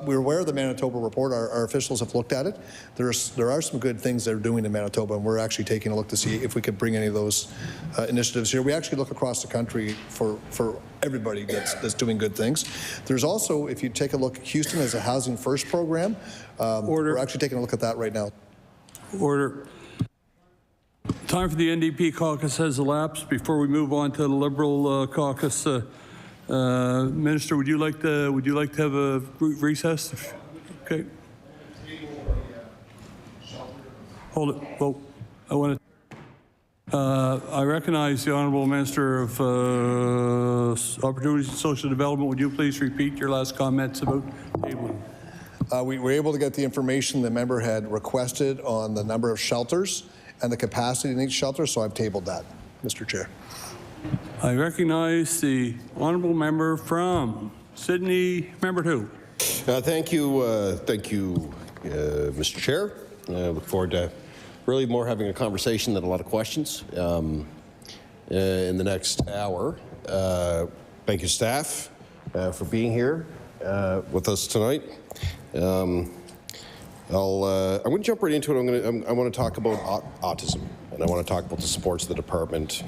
We're aware of the Manitoba report. Our officials have looked at it. There are some good things they're doing in Manitoba, and we're actually taking a look to see if we could bring any of those initiatives here. We actually look across the country for everybody that's doing good things. There's also, if you take a look, Houston has a Housing First program. We're actually taking a look at that right now. Order. Time for the NDP caucus has elapsed. Before we move on to the Liberal caucus, Minister, would you like to have a recess? Okay. Hold it. Well, I want to. I recognize the Honourable Minister of Opportunities and Social Development. Would you please repeat your last comments about tabling? We were able to get the information the member had requested on the number of shelters and the capacity in each shelter, so I've tabled that, Mr. Chair. I recognize the Honourable Member from Sydney, Member 2. Thank you, Mr. Chair. I look forward to really more having a conversation than a lot of questions in the next hour. Thank you, staff, for being here with us tonight. I'm going to jump right into it. I want to talk about autism, and I want to talk about the supports the department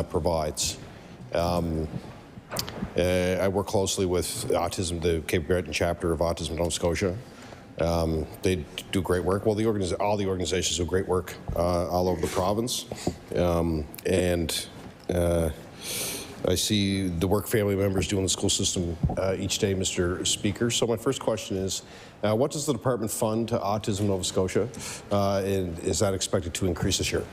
provides. I work closely with Autism, the Cape Breton chapter of Autism Nova Scotia. They do great work. Well, all the organizations do great work all over the province. I see the work family members do in the school system each day, Mr. Speaker. So my first question is, what does the department fund to Autism Nova Scotia, and is that expected to increase this year?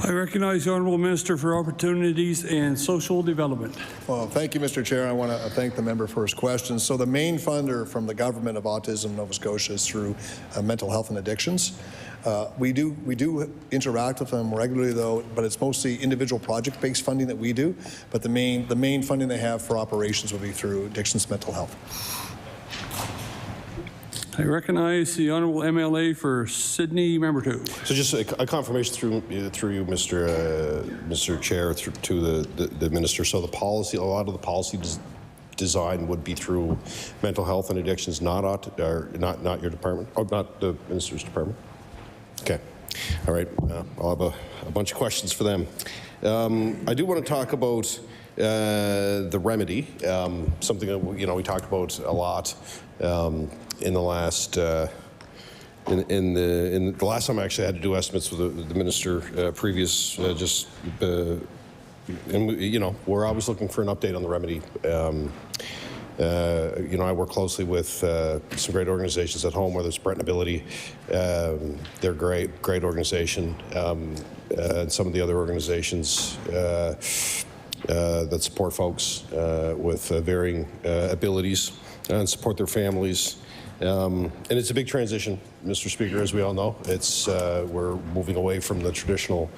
I recognize the Honourable Minister for Opportunities and Social Development. Well, thank you, Mr. Chair. I want to thank the member for his questions. So the main funder from the government of Autism Nova Scotia is through mental health and addictions. We do interact with them regularly, though, but it's mostly individual project-based funding that we do. But the main funding they have for operations will be through Addictions Mental Health. I recognize the Honourable MLA for Sydney, Member 2. So just a confirmation through you, Mr. Chair, to the minister. So the policy, a lot of the policy design would be through mental health and addictions, not your department, not the minister's department. Okay, all right. I'll have a bunch of questions for them. I do want to talk about the remedy, something that we talked about a lot. In the last, in the last time I actually had to do estimates with the minister previous, and we're always looking for an update on the remedy. I work closely with some great organizations at home, whether it's Brett and Ability. They're great organization, and some of the other organizations that support folks with varying abilities and support their families. And it's a big transition, Mr. Speaker, as we all know. It's we're moving away from the traditional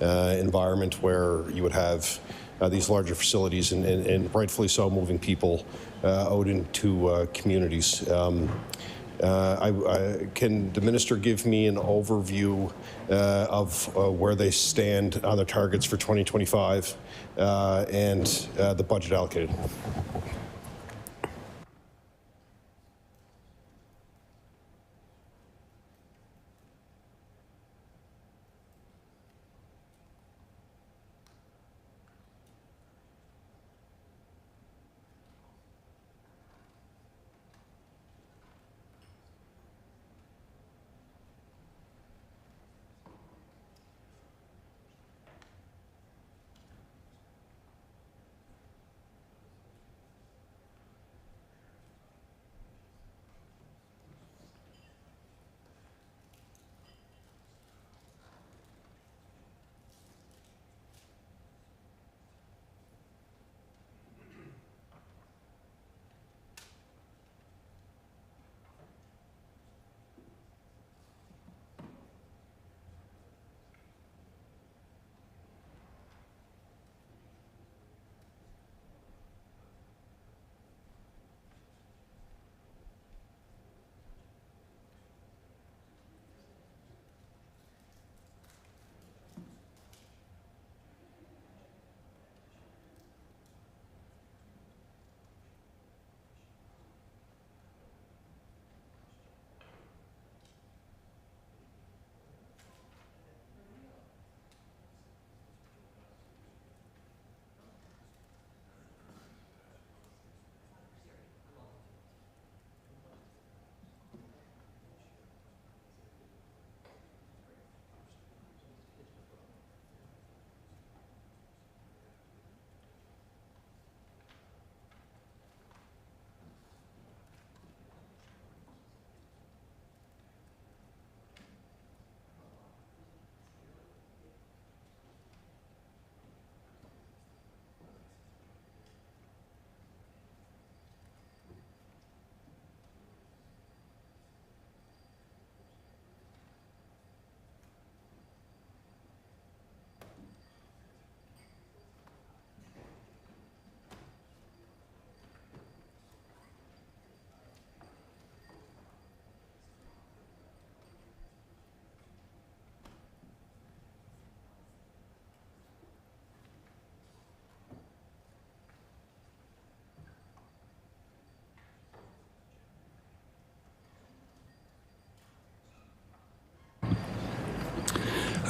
environment where you would have these larger facilities and rightfully so, moving people out into communities. Can the minister give me an overview of where they stand on the targets for 2025 and the budget allocated?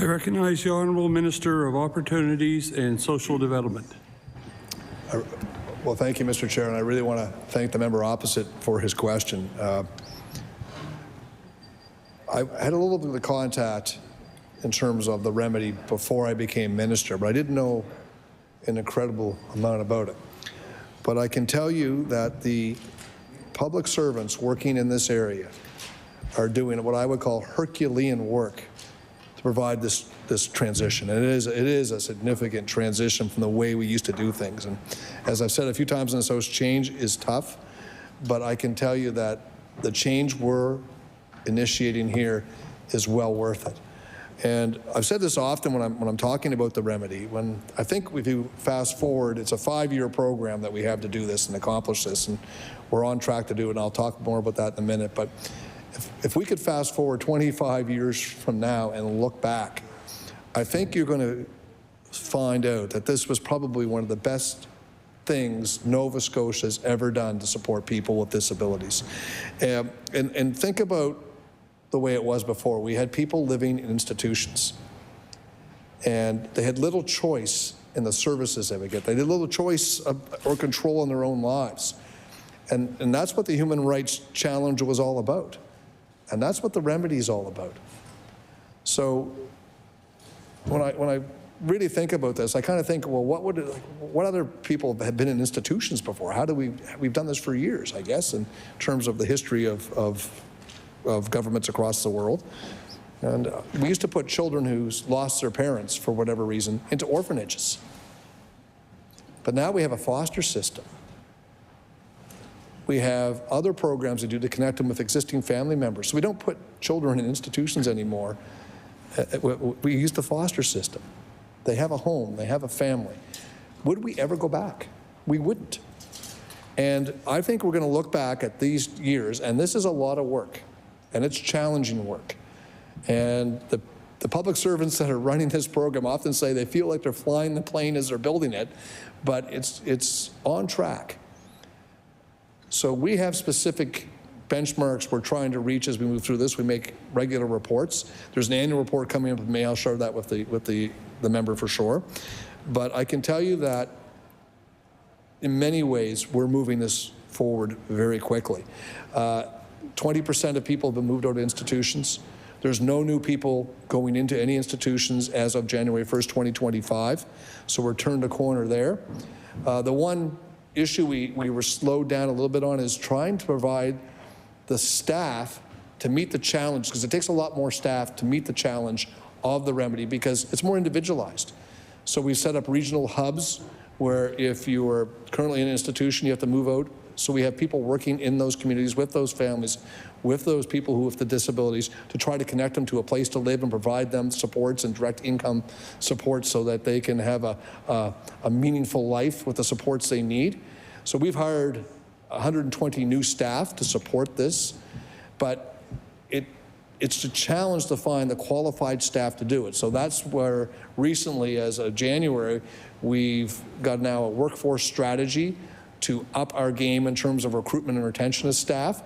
I recognize the Honourable Minister of Opportunities and Social Development. Well, thank you, Mr. Chair, and I really want to thank the member opposite for his question. I had a little bit of contact in terms of the remedy before I became minister, but I didn't know an incredible amount about it. But I can tell you that the public servants working in this area are doing what I would call Herculean work to provide this transition. And it is a significant transition from the way we used to do things. And as I've said a few times in this House, change is tough, but I can tell you that the change we're initiating here is well worth it. And I've said this often when I'm talking about the remedy. When I think if you fast forward, it's a 5-year program that we have to do this and accomplish this, and we're on track to do it, and I'll talk more about that in a minute. But if we could fast forward 25 years from now and look back, I think you're going to find out that this was probably one of the best things Nova Scotia has ever done to support people with disabilities. And think about the way it was before. We had people living in institutions, and they had little choice in the services they would get. They had little choice or control in their own lives. And that's what the Human Rights Challenge was all about. And that's what the remedy is all about. So when I really think about this, I kind of think, well, what other people have been in institutions before? We've done this for years, I guess, in terms of the history of governments across the world. And we used to put children who's lost their parents for whatever reason into orphanages. But now we have a foster system. We have other programs we do to connect them with existing family members. So we don't put children in institutions anymore. We use the foster system. They have a home, they have a family. Would we ever go back? We wouldn't. And I think we're going to look back at these years, and this is a lot of work, and it's challenging work. And the public servants that are running this program often say they feel like they're flying the plane as they're building it, but it's on track. So we have specific benchmarks we're trying to reach as we move through this. We make regular reports. There's an annual report coming up in May. I'll share that with the member for sure. But I can tell you that in many ways we're moving this forward very quickly. 20% of people have been moved out of institutions. There's no new people going into any institutions as of January 1st, 2025. So we're turned a corner there. The one issue we were slowed down a little bit on is trying to provide the staff to meet the challenge, because it takes a lot more staff to meet the challenge of the remedy because it's more individualized. So we set up regional hubs where if you are currently in an institution, you have to move out. So we have people working in those communities with those families, with those people who have the disabilities, to try to connect them to a place to live and provide them supports and direct income support so that they can have a meaningful life with the supports they need. So we've hired 120 new staff to support this, but it's a challenge to find the qualified staff to do it. So that's where recently, as of January, we've got now a workforce strategy to up our game in terms of recruitment and retention of staff.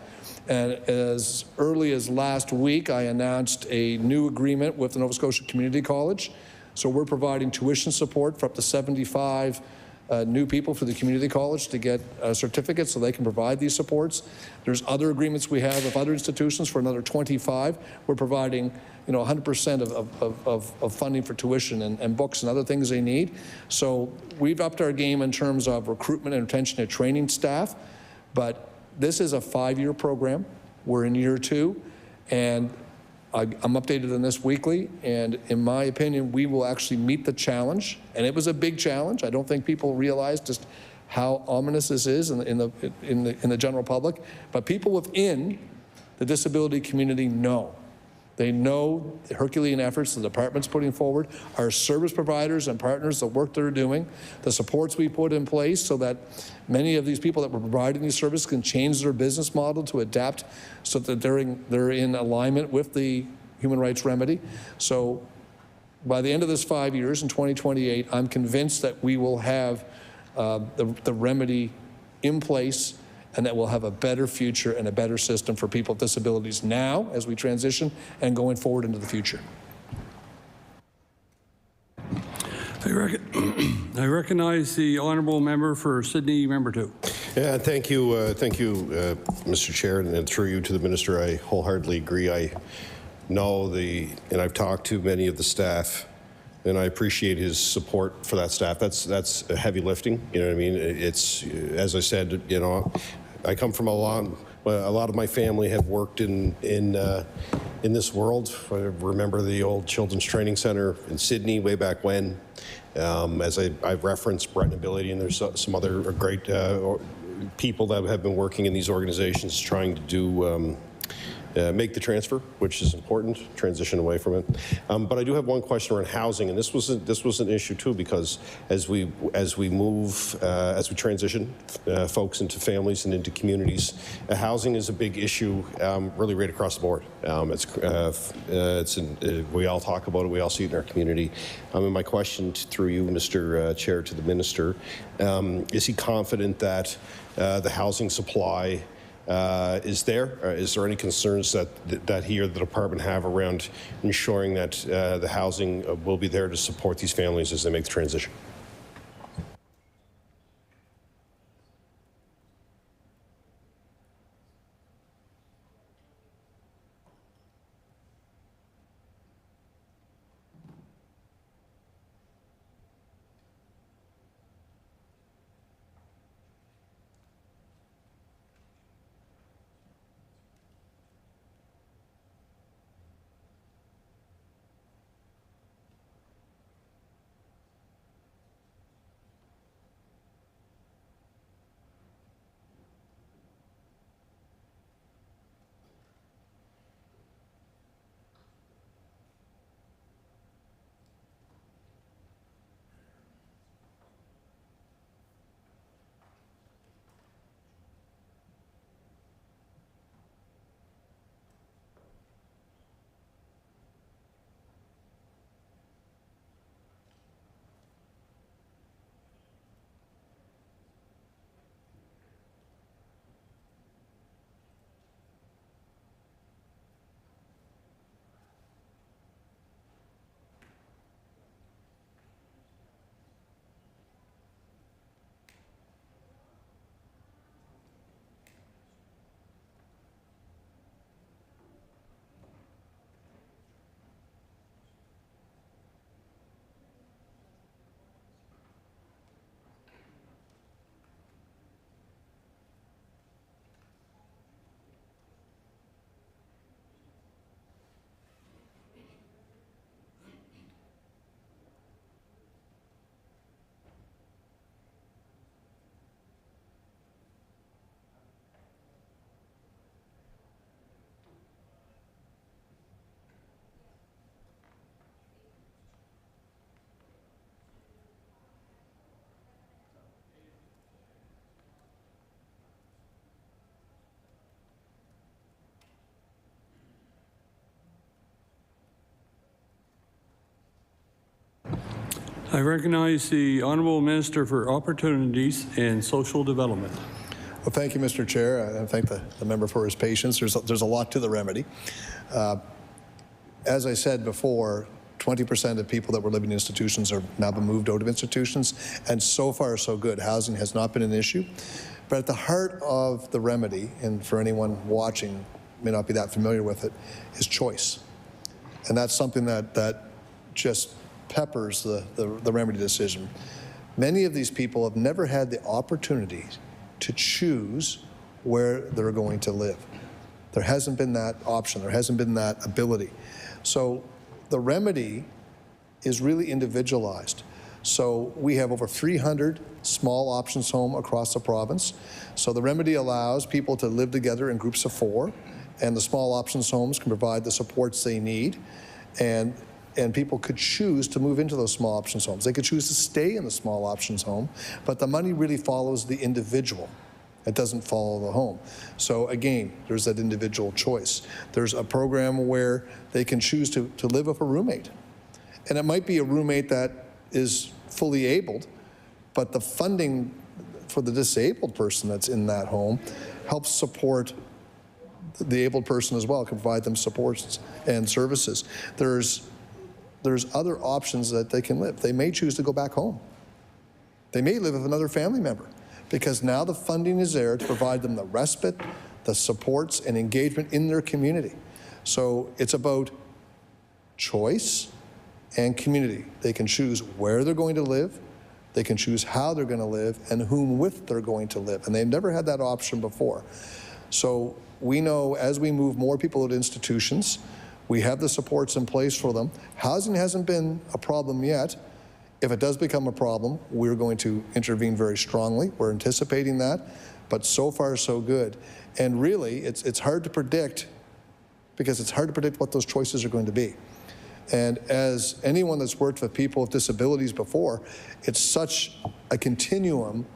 And as early as last week, I announced a new agreement with the Nova Scotia Community College. So we're providing tuition support for up to 75 new people for the community college to get certificates so they can provide these supports. There's other agreements we have with other institutions for another 25. We're providing 100% of funding for tuition and books and other things they need. So we've upped our game in terms of recruitment and retention and training staff, but this is a 5-year program. We're in year 2, and I'm updated on this weekly, and in my opinion, we will actually meet the challenge. And it was a big challenge. I don't think people realize just how ominous this is in the general public. But people within the disability community know. They know the Herculean efforts the department's putting forward, our service providers and partners, the work they're doing, the supports we put in place so that many of these people that were providing these services can change their business model to adapt so that they're in alignment with the human rights remedy. So by the end of this 5 years, in 2028, I'm convinced that we will have the remedy in place, and that we'll have a better future and a better system for people with disabilities now as we transition and going forward into the future. I recognize the honourable member for Sydney, member 2. Yeah, thank you, Mr. Chair, and through you to the minister. I wholeheartedly agree. I know and I've talked to many of the staff, and I appreciate his support for that staff. That's a heavy lifting. You know what I mean? It's, as I said, you know, I come from a lot of my family have worked in this world. I remember the old Children's Training Center in Sydney way back when. As I've referenced Brett and Ability, and there's some other great people that have been working in these organizations trying to do make the transfer, which is important, transition away from it. But I do have one question around housing, and this was an issue too, because as we transition folks into families and into communities, housing is a big issue, really right across the board. We all talk about it, we all see it in our community. And my question through you, Mr. Chair, to the minister, is he confident that the housing supply is there? Is there any concerns that he or the department have around ensuring that the housing will be there to support these families as they make the transition? I recognize the Honourable Minister for Opportunities and Social Development. Well, thank you, Mr. Chair. I thank the member for his patience. There's a lot to the remedy. As I said before, 20% of people that were living in institutions are now been moved out of institutions, and so far so good. Housing has not been an issue. But at the heart of the remedy, and for anyone watching may not be that familiar with it, is choice. And that's something that just peppers the remedy decision. Many of these people have never had the opportunity to choose where they're going to live. There hasn't been that option. There hasn't been that ability. So the remedy is really individualized. So we have over 300 small options home across the province. So the remedy allows people to live together in groups of 4, and the small options homes can provide the supports they need. And people could choose to move into those small options homes. They could choose to stay in the small options home, but the money really follows the individual. It doesn't follow the home. So again, there's that individual choice. There's a program where they can choose to live with a roommate. And it might be a roommate that is fully abled, but the funding for the disabled person that's in that home helps support the able person as well, can provide them supports and services. There's other options that they can live. They may choose to go back home. They may live with another family member because now the funding is there to provide them the respite, the supports, and engagement in their community. So it's about choice and community. They can choose where they're going to live, they can choose how they're going to live, and whom with they're going to live. And they've never had that option before. So we know as we move more people at institutions, we have the supports in place for them. Housing hasn't been a problem yet. If it does become a problem, we're going to intervene very strongly. We're anticipating that, but so far so good. And really, it's hard to predict, because it's hard to predict what those choices are going to be. And as anyone that's worked with people with disabilities before, it's such a continuum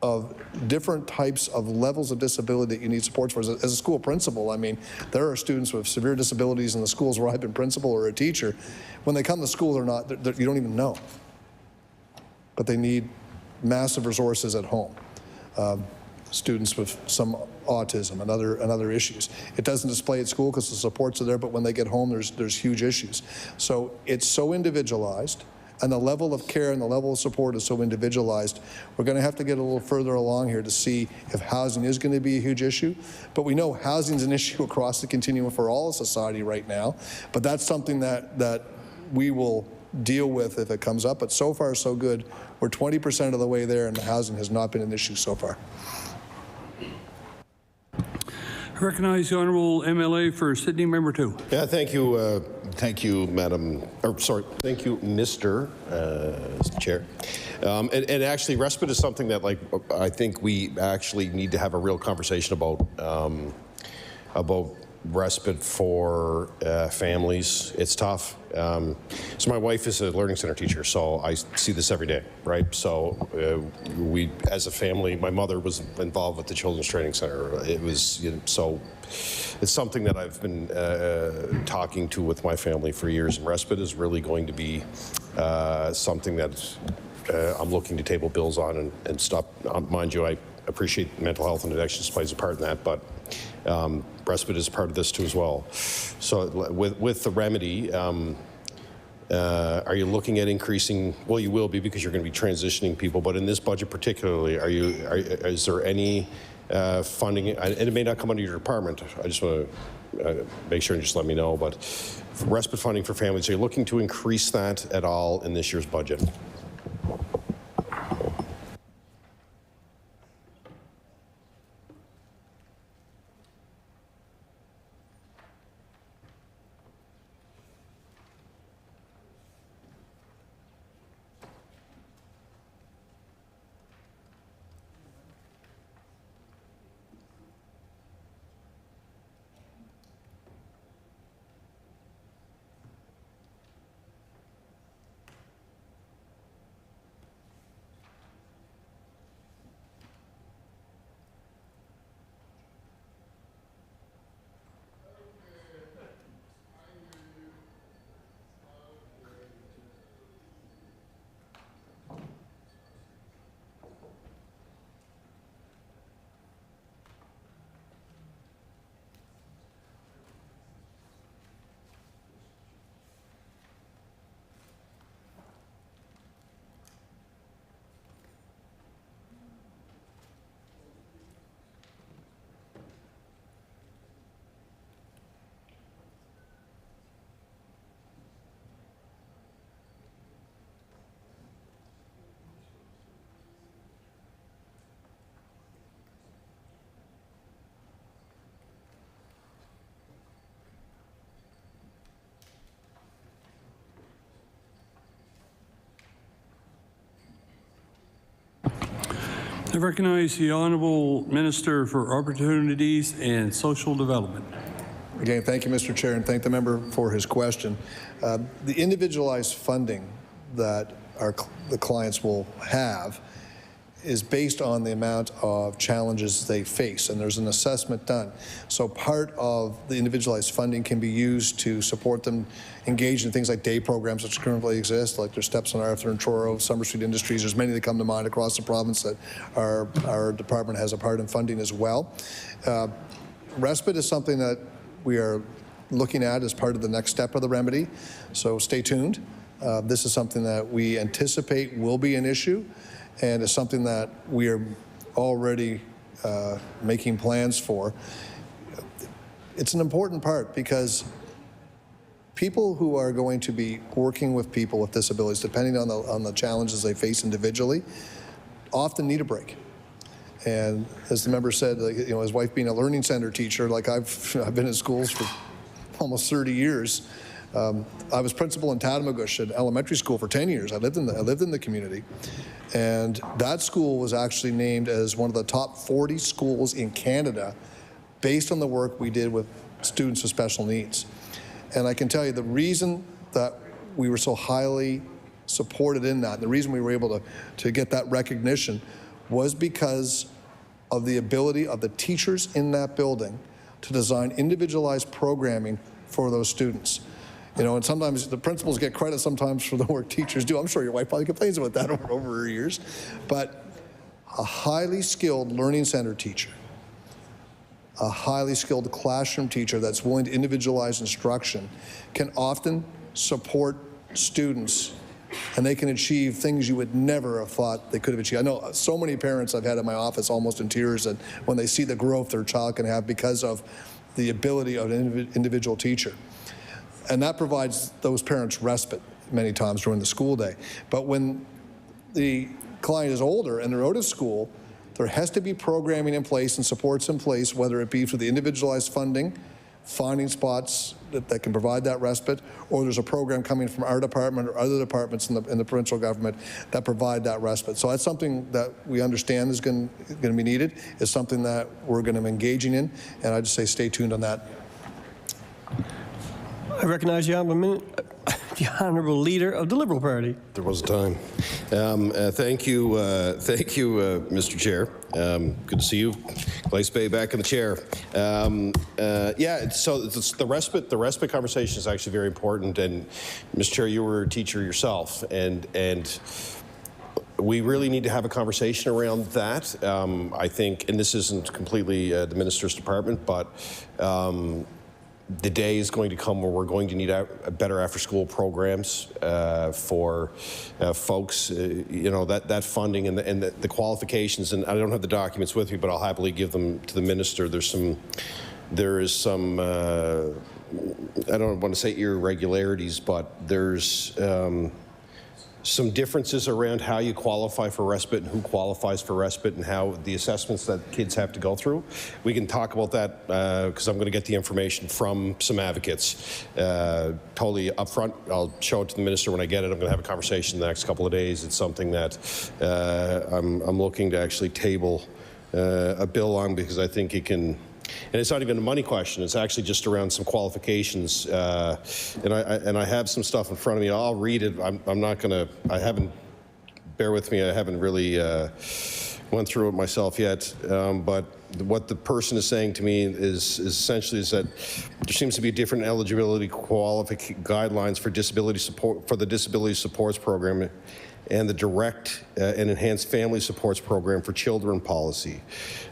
of different types of levels of disability that you need supports for. As a school principal, I mean, there are students with severe disabilities in the schools where I've been principal or a teacher. When they come to school, you don't even know. But they need massive resources at home. Students with some autism and other issues. It doesn't display at school because the supports are there, but when they get home, there's huge issues. So it's so individualized, and the level of care and the level of support is so individualized. We're going to have to get a little further along here to see if housing is going to be a huge issue. But we know housing is an issue across the continuum for all of society right now. But that's something that we will deal with if it comes up. But so far, so good. We're 20% of the way there, and the housing has not been an issue so far. I recognize the Honourable MLA for Sydney, member 2. Yeah, thank you, Madam, or sorry, thank you, Mr. Chair. And actually, respite is something that, like, I think we actually need to have a real conversation about respite for families. It's tough. So my wife is a learning center teacher, so I see this every day, right? So we, as a family, my mother was involved with the Children's Training Center. It was, so it's something that I've been talking to with my family for years, and respite is really going to be something that I'm looking to table bills on and stop. Mind you, I appreciate mental health and addictions plays a part in that, but respite is part of this too as well. So with the remedy, are you looking at increasing? Well, you will be, because you're going to be transitioning people. But in this budget particularly, is there any funding? And it may not come under your department. I just want to make sure and just let me know. But respite funding for families, are you looking to increase that at all in this year's budget? I recognize the Honourable Minister for Opportunities and Social Development. Again, thank you, Mr. Chair, and thank the member for his question. The individualized funding that the clients will have is based on the amount of challenges they face, and there's an assessment done. So part of the individualized funding can be used to support them engage in things like day programs which currently exist, like there's Steps on Arthur and Truro, Summer Street Industries. There's many that come to mind across the province that our department has a part in funding as well. Respite is something that we are looking at as part of the next step of the remedy, so stay tuned. This is something that we anticipate will be an issue, and is something that we are already making plans for. It's an important part because people who are going to be working with people with disabilities, depending on the challenges they face individually, often need a break. And as the member said, like, you know, his wife being a learning center teacher, like I've been in schools for almost 30 years. I was principal in Tatamagouche at elementary school for 10 years. I lived in the community, and that school was actually named as one of the top 40 schools in Canada, based on the work we did with students with special needs. And I can tell you the reason that we were so highly supported in that, the reason we were able to get that recognition, was because of the ability of the teachers in that building to design individualized programming for those students. You know, and sometimes the principals get credit sometimes for the work teachers do. I'm sure your wife probably complains about that over her years. But a highly skilled learning center teacher, a highly skilled classroom teacher that's willing to individualize instruction can often support students, and they can achieve things you would never have thought they could have achieved. I know so many parents I've had in my office almost in tears and when they see the growth their child can have because of the ability of an individual teacher. And that provides those parents respite many times during the school day. But when the client is older and they're out of school, there has to be programming in place and supports in place, whether it be for the individualized funding, finding spots that can provide that respite, or there's a program coming from our department or other departments in the provincial government that provide that respite. So that's something that we understand is going to be needed. It's something that we're going to be engaging in, and I just say stay tuned on that. I recognize the Honourable Leader of the Liberal Party. There was a time. Thank you, Mr. Chair. Good to see you. Glace Bay back in the chair. Yeah, so it's the respite conversation is actually very important. And Mr. Chair, you were a teacher yourself, and we really need to have a conversation around that. I think, and this isn't completely the minister's department, but the day is going to come where we're going to need better after-school programs for folks. You know, that funding and the qualifications. And I don't have the documents with me, but I'll happily give them to the minister. There is some. I don't want to say irregularities, but there's some differences around how you qualify for respite and who qualifies for respite and how the assessments that kids have to go through. We can talk about that because I'm going to get the information from some advocates. Totally upfront, I'll show it to the minister when I get it. I'm going to have a conversation in the next couple of days. It's something that I'm looking to actually table a bill on because I think it can. And it's not even a money question. It's actually just around some qualifications. And I have some stuff in front of me. I'll read it. I'm not going to. I haven't. Bear with me. I haven't really went through it myself yet. But what the person is saying to me is essentially that there seems to be different eligibility guidelines for disability support for the disability supports program and the direct and enhanced family supports program for children policy.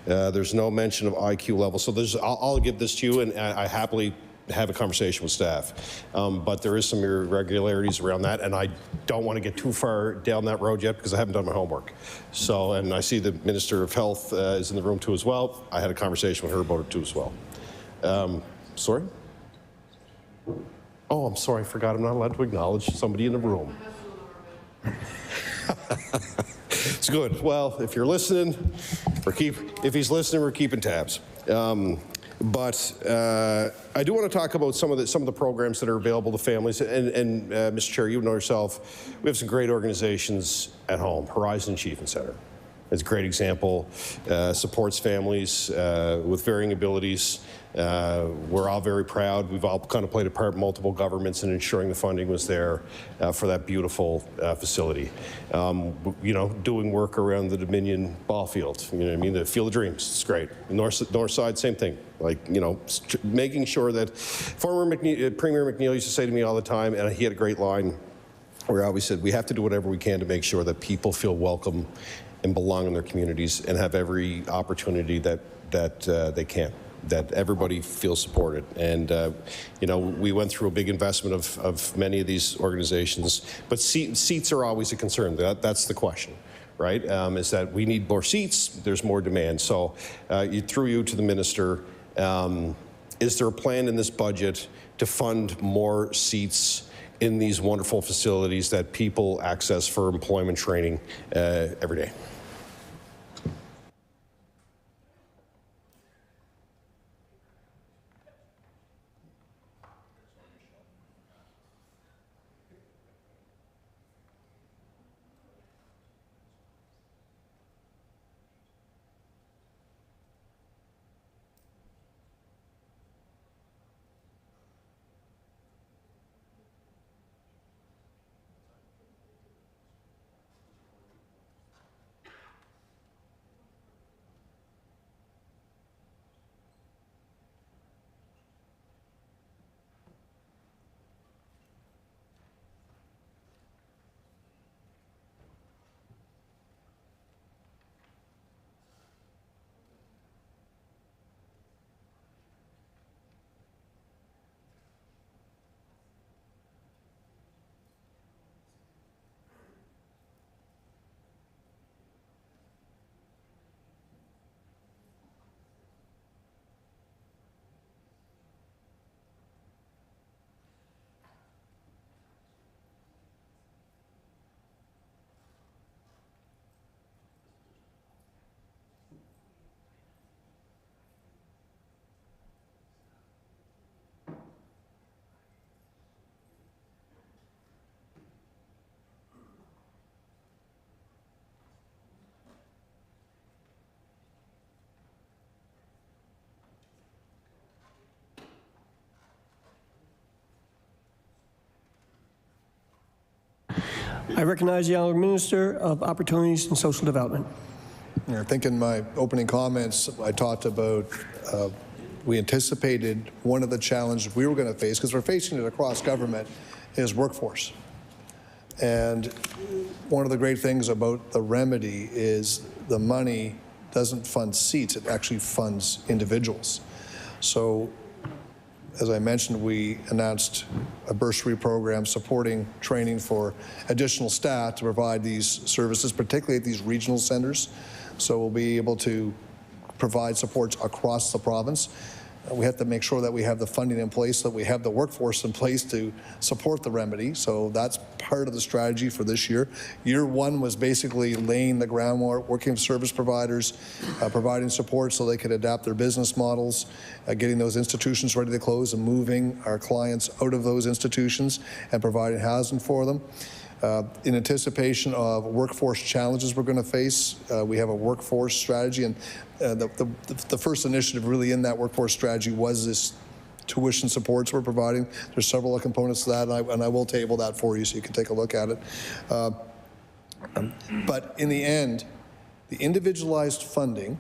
There's no mention of IQ level. So I'll give this to you, and I happily have a conversation with staff. But there is some irregularities around that, and I don't want to get too far down that road yet because I haven't done my homework. So, and I see the Minister of Health is in the room too as well. I had a conversation with her about it too as well. Sorry? Oh, I'm sorry, I forgot I'm not allowed to acknowledge somebody in the room. It's good. Well, if you're listening, if he's listening, we're keeping tabs. But I do want to talk about some of the programs that are available to families. And Mr. Chair, you know yourself, we have some great organizations at home. Horizon Achievement Center is a great example. Supports families with varying abilities. We're all very proud. We've all kind of played a part in multiple governments in ensuring the funding was there for that beautiful facility. You know, doing work around the Dominion ball field. You know what I mean? The Field of Dreams. It's great. North side, same thing. Like, you know, making sure that former Premier McNeil used to say to me all the time, and he had a great line where I always said, we have to do whatever we can to make sure that people feel welcome and belong in their communities and have every opportunity that they can. that everybody feels supported. And you know, we went through a big investment of many of these organizations, but seats are always a concern. That's the question, right? Is that we need more seats, there's more demand. So through you to the minister, is there a plan in this budget to fund more seats in these wonderful facilities that people access for employment training every day? I recognize the Honourable Minister of Opportunities and Social Development. I think in my opening comments, I talked about we anticipated one of the challenges we were going to face, because we're facing it across government, is workforce. And one of the great things about the remedy is the money doesn't fund seats, it actually funds individuals. So, as I mentioned, we announced a bursary program supporting training for additional staff to provide these services, particularly at these regional centers. So we'll be able to provide supports across the province. We have to make sure that we have the funding in place, that we have the workforce in place to support the remedy. So that's part of the strategy for this year. Year one was basically laying the groundwork, working with service providers, providing support so they could adapt their business models, getting those institutions ready to close and moving our clients out of those institutions and providing housing for them. In anticipation of workforce challenges we're going to face, we have a workforce strategy, and the first initiative really in that workforce strategy was this tuition supports we're providing. There's several components to that, and I will table that for you so you can take a look at it. But in the end, the individualized funding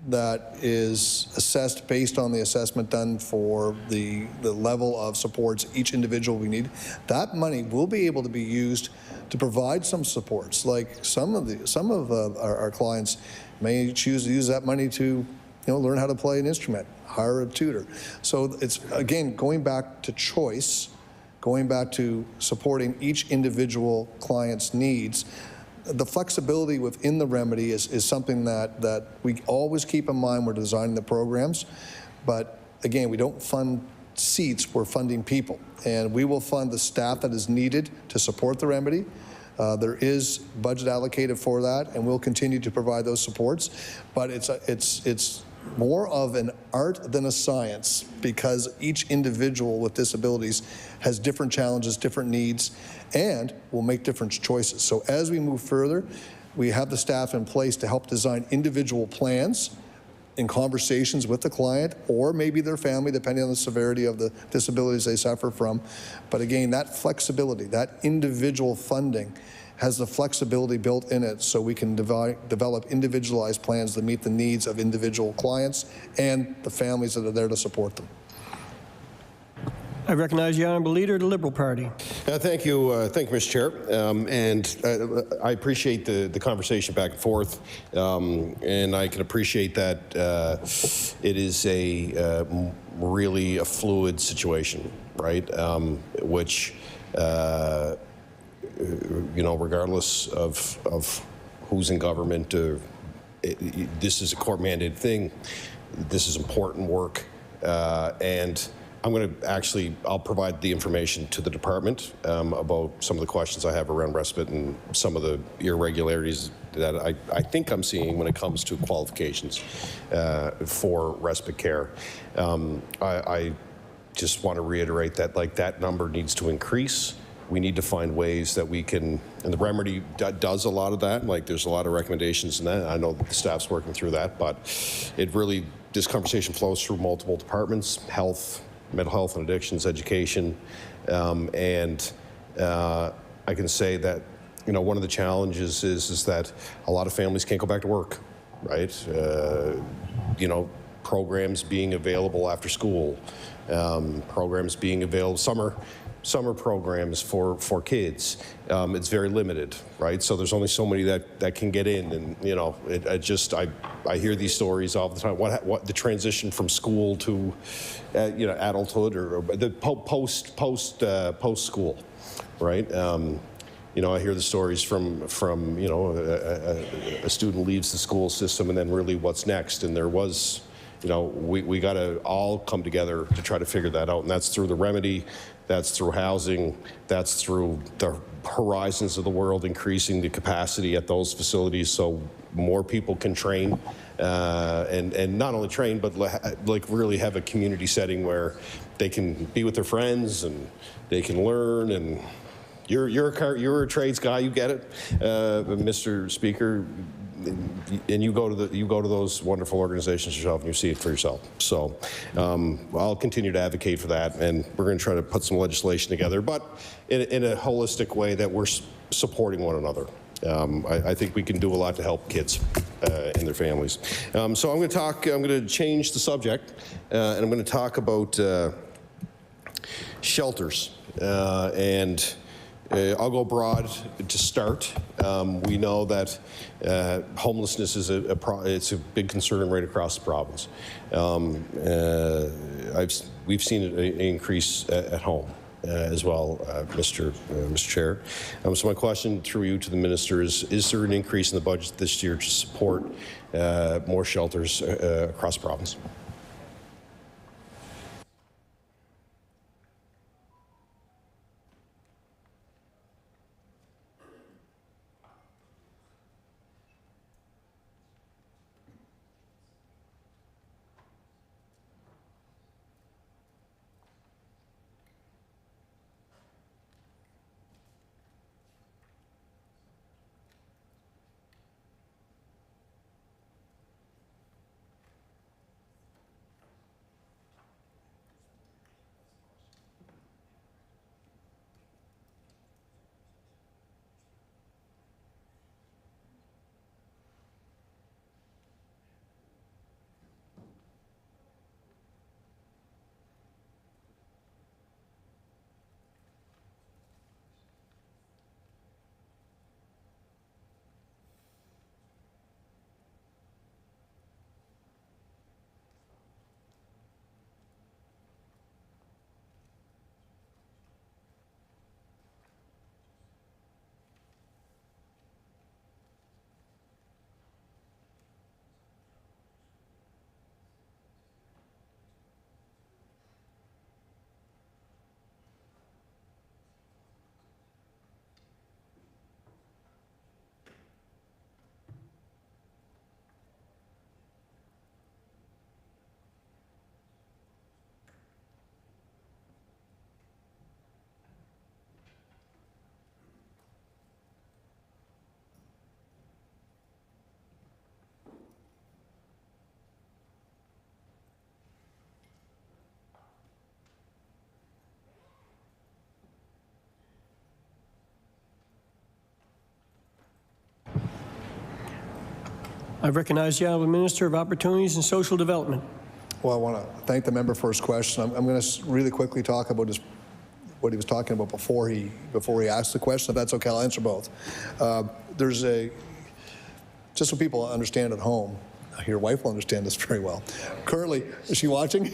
that is assessed based on the assessment done for the level of supports each individual we need, that money will be able to be used to provide some supports. Like some of our clients may choose to use that money to learn how to play an instrument, hire a tutor. So it's, again, going back to choice, going back to supporting each individual client's needs. The flexibility within the remedy is something that we always keep in mind when we're designing the programs. But again, we don't fund seats, we're funding people. And we will fund the staff that is needed to support the remedy. There is budget allocated for that, and we'll continue to provide those supports. But it's more of an art than a science, because each individual with disabilities has different challenges, different needs, and will make different choices. So as we move further, we have the staff in place to help design individual plans in conversations with the client or maybe their family, depending on the severity of the disabilities they suffer from. But again, that flexibility, that individual funding has the flexibility built in it, so we can develop individualized plans that meet the needs of individual clients and the families that are there to support them. I recognize the Honourable Leader of the Liberal Party. Thank you, Mr. Chair. I appreciate the conversation back and forth, and I can appreciate that it is really a fluid situation, right? Which, regardless of who's in government, this is a court-mandated thing. This is important work, and I'm going to I'll provide the information to the department about some of the questions I have around respite and some of the irregularities that I think I'm seeing when it comes to qualifications for respite care. I just want to reiterate that that number needs to increase. We need to find ways that we can, and the remedy does a lot of that. There's a lot of recommendations in that. I know that the staff's working through that, but this conversation flows through multiple departments: health, mental health and addictions, education, and I can say that one of the challenges is that a lot of families can't go back to work, right? Programs being available after school, programs being available, summer programs for kids, it's very limited, right? So there's only so many that can get in, and I hear these stories all the time. What the transition from school to adulthood or the post school, right? I hear the stories from a student leaves the school system, and then really what's next, and there was. We got to all come together to try to figure that out, and that's through the remedy, that's through housing, that's through the horizons of the world, increasing the capacity at those facilities so more people can train, and not only train, but really have a community setting where they can be with their friends and they can learn. And you're a trades guy, you get it, Mr. Speaker. And you go to those wonderful organizations yourself, and you see it for yourself. So I'll continue to advocate for that, and we're going to try to put some legislation together, but in a holistic way that we're supporting one another. I think we can do a lot to help kids and their families. So I'm going to change the subject, and I'm going to talk about shelters, and I'll go broad to start. We know that homelessness is it's a big concern right across the province. We've seen an increase at home as well, Mr. Chair. So my question through you to the minister is there an increase in the budget this year to support more shelters across the province? I recognize the Honourable Minister of Opportunities and Social Development. Well, I want to thank the member for his question. I'm going to really quickly talk about what he was talking about before he asked the question. If that's okay, I'll answer both. Just so people understand at home, your wife will understand this very well. Currently, is she watching?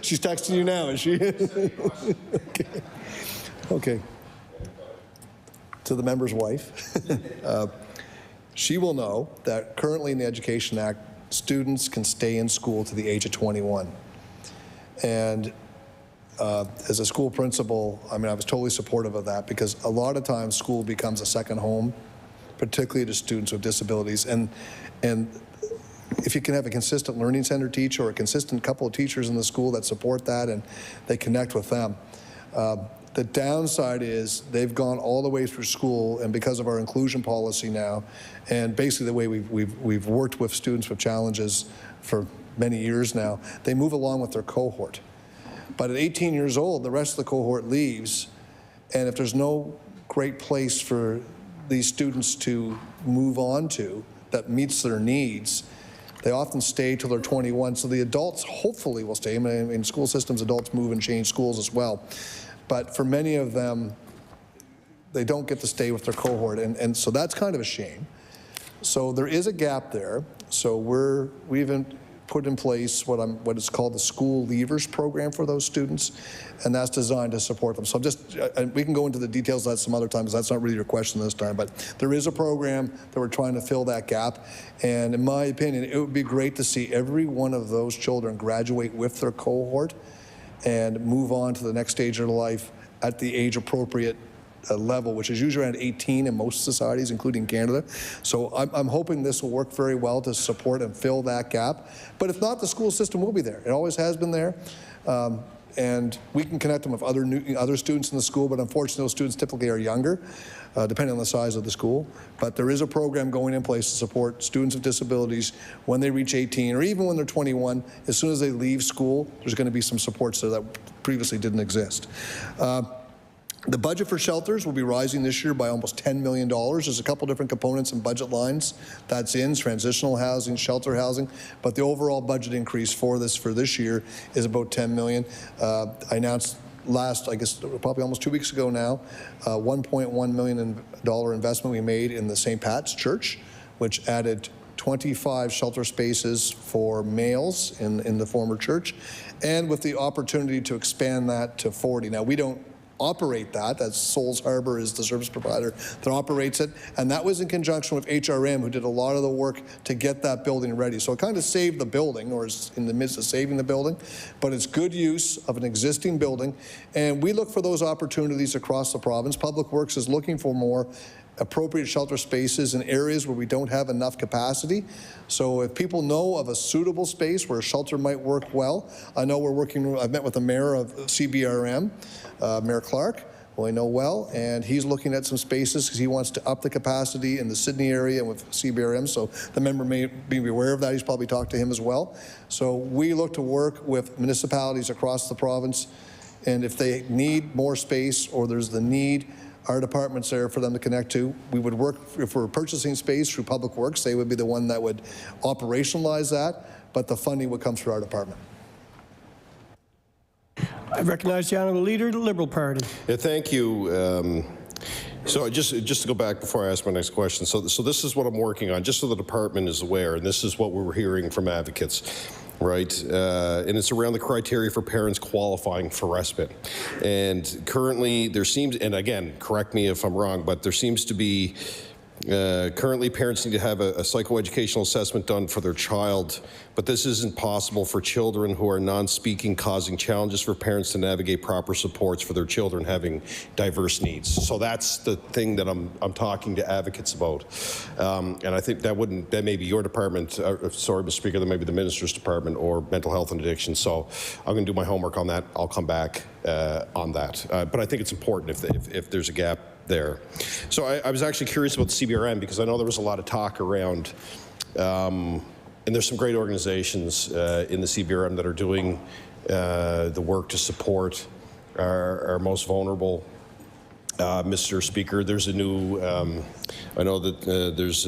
She's texting you now, is she? Okay. To the member's wife, she will know that currently in the Education Act, students can stay in school to the age of 21. And as a school principal, I mean, I was totally supportive of that because a lot of times school becomes a second home, particularly to students with disabilities. And if you can have a consistent learning center teacher or a consistent couple of teachers in the school that support that and they connect with them. The downside is they've gone all the way through school, and because of our inclusion policy now, and basically the way we've worked with students with challenges for many years now, they move along with their cohort. But at 18 years old, the rest of the cohort leaves, and if there's no great place for these students to move on to that meets their needs, they often stay till they're 21. So the adults hopefully will stay. I mean, in school systems, adults move and change schools as well. But for many of them, they don't get to stay with their cohort, and so that's kind of a shame. So there is a gap there. So we've put in place what is called the School Leavers Program for those students, and that's designed to support them. So we can go into the details of that some other time, because that's not really your question this time, but there is a program that we're trying to fill that gap, and in my opinion, it would be great to see every one of those children graduate with their cohort and move on to the next stage of their life at the age-appropriate level, which is usually around 18 in most societies, including Canada. So I'm hoping this will work very well to support and fill that gap. But if not, the school system will be there. It always has been there. And we can connect them with other students in the school, but unfortunately those students typically are younger, depending on the size of the school. But there is a program going in place to support students with disabilities when they reach 18, or even when they're 21. As soon as they leave school, there's going to be some supports there that previously didn't exist. The budget for shelters will be rising this year by almost $10 million. There's a couple different components and budget lines that's in, transitional housing, shelter housing, but the overall budget increase for this year is about $10 million. I announced I guess probably almost 2 weeks ago now, $1.1 million investment we made in the St. Pat's Church, which added 25 shelter spaces for males in the former church, and with the opportunity to expand that to 40. Now, we don't operate that's Souls Harbor is the service provider that operates it, and that was in conjunction with HRM, who did a lot of the work to get that building ready. So it kind of saved the building, or is in the midst of saving the building, but it's good use of an existing building, and we look for those opportunities across the province. Public Works is looking for more appropriate shelter spaces in areas where we don't have enough capacity. So if people know of a suitable space where a shelter might work well, I know I've met with the mayor of CBRM, Mayor Clark, who I know well, and he's looking at some spaces because he wants to up the capacity in the Sydney area with CBRM, so the member may be aware of that. He's probably talked to him as well. So we look to work with municipalities across the province, and if they need more space or there's the need, our department's there for them to connect to. We would work, if we're purchasing space through Public Works, they would be the one that would operationalize that, but the funding would come through our department. I recognize the Honourable Leader of the Liberal Party. Yeah, thank you. So just to go back before I ask my next question, so this is what I'm working on, just so the department is aware, and this is what we were hearing from advocates. Right, and it's around the criteria for parents qualifying for respite. And currently there seems, and again, correct me if I'm wrong, but there seems to be, currently parents need to have a psychoeducational assessment done for their child, but this isn't possible for children who are non-speaking, causing challenges for parents to navigate proper supports for their children having diverse needs. So that's the thing that I'm talking to advocates about. And I think that may be your department, sorry, Mr. Speaker, that may be the Minister's department or mental health and addiction. So I'm going to do my homework on that. I'll come back on that. But I think it's important if there's a gap there. So I was actually curious about the CBRM because I know there was a lot of talk around, and there's some great organizations in the CBRM that are doing the work to support our most vulnerable. Mr. Speaker, there's a new, I know that there's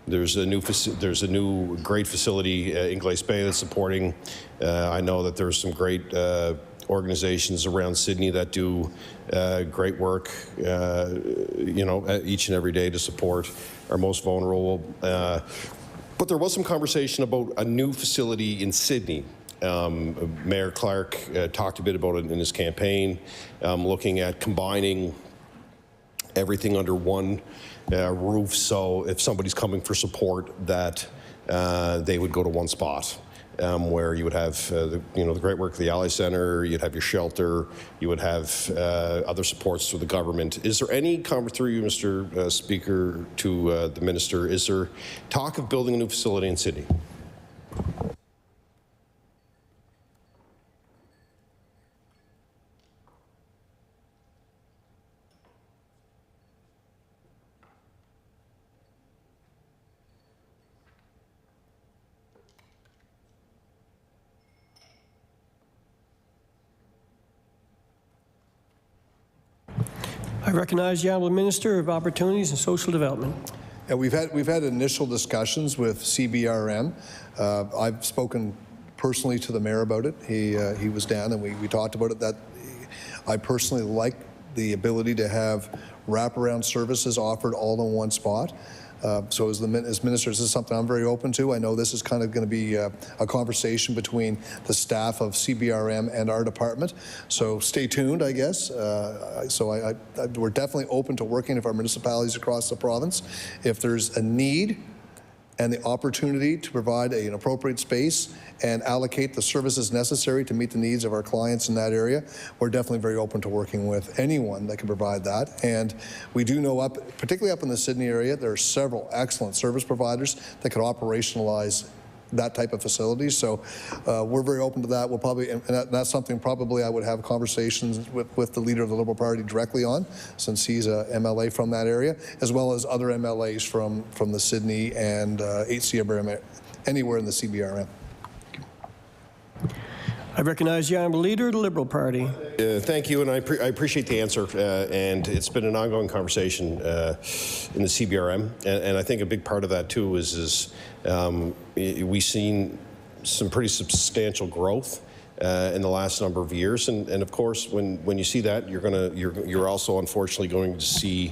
There's a new great facility in Glace Bay that's supporting. I know that there's some great organizations around Sydney that do great work, each and every day to support our most vulnerable. But there was some conversation about a new facility in Sydney. Mayor Clark talked a bit about it in his campaign, looking at combining everything under one roof, so if somebody's coming for support, that they would go to one spot. Where you would have the great work of the Ally Centre, you'd have your shelter, you would have other supports through the government. Is there any through you, Mr. Speaker, to the Minister, is there talk of building a new facility in Sydney? I recognize the Honourable Minister of Opportunities and Social Development. And we've had initial discussions with CBRM. I've spoken personally to the mayor about it. He was down and we talked about it. That I personally like the ability to have wraparound services offered all in one spot. So as minister, this is something I'm very open to. I know this is kind of going to be a conversation between the staff of CBRM and our department. So stay tuned, I guess. We're definitely open to working with our municipalities across the province. If there's a need and the opportunity to provide an appropriate space and allocate the services necessary to meet the needs of our clients in that area, we're definitely very open to working with anyone that can provide that. And we do know, particularly up in the Sydney area, there are several excellent service providers that could operationalize that type of facility. So we're very open to that. We'll probably, and that's something probably I would have conversations with the leader of the Liberal Party directly on, since he's a MLA from that area, as well as other MLAs from the Sydney and HCBRM, anywhere in the CBRM. I recognize the Honourable Leader of the Liberal Party. Thank you, and I appreciate the answer. And it's been an ongoing conversation in the CBRM, and I think a big part of that too is we've seen some pretty substantial growth in the last number of years, and of course, when you see that, you're also unfortunately going to see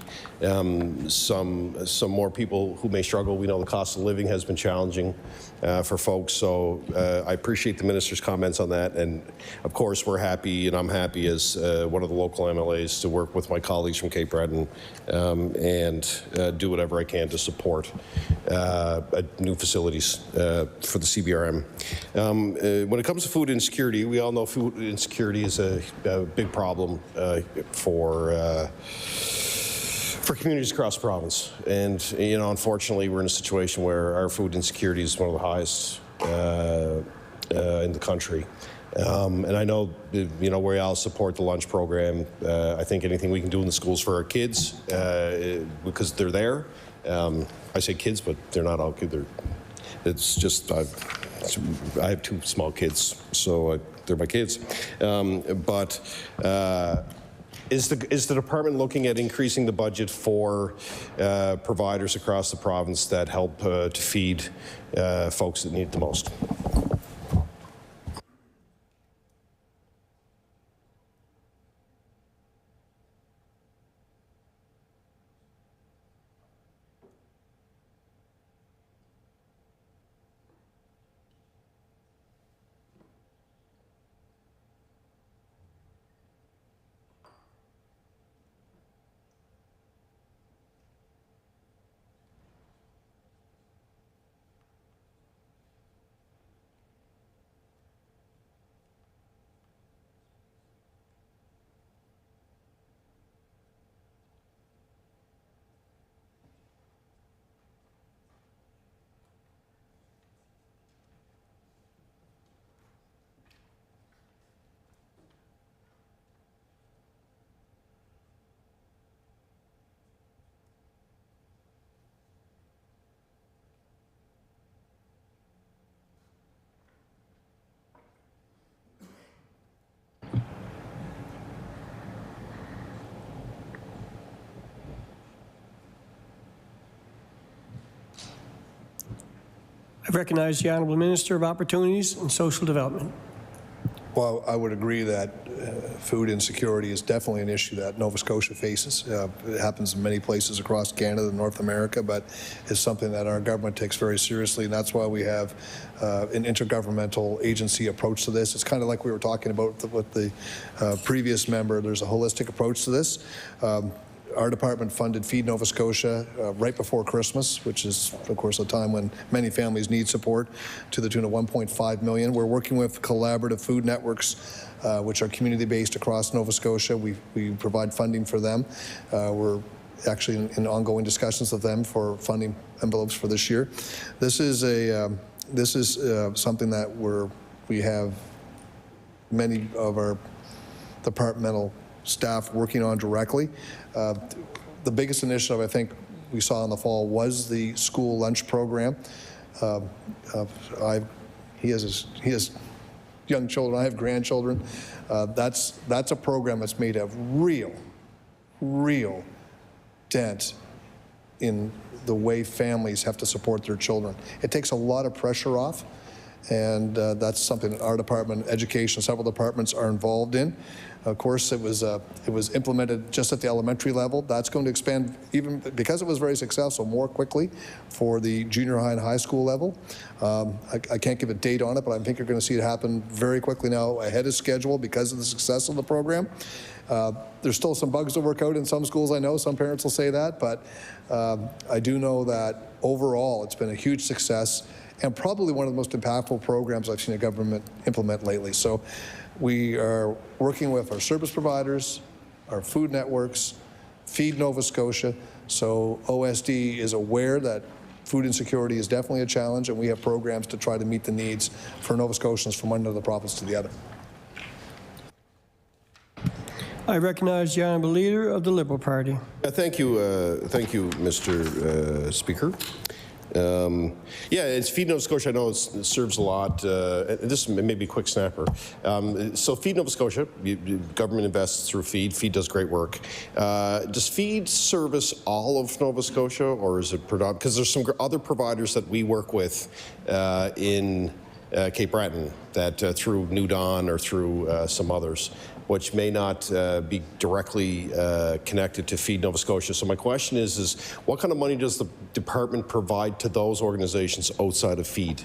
some more people who may struggle. We know the cost of living has been challenging for folks, so I appreciate the minister's comments on that, and of course, we're happy, and I'm happy as one of the local MLAs to work with my colleagues from Cape Breton and do whatever I can to support new facilities for the CBRM. When it comes to food insecurity, we all know food insecurity is a big problem for communities across the province. And, unfortunately, we're in a situation where our food insecurity is one of the highest in the country. And I know, we all support the lunch program. I think anything we can do in the schools for our kids, because they're there. I say kids, but they're not all kids. It's just, I have two small kids, so they're my kids. Is the department looking at increasing the budget for providers across the province that help to feed folks that need it the most? I recognize the Honourable Minister of Opportunities and Social Development. Well, I would agree that food insecurity is definitely an issue that Nova Scotia faces. It happens in many places across Canada and North America, but it's something that our government takes very seriously, and that's why we have an intergovernmental agency approach to this. It's kind of like we were talking about with the previous member. There's a holistic approach to this. Our department funded Feed Nova Scotia right before Christmas, which is, of course, a time when many families need support, to the tune of $1.5 million. We're working with collaborative food networks, which are community-based across Nova Scotia. We provide funding for them. We're actually in ongoing discussions with them for funding envelopes for this year. This is something that we have many of our departmental staff working on directly. The biggest initiative I think we saw in the fall was the school lunch program. He has young children. I have grandchildren. That's a program that's made a real dent in the way families have to support their children. It takes a lot of pressure off, and that's something that our department, education, several departments are involved in. Of course, it was implemented just at the elementary level. That's going to expand, even because it was very successful, more quickly for the junior high and high school level. I can't give a date on it, but I think you're going to see it happen very quickly now, ahead of schedule, because of the success of the program. There's still some bugs to work out in some schools, I know. Some parents will say that, but I do know that overall it's been a huge success and probably one of the most impactful programs I've seen a government implement lately. So we are working with our service providers, our food networks, Feed Nova Scotia. So OSD is aware that food insecurity is definitely a challenge, and we have programs to try to meet the needs for Nova Scotians from one end of the province to the other. I recognize the Honourable Leader of the Liberal Party. Thank you, Mr. Speaker. Yeah, it's Feed Nova Scotia. I know it serves a lot. This may be a quick snapper. So Feed Nova Scotia, government invests through Feed. Feed does great work. Does Feed service all of Nova Scotia, or is it predominant? Because there's some other providers that we work with in Cape Breton that through New Dawn or through some others, which may not be directly connected to Feed Nova Scotia. So my question is what kind of money does the department provide to those organizations outside of Feed?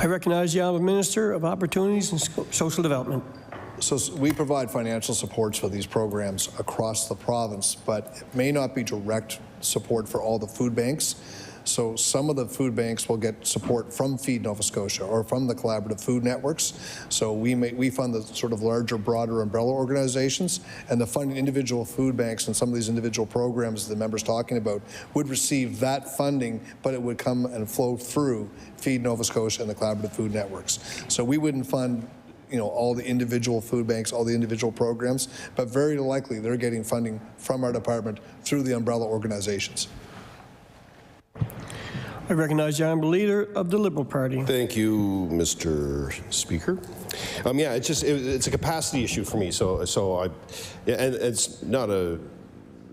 I recognize the Honourable Minister of Opportunities and Social Development. So we provide financial supports for these programs across the province, but it may not be direct support for all the food banks. So some of the food banks will get support from Feed Nova Scotia or from the collaborative food networks. So we fund the sort of larger, broader umbrella organizations, and the funding individual food banks and some of these individual programs the member's talking about would receive that funding, but it would come and flow through Feed Nova Scotia and the collaborative food networks. So we wouldn't fund all the individual food banks, all the individual programs, but very likely they're getting funding from our department through the umbrella organizations. I recognize the Honourable Leader of the Liberal Party. Thank you, Mr. Speaker. Yeah, it's a capacity issue for me. And it's not a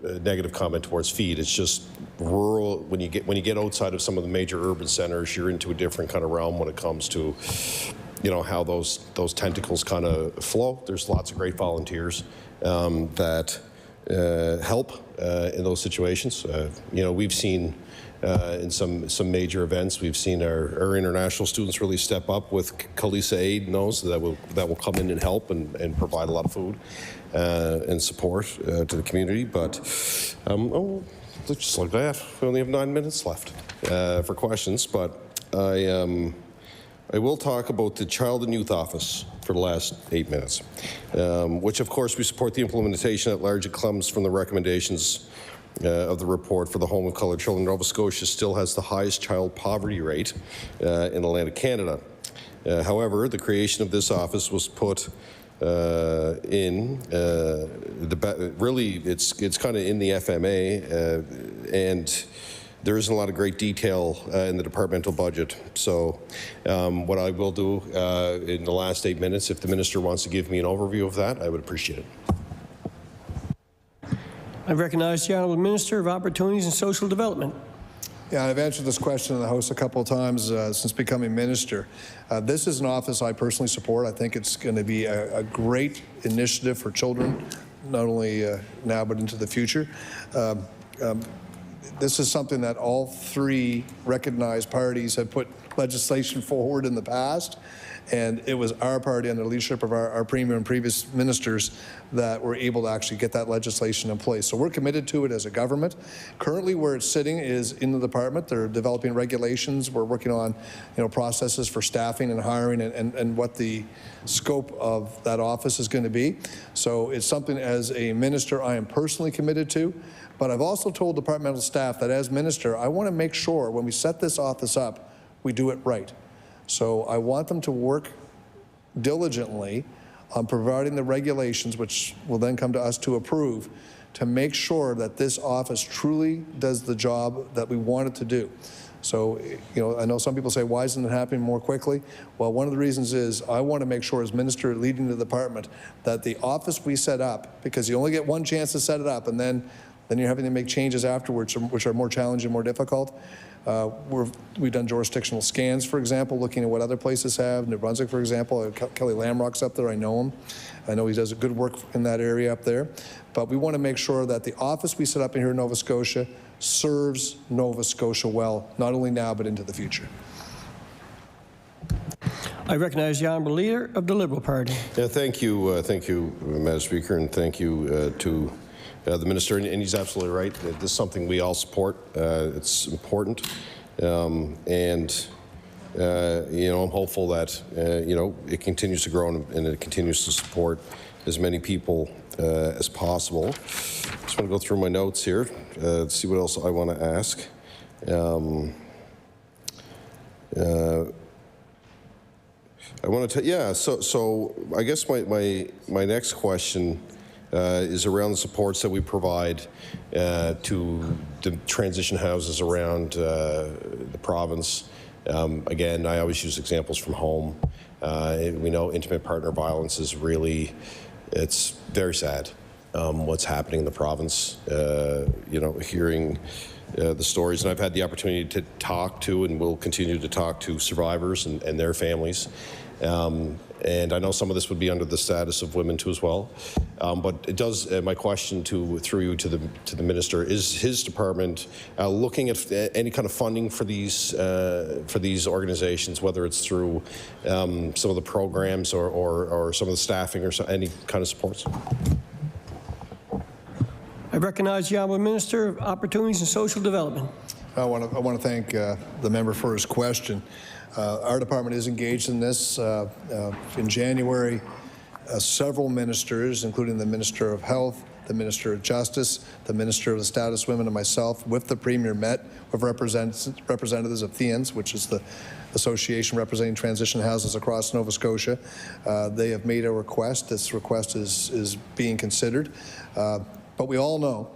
negative comment towards Feed. It's just rural. When you get outside of some of the major urban centers, you're into a different kind of realm when it comes to how those tentacles kind of flow. There's lots of great volunteers that help in those situations. We've seen in some major events, we've seen our international students really step up with Kalisa Aid and those that will come in and help and provide a lot of food and support to the community. But Just like that, we only have 9 minutes left for questions, but I will talk about the Child and Youth Office for the last 8 minutes, which of course we support the implementation at large. It comes from the recommendations of the report for the Home of Coloured Children. Nova Scotia still has the highest child poverty rate in the land of Canada. However, the creation of this office was put really it's kind of in the FMA, and there isn't a lot of great detail in the departmental budget. So what I will do in the last 8 minutes, if the minister wants to give me an overview of that, I would appreciate it. I recognize the Honourable Minister of Opportunities and Social Development. Yeah, I've answered this question in the House a couple of times since becoming minister. This is an office I personally support. I think it's going to be a great initiative for children, not only now but into the future. This is something that all three recognized parties have put legislation forward in the past, and it was our party under the leadership of our Premier and previous ministers that were able to actually get that legislation in place. So we're committed to it as a government. Currently where it's sitting is in the department. They're developing regulations. We're working on processes for staffing and hiring and what the scope of that office is going to be. So it's something as a minister I am personally committed to. But I've also told departmental staff that as minister, I want to make sure when we set this office up, we do it right. So I want them to work diligently on providing the regulations, which will then come to us to approve, to make sure that this office truly does the job that we want it to do. So, I know some people say, why isn't it happening more quickly? Well, one of the reasons is I want to make sure as minister leading the department that the office we set up, because you only get one chance to set it up, and then you're having to make changes afterwards, which are more challenging, more difficult. We've done jurisdictional scans, for example, looking at what other places have. New Brunswick, for example, Kelly Lamrock's up there. I know him. I know he does good work in that area up there. But we want to make sure that the office we set up in here in Nova Scotia serves Nova Scotia well, not only now, but into the future. I recognize the Honourable Leader of the Liberal Party. Yeah, thank you, Madam Speaker, and thank you to the minister, and he's absolutely right. This is something we all support. It's important, and I'm hopeful that it continues to grow and it continues to support as many people as possible. Just want to go through my notes here, see what else I want to ask. I want to so I guess my next question is around the supports that we provide to the transition houses around the province. Again, I always use examples from home. We know intimate partner violence is really, it's very sad what's happening in the province. Hearing the stories, and I've had the opportunity to talk to and will continue to talk to survivors and their families. And I know some of this would be under the status of women too as well. But it does. My question through you to the minister: is his department looking at any kind of funding for these organizations, whether it's through some of the programs or some of the staffing or any kind of supports? I recognize the Honourable Minister of Opportunities and Social Development. I want to thank the member for his question. Our department is engaged in this. In January, several ministers, including the Minister of Health, the Minister of Justice, the Minister of the Status Women, and myself, with the Premier, met with representatives of THEANS, which is the association representing transition houses across Nova Scotia. They have made a request. This request is being considered. But we all know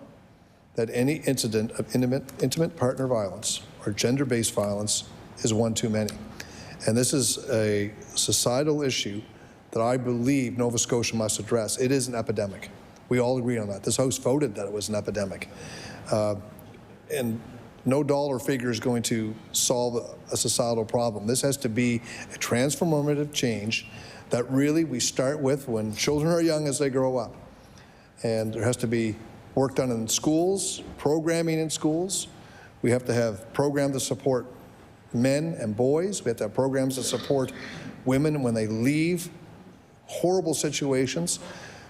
that any incident of intimate partner violence or gender-based violence is one too many. And this is a societal issue that I believe Nova Scotia must address. It is an epidemic. We all agree on that. This House voted that it was an epidemic. And no dollar figure is going to solve a societal problem. This has to be a transformative change that really we start with when children are young as they grow up. And there has to be work done in schools, programming in schools. We have to have programs to support men and boys. We have to have programs that support women when they leave horrible situations.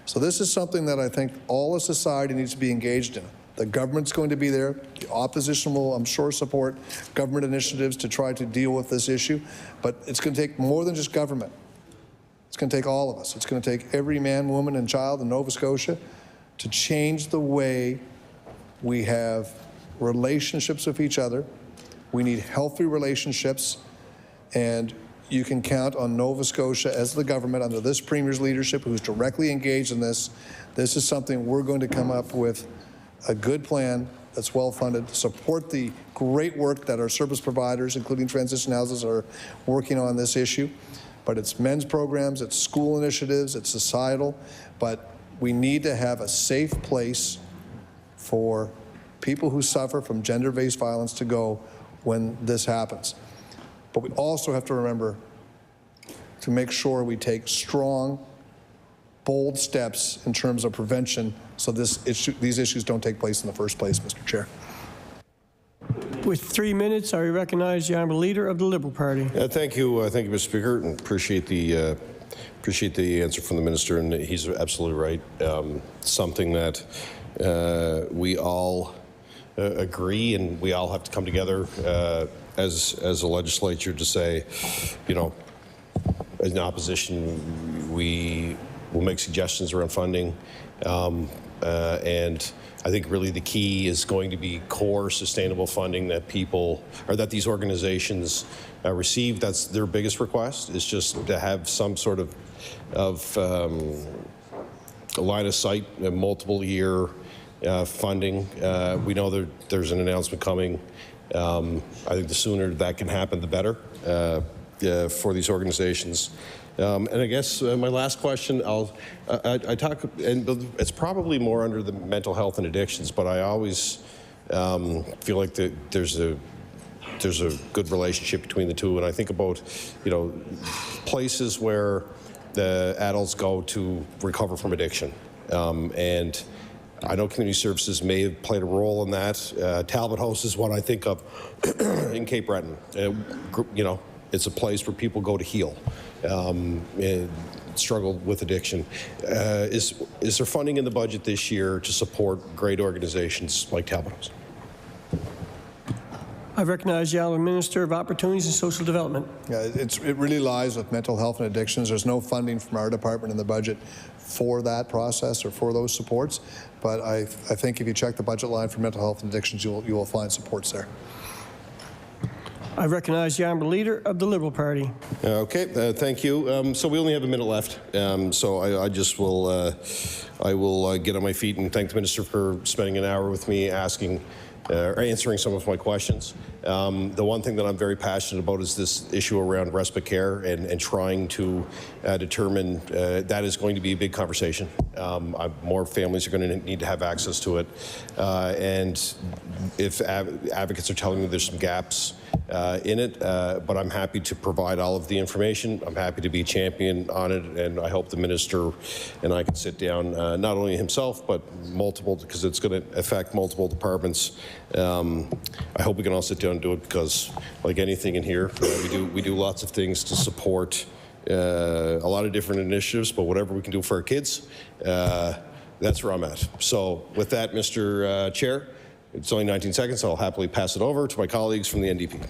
So this is something that I think all of society needs to be engaged in. The government's going to be there. The opposition will, I'm sure, support government initiatives to try to deal with this issue. But it's going to take more than just government. It's going to take all of us. It's going to take every man, woman, and child in Nova Scotia to change the way we have relationships with each other. We need healthy relationships, and you can count on Nova Scotia as the government under this Premier's leadership, who's directly engaged in this. This is something we're going to come up with a good plan that's well-funded, support the great work that our service providers, including transition houses, are working on this issue. But it's men's programs, it's school initiatives, it's societal, but we need to have a safe place for people who suffer from gender-based violence to go when this happens. But we also have to remember to make sure we take strong, bold steps in terms of prevention so these issues don't take place in the first place, Mr. Chair. With 3 minutes, I recognize the Honourable Leader of the Liberal Party. Thank you, Mr. Speaker, and appreciate the answer from the minister. And he's absolutely right. Something that we all agree, and we all have to come together as a legislature to say, you know, as an opposition, we will make suggestions around funding, and I think really the key is going to be core sustainable funding that people, or that these organizations receive. That's their biggest request, is just to have some sort of a line of sight, a multiple year funding. We know there's an announcement coming. I think the sooner that can happen, the better for these organizations. And I guess my last question, I talk, and it's probably more under the mental health and addictions, but I always feel like there's a good relationship between the two. And I think about, you know, places where the adults go to recover from addiction. And I know community services may have played a role in that. Talbot House is one I think of in Cape Breton. You know, it's a place where people go to heal. And struggle with addiction. Is there funding in the budget this year to support great organizations like Talbot House? I recognize the Honourable Minister of Opportunities and Social Development. Yeah, it really lies with mental health and addictions. There's no funding from our department in the budget for that process or for those supports. But I think if you check the budget line for mental health and addictions, you will find supports there. I recognize the Honourable Leader of the Liberal Party. Okay, thank you. So we only have a minute left. So I just will, I will get on my feet and thank the Minister for spending an hour with me asking or answering some of my questions. The one thing that I'm very passionate about is this issue around respite care and trying to determine that is going to be a big conversation. More families are going to need to have access to it. And if advocates are telling me there's some gaps in it, but I'm happy to provide all of the information. I'm happy to be a champion on it, and I hope the minister and I can sit down, not only himself, but multiple, because it's going to affect multiple departments. I hope we can all sit down and do it, because like anything in here, we do lots of things to support a lot of different initiatives, but whatever we can do for our kids, that's where I'm at. So with that, Mr. Chair, it's only 19 seconds, so I'll happily pass it over to my colleagues from the NDP.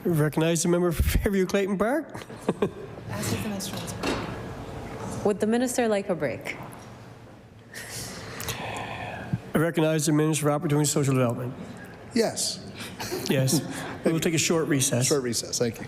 Recognize the member for Fairview Clayton Park. Would the minister like a break? I recognize the Minister for Opportunity and Social Development. Yes. Yes. We will take a short recess. Short recess. Thank you.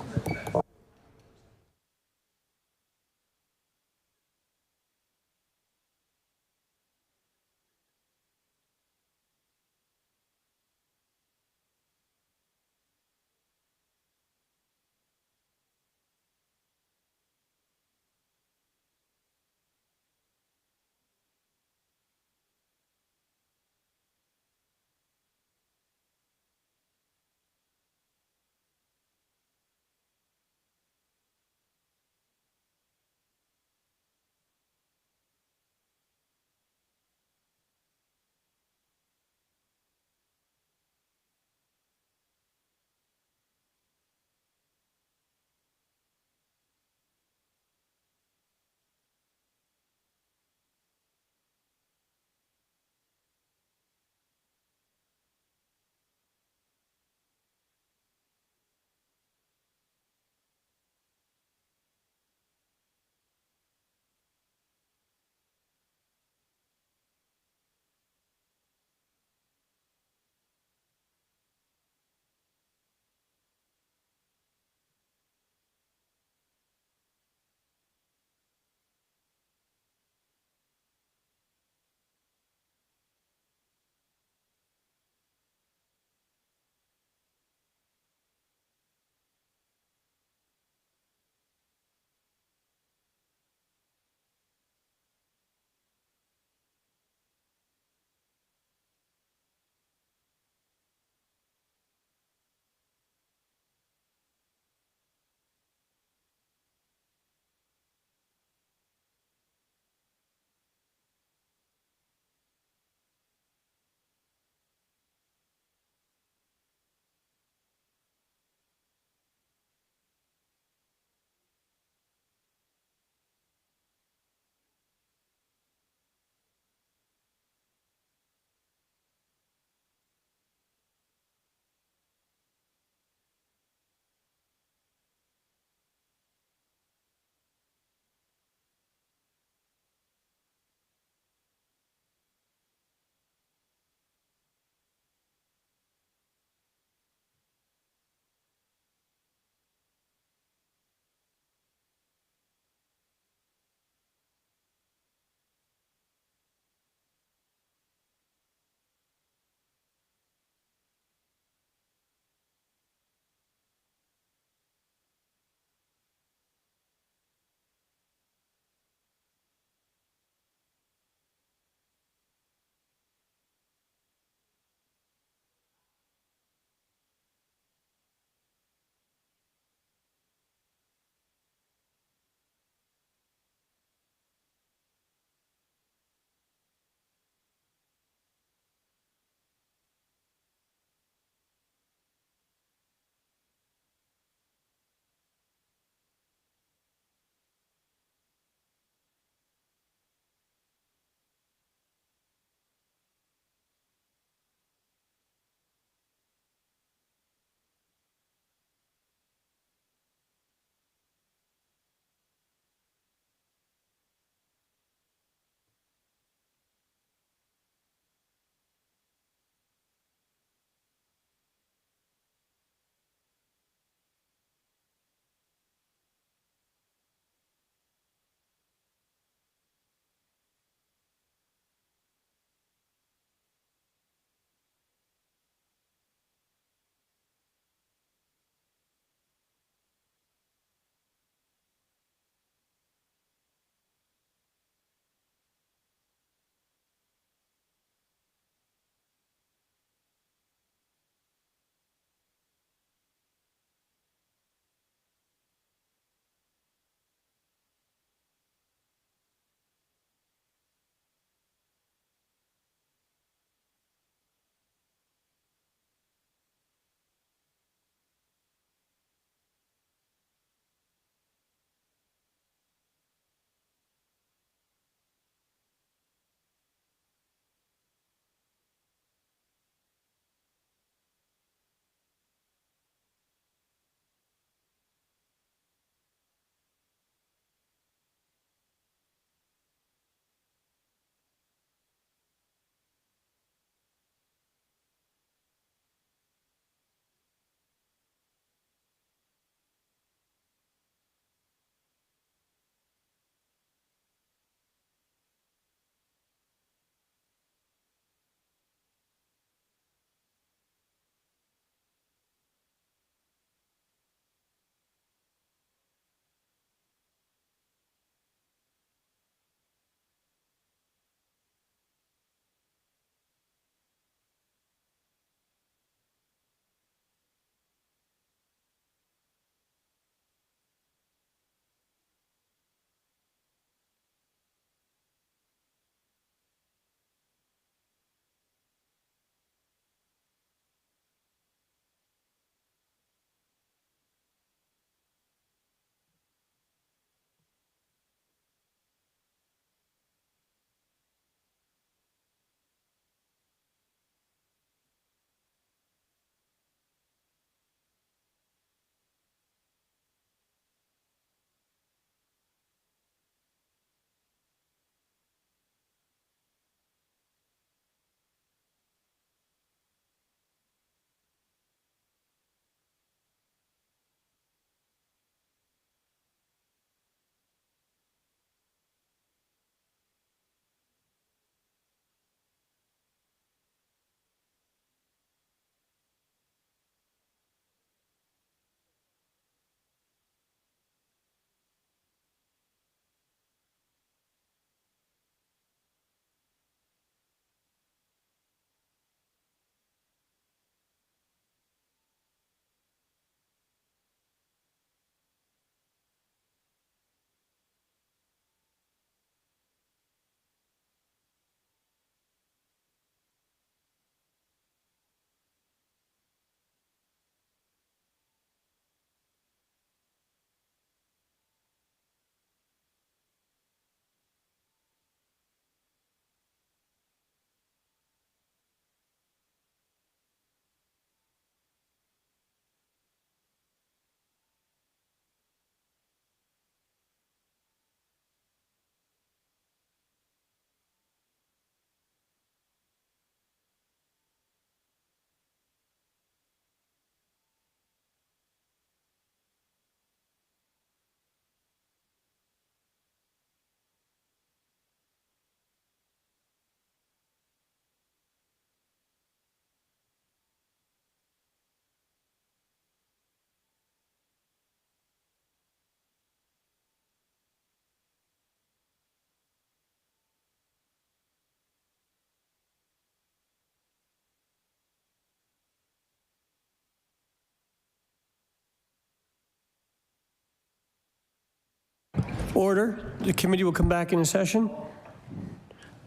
Order. The committee will come back in session.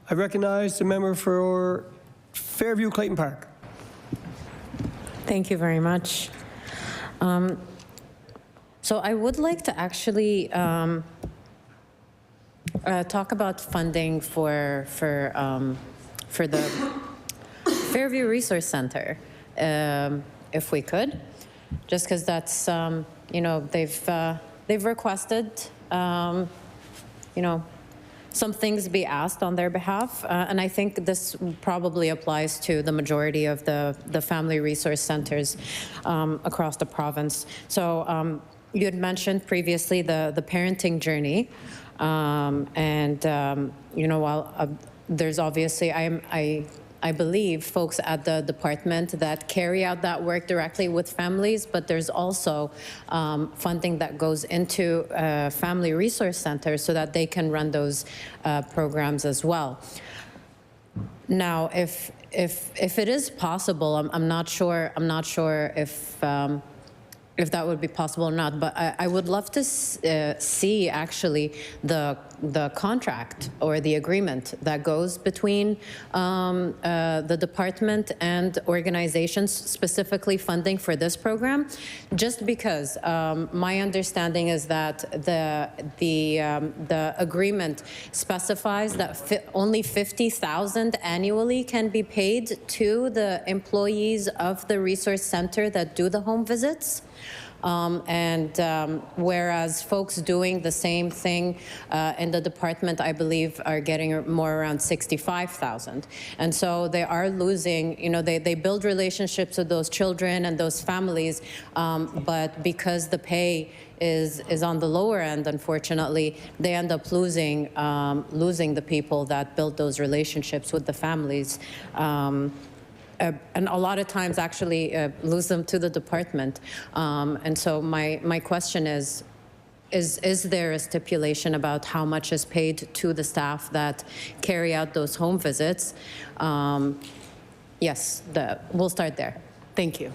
I recognize the member for Fairview Clayton Park. Thank you very much. So I would like to actually talk about funding for the Fairview Resource Center, if we could, just because that's you know, they've requested you know, some things be asked on their behalf, and I think this probably applies to the majority of the family resource centers across the province. So you had mentioned previously the parenting journey, and you know, while there's obviously I believe folks at the department that carry out that work directly with families, but there's also funding that goes into family resource centers so that they can run those programs as well. Now, if it is possible, I'm not sure if that would be possible or not, but I would love to see actually the contract or the agreement that goes between the department and organizations specifically funding for this program, just because my understanding is that the agreement specifies that only $50,000 annually can be paid to the employees of the resource center that do the home visits. Whereas folks doing the same thing in the department, I believe, are getting more around $65,000. And so they are losing, you know, they build relationships with those children and those families, but because the pay is on the lower end, unfortunately, they end up losing the people that build those relationships with the families. And a lot of times actually lose them to the department. And so my question is there a stipulation about how much is paid to the staff that carry out those home visits? Yes, we'll start there. Thank you.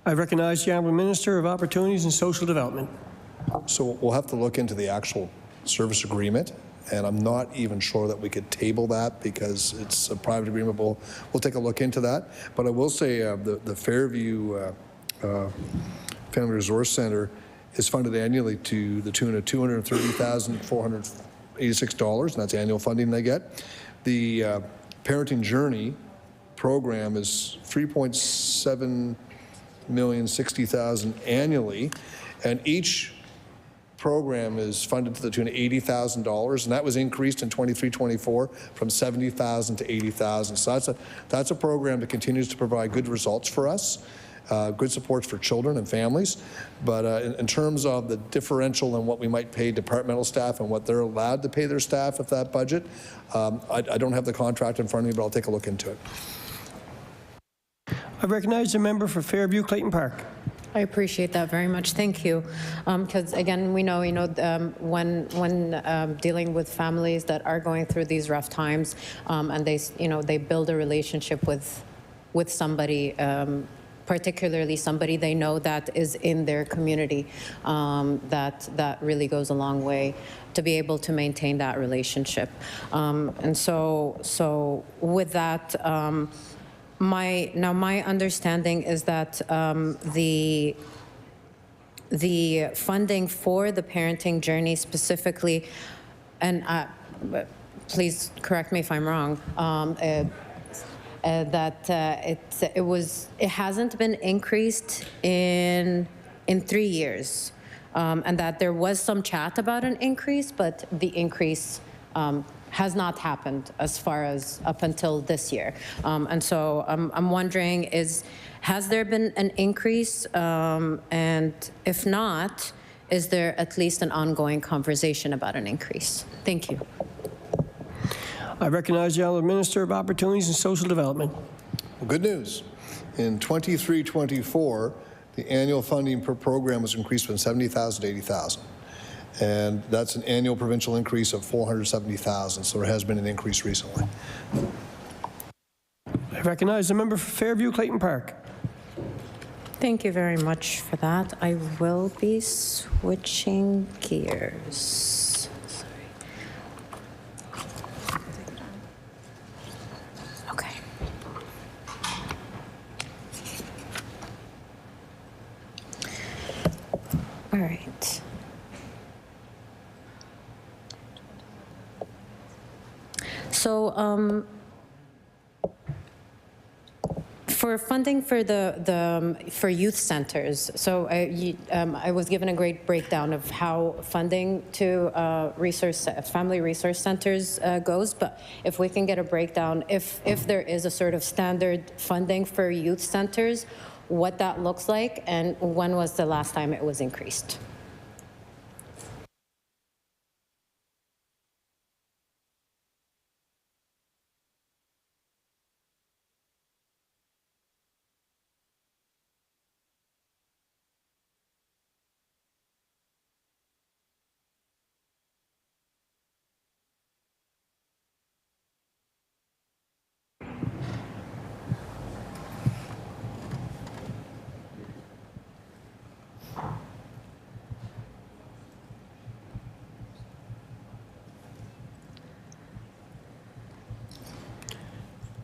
I recognize the Honourable Minister of Opportunities and Social Development. So we'll have to look into the actual service agreement, and I'm not even sure that we could table that because it's a private agreement. We'll take a look into that. But I will say the Fairview Family Resource Centre is funded annually to the tune of $230,486, and that's annual funding they get. The Parenting Journey program is $3.760,000 annually, and each program is funded to the tune of $80,000, and that was increased in 23-24 from $70,000 to $80,000. So that's a program that continues to provide good results for us, good supports for children and families. But in terms of the differential in what we might pay departmental staff and what they're allowed to pay their staff with that budget, I don't have the contract in front of me, but I'll take a look into it. I recognize the member for Fairview Clayton Park. I appreciate that very much. Thank you. Because again, we know, when dealing with families that are going through these rough times, and they build a relationship with somebody, particularly somebody they know that is in their community, that really goes a long way to be able to maintain that relationship. And so with that. My understanding is that the funding for the parenting journey specifically, and please correct me if I'm wrong, that it hasn't been increased in 3 years, and that there was some chat about an increase, but the increase has not happened as far as up until this year. And so I'm wondering, has there been an increase? And if not, is there at least an ongoing conversation about an increase? Thank you. I recognize the Honourable Minister of Opportunities and Social Development. Well, good news. In 23-24, the annual funding per program was increased from 70,000 to 80,000. And that's an annual provincial increase of 470,000, so there has been an increase recently. I recognize the member for Fairview Clayton Park. Thank you very much for that. I will be switching gears. Okay. All right. So for funding for for youth centers, so I was given a great breakdown of how funding to family resource centers goes. But if we can get a breakdown, if there is a sort of standard funding for youth centers, what that looks like, and when was the last time it was increased?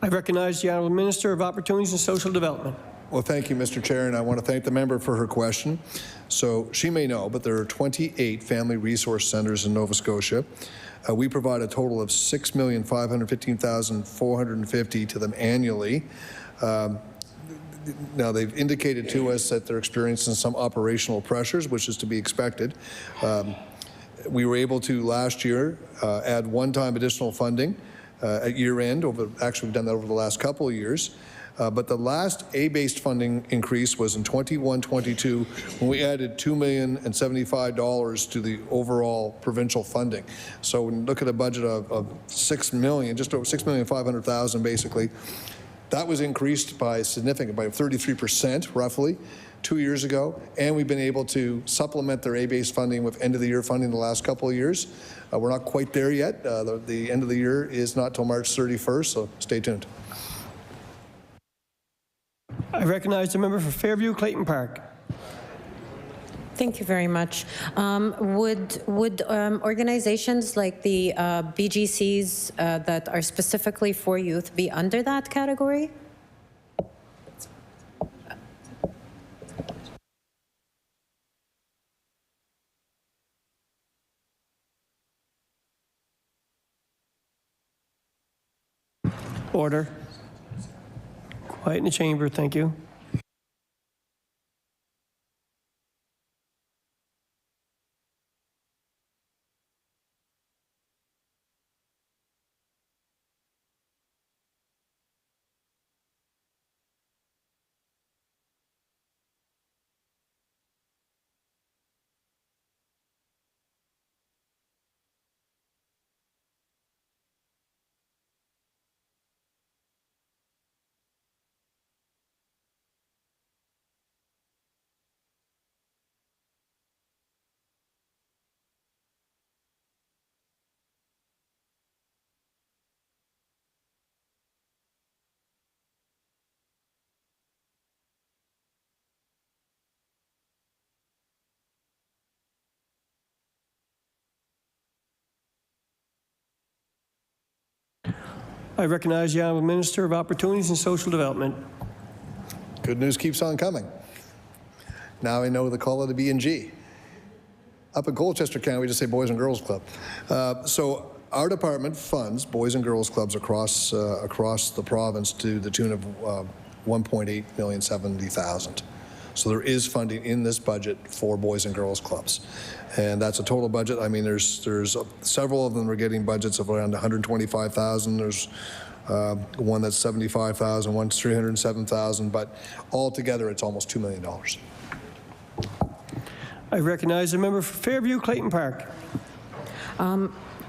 I recognize the Honourable Minister of Opportunities and Social Development. Well, thank you, Mr. Chair, and I want to thank the member for her question. So she may know, but there are 28 family resource centers in Nova Scotia. We provide a total of $6,515,450 to them annually. Now, they've indicated to us that they're experiencing some operational pressures, which is to be expected. We were able to, last year, add one-time additional funding at year-end. Actually, we've done that over the last couple of years. But the last A-based funding increase was in 21-22 when we added $2,075,000 to the overall provincial funding. So when you look at a budget of $6 million, just over $6,500,000 basically, that was increased by 33% roughly 2 years ago, and we've been able to supplement their A-based funding with end-of-the-year funding the last couple of years. We're not quite there yet. The end of the year is not till March 31st, so stay tuned. I recognize the member for Fairview Clayton Park. Thank you very much. Would organizations like the BGCs that are specifically for youth be under that category? Order. Quiet in the chamber, thank you. I recognize the Honourable Minister of Opportunities and Social Development. Good news keeps on coming. Now I know the call of the B&G. Up in Colchester County, we just say Boys and Girls Club. So our department funds Boys and Girls Clubs across the province to the tune of $1.870,000. So there is funding in this budget for Boys and Girls Clubs. And that's a total budget. I mean, there's several of them are getting budgets of around $125,000. There's one that's $75,000, one's $307,000, but altogether it's almost $2 million. I recognize the member for Fairview Clayton Park.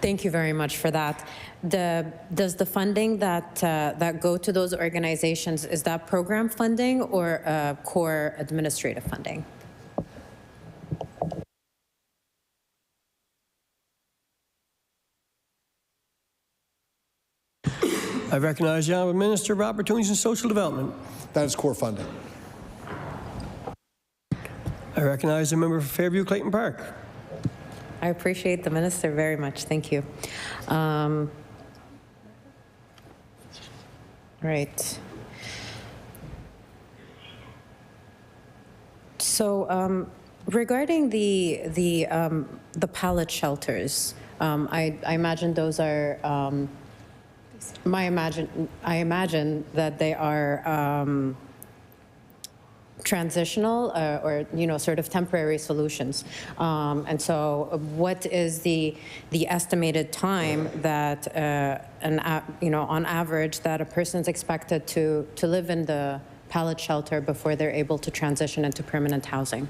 Thank you very much for that. Does the funding that go to those organizations, is that program funding or core administrative funding? I recognize the Honourable Minister of Opportunities and Social Development. That is core funding. I recognize the member for Fairview Clayton Park. I appreciate the minister very much. Thank you. Right. So regarding the pallet shelters, I imagine those are. I imagine that they are transitional or sort of temporary solutions. And so, what is the estimated time that on average that a person is expected to live in the pallet shelter before they're able to transition into permanent housing?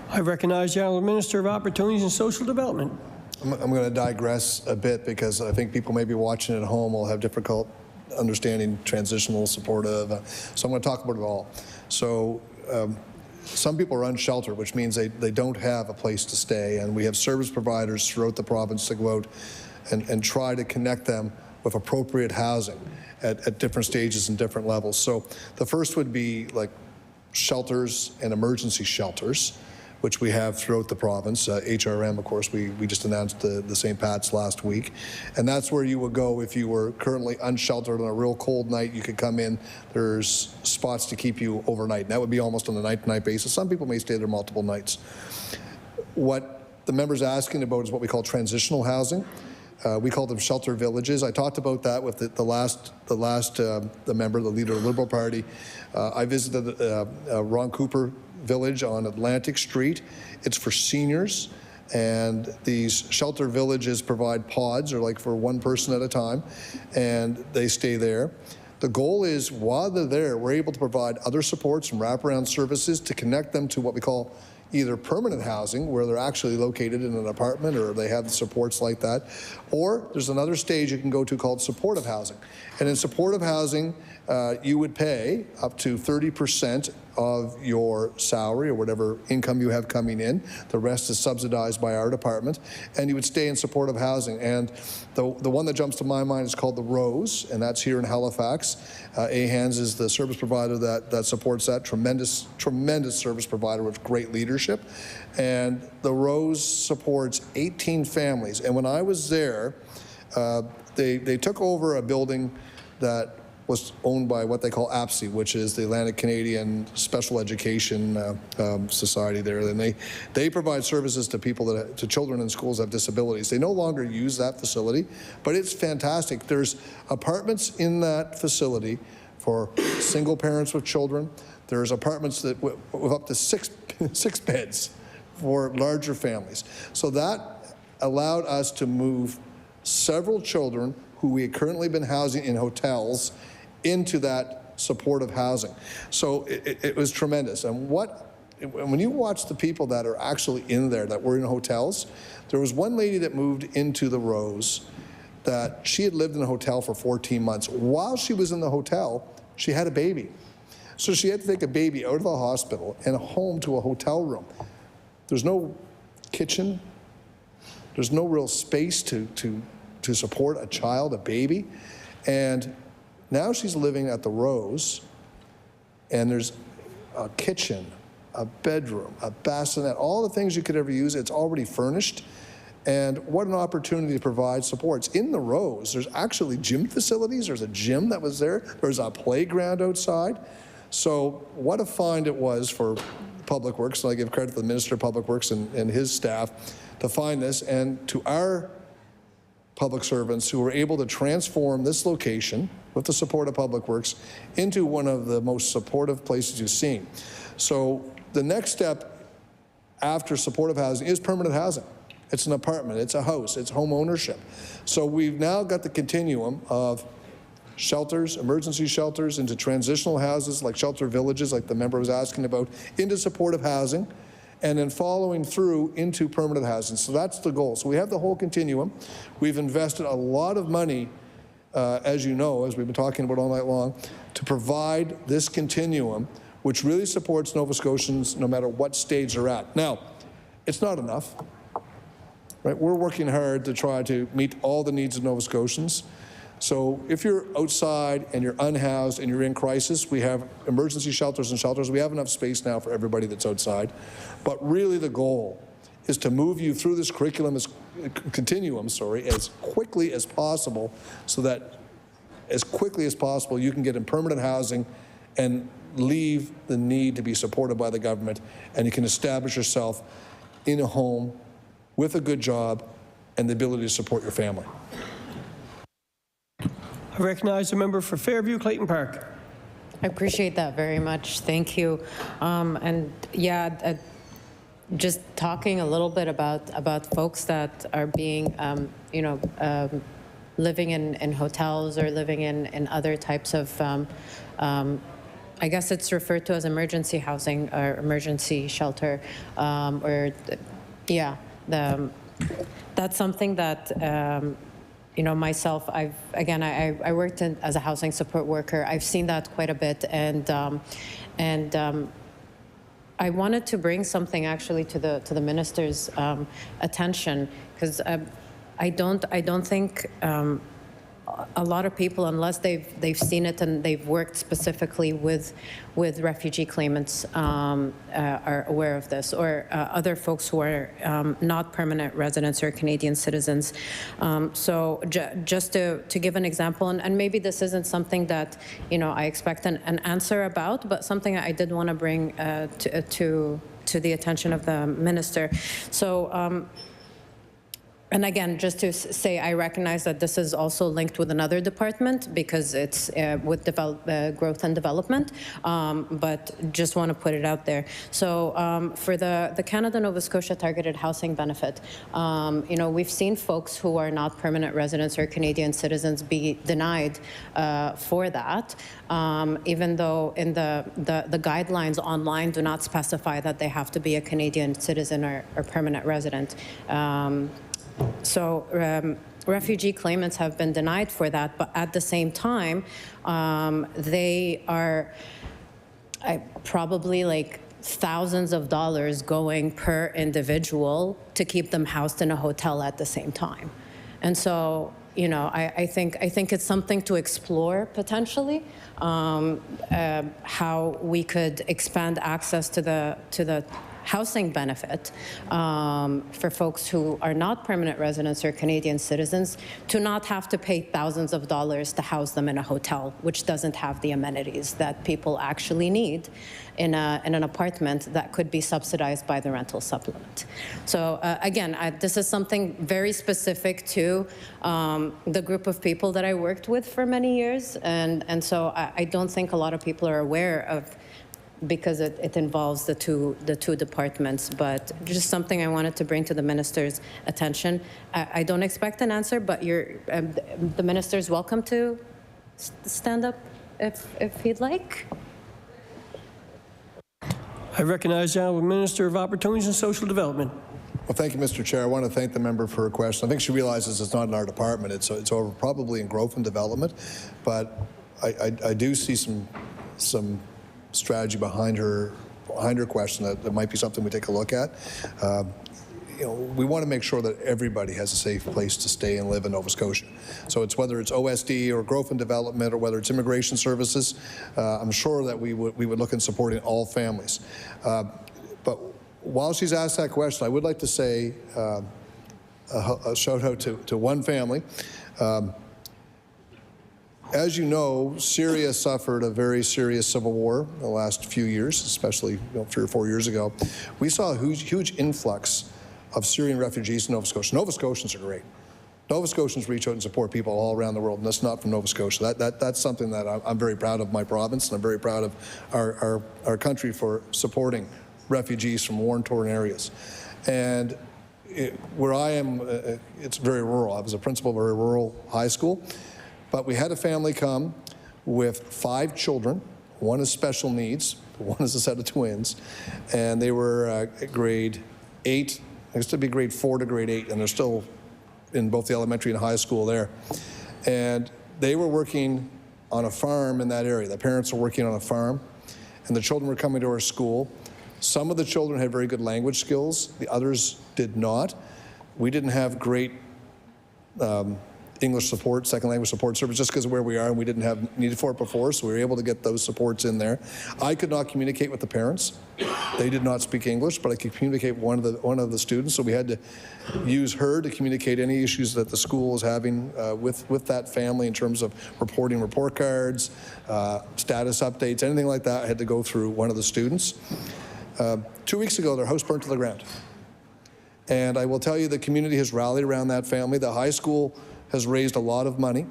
I recognize the Honourable Minister of Opportunities and Social Development. I'm going to digress a bit because I think people maybe watching at home will have difficult understanding transitional, supportive. So I'm going to talk about it all. So some people are unsheltered, which means they don't have a place to stay. And we have service providers throughout the province to go out and try to connect them with appropriate housing at different stages and different levels. So the first would be like shelters and emergency shelters, which we have throughout the province. HRM, of course, we just announced the St. Pat's last week. And that's where you would go if you were currently unsheltered on a real cold night. You could come in. There's spots to keep you overnight. And that would be almost on a night-to-night basis. Some people may stay there multiple nights. What the member's asking about is what we call transitional housing. We call them shelter villages. I talked about that with the member, the leader of the Liberal Party. I visited Ron Cooper Village on Atlantic Street. It's for seniors, and these shelter villages provide pods, or like for one person at a time, and they stay there. The goal is, while they're there, we're able to provide other supports and wraparound services to connect them to what we call either permanent housing, where they're actually located in an apartment or they have supports like that, or there's another stage you can go to called supportive housing. And in supportive housing, you would pay up to 30% of your salary or whatever income you have coming in. The rest is subsidized by our department, and you would stay in supportive housing. And the one that jumps to my mind is called the Rose, and that's here in Halifax. AHANS is the service provider that supports that. Tremendous service provider with great leadership. And the Rose supports 18 families. And when I was there, they took over a building that was owned by what they call APSI, which is the Atlantic Canadian Special Education Society there. And they provide services to people to children in schools that have disabilities. They no longer use that facility, but it's fantastic. There's apartments in that facility for single parents with children. There's apartments that with up to six beds for larger families. So that allowed us to move several children who we had currently been housing in hotels into that supportive housing. So it was tremendous. And when you watch the people that are actually in there that were in hotels, there was one lady that moved into the Rose that she had lived in a hotel for 14 months. While she was in the hotel, she had a baby. So she had to take a baby out of the hospital and home to a hotel room. There's no kitchen. There's no real space to support a child, a baby. And now she's living at the Rose, and there's a kitchen, a bedroom, a bassinet, all the things you could ever use. It's already furnished. And what an opportunity to provide supports. In the Rose, there's actually gym facilities. There's a gym that was there. There's a playground outside. So what a find it was for Public Works, and I give credit to the Minister of Public Works and his staff to find this, and to our public servants who were able to transform this location with the support of Public Works into one of the most supportive places you've seen. So the next step after supportive housing is permanent housing. It's an apartment, it's a house, it's home ownership. So we've now got the continuum of shelters, emergency shelters, into transitional houses like shelter villages, like the member was asking about, into supportive housing, and then following through into permanent housing. So that's the goal. So we have the whole continuum. We've invested a lot of money, as you know, as we've been talking about all night long, to provide this continuum, which really supports Nova Scotians no matter what stage they're at. Now, it's not enough. Right? We're working hard to try to meet all the needs of Nova Scotians. So if you're outside and you're unhoused and you're in crisis, we have emergency shelters and shelters. We have enough space now for everybody that's outside. But really the goal is to move you through this continuum, as quickly as possible, so that as quickly as possible you can get in permanent housing and leave the need to be supported by the government, and you can establish yourself in a home with a good job and the ability to support your family. I recognize the member for Fairview Clayton Park. I appreciate that very much. Thank you. Just talking a little bit about folks that are being, living in hotels or living in other types of, I guess it's referred to as emergency housing or emergency shelter, that's something that. Myself, I worked as a housing support worker. I've seen that quite a bit, and I wanted to bring something actually to the minister's attention, because I don't think a lot of people, unless they've seen it and they've worked specifically with refugee claimants, are aware of this, or other folks who are not permanent residents or Canadian citizens. So just to give an example, and maybe this isn't something that I expect an answer about, but something I did want to bring to the attention of the minister. So. And again, just to say, I recognize that this is also linked with another department because it's with growth and development, but just want to put it out there. So for the Canada-Nova Scotia Targeted Housing Benefit, we've seen folks who are not permanent residents or Canadian citizens be denied for that, even though in the guidelines online do not specify that they have to be a Canadian citizen or permanent resident. So refugee claimants have been denied for that, but at the same time, they are probably like thousands of dollars going per individual to keep them housed in a hotel at the same time. And so, I think it's something to explore potentially, how we could expand access to the housing benefit for folks who are not permanent residents or Canadian citizens to not have to pay thousands of dollars to house them in a hotel, which doesn't have the amenities that people actually need in an apartment that could be subsidized by the rental supplement. So again, this is something very specific to the group of people that I worked with for many years, and so I don't think a lot of people are aware of, because it involves the two departments, but just something I wanted to bring to the minister's attention. I don't expect an answer, but the minister's welcome to stand up if he'd like. I recognize the Honourable Minister of Opportunities and Social Development. Well, thank you, Mr. Chair. I want to thank the member for her question. I think she realizes it's not in our department. It's over probably in growth and development, but I do see some strategy behind her question that might be something we take a look at. We want to make sure that everybody has a safe place to stay and live in Nova Scotia. So it's whether it's OSD or growth and development or whether it's immigration services, I'm sure that we would look in supporting all families. But while she's asked that question, I would like to say a shout out to one family. As you know, Syria suffered a very serious civil war in the last few years, especially 3 or 4 years ago. We saw a huge influx of Syrian refugees in Nova Scotia. Nova Scotians are great. Nova Scotians reach out and support people all around the world, and that's not from Nova Scotia. That's something that I'm very proud of my province, and I'm very proud of our country for supporting refugees from war-torn areas. And where I am, it's very rural. I was a principal of a very rural high school, but we had a family come with 5 children. One is special needs, one is a set of twins, and they were at grade 8. It used to be grade 4 to grade 8, and they're still in both the elementary and high school there. And they were working on a farm in that area. The parents were working on a farm, and the children were coming to our school. Some of the children had very good language skills. The others did not. We didn't have great English support, second language support service, just because of where we are, and we didn't have needed for it before, so we were able to get those supports in there. I could not communicate with the parents. They did not speak English, but I could communicate with one of the students, so we had to use her to communicate any issues that the school was having with that family in terms of reporting report cards, status updates, anything like that. I had to go through one of the students. 2 weeks ago, their house burned to the ground. And I will tell you, the community has rallied around that family. The high school has raised a lot of money.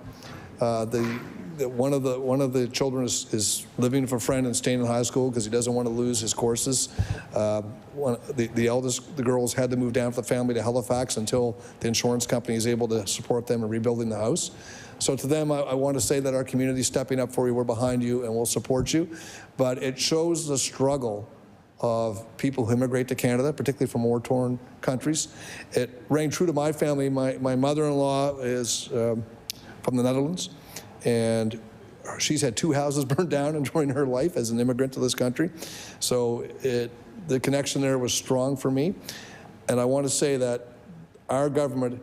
One of the children is living with a friend and staying in high school because he doesn't want to lose his courses. The eldest, the girls had to move down with the family to Halifax until the insurance company is able to support them in rebuilding the house. So to them, I want to say that our community is stepping up for you. We're behind you and we'll support you. But it shows the struggle of people who immigrate to Canada, particularly from war-torn countries. It rang true to my family. My mother-in-law is from the Netherlands, and she's had 2 houses burned down during her life as an immigrant to this country. So the connection there was strong for me. And I want to say that our government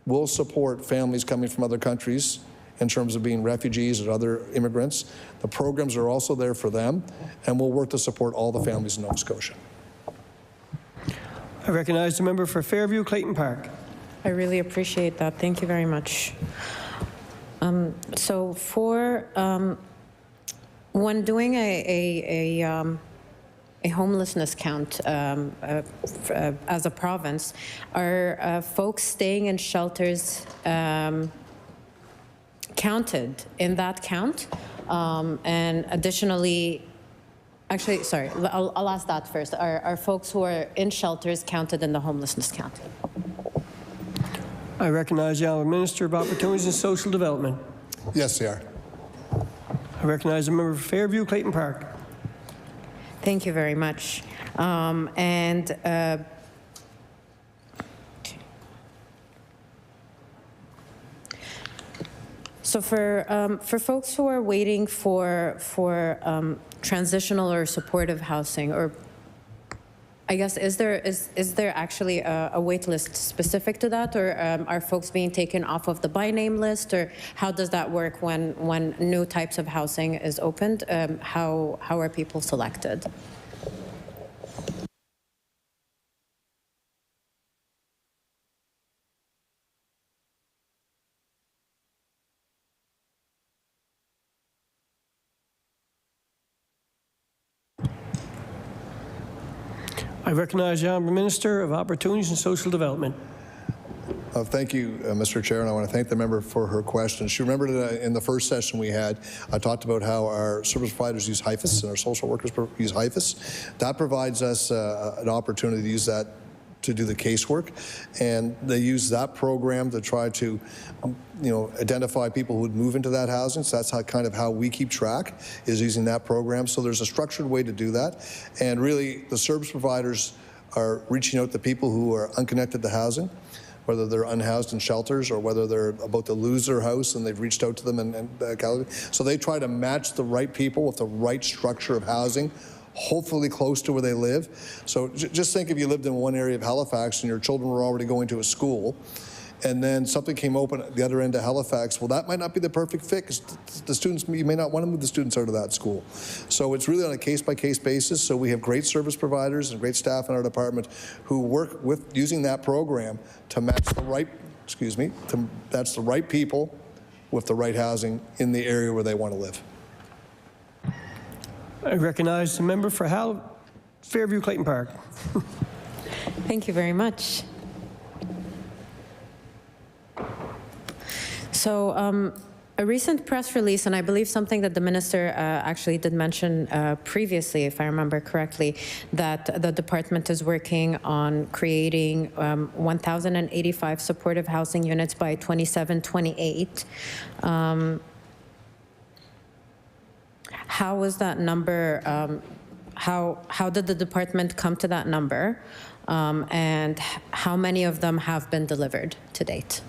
will support families coming from other countries in terms of being refugees or other immigrants. The programs are also there for them, and we'll work to support all the families in Nova Scotia. I recognize the member for Fairview, Clayton Park. I really appreciate that. Thank you very much. So for when doing a homelessness count as a province, are folks staying in shelters counted in that count? And additionally, actually, sorry, I'll ask that first. Are folks who are in shelters counted in the homelessness count? I recognize the Honourable Minister of Opportunities and Social Development. Yes, they are. I recognize the member for Fairview, Clayton Park. Thank you very much. So for folks who are waiting for transitional or supportive housing, or I guess, is there actually a wait list specific to that, or are folks being taken off of the by name list, or how does that work when new types of housing is opened? How are people selected? recognize the Honourable Minister of Opportunities and Social Development. Thank you, Mr. Chair, and I want to thank the member for her question. She remembered that in the first session we had, I talked about how our service providers use HIFIS and our social workers use HIFIS. That provides us an opportunity to use that to do the casework, and they use that program to try to, identify people who would move into that housing. So that's how we keep track, is using that program. So there's a structured way to do that, and really the service providers are reaching out to people who are unconnected to housing, whether they're unhoused in shelters or whether they're about to lose their house and they've reached out to them and so they try to match the right people with the right structure of housing, hopefully close to where they live. So just think if you lived in one area of Halifax and your children were already going to a school, and then something came open at the other end of Halifax, well, that might not be the perfect fit because the students, you may not want to move the students out of that school. So it's really on a case-by-case basis. So we have great service providers and great staff in our department who work with using that program to match the right, that's the right people with the right housing in the area where they want to live. I recognize the member for Fairview Clayton Park. Thank you very much. So a recent press release, and I believe something that the minister actually did mention previously, if I remember correctly, that the department is working on creating 1,085 supportive housing units by 27-28. How was that number, how did the department come to that number? And how many of them have been delivered to date?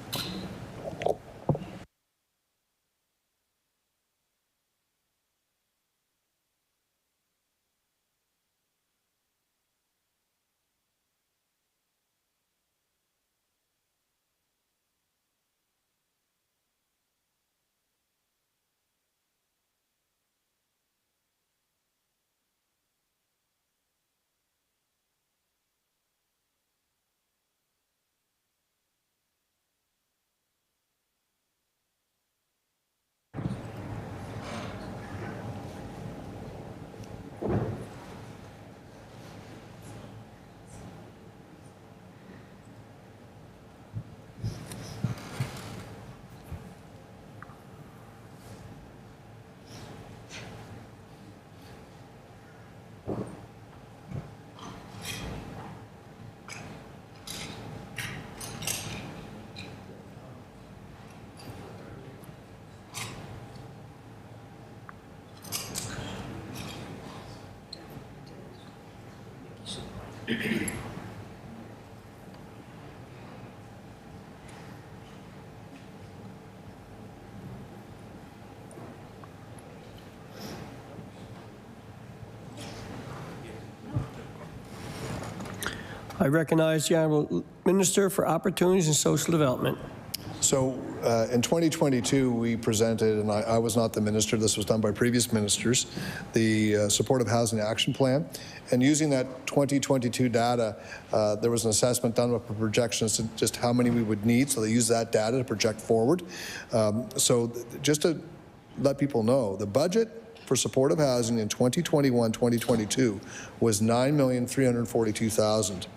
I recognize the Honourable Minister for Opportunities and Social Development. So in 2022, we presented, and I was not the minister, this was done by previous ministers, the Supportive Housing Action Plan. And using that 2022 data, there was an assessment done with projections to just how many we would need. So they used that data to project forward. So just to let people know, the budget for supportive housing in 2021-2022 was $9,342,000.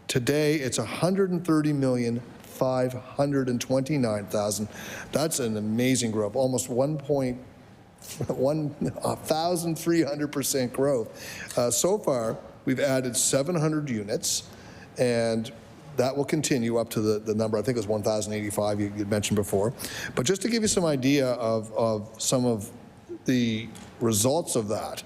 Today, it's $130,529,000. That's an amazing growth, almost 1,300% growth. So far, we've added 700 units, and that will continue up to the number, I think it was 1,085 you mentioned before. But just to give you some idea of some of the results of that,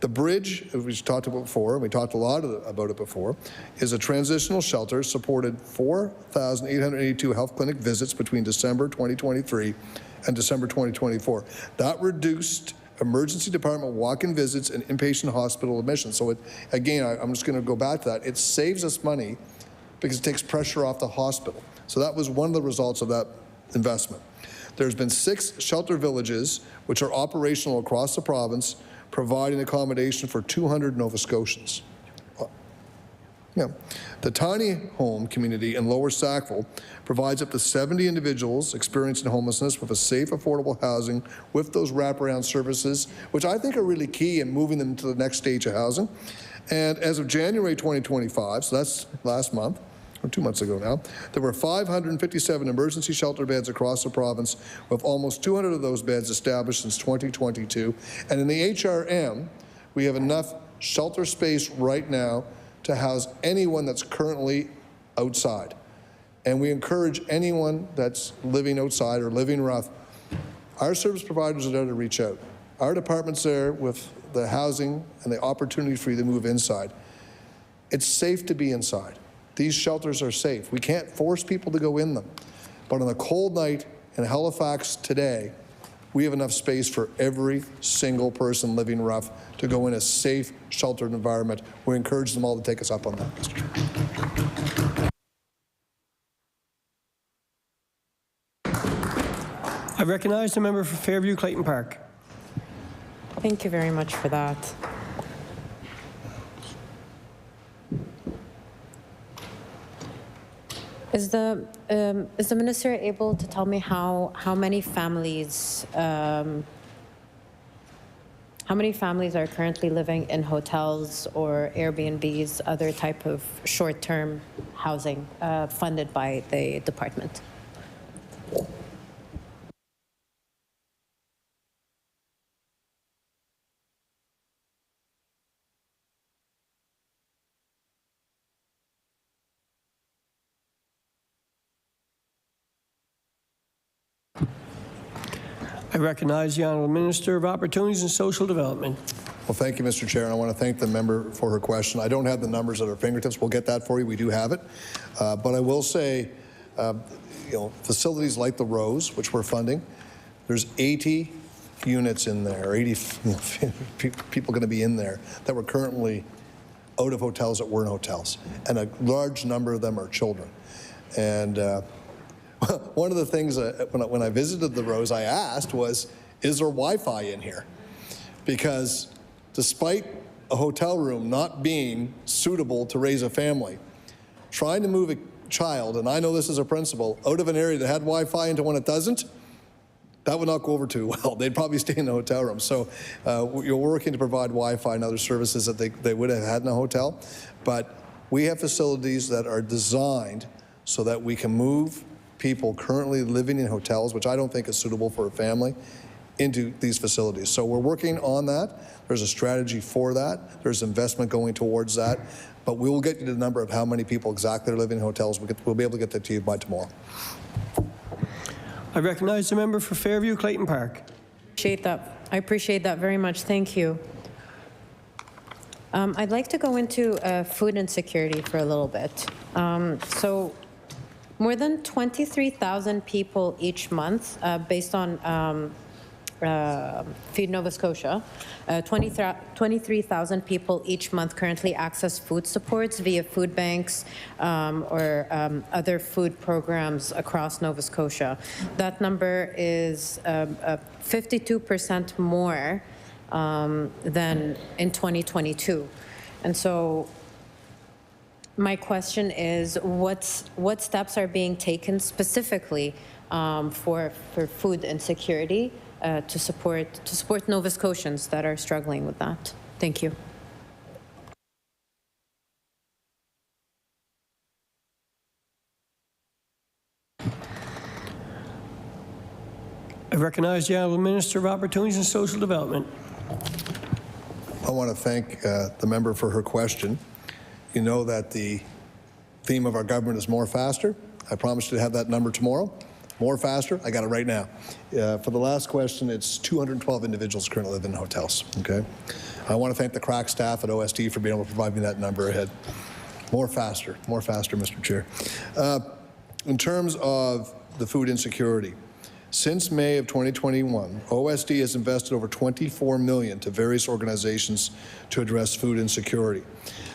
the bridge, we talked about before, and we talked a lot about it before, is a transitional shelter, supported 4,882 health clinic visits between December 2023 and December 2024. That reduced emergency department walk-in visits and inpatient hospital admissions. So again, I'm just going to go back to that. It saves us money because it takes pressure off the hospital. So that was one of the results of that investment. There's been 6 shelter villages which are operational across the province, providing accommodation for 200 Nova Scotians. Yeah. The tiny home community in Lower Sackville provides up to 70 individuals experiencing homelessness with a safe, affordable housing with those wraparound services, which I think are really key in moving them to the next stage of housing. And as of January 2025, so that's last month, or 2 months ago now, there were 557 emergency shelter beds across the province, with almost 200 of those beds established since 2022. And in the HRM, we have enough shelter space right now to house anyone that's currently outside. And we encourage anyone that's living outside or living rough, our service providers are there to reach out. Our department's there with the housing and the opportunity for you to move inside. It's safe to be inside. These shelters are safe. We can't force people to go in them. But on a cold night in Halifax today, we have enough space for every single person living rough to go in a safe, sheltered environment. We encourage them all to take us up on that, Mr. Chair. I recognize the member for Fairview Clayton Park. Thank you very much for that. Is the minister able to tell me how many families are currently living in hotels or Airbnbs, other type of short-term housing funded by the department? I recognize the Honourable Minister of Opportunities and Social Development. Well, thank you, Mr. Chair, and I want to thank the member for her question. I don't have the numbers at our fingertips. We'll get that for you. We do have it. But I will say, facilities like the Rose, which we're funding, there's 80 units in there, 80 people going to be in there that were currently out of hotels that were in hotels. And a large number of them are children. And one of the things when I visited the Rose, I asked was, is there Wi-Fi in here? Because despite a hotel room not being suitable to raise a family, trying to move a child, and I know this as a principal, out of an area that had Wi-Fi into one that doesn't, that would not go over too well. They'd probably stay in the hotel room. So we're working to provide Wi-Fi and other services that they would have had in a hotel. But we have facilities that are designed so that we can move people currently living in hotels, which I don't think is suitable for a family, into these facilities. So we're working on that. There's a strategy for that. There's investment going towards that. But we will get you the number of how many people exactly are living in hotels. We'll be able to get that to you by tomorrow. I recognize the member for Fairview Clayton Park. I appreciate that very much. Thank you. I'd like to go into food insecurity for a little bit. So more than 23,000 people each month, based on Feed Nova Scotia, 23,000 people each month currently access food supports via food banks or other food programs across Nova Scotia. That number is 52% more than in 2022. And so my question is, what steps are being taken specifically for food insecurity to support Nova Scotians that are struggling with that? Thank you. I recognize the Honourable Minister of Opportunities and Social Development. I want to thank the member for her question. You know that the theme of our government is more faster. I promised to have that number tomorrow. More faster, I got it right now. For the last question, it's 212 individuals currently live in hotels, okay? I want to thank the crack staff at OSD for being able to provide me that number ahead. More faster, Mr. Chair. In terms of the food insecurity, since May of 2021, OSD has invested over $24 million to various organizations to address food insecurity.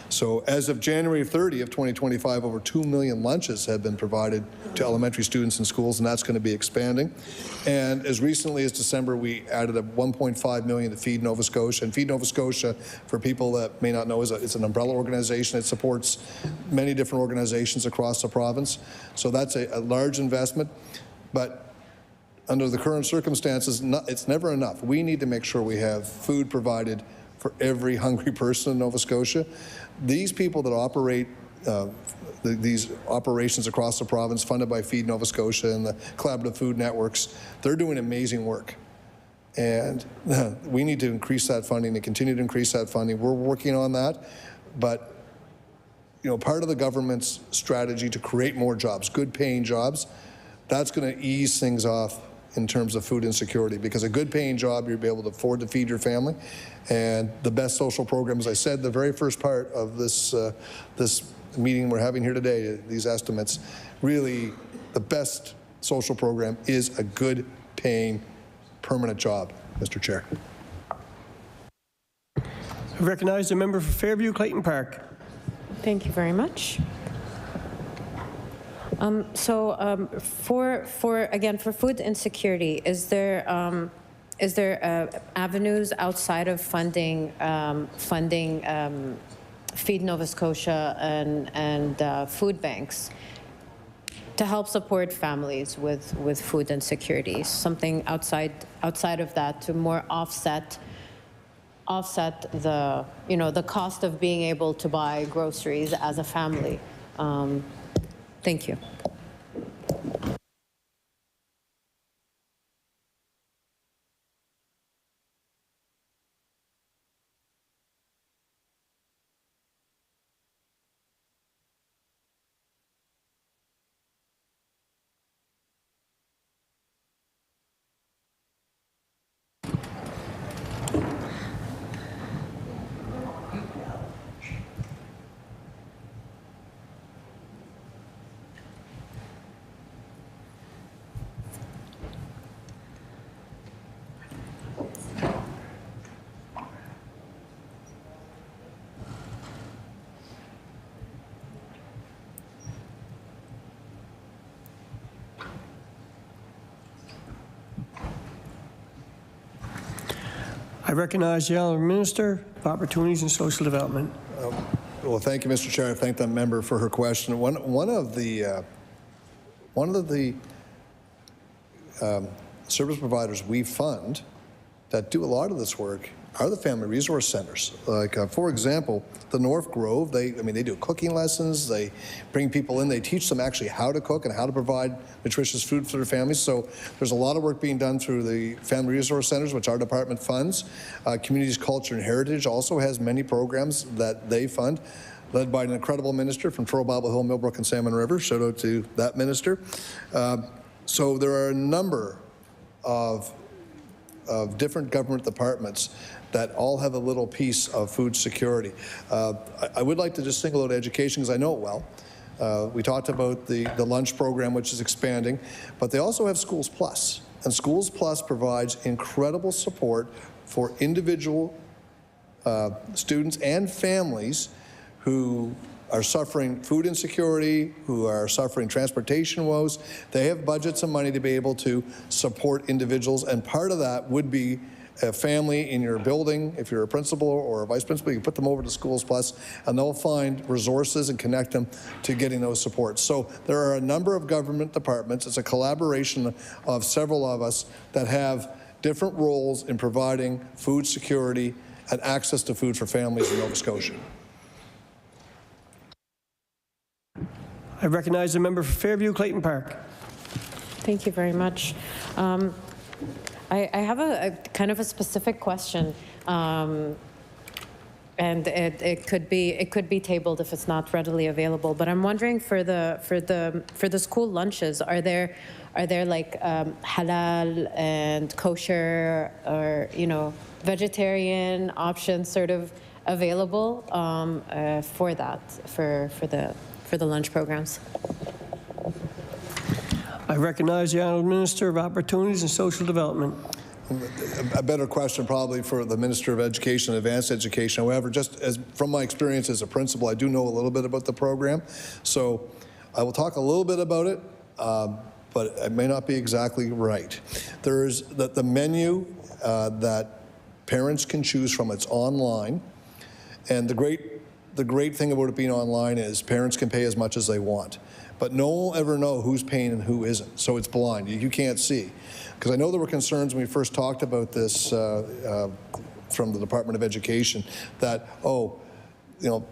So as of January 30 of 2025, over 2 million lunches have been provided to elementary students in schools, and that's going to be expanding. And as recently as December, we added a $1.5 million to Feed Nova Scotia. And Feed Nova Scotia, for people that may not know, it's an umbrella organization. It supports many different organizations across the province. So that's a large investment. But under the current circumstances, it's never enough. We need to make sure we have food provided for every hungry person in Nova Scotia. These people that operate these operations across the province, funded by Feed Nova Scotia and the Collaborative Food Networks, they're doing amazing work. And we need to increase that funding, to continue to increase that funding. We're working on that, but part of the government's strategy to create more jobs, good paying jobs, that's going to ease things off in terms of food insecurity, because a good paying job, you'll be able to afford to feed your family. And the best social program, as I said, the very first part of this meeting we're having here today, these estimates, really the best social program is a good paying permanent job, Mr. Chair. I recognize the member for Fairview Clayton Park. Thank you very much. For food insecurity, is there avenues outside of funding Feed Nova Scotia and food banks to help support families with food insecurity? Something outside of that to more offset the the cost of being able to buy groceries as a family. Thank you. I recognize the Honourable Minister of Opportunities and Social Development. Well, thank you, Mr. Chair. I thank that member for her question. One of the service providers we fund that do a lot of this work are the family resource centers. Like, for example, the North Grove, they do cooking lessons, they bring people in, they teach them actually how to cook and how to provide nutritious food for their families. So there's a lot of work being done through the family resource centers, which our department funds. Communities, Culture and Heritage also has many programs that they fund, led by an incredible minister from Truro, Bible Hill, Millbrook and Salmon River. Shout out to that minister. So there are a number of different government departments that all have a little piece of food security. I would like to just single out education because I know it well. We talked about the lunch program, which is expanding, but they also have Schools Plus. And Schools Plus provides incredible support for individual students and families who are suffering food insecurity, who are suffering transportation woes. They have budgets and money to be able to support individuals, and part of that would be a family in your building. If you're a principal or a vice principal, you can put them over to Schools Plus, and they'll find resources and connect them to getting those supports. So there are a number of government departments. It's a collaboration of several of us that have different roles in providing food security and access to food for families in Nova Scotia. I recognize the member for Fairview Clayton Park. Thank you very much. I have a kind of a specific question, and it could be tabled if it's not readily available. But I'm wondering for the school lunches, are there like halal and kosher or vegetarian options sort of available for the lunch programs? I recognize the Honourable Minister of Opportunities and Social Development. A better question probably for the Minister of Education and Advanced Education. However, just as from my experience as a principal, I do know a little bit about the program. So I will talk a little bit about it, but it may not be exactly right. There's the menu that parents can choose from. It's online. And the great thing about it being online is parents can pay as much as they want. But no one will ever know who's paying and who isn't. So it's blind. You can't see. Because I know there were concerns when we first talked about this from the Department of Education that, oh,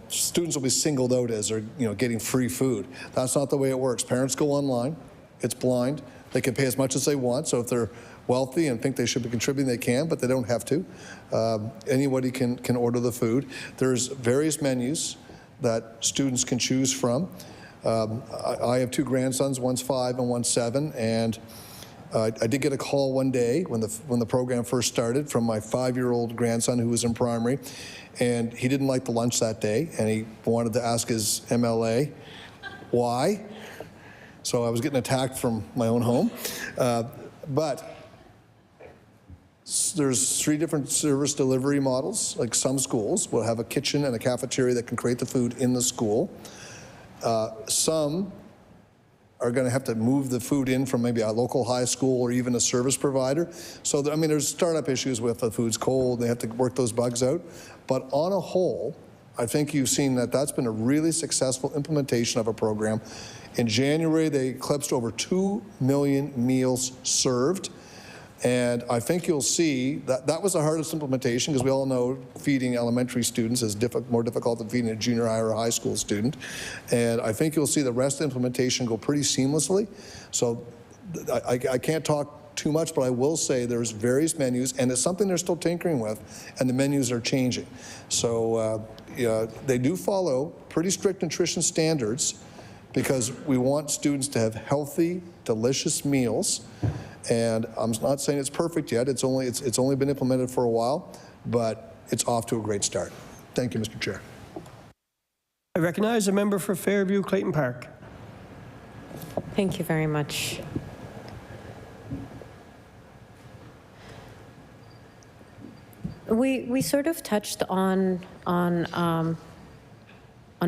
students will be singled out as they're, getting free food. That's not the way it works. Parents go online. It's blind. They can pay as much as they want. So if they're wealthy and think they should be contributing, they can, but they don't have to. Anybody can order the food. There's various menus that students can choose from. I have two grandsons, one's 5 and one's 7, and I did get a call one day when the program first started from my 5-year-old grandson who was in primary, and he didn't like the lunch that day, and he wanted to ask his MLA why. So I was getting attacked from my own home. But there's 3 different service delivery models. Like some schools will have a kitchen and a cafeteria that can create the food in the school. Some are going to have to move the food in from maybe a local high school or even a service provider. So, there's startup issues with the food's cold. They have to work those bugs out. But on a whole, I think you've seen that that's been a really successful implementation of a program. In January, they eclipsed over 2 million meals served. And I think you'll see that that was the hardest implementation, because we all know feeding elementary students is more difficult than feeding a junior high or a high school student. And I think you'll see the rest of the implementation go pretty seamlessly. So I can't talk too much, but I will say there's various menus, and it's something they're still tinkering with, and the menus are changing. So they do follow pretty strict nutrition standards, because we want students to have healthy, delicious meals. And I'm not saying it's perfect yet. It's only been implemented for a while, but it's off to a great start. Thank you, Mr. Chair. I recognize a member for Fairview Clayton Park. Thank you very much. We sort of touched on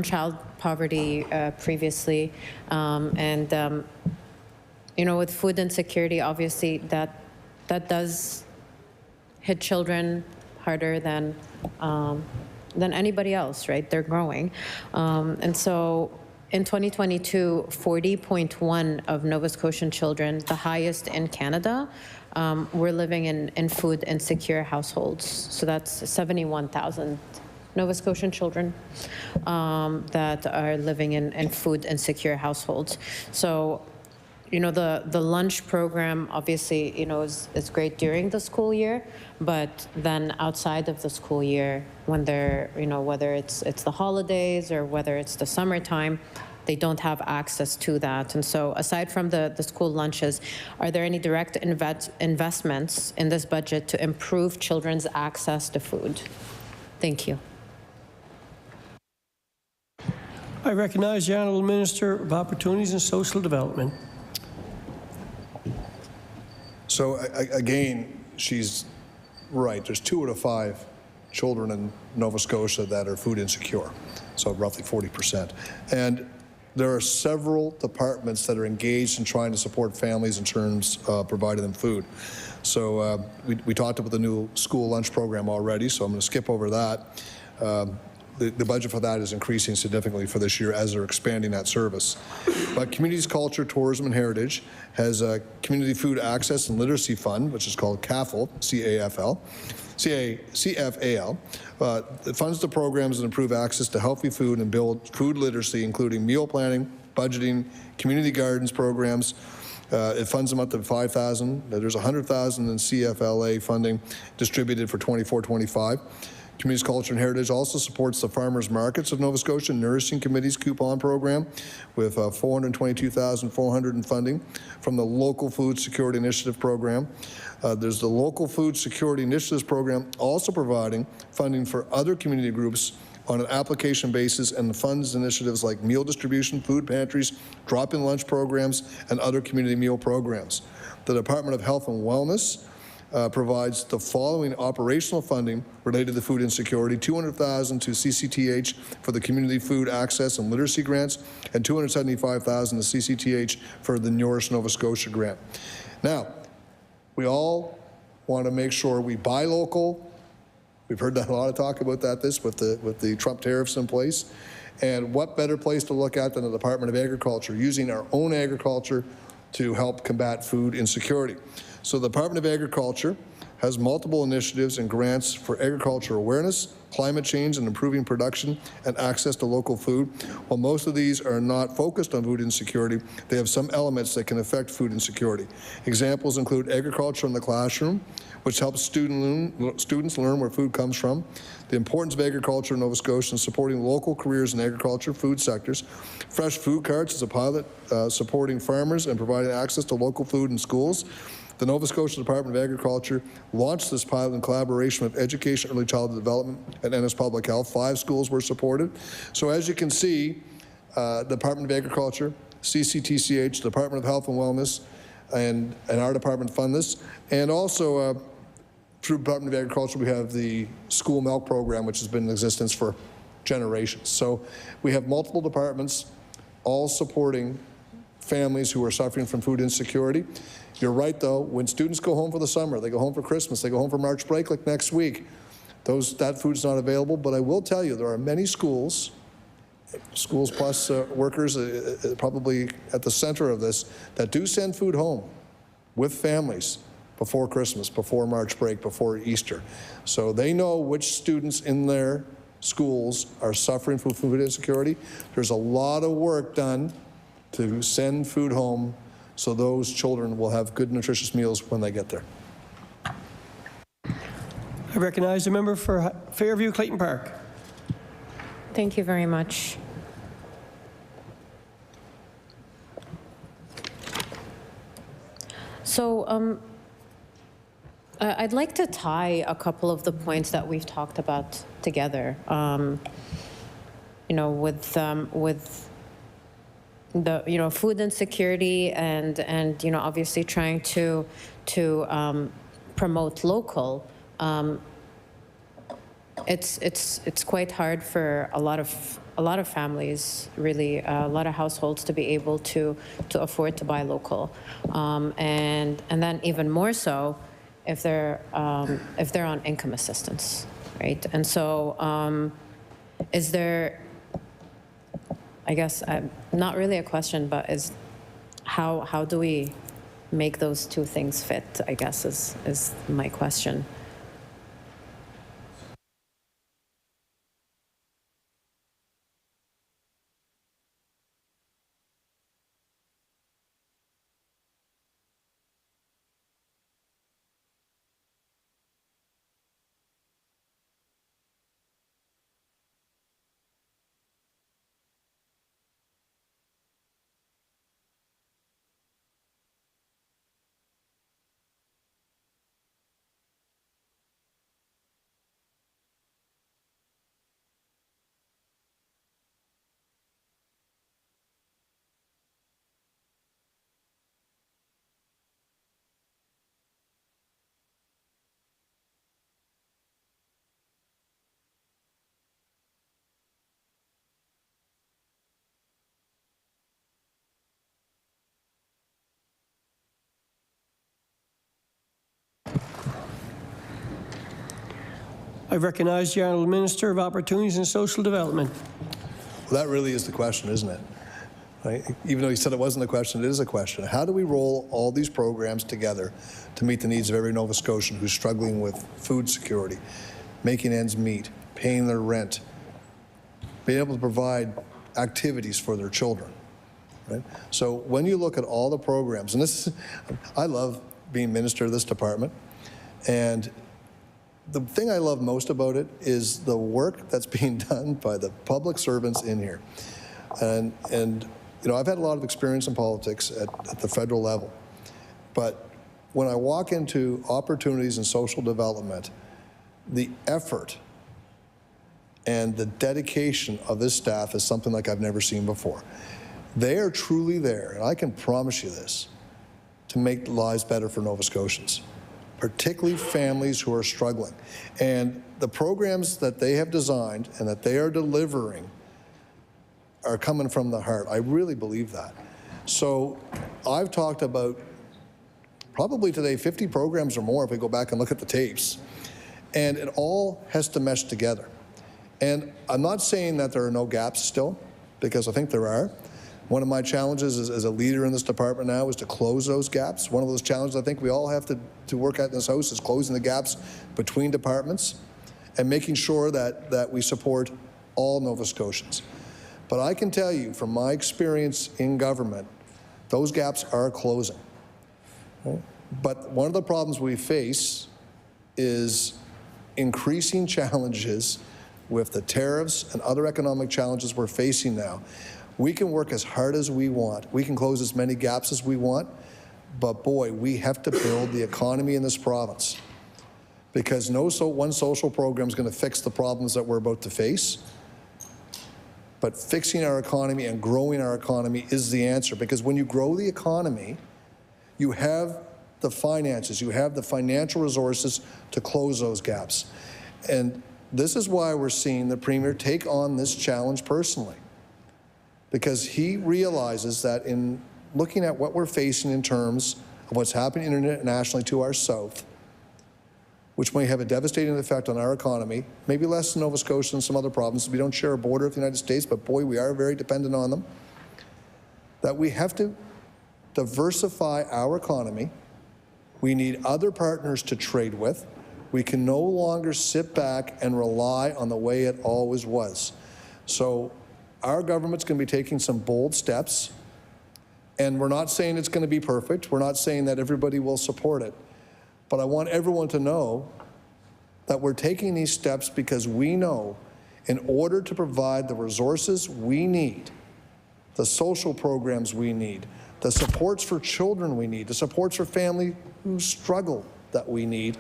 child poverty previously, and with food insecurity, obviously that does hit children harder than anybody else, right? They're growing, and so in 2022, 40.1 of Nova Scotian children, the highest in Canada, were living in food insecure households. So that's 71,000 Nova Scotian children that are living in food insecure households. So, the lunch program obviously, is great during the school year, but then outside of the school year, when they're, whether it's the holidays or whether it's the summertime, they don't have access to that. And so aside from the school lunches, are there any direct investments in this budget to improve children's access to food? Thank you. I recognize the Honourable Minister of Opportunities and Social Development. So again, she's right. There's 2 out of 5 children in Nova Scotia that are food insecure, so roughly 40%. And there are several departments that are engaged in trying to support families in terms of providing them food. So we talked about the new school lunch program already, so I'm going to skip over that. The budget for that is increasing significantly for this year as they're expanding that service. But Communities, Culture, Tourism, and Heritage has a Community Food Access and Literacy Fund, which is called CAFL, C-A-F-L. CFAL. It funds the programs that improve access to healthy food and build food literacy, including meal planning, budgeting, community gardens programs. It funds them up to $5,000. There's $100,000 in CFLA funding distributed for 24-25. Communities, Culture, and Heritage also supports the Farmers Markets of Nova Scotia Nourishing Committee's coupon program with $422,400 in funding from the Local Food Security Initiative program. There's the Local Food Security Initiatives program also providing funding for other community groups on an application basis, and funds initiatives like meal distribution, food pantries, drop-in lunch programs, and other community meal programs. The Department of Health and Wellness provides the following operational funding related to food insecurity: $200,000 to CCTH for the Community Food Access and Literacy grants, and $275,000 to CCTH for the Nourish Nova Scotia grant. Now, we all want to make sure we buy local. We've heard a lot of talk about that with the Trump tariffs in place. And what better place to look at than the Department of Agriculture, using our own agriculture to help combat food insecurity. So the Department of Agriculture has multiple initiatives and grants for agriculture awareness, climate change, and improving production and access to local food. While most of these are not focused on food insecurity, they have some elements that can affect food insecurity. Examples include agriculture in the classroom, which helps students learn where food comes from, the importance of agriculture in Nova Scotia and supporting local careers in agriculture, food sectors. Fresh Food Carts is a pilot supporting farmers and providing access to local food in schools. The Nova Scotia Department of Agriculture launched this pilot in collaboration with Education, Early Childhood Development, and NS Public Health. 5 schools were supported. So as you can see, the Department of Agriculture, CCTCH, Department of Health and Wellness, and our department fund this. And also, through Department of Agriculture, we have the school milk program, which has been in existence for generations. So we have multiple departments all supporting families who are suffering from food insecurity. You're right, though, when students go home for the summer, they go home for Christmas, they go home for March break like next week, that food's not available. But I will tell you, there are many schools plus workers probably at the center of this, that do send food home with families before Christmas, before March break, before Easter. So they know which students in their schools are suffering from food insecurity. There's a lot of work done to send food home so those children will have good, nutritious meals when they get there. I recognize the member for Fairview Clayton Park. Thank you very much. So I'd like to tie a couple of the points that we've talked about together. With the food insecurity and obviously trying to promote local. It's quite hard for a lot of families, really, a lot of households to be able to afford to buy local, and then even more so if they're on income assistance, right? And so, is there? I guess not really a question, but is how do we make those two things fit? I guess is my question. I recognize the Honourable Minister of Opportunities and Social Development. Well, that really is the question, isn't it? Right? Even though he said it wasn't a question, it is a question. How do we roll all these programs together to meet the needs of every Nova Scotian who's struggling with food security, making ends meet, paying their rent, being able to provide activities for their children? Right? So when you look at all the programs, and this is, I love being minister of this department, and the thing I love most about it is the work that's being done by the public servants in here. And I've had a lot of experience in politics at the federal level. But when I walk into opportunities and social development, the effort and the dedication of this staff is something like I've never seen before. They are truly there, and I can promise you this, to make lives better for Nova Scotians, particularly families who are struggling. And the programs that they have designed and that they are delivering are coming from the heart. I really believe that. So I've talked about probably today 50 programs or more if we go back and look at the tapes. And it all has to mesh together. And I'm not saying that there are no gaps still, because I think there are. One of my challenges as a leader in this department now is to close those gaps. One of those challenges I think we all have to work at in this House is closing the gaps between departments and making sure that we support all Nova Scotians. But I can tell you from my experience in government, those gaps are closing. Right? But one of the problems we face is increasing challenges with the tariffs and other economic challenges we're facing now. We can work as hard as we want. We can close as many gaps as we want, but boy, we have to build the economy in this province, because no one social program is going to fix the problems that we're about to face. But fixing our economy and growing our economy is the answer, because when you grow the economy, you have the finances, you have the financial resources to close those gaps. And this is why we're seeing the Premier take on this challenge personally, because he realizes that in looking at what we're facing in terms of what's happening internationally to our south, which may have a devastating effect on our economy, maybe less than Nova Scotia and some other provinces. We don't share a border with the United States, but boy, we are very dependent on them. That we have to diversify our economy. We need other partners to trade with. We can no longer sit back and rely on the way it always was. So our government's going to be taking some bold steps, and we're not saying it's going to be perfect. We're not saying that everybody will support it. But I want everyone to know that we're taking these steps because we know in order to provide the resources we need, the social programs we need, the supports for children we need, the supports for families who struggle that we need,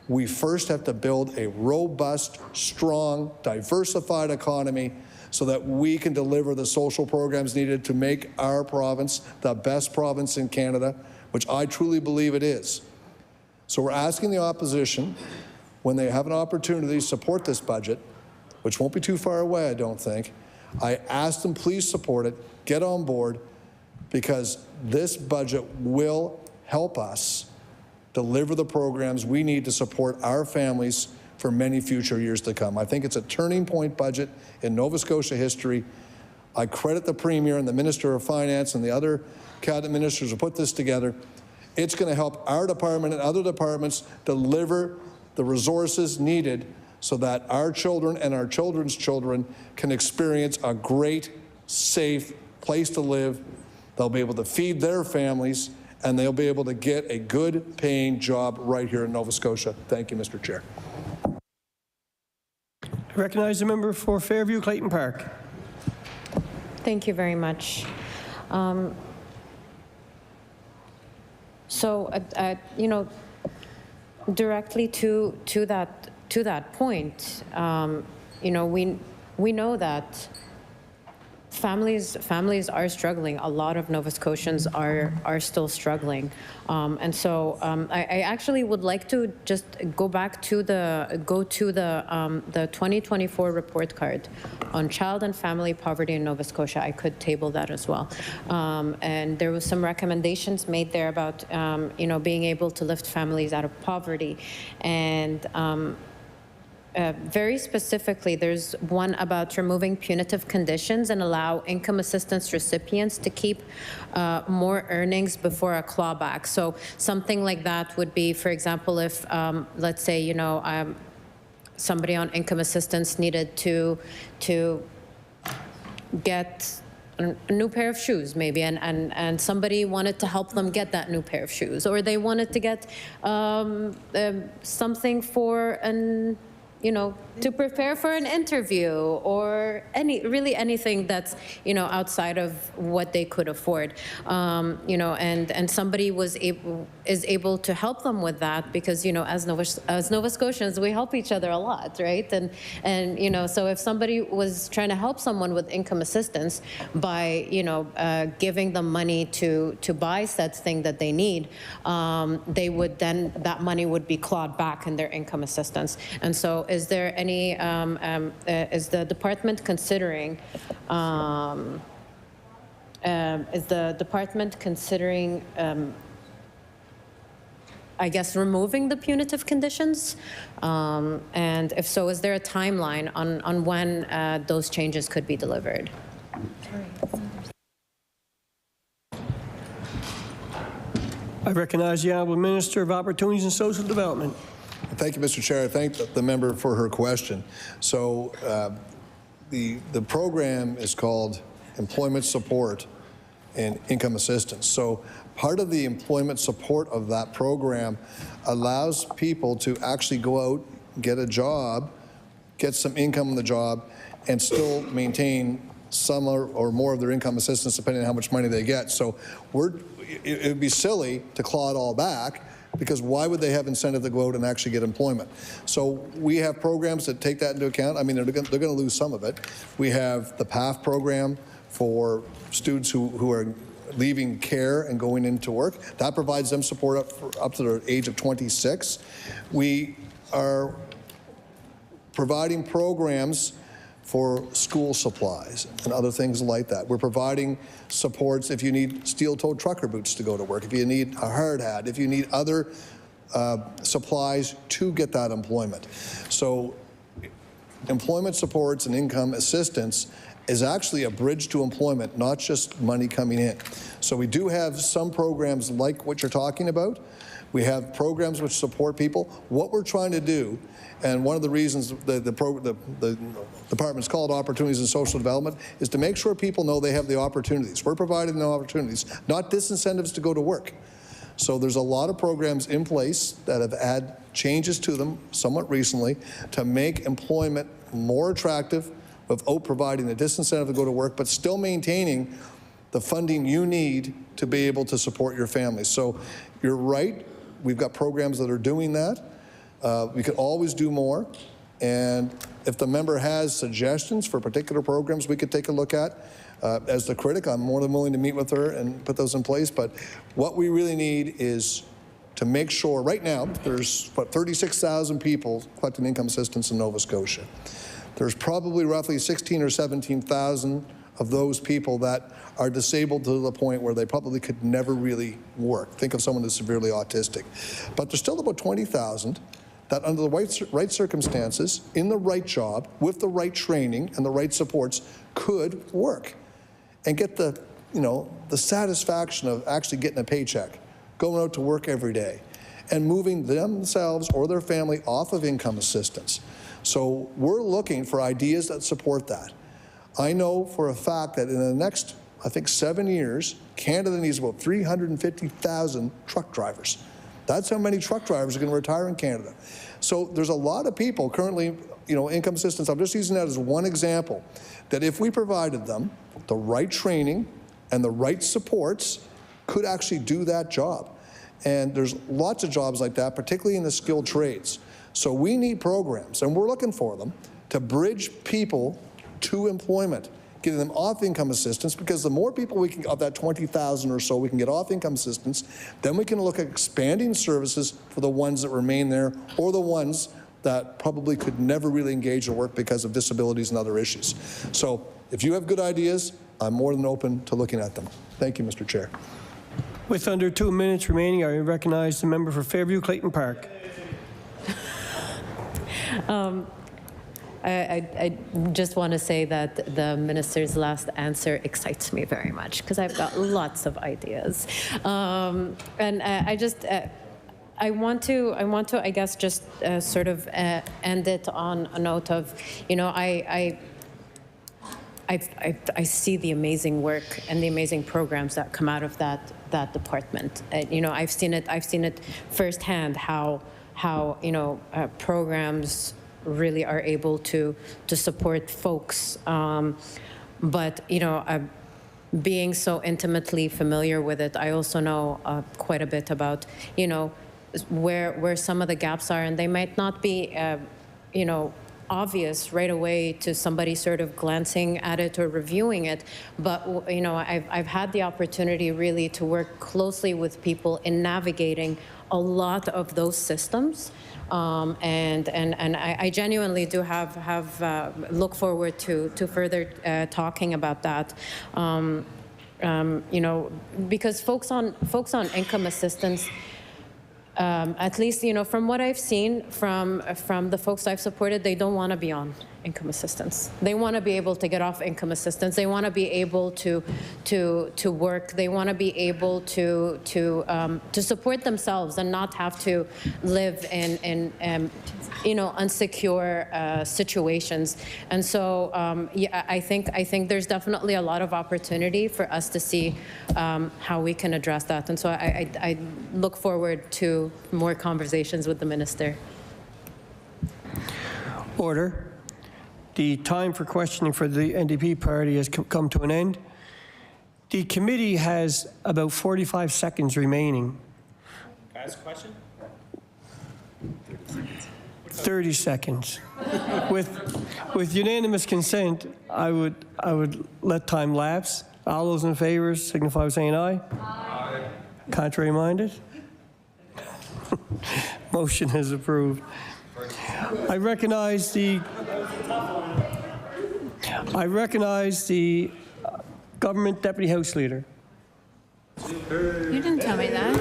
we first have to build a robust, strong, diversified economy so that we can deliver the social programs needed to make our province the best province in Canada, which I truly believe it is. So we're asking the opposition, when they have an opportunity to support this budget, which won't be too far away, I don't think, I ask them, please support it, get on board, because this budget will help us deliver the programs we need to support our families for many future years to come. I think it's a turning point budget in Nova Scotia history. I credit the Premier and the Minister of Finance and the other cabinet ministers who put this together. It's going to help our department and other departments deliver the resources needed so that our children and our children's children can experience a great, safe place to live. They'll be able to feed their families, and they'll be able to get a good paying job right here in Nova Scotia. Thank you, Mr. Chair. I recognize the member for Fairview Clayton Park. Thank you very much. You know, directly to that point, you know, we know that families are struggling. A lot of Nova Scotians are still struggling, and so I actually would like to just go to the 2024 report card on child and family poverty in Nova Scotia. I could table that as well, and there was some recommendations made there about you know, being able to lift families out of poverty, and very specifically, there's one about removing punitive conditions and allow income assistance recipients to keep more earnings before a clawback. So something like that would be, for example, if let's say, you know, somebody on income assistance needed to get a new pair of shoes, maybe, and somebody wanted to help them get that new pair of shoes, or they wanted to get something for you know, to prepare for an interview, or really anything that's, you know, outside of what they could afford, you know, and somebody is able to help them with that, because, you know, as Nova Scotians, we help each other a lot, right? And you know, so if somebody was trying to help someone with income assistance by, you know, giving them money to buy said thing that they need, they would then, that money would be clawed back in their income assistance. And so is there any, is the department considering, I guess, removing the punitive conditions? And if so, is there a timeline on when those changes could be delivered? I recognize the Honourable Minister of Opportunities and Social Development. Thank you, Mr. Chair. I thank the member for her question. So the program is called Employment Support and Income Assistance. So part of the employment support of that program allows people to actually go out, get a job, get some income in the job, and still maintain some or more of their income assistance depending on how much money they get. So it would be silly to claw it all back, because why would they have incentive to go out and actually get employment? So we have programs that take that into account. I mean, they're going to lose some of it. We have the PAF program for students who are leaving care and going into work. That provides them support up to the age of 26. We are providing programs for school supplies and other things like that. We're providing supports if you need steel-toed trucker boots to go to work, if you need a hard hat, if you need other supplies to get that employment. So employment supports and income assistance is actually a bridge to employment, not just money coming in. So we do have some programs like what you're talking about. We have programs which support people. What we're trying to do, and one of the reasons the department's called Opportunities and Social Development, is to make sure people know they have the opportunities. We're providing the opportunities, not disincentives to go to work. So there's a lot of programs in place that have had changes to them somewhat recently to make employment more attractive without providing a disincentive to go to work, but still maintaining the funding you need to be able to support your family. So you're right. We've got programs that are doing that. We could always do more. And if the member has suggestions for particular programs we could take a look at, as the critic, I'm more than willing to meet with her and put those in place. But what we really need is to make sure, right now, there's, 36,000 people collecting income assistance in Nova Scotia. There's probably roughly 16 or 17,000 of those people that are disabled to the point where they probably could never really work. Think of someone who's severely autistic. But there's still about 20,000 that under the right circumstances, in the right job, with the right training and the right supports, could work and get the, the satisfaction of actually getting a paycheck, going out to work every day, and moving themselves or their family off of income assistance. So we're looking for ideas that support that. I know for a fact that in the next, I think, 7 years, Canada needs about 350,000 truck drivers. That's how many truck drivers are going to retire in Canada. So there's a lot of people currently, income assistance, I'm just using that as one example, that if we provided them the right training and the right supports, could actually do that job. And there's lots of jobs like that, particularly in the skilled trades. So we need programs, and we're looking for them, to bridge people to employment, getting them off income assistance, because the more people we can, of that 20,000 or so, we can get off income assistance, then we can look at expanding services for the ones that remain there, or the ones that probably could never really engage in work because of disabilities and other issues. So if you have good ideas, I'm more than open to looking at them. Thank you, Mr. Chair. With under 2 minutes remaining, I recognize the member for Fairview Clayton Park. I just want to say that the minister's last answer excites me very much, because I've got lots of ideas, and I want to, I guess, just sort of end it on a note of, I see the amazing work and the amazing programs that come out of that department. I've seen it firsthand how programs really are able to support folks. But being so intimately familiar with it, I also know quite a bit about where some of the gaps are, and they might not be obvious right away to somebody sort of glancing at it or reviewing it. But I've had the opportunity really to work closely with people in navigating a lot of those systems. And I genuinely do have look forward to further talking about that. Because folks on income assistance, at least from what I've seen from the folks I've supported, they don't want to be on income assistance. They want to be able to get off income assistance. They want to be able to work. They want to be able to support themselves and not have to live in unsecure situations. And so, yeah, I think there's definitely a lot of opportunity for us to see how we can address that. And so I look forward to more conversations with the minister. Order. The time for questioning for the NDP party has come to an end. The committee has about 45 seconds remaining. Can I ask a question? 30 seconds. With unanimous consent, I would let time lapse. All those in favor signify by saying aye. Aye. Contrary minded? Motion is approved. I recognize the Government Deputy House Leader. You didn't tell me that.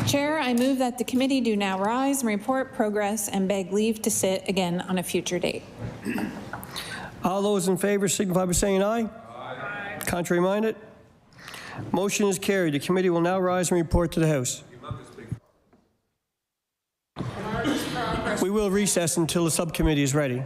Chair, I move that the committee do now rise and report progress and beg leave to sit again on a future date. All those in favor signify by saying aye. Aye. Contrary minded? Motion is carried. The committee will now rise and report to the House. We will recess until the subcommittee is ready.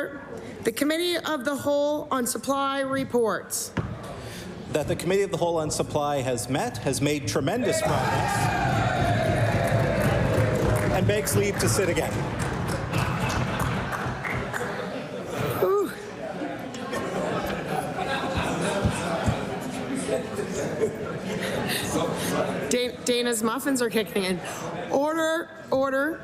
Order. The Committee of the Whole on Supply reports. That the Committee of the Whole on Supply has met, has made tremendous progress, and begs leave to sit again. Ooh. Dana's muffins are kicking in. Order, order,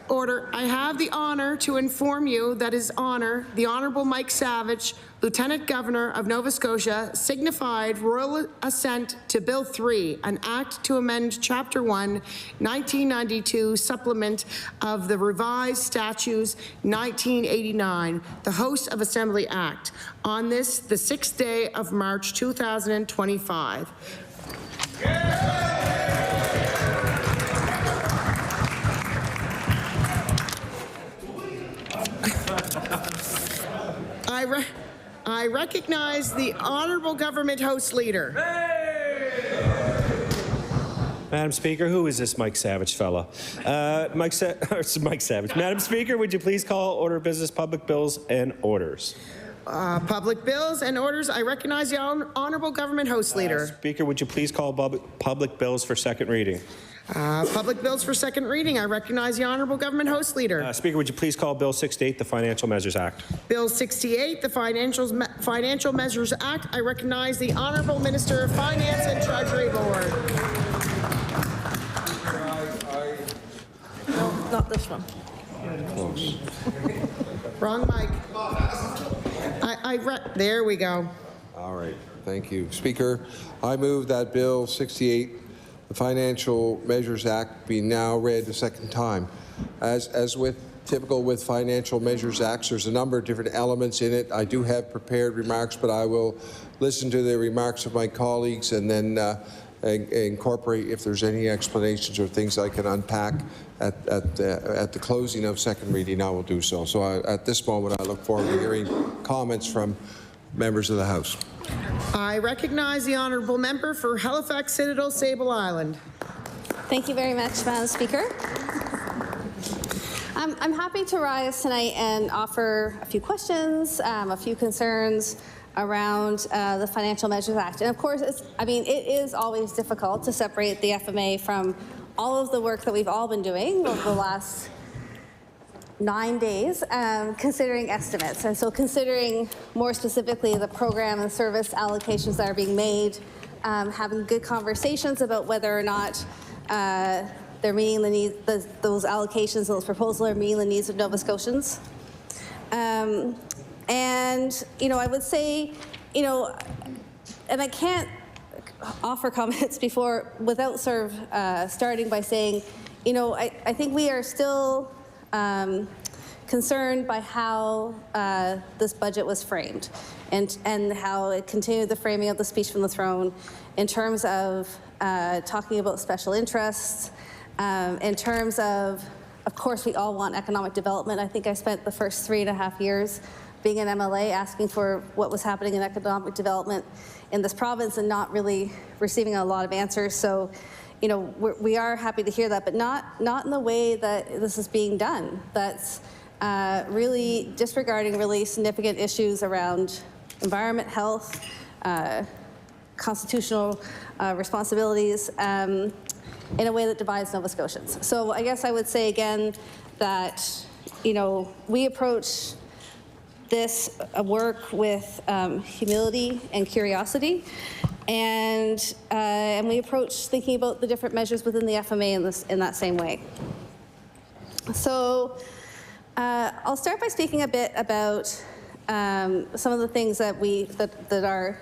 order. I have the honor to inform you that His Honor, the Honorable Mike Savage, Lieutenant Governor of Nova Scotia, signified royal assent to Bill 3, an act to amend Chapter 1, 1992 supplement of the Revised Statutes 1989, the House of Assembly Act, on this, the 6th day of March 2025. I recognize the Honourable Government House Leader. Madam Speaker, who is this Mike Savage fella? Mike Savage. Madam Speaker, would you please call order of business, public bills and orders? Public bills and orders. I recognize the Honourable Government House Leader. Speaker, would you please call public bills for second reading? Public bills for second reading. I recognize the Honourable Government House Leader. Speaker, would you please call Bill 68, the Financial Measures Act? Bill 68, the Financial Measures Act. I recognize the Honourable Minister of Finance and Treasury Board. No, not this one. Close. Wrong mic. There we go. All right, thank you. Speaker, I move that Bill 68, the Financial Measures Act, be now read a second time. As with typical with Financial Measures Acts, there's a number of different elements in it. I do have prepared remarks, but I will listen to the remarks of my colleagues and then incorporate if there's any explanations or things I can unpack at the closing of second reading. I will do so. So at this moment, I look forward to hearing comments from members of the House. I recognize the Honourable Member for Halifax Citadel Sable Island. Thank you very much, Madam Speaker. I'm happy to rise tonight and offer a few questions, a few concerns around the Financial Measures Act. And of course, it is always difficult to separate the FMA from all of the work that we've all been doing over the last 9 days, considering estimates. And so considering more specifically the program and service allocations that are being made, having good conversations about whether or not they're meeting the needs, those allocations, those proposals are meeting the needs of Nova Scotians. And, I would say, and I can't offer comments without sort of starting by saying, I think we are still concerned by how this budget was framed and how it continued the framing of the speech from the throne in terms of talking about special interests, in terms of course, we all want economic development. I think I spent the first 3.5 years being an MLA asking for what was happening in economic development in this province and not really receiving a lot of answers. So, we are happy to hear that, but not in the way that this is being done. That's really disregarding really significant issues around environment, health, constitutional responsibilities in a way that divides Nova Scotians. So I guess I would say again that, we approach this work with humility and curiosity. And we approach thinking about the different measures within the FMA in that same way. So I'll start by speaking a bit about some of the things that that are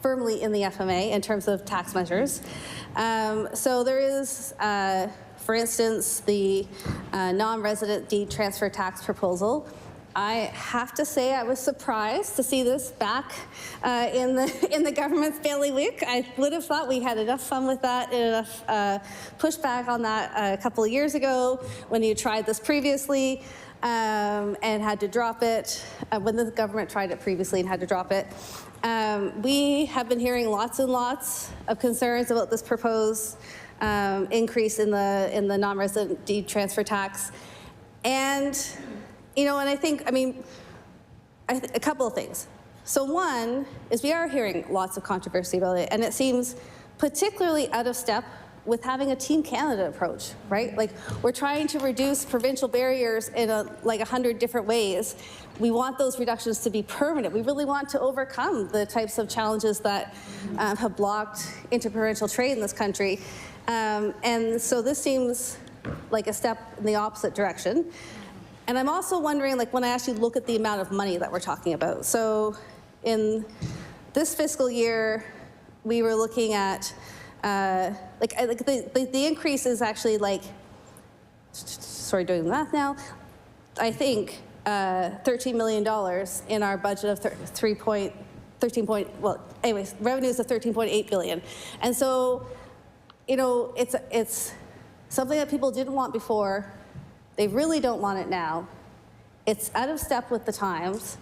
firmly in the FMA in terms of tax measures. So there is, for instance, the non-resident deed transfer tax proposal. I have to say I was surprised to see this back in the government's bailiwick. I would have thought we had enough fun with that, enough pushback on that a couple of years ago when you tried this previously and had to drop it, when the government tried it previously and had to drop it. We have been hearing lots and lots of concerns about this proposed increase in the non-resident deed transfer tax. And and I think, a couple of things. So one is we are hearing lots of controversy about it, and it seems particularly out of step with having a Team Canada approach, right? Like, we're trying to reduce provincial barriers in 100 different ways. We want those reductions to be permanent. We really want to overcome the types of challenges that have blocked interprovincial trade in this country. And so this seems like a step in the opposite direction. And I'm also wondering, when I actually look at the amount of money that we're talking about. So in this fiscal year, we were looking at, the increase is actually sorry, doing the math now, I think $13 million in our budget of revenues of $13.8 billion. And so, it's something that people didn't want before. They really don't want it now. It's out of step with the times,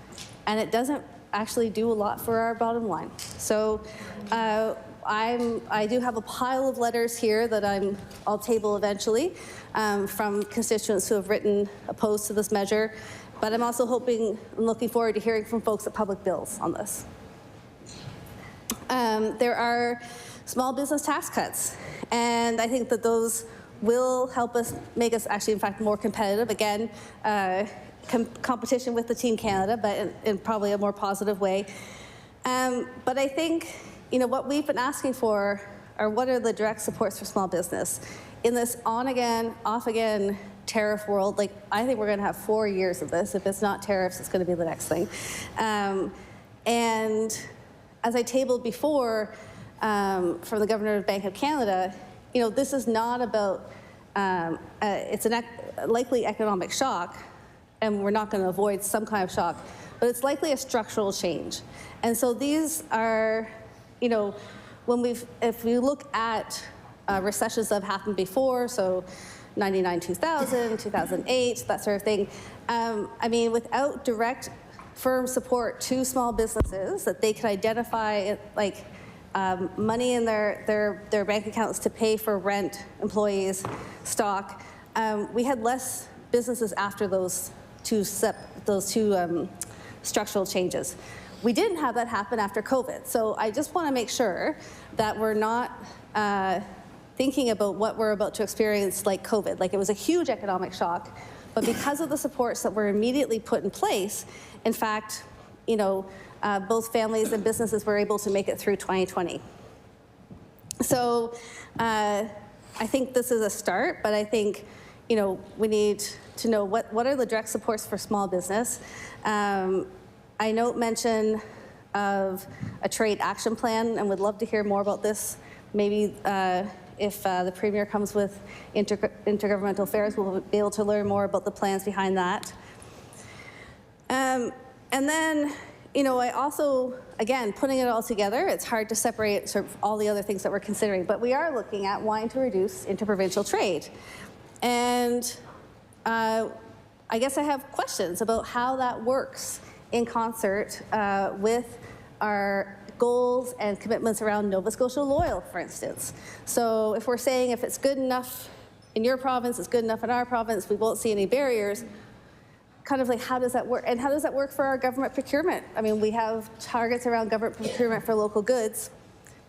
and it doesn't actually do a lot for our bottom line. So I do have a pile of letters here that I'll table eventually from constituents who have written opposed to this measure. But I'm also looking forward to hearing from folks at Public Bills on this. There are small business tax cuts, and I think that those will help us, make us actually, in fact, more competitive. Again, competition with the Team Canada, but in probably a more positive way. But I think, what we've been asking for are what are the direct supports for small business. In this on-again, off-again tariff world, I think we're going to have 4 years of this. If it's not tariffs, it's going to be the next thing. And as I tabled before from the Governor of Bank of Canada, this is not about, it's a likely economic shock, and we're not going to avoid some kind of shock, but it's likely a structural change. And so these are, if we look at recessions that have happened before, so 99, 2000, 2008, that sort of thing, without direct firm support to small businesses that they could identify money in their bank accounts to pay for rent, employees, stock, we had less businesses after those two structural changes. We didn't have that happen after COVID. So I just want to make sure that we're not thinking about what we're about to experience like COVID. It was a huge economic shock, but because of the supports that were immediately put in place, in fact, both families and businesses were able to make it through 2020. So I think this is a start, but I think, we need to know what are the direct supports for small business. I note mention of a trade action plan and would love to hear more about this. Maybe if the Premier comes with intergovernmental affairs, we'll be able to learn more about the plans behind that. And then, I also, again, putting it all together, it's hard to separate sort of all the other things that we're considering, but we are looking at wanting to reduce interprovincial trade. And I guess I have questions about how that works in concert with our goals and commitments around Nova Scotia Loyal, for instance. So if we're saying if it's good enough in your province, it's good enough in our province, we won't see any barriers, kind of how does that work? And how does that work for our government procurement? We have targets around government procurement for local goods,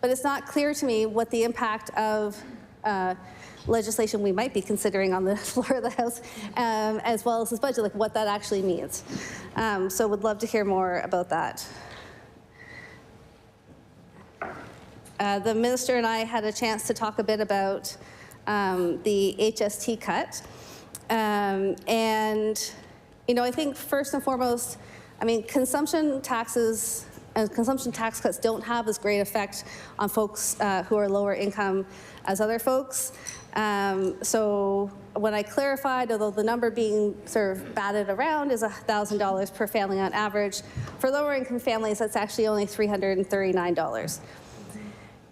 but it's not clear to me what the impact of legislation we might be considering on the floor of the House, as well as this budget, what that actually means. So would love to hear more about that. The minister and I had a chance to talk a bit about the HST cut. And, I think first and foremost, consumption taxes and consumption tax cuts don't have as great effect on folks who are lower income as other folks. So when I clarified, although the number being sort of batted around is $1,000 per family on average, for lower income families, that's actually only $339.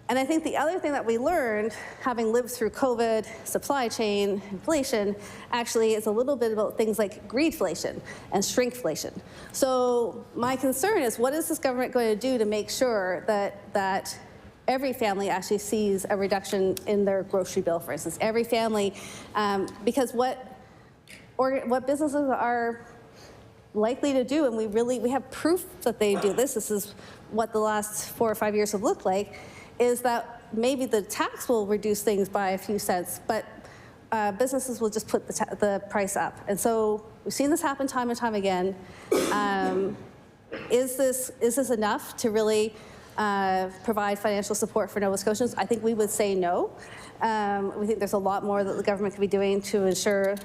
And I think the other thing that we learned, having lived through COVID, supply chain, inflation, actually is a little bit about things like greedflation and shrinkflation. So my concern is, what is this government going to do to make sure that every family actually sees a reduction in their grocery bill, for instance? Every family, because what businesses are likely to do, and we have proof that they do this. This is what the last 4 or 5 years have looked like, is that maybe the tax will reduce things by a few cents, but businesses will just put the price up. And so we've seen this happen time and time again. Is this enough to really provide financial support for Nova Scotians? I think we would say no. We think there's a lot more that the government could be doing to ensure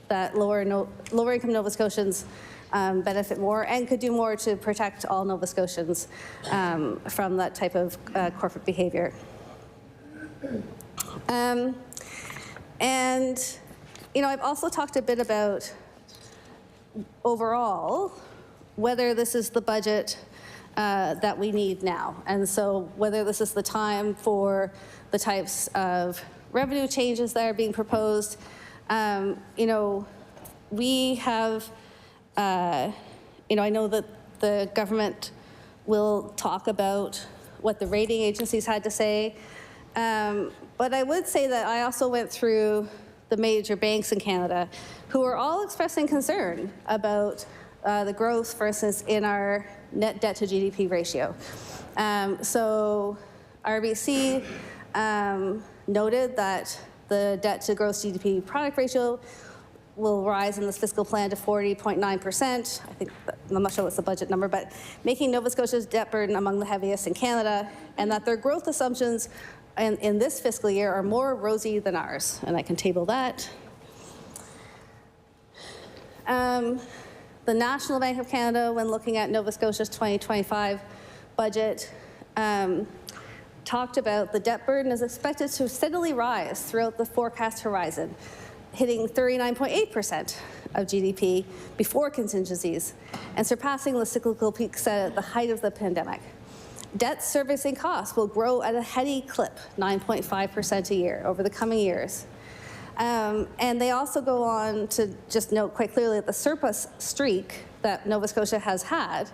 that lower income Nova Scotians benefit more, and could do more to protect all Nova Scotians from that type of corporate behavior. And, I've also talked a bit about overall whether this is the budget that we need now. And so whether this is the time for the types of revenue changes that are being proposed. We have, I know that the government will talk about what the rating agencies had to say. But I would say that I also went through the major banks in Canada who are all expressing concern about the growth, for instance, in our net debt to GDP ratio. So RBC noted that the debt to gross GDP product ratio will rise in this fiscal plan to 40.9%. I'm not sure what's the budget number, but making Nova Scotia's debt burden among the heaviest in Canada, and that their growth assumptions in this fiscal year are more rosy than ours. And I can table that. The National Bank of Canada, when looking at Nova Scotia's 2025 budget, talked about the debt burden is expected to steadily rise throughout the forecast horizon, hitting 39.8% of GDP before contingencies, and surpassing the cyclical peak set at the height of the pandemic. Debt servicing costs will grow at a heady clip, 9.5% a year over the coming years. And they also go on to just note quite clearly that the surplus streak that Nova Scotia has had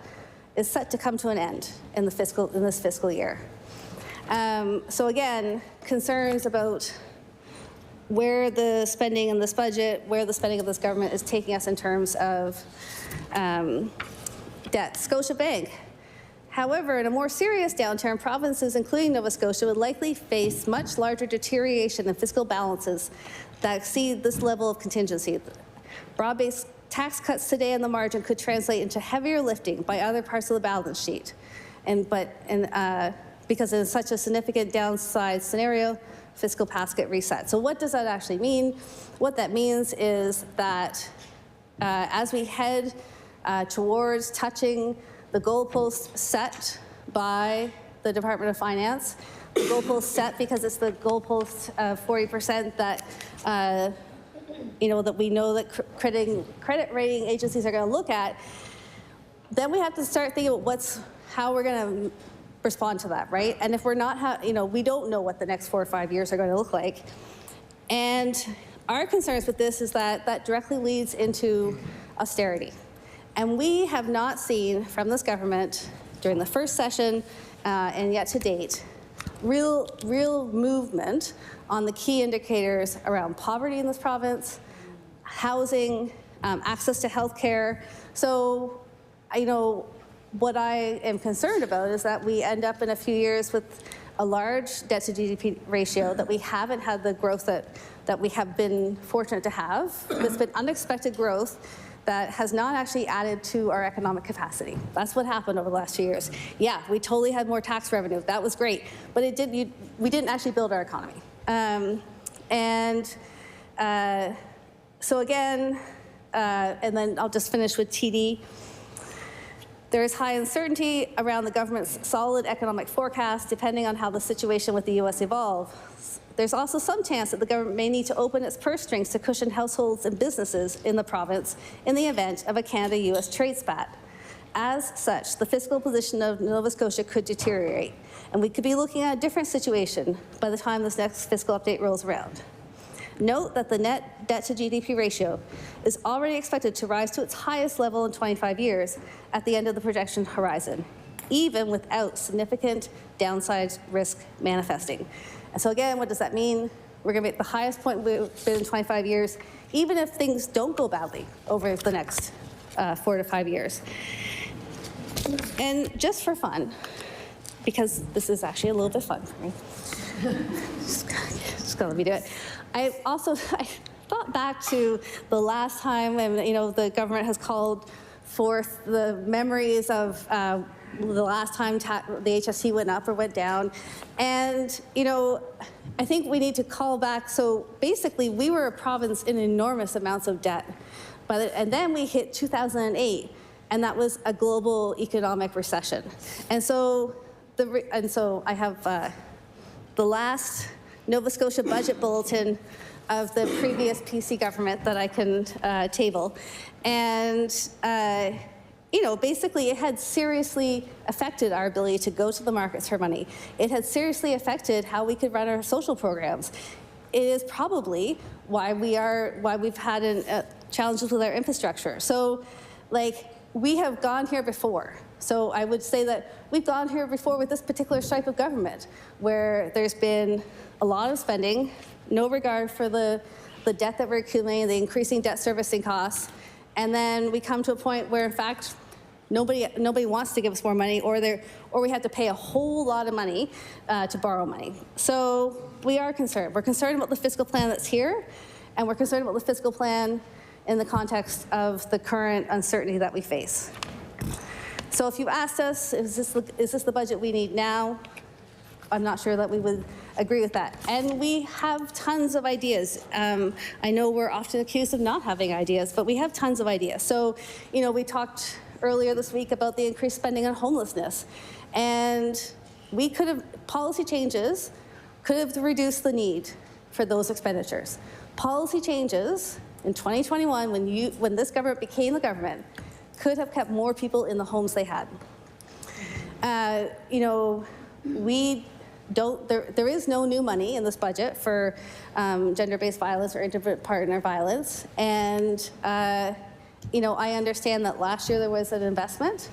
is set to come to an end in this fiscal year. So again, concerns about where the spending in this budget, where the spending of this government is taking us in terms of debt. Scotiabank. However, in a more serious downturn, provinces, including Nova Scotia, would likely face much larger deterioration in fiscal balances that exceed this level of contingency. Broad-based tax cuts today on the margin could translate into heavier lifting by other parts of the balance sheet. Because in such a significant downside scenario, fiscal paths get reset. So what does that actually mean? What that means is that as we head towards touching the goalpost set by the Department of Finance, the goalpost set because it's the goalpost of 40% that that we know that credit rating agencies are going to look at. Then we have to start thinking about how we're going to respond to that, right? And if we're not, we don't know what the next 4 or 5 years are going to look like. And our concerns with this is that that directly leads into austerity. And we have not seen from this government during the first session and yet to date, real movement on the key indicators around poverty in this province, housing, access to health care. So, what I am concerned about is that we end up in a few years with a large debt to GDP ratio, that we haven't had the growth that we have been fortunate to have. It's been unexpected growth that has not actually added to our economic capacity. That's what happened over the last few years. Yeah, we totally had more tax revenue. That was great, but we didn't actually build our economy. So again, and then I'll just finish with TD. There is high uncertainty around the government's solid economic forecast, depending on how the situation with the U.S. evolves. There's also some chance that the government may need to open its purse strings to cushion households and businesses in the province in the event of a Canada-U.S. trade spat. As such, the fiscal position of Nova Scotia could deteriorate, and we could be looking at a different situation by the time this next fiscal update rolls around. Note that the net debt to GDP ratio is already expected to rise to its highest level in 25 years at the end of the projection horizon, even without significant downside risk manifesting. And so again, what does that mean? We're going to be at the highest point we've been in 25 years, even if things don't go badly over the next 4 to 5 years. And just for fun, because this is actually a little bit fun for me, just gonna let me do it. I thought back to the last time when, the government has called forth the memories of the last time the HST went up or went down. And, I think we need to call back. So basically, we were a province in enormous amounts of debt. And then we hit 2008, and that was a global economic recession. And so, I have the last Nova Scotia budget bulletin of the previous PC government that I can table. And basically it had seriously affected our ability to go to the markets for money. It had seriously affected how we could run our social programs. It is probably why we've had challenges with our infrastructure. So, we have gone here before. So I would say that we've gone here before with this particular stripe of government, where there's been a lot of spending, no regard for the debt that we're accumulating, the increasing debt servicing costs, and then we come to a point where, in fact, nobody wants to give us more money, or we have to pay a whole lot of money to borrow money. So we are concerned. We're concerned about the fiscal plan that's here, and we're concerned about the fiscal plan in the context of the current uncertainty that we face. So if you asked us, is this the budget we need now? I'm not sure that we would agree with that. And we have tons of ideas. I know we're often accused of not having ideas, but we have tons of ideas. So, we talked earlier this week about the increased spending on homelessness. And policy changes could have reduced the need for those expenditures. Policy changes in 2021, when this government became the government, could have kept more people in the homes they had. There is no new money in this budget for gender-based violence or intimate partner violence. And, I understand that last year there was an investment,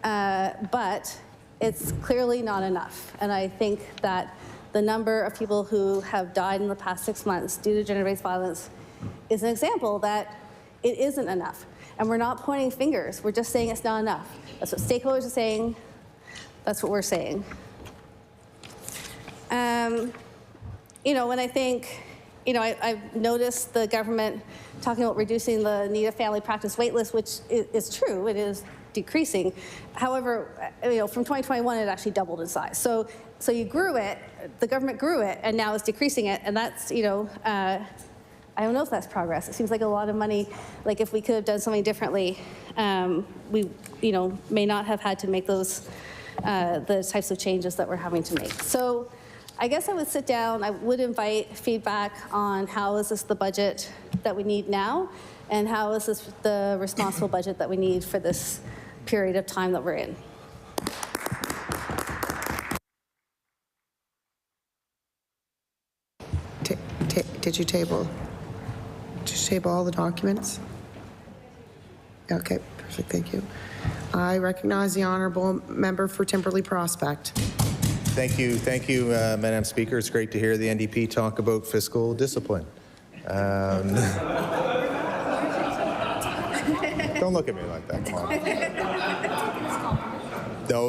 but it's clearly not enough. And I think that the number of people who have died in the past 6 months due to gender-based violence is an example that it isn't enough. And we're not pointing fingers. We're just saying it's not enough. That's what stakeholders are saying. That's what we're saying. And I think, I've noticed the government talking about reducing the need of family practice waitlist, which is true. It is decreasing. However, from 2021, it actually doubled in size. So you grew it, the government grew it, and now it's decreasing it. And that's, I don't know if that's progress. It seems like a lot of money. Like, if we could have done something differently, we, may not have had to make those, the types of changes that we're having to make. So I guess I would sit down. I would invite feedback on how is this the budget that we need now, and how is this the responsible budget that we need for this period of time that we're in. Did you table all the documents? Okay, perfect, thank you. I recognize the honourable member for Timberley Prospect. Thank you, Madam Speaker. It's great to hear the NDP talk about fiscal discipline. Don't look at me like that, come on. No,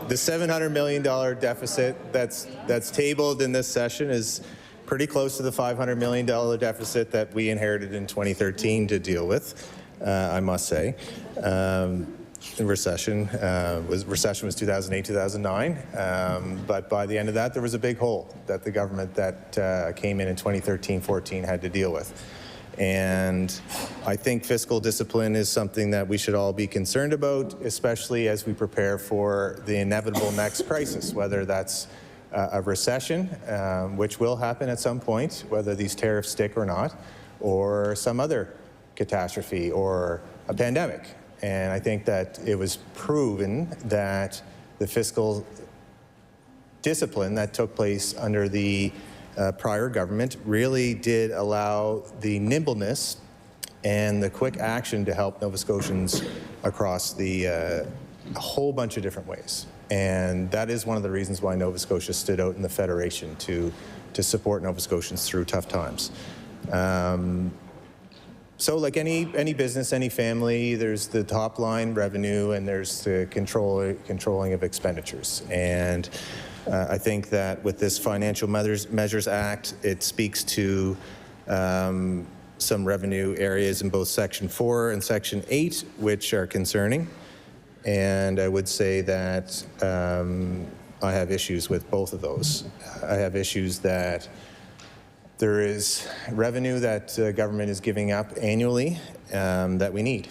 the $700 million deficit that's tabled in this session is pretty close to the $500 million deficit that we inherited in 2013 to deal with, I must say. The recession was 2008, 2009, but by the end of that, there was a big hole that the government that came in 2013-14 had to deal with. And I think fiscal discipline is something that we should all be concerned about, especially as we prepare for the inevitable next crisis, whether that's a recession, which will happen at some point, whether these tariffs stick or not, or some other catastrophe or a pandemic. And I think that it was proven that the fiscal discipline that took place under the prior government really did allow the nimbleness and the quick action to help Nova Scotians across a whole bunch of different ways. And that is one of the reasons why Nova Scotia stood out in the Federation to support Nova Scotians through tough times. So like any business, any family, there's the top line revenue and there's the controlling of expenditures. And I think that with this Financial Measures Act, it speaks to some revenue areas in both Section 4 and Section 8, which are concerning. And I would say that I have issues with both of those. I have issues that there is revenue that government is giving up annually that we need.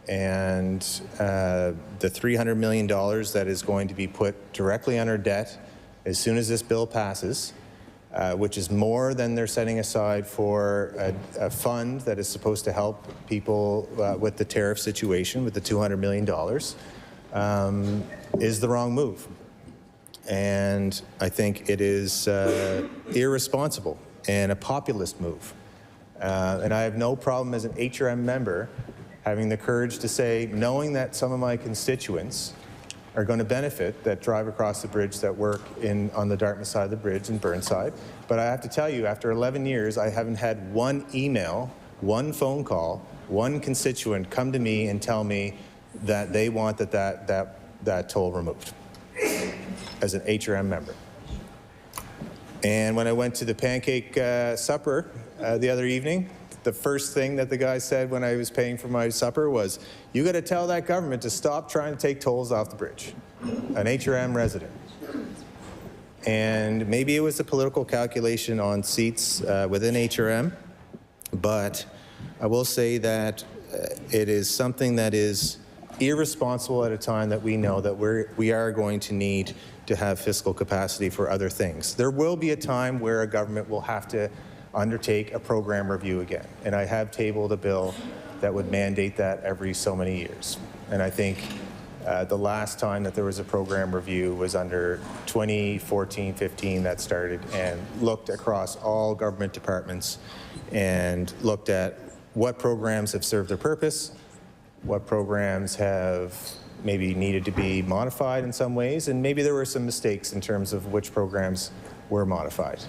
And the $300 million that is going to be put directly on our debt as soon as this bill passes, which is more than they're setting aside for a fund that is supposed to help people with the tariff situation, with the $200 million, is the wrong move. And I think it is irresponsible and a populist move. And I have no problem as an HRM member having the courage to say, knowing that some of my constituents are going to benefit that drive across the bridge, that work on the Dartmouth side of the bridge in Burnside. But I have to tell you, after 11 years, I haven't had one email, one phone call, one constituent come to me and tell me that they want that toll removed as an HRM member. And when I went to the pancake supper the other evening, the first thing that the guy said when I was paying for my supper was, you got to tell that government to stop trying to take tolls off the bridge. An HRM resident. And maybe it was a political calculation on seats within HRM, but I will say that it is something that is irresponsible at a time that we know that we are going to need to have fiscal capacity for other things. There will be a time where a government will have to undertake a program review again. And I have tabled a bill that would mandate that every so many years. And I think the last time that there was a program review was under 2014-15 that started and looked across all government departments and looked at what programs have served their purpose, what programs have maybe needed to be modified in some ways, and maybe there were some mistakes in terms of which programs were modified.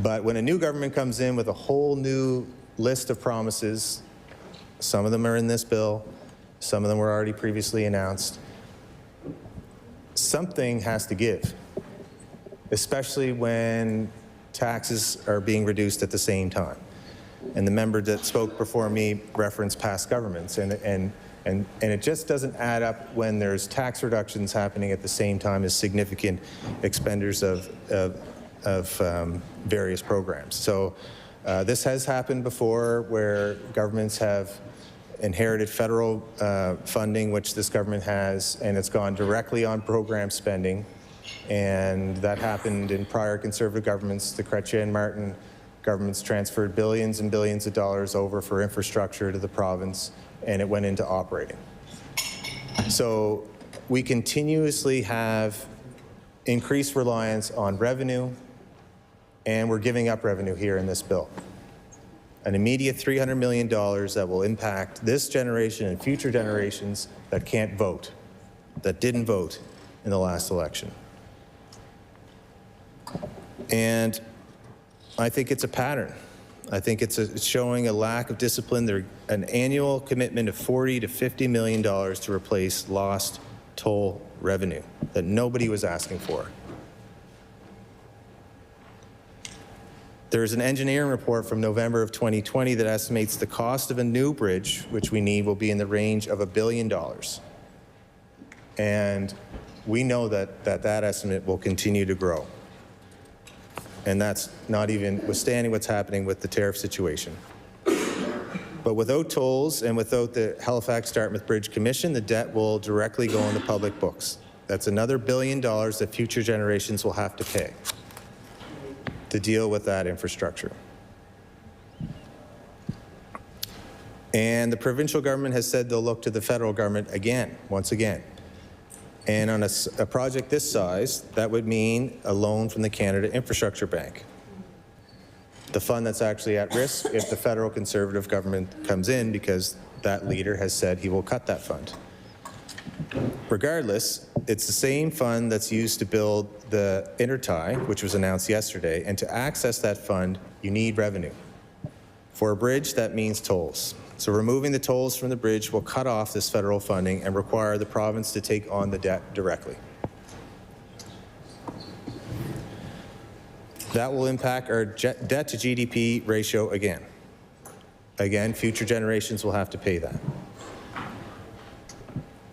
But when a new government comes in with a whole new list of promises, some of them are in this bill, some of them were already previously announced, something has to give, especially when taxes are being reduced at the same time. And the member that spoke before me referenced past governments, and it just doesn't add up when there's tax reductions happening at the same time as significant expenditures of various programs. So this has happened before where governments have inherited federal funding, which this government has, and it's gone directly on program spending. And that happened in prior Conservative governments. The Chrétien Martin governments transferred billions and billions of dollars over for infrastructure to the province, and it went into operating. So we continuously have increased reliance on revenue, and we're giving up revenue here in this bill. An immediate $300 million that will impact this generation and future generations that can't vote, that didn't vote in the last election. And I think it's a pattern. I think it's showing a lack of discipline. There's an annual commitment of $40 to $50 million to replace lost toll revenue that nobody was asking for. There's an engineering report from November of 2020 that estimates the cost of a new bridge, which we need, will be in the range of $1 billion. And we know that estimate will continue to grow. And that's not even withstanding what's happening with the tariff situation. But without tolls and without the Halifax-Dartmouth Bridge Commission, the debt will directly go in the public books. That's another $1 billion that future generations will have to pay to deal with that infrastructure. And the provincial government has said they'll look to the federal government again, once again. And on a project this size, that would mean a loan from the Canada Infrastructure Bank, the fund that's actually at risk if the federal Conservative government comes in, because that leader has said he will cut that fund. Regardless, it's the same fund that's used to build the intertie, which was announced yesterday, and to access that fund, you need revenue. For a bridge, that means tolls. So removing the tolls from the bridge will cut off this federal funding and require the province to take on the debt directly. That will impact our debt to GDP ratio again. Again, future generations will have to pay that.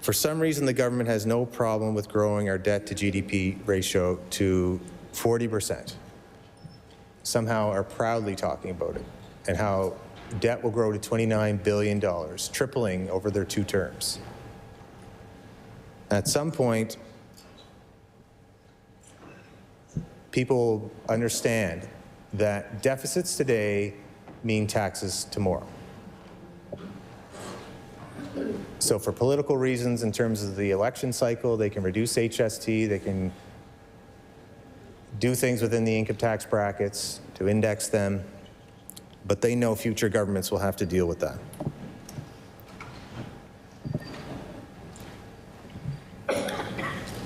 For some reason, the government has no problem with growing our debt to GDP ratio to 40%. Somehow are proudly talking about it and how debt will grow to $29 billion, tripling over their 2 terms. At some point, people understand that deficits today mean taxes tomorrow. So for political reasons, in terms of the election cycle, they can reduce HST, they can do things within the income tax brackets to index them, but they know future governments will have to deal with that.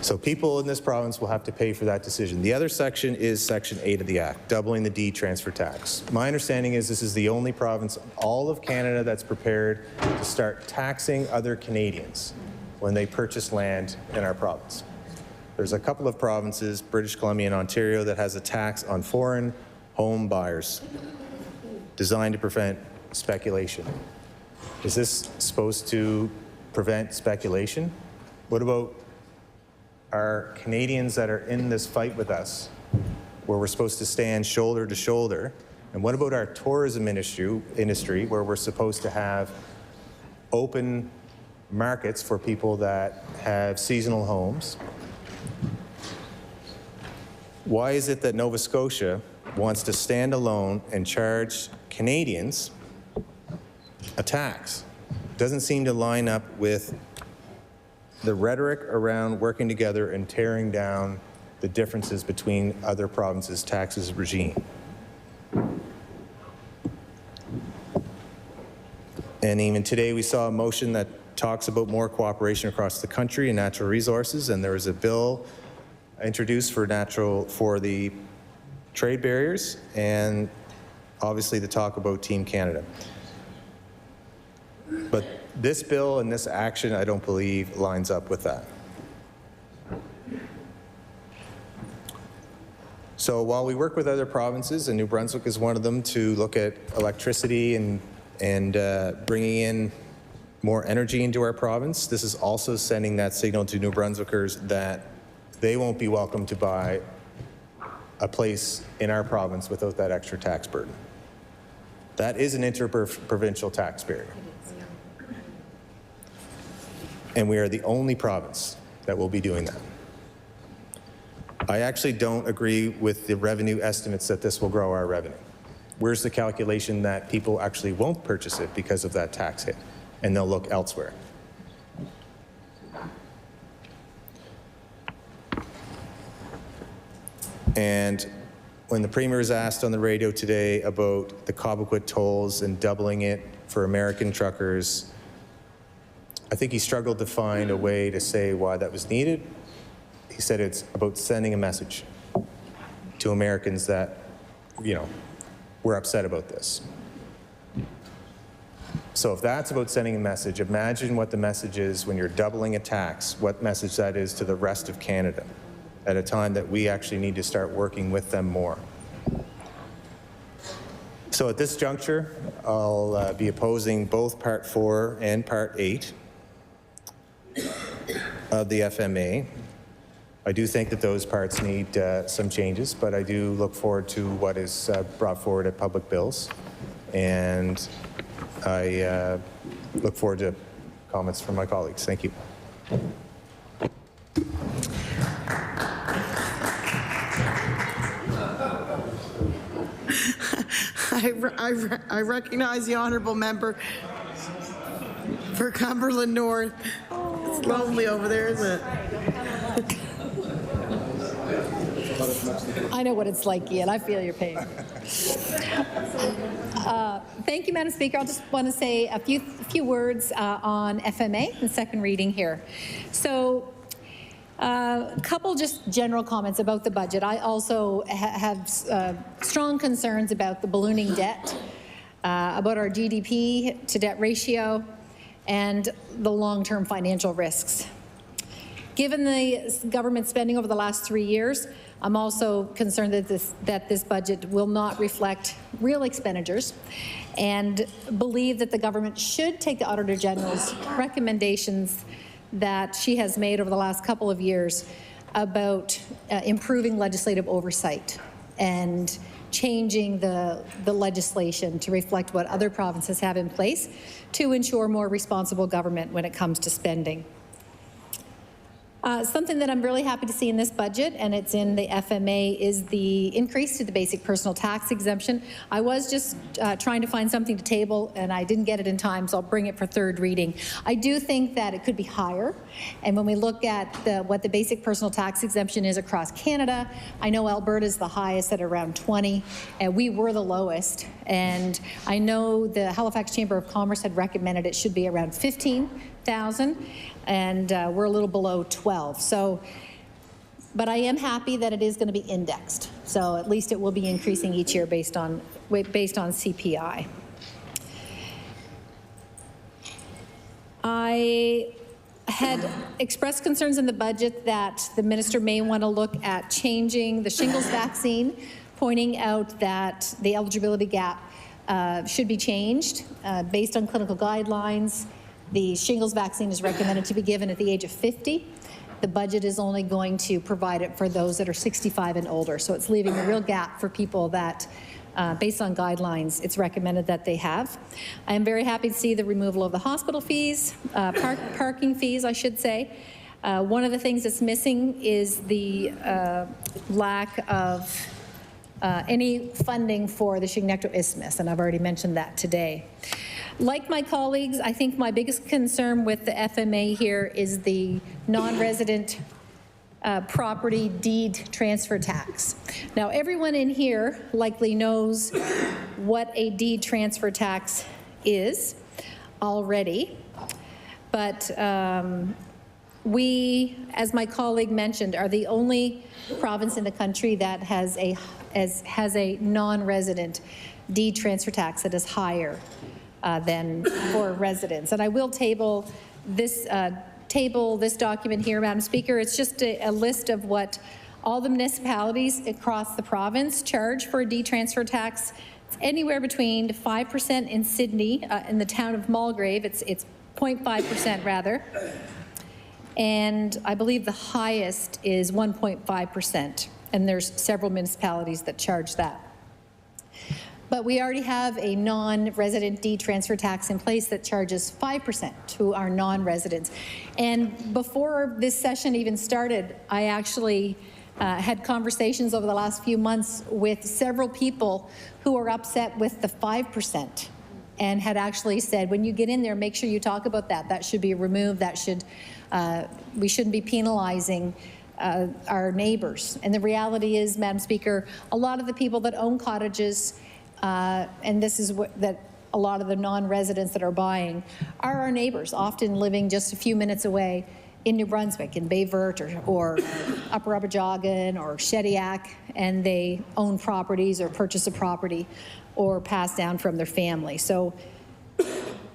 So people in this province will have to pay for that decision. The other section is Section 8 of the Act, doubling the D transfer tax. My understanding is this is the only province in all of Canada that's prepared to start taxing other Canadians when they purchase land in our province. There's a couple of provinces, British Columbia and Ontario, that has a tax on foreign home buyers designed to prevent speculation. Is this supposed to prevent speculation? What about our Canadians that are in this fight with us, where we're supposed to stand shoulder to shoulder? And what about our tourism industry, where we're supposed to have open markets for people that have seasonal homes? Why is it that Nova Scotia wants to stand alone and charge Canadians a tax? Doesn't seem to line up with the rhetoric around working together and tearing down the differences between other provinces' taxes regime. And even today we saw a motion that talks about more cooperation across the country in natural resources, and there was a bill introduced for the trade barriers, and obviously to talk about Team Canada. But this bill and this action, I don't believe, lines up with that. So while we work with other provinces, and New Brunswick is one of them, to look at electricity and bringing in more energy into our province, this is also sending that signal to New Brunswickers that they won't be welcome to buy a place in our province without that extra tax burden. That is an interprovincial tax barrier. And we are the only province that will be doing that. I actually don't agree with the revenue estimates that this will grow our revenue. Where's the calculation that people actually won't purchase it because of that tax hit, and they'll look elsewhere? And when the Premier was asked on the radio today about the Cobequid tolls and doubling it for American truckers, I think he struggled to find a way to say why that was needed. He said it's about sending a message to Americans that, we're upset about this. So if that's about sending a message, imagine what the message is when you're doubling a tax, what message that is to the rest of Canada at a time that we actually need to start working with them more. So at this juncture, I'll be opposing both Part 4 and Part 8 of the FMA. I do think that those parts need some changes, but I do look forward to what is brought forward at Public Bills. And I look forward to comments from my colleagues. Thank you. I recognize the honourable member for Cumberland North. It's lonely over there, isn't it? I know what it's like, Ian. I feel your pain. Thank you, Madam Speaker. I'll just want to say a few words on FMA, the second reading here. So a couple just general comments about the budget. I also have strong concerns about the ballooning debt about our GDP to debt ratio, and the long-term financial risks. Given the government spending over the last 3 years, I'm also concerned that this budget will not reflect real expenditures, and believe that the government should take the Auditor General's recommendations that she has made over the last couple of years about improving legislative oversight and changing the legislation to reflect what other provinces have in place to ensure more responsible government when it comes to spending. Something that I'm really happy to see in this budget, and it's in the FMA, is the increase to the basic personal tax exemption. I was just trying to find something to table, and I didn't get it in time, so I'll bring it for third reading. I do think that it could be higher, and when we look at what the basic personal tax exemption is across Canada, I know Alberta is the highest at around 20, and we were the lowest. And I know the Halifax Chamber of Commerce had recommended it should be around 15,000, and we're a little below 12. So, but I am happy that it is going to be indexed. So at least it will be increasing each year based on CPI. I had expressed concerns in the budget that the minister may want to look at changing the shingles vaccine, pointing out that the eligibility gap should be changed based on clinical guidelines. The shingles vaccine is recommended to be given at the age of 50. The budget is only going to provide it for those that are 65 and older. So it's leaving a real gap for people that, based on guidelines, it's recommended that they have. I am very happy to see the removal of the hospital fees, parking fees, I should say. One of the things that's missing is the lack of any funding for the Chignecto Isthmus, and I've already mentioned that today. Like my colleagues, I think my biggest concern with the FMA here is the non-resident property deed transfer tax. Now, everyone in here likely knows what a deed transfer tax is already, but we, as my colleague mentioned, are the only province in the country that has a non-resident deed transfer tax that is higher than for residents. And I will table this document here, Madam Speaker. It's just a list of what all the municipalities across the province charge for a deed transfer tax. It's anywhere between 5% in Sydney, in the town of Mulgrave, it's 0.5% rather. And I believe the highest is 1.5%, and there's several municipalities that charge that. But we already have a non-resident deed transfer tax in place that charges 5% to our non-residents. And before this session even started, I actually had conversations over the last few months with several people who are upset with the 5%, and had actually said, when you get in there, make sure you talk about that. That should be removed. That should, we shouldn't be penalizing our neighbors. And the reality is, Madam Speaker, a lot of the people that own cottages, and this is what that a lot of the non-residents that are buying are our neighbors, often living just a few minutes away in New Brunswick, in Bayvert or Upper Aberjoggin or Shediac, and they own properties or purchase a property or pass down from their family. So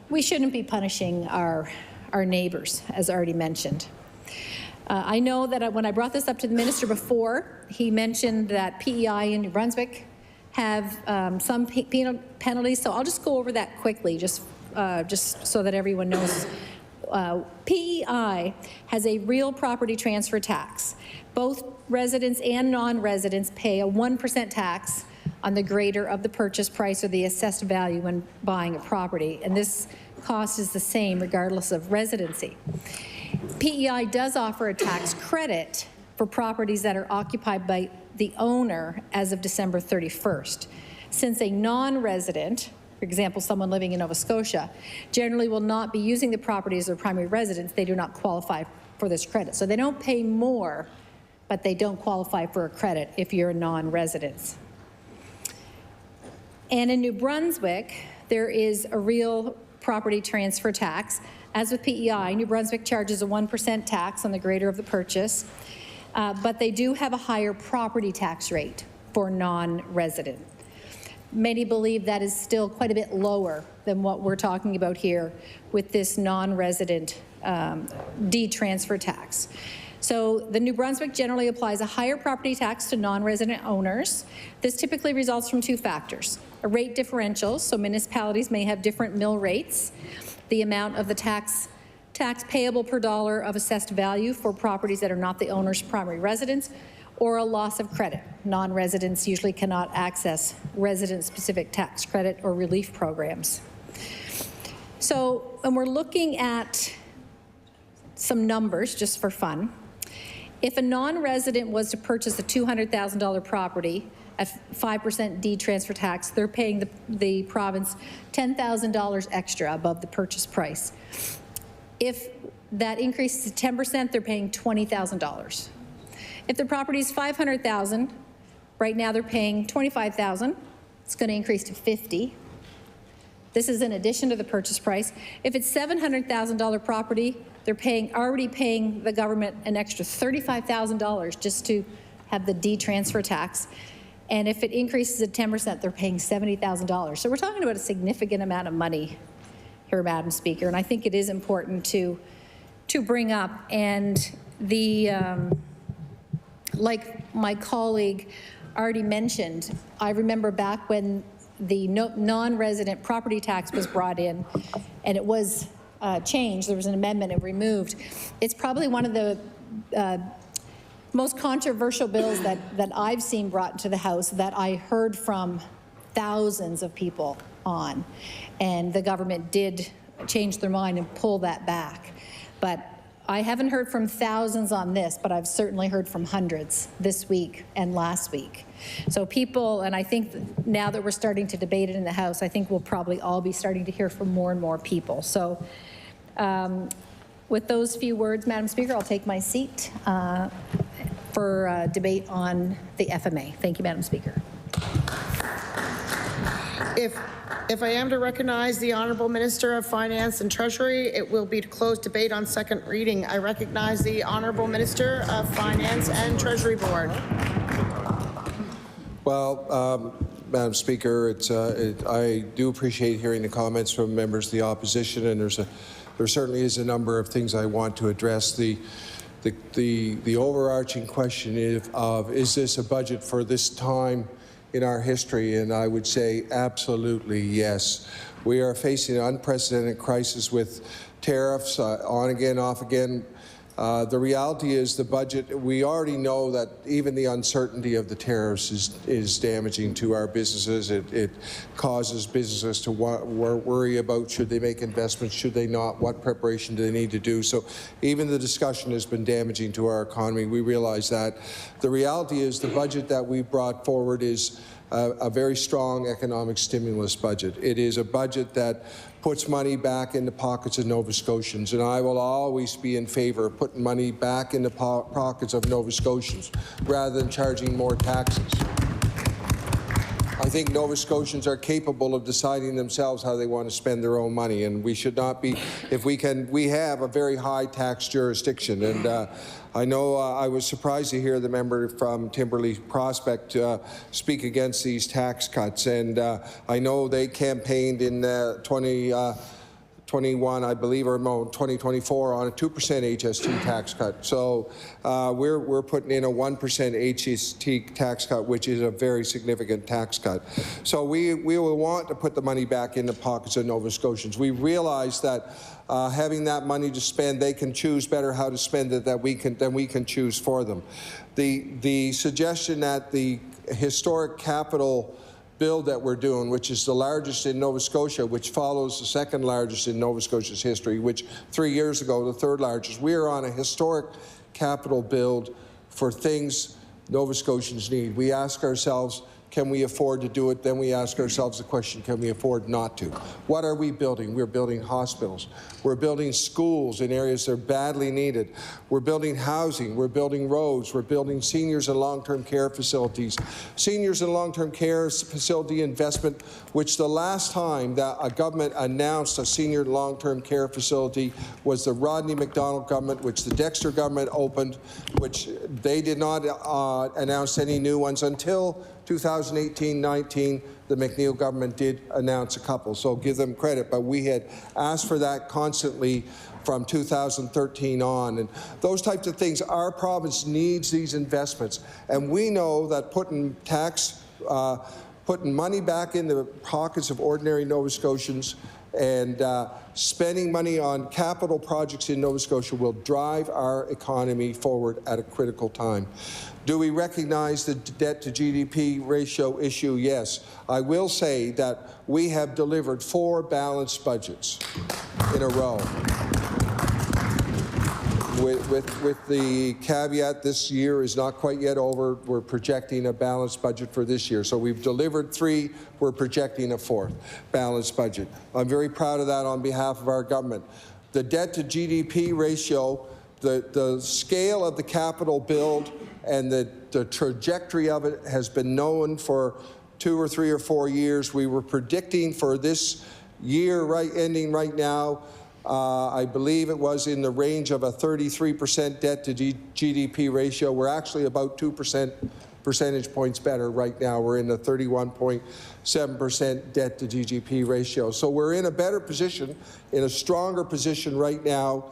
we shouldn't be punishing our neighbors, as already mentioned. I know that when I brought this up to the minister before, he mentioned that PEI in New Brunswick have some penalties, so I'll just go over that quickly, just so that everyone knows. PEI has a real property transfer tax. Both residents and non-residents pay a 1% tax on the greater of the purchase price or the assessed value when buying a property, and this cost is the same regardless of residency. PEI does offer a tax credit for properties that are occupied by the owner as of December 31st. Since a non-resident, for example, someone living in Nova Scotia, generally will not be using the property as their primary residence, they do not qualify for this credit. So they don't pay more, but they don't qualify for a credit if you're a non-resident. And in New Brunswick, there is a real property transfer tax. As with PEI, New Brunswick charges a 1% tax on the greater of the purchase, but they do have a higher property tax rate for non-resident. many believe that is still quite a bit lower than what we're talking about here with this non-resident D-transfer tax. So the New Brunswick generally applies a higher property tax to non-resident owners. This typically results from two factors: a rate differential, so municipalities may have different mill rates, the amount of the tax payable per dollar of assessed value for properties that are not the owner's primary residence, or a loss of credit. Non-residents usually cannot access resident-specific tax credit or relief programs. So when we're looking at some numbers just for fun, if a non-resident was to purchase a $200,000 property at 5% D transfer tax, they're paying the province $10,000 extra above the purchase price. If that increases to 10%, they're paying $20,000. If the property is $500,000, right now they're paying $25,000. It's going to increase to $50,000. This is in addition to the purchase price. If it's $700,000 property, they're already paying the government an extra $35,000 just to have the D transfer tax. And if it increases to 10%, they're paying $70,000. So we're talking about a significant amount of money here, Madam Speaker, and I think it is important to bring up. And like my colleague already mentioned, I remember back when the non-resident property tax was brought in and it was changed, there was an amendment and removed. It's probably one of the most controversial bills that I've seen brought to the House that I heard from thousands of people on. And the government did change their mind and pull that back. But I haven't heard from thousands on this, but I've certainly heard from hundreds this week and last week. So people, and I think now that we're starting to debate it in the House, I think we'll probably all be starting to hear from more and more people. So with those few words, Madam Speaker, I'll take my seat for debate on the FMA. Thank you, Madam Speaker. If I am to recognize the Honourable Minister of Finance and Treasury, it will be to close debate on second reading. I recognize the Honourable Minister of Finance and Treasury Board. Well, Madam Speaker, I do appreciate hearing the comments from members of the opposition, and there certainly is a number of things I want to address. The overarching question is this a budget for this time in our history? And I would say absolutely yes. We are facing an unprecedented crisis with tariffs on again, off again. The reality is the budget, we already know that even the uncertainty of the tariffs is damaging to our businesses. It causes businesses to worry about should they make investments, should they not, what preparation do they need to do. So even the discussion has been damaging to our economy. We realize that. The reality is the budget that we brought forward is a very strong economic stimulus budget. It is a budget that puts money back in the pockets of Nova Scotians, and I will always be in favour of putting money back in the pockets of Nova Scotians rather than charging more taxes. I think Nova Scotians are capable of deciding themselves how they want to spend their own money, and we should not be, if we can, we have a very high tax jurisdiction, and I know I was surprised to hear the member from Timberley Prospect speak against these tax cuts, and I know they campaigned in 2021, I believe, or no, 2024 on a 2% HST tax cut. So we're putting in a 1% HST tax cut, which is a very significant tax cut. So we will want to put the money back in the pockets of Nova Scotians. We realize that having that money to spend, they can choose better how to spend it than we can choose for them. The suggestion that the historic capital bill that we're doing, which is the largest in Nova Scotia, which follows the second largest in Nova Scotia's history, which 3 years ago, the third largest. We are on a historic capital build for things Nova Scotians need. We ask ourselves, can we afford to do it? Then we ask ourselves the question, can we afford not to? What are we building? We're building hospitals. We're building schools in areas that are badly needed. We're building housing. We're building roads. We're building seniors and long-term care facilities. Seniors and long-term care facility investment, which the last time that a government announced a senior long-term care facility was the Rodney MacDonald government, which the Dexter government opened, which they did not announce any new ones until 2018-19, the McNeil government did announce a couple, so give them credit. But we had asked for that constantly from 2013 on. And those types of things, our province needs these investments. And we know that putting money back in the pockets of ordinary Nova Scotians and spending money on capital projects in Nova Scotia will drive our economy forward at a critical time. Do we recognize the debt to GDP ratio issue? Yes. I will say that we have delivered 4 balanced budgets in a row. With the caveat, this year is not quite yet over. We're projecting a balanced budget for this year. So we've delivered 3. We're projecting a 4th balanced budget. I'm very proud of that on behalf of our government. The debt to GDP ratio, the scale of the capital build and the trajectory of it has been known for 2 or 3 or 4 years. We were predicting for this year ending right now, I believe it was in the range of a 33% debt to GDP ratio. We're actually about 2 percentage points better right now. We're in the 31.7% debt to GDP ratio. So we're in a better position, in a stronger position right now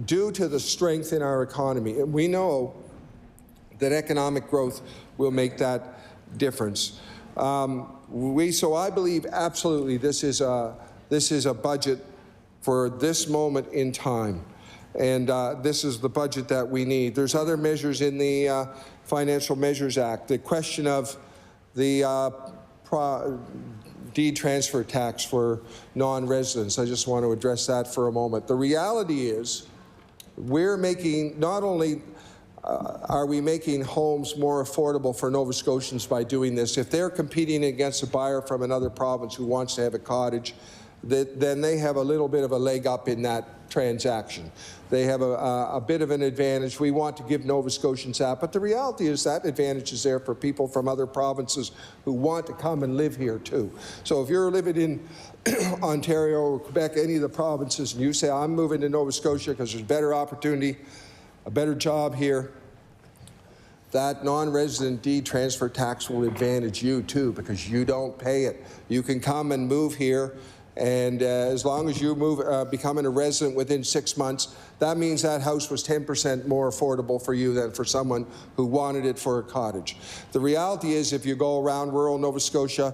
due to the strength in our economy. And we know that economic growth will make that difference. So I believe absolutely this is a budget for this moment in time. And this is the budget that we need. There's other measures in the Financial Measures Act. The question of the deed transfer tax for non-residents. I just want to address that for a moment. The reality is we're making, not only are we making homes more affordable for Nova Scotians by doing this, if they're competing against a buyer from another province who wants to have a cottage, then they have a little bit of a leg up in that transaction. They have a bit of an advantage. We want to give Nova Scotians that, but the reality is that advantage is there for people from other provinces who want to come and live here too. So if you're living in Ontario or Quebec, any of the provinces, and you say, I'm moving to Nova Scotia because there's better opportunity, a better job here, that non-resident deed transfer tax will advantage you too because you don't pay it. You can come and move here, and as long as you becoming a resident within 6 months, that means that house was 10% more affordable for you than for someone who wanted it for a cottage. The reality is, if you go around rural Nova Scotia,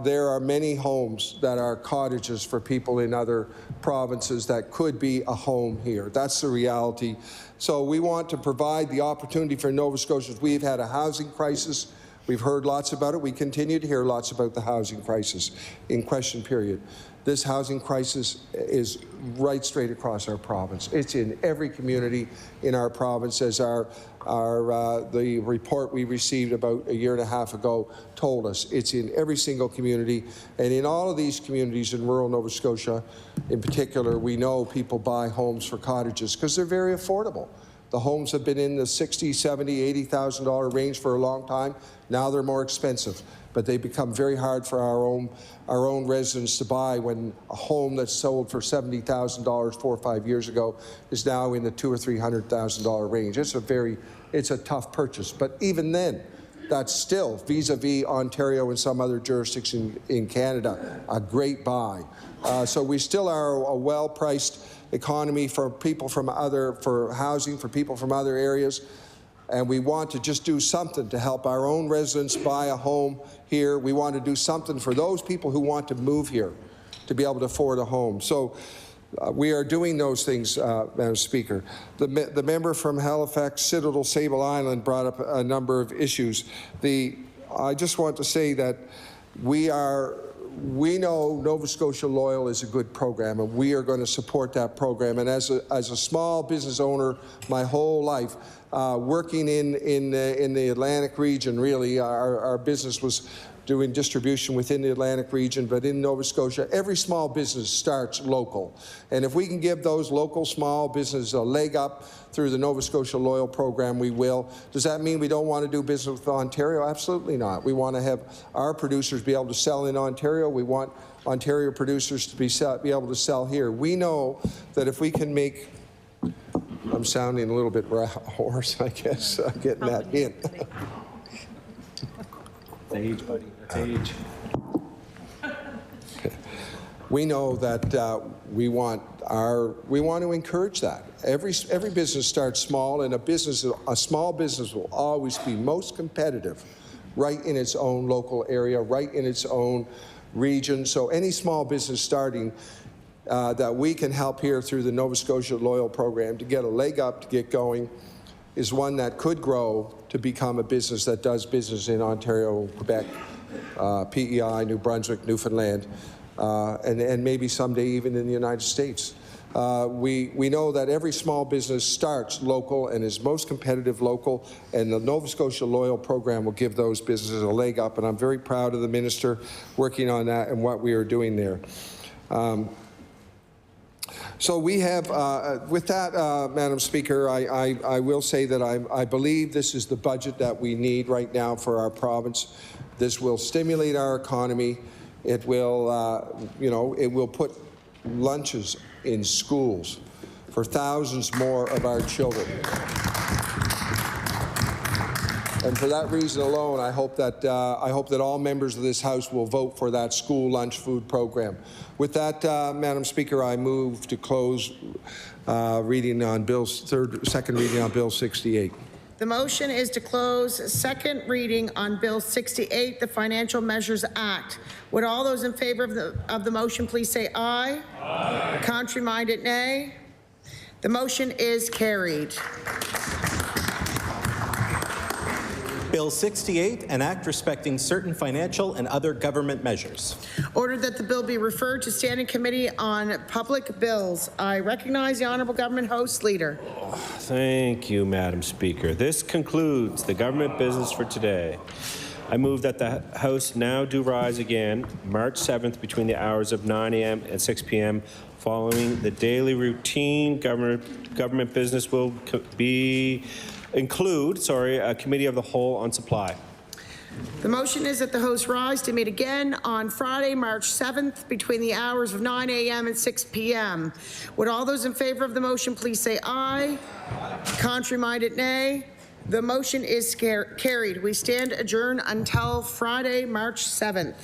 there are many homes that are cottages for people in other provinces that could be a home here. That's the reality. So we want to provide the opportunity for Nova Scotians. We've had a housing crisis. We've heard lots about it. We continue to hear lots about the housing crisis in question period. This housing crisis is right straight across our province. It's in every community in our province, as the report we received about a year and a half ago told us. It's in every single community, and in all of these communities in rural Nova Scotia in particular, we know people buy homes for cottages because they're very affordable. The homes have been in the $60,000, $70,000, $80,000 range for a long time. Now they're more expensive, but they become very hard for our own residents to buy when a home that's sold for $70,000 4 or 5 years ago is now in the $200,000 or $300,000 range. It's a tough purchase, but even then, that's still vis-a-vis Ontario and some other jurisdictions in Canada a great buy. So we still are a well-priced economy for people from for housing for people from other areas, and we want to just do something to help our own residents buy a home here. We want to do something for those people who want to move here to be able to afford a home. So we are doing those things, Madam Speaker. The member from Halifax, Citadel, Sable Island brought up a number of issues. I just want to say that we know Nova Scotia Loyal is a good program, and we are going to support that program. And as a small business owner my whole life, working in the Atlantic region, really, our business was doing distribution within the Atlantic region, but in Nova Scotia, every small business starts local. And if we can give those local small businesses a leg up through the Nova Scotia Loyal program, we will. Does that mean we don't want to do business with Ontario? Absolutely not. We want to have our producers be able to sell in Ontario. We want Ontario producers to be able to sell here. We know that if we can make, I'm sounding a little bit hoarse, I guess, getting that hint. local. Age, buddy. That's age. We know that we want to encourage that. Every business starts small, and a small business will always be most competitive right in its own local area, right in its own region. So any small business starting that we can help here through the Nova Scotia Loyal Program to get a leg up, to get going, is one that could grow to become a business that does business in Ontario, Quebec, PEI, New Brunswick, Newfoundland, and maybe someday even in the United States. We know that every small business starts local and is most competitive local, and the Nova Scotia Loyal Program will give those businesses a leg up, and I'm very proud of the minister working on that and what we are doing there. So we have, with that, Madam Speaker, I will say that I believe this is the budget that we need right now for our province. This will stimulate our economy. It will, it will put lunches in schools for thousands more of our children. And for that reason alone, I hope that all members of this House will vote for that school lunch food program. With that, Madam Speaker, I move to close second reading on Bill 68. The motion is to close second reading on Bill 68, the Financial Measures Act. Would all those in favor of the motion please say aye? Aye. Contrary-minded, nay. The motion is carried. Bill 68, an act respecting certain financial and other government measures. Ordered that the bill be referred to Standing Committee on Public Bills. I recognize the Honourable Government Host Leader. Thank you, Madam Speaker. This concludes the government business for today. I move that the House now do rise again, March 7th, between the hours of 9 a.m. and 6 p.m. Following the daily routine government business will include a committee of the whole on supply. The motion is that the House rise to meet again on Friday, March 7th, between the hours of 9 a.m. and 6 p.m. Would all those in favor of the motion please say aye? Contrary-minded, nay. The motion is carried. We stand adjourned until Friday, March 7th.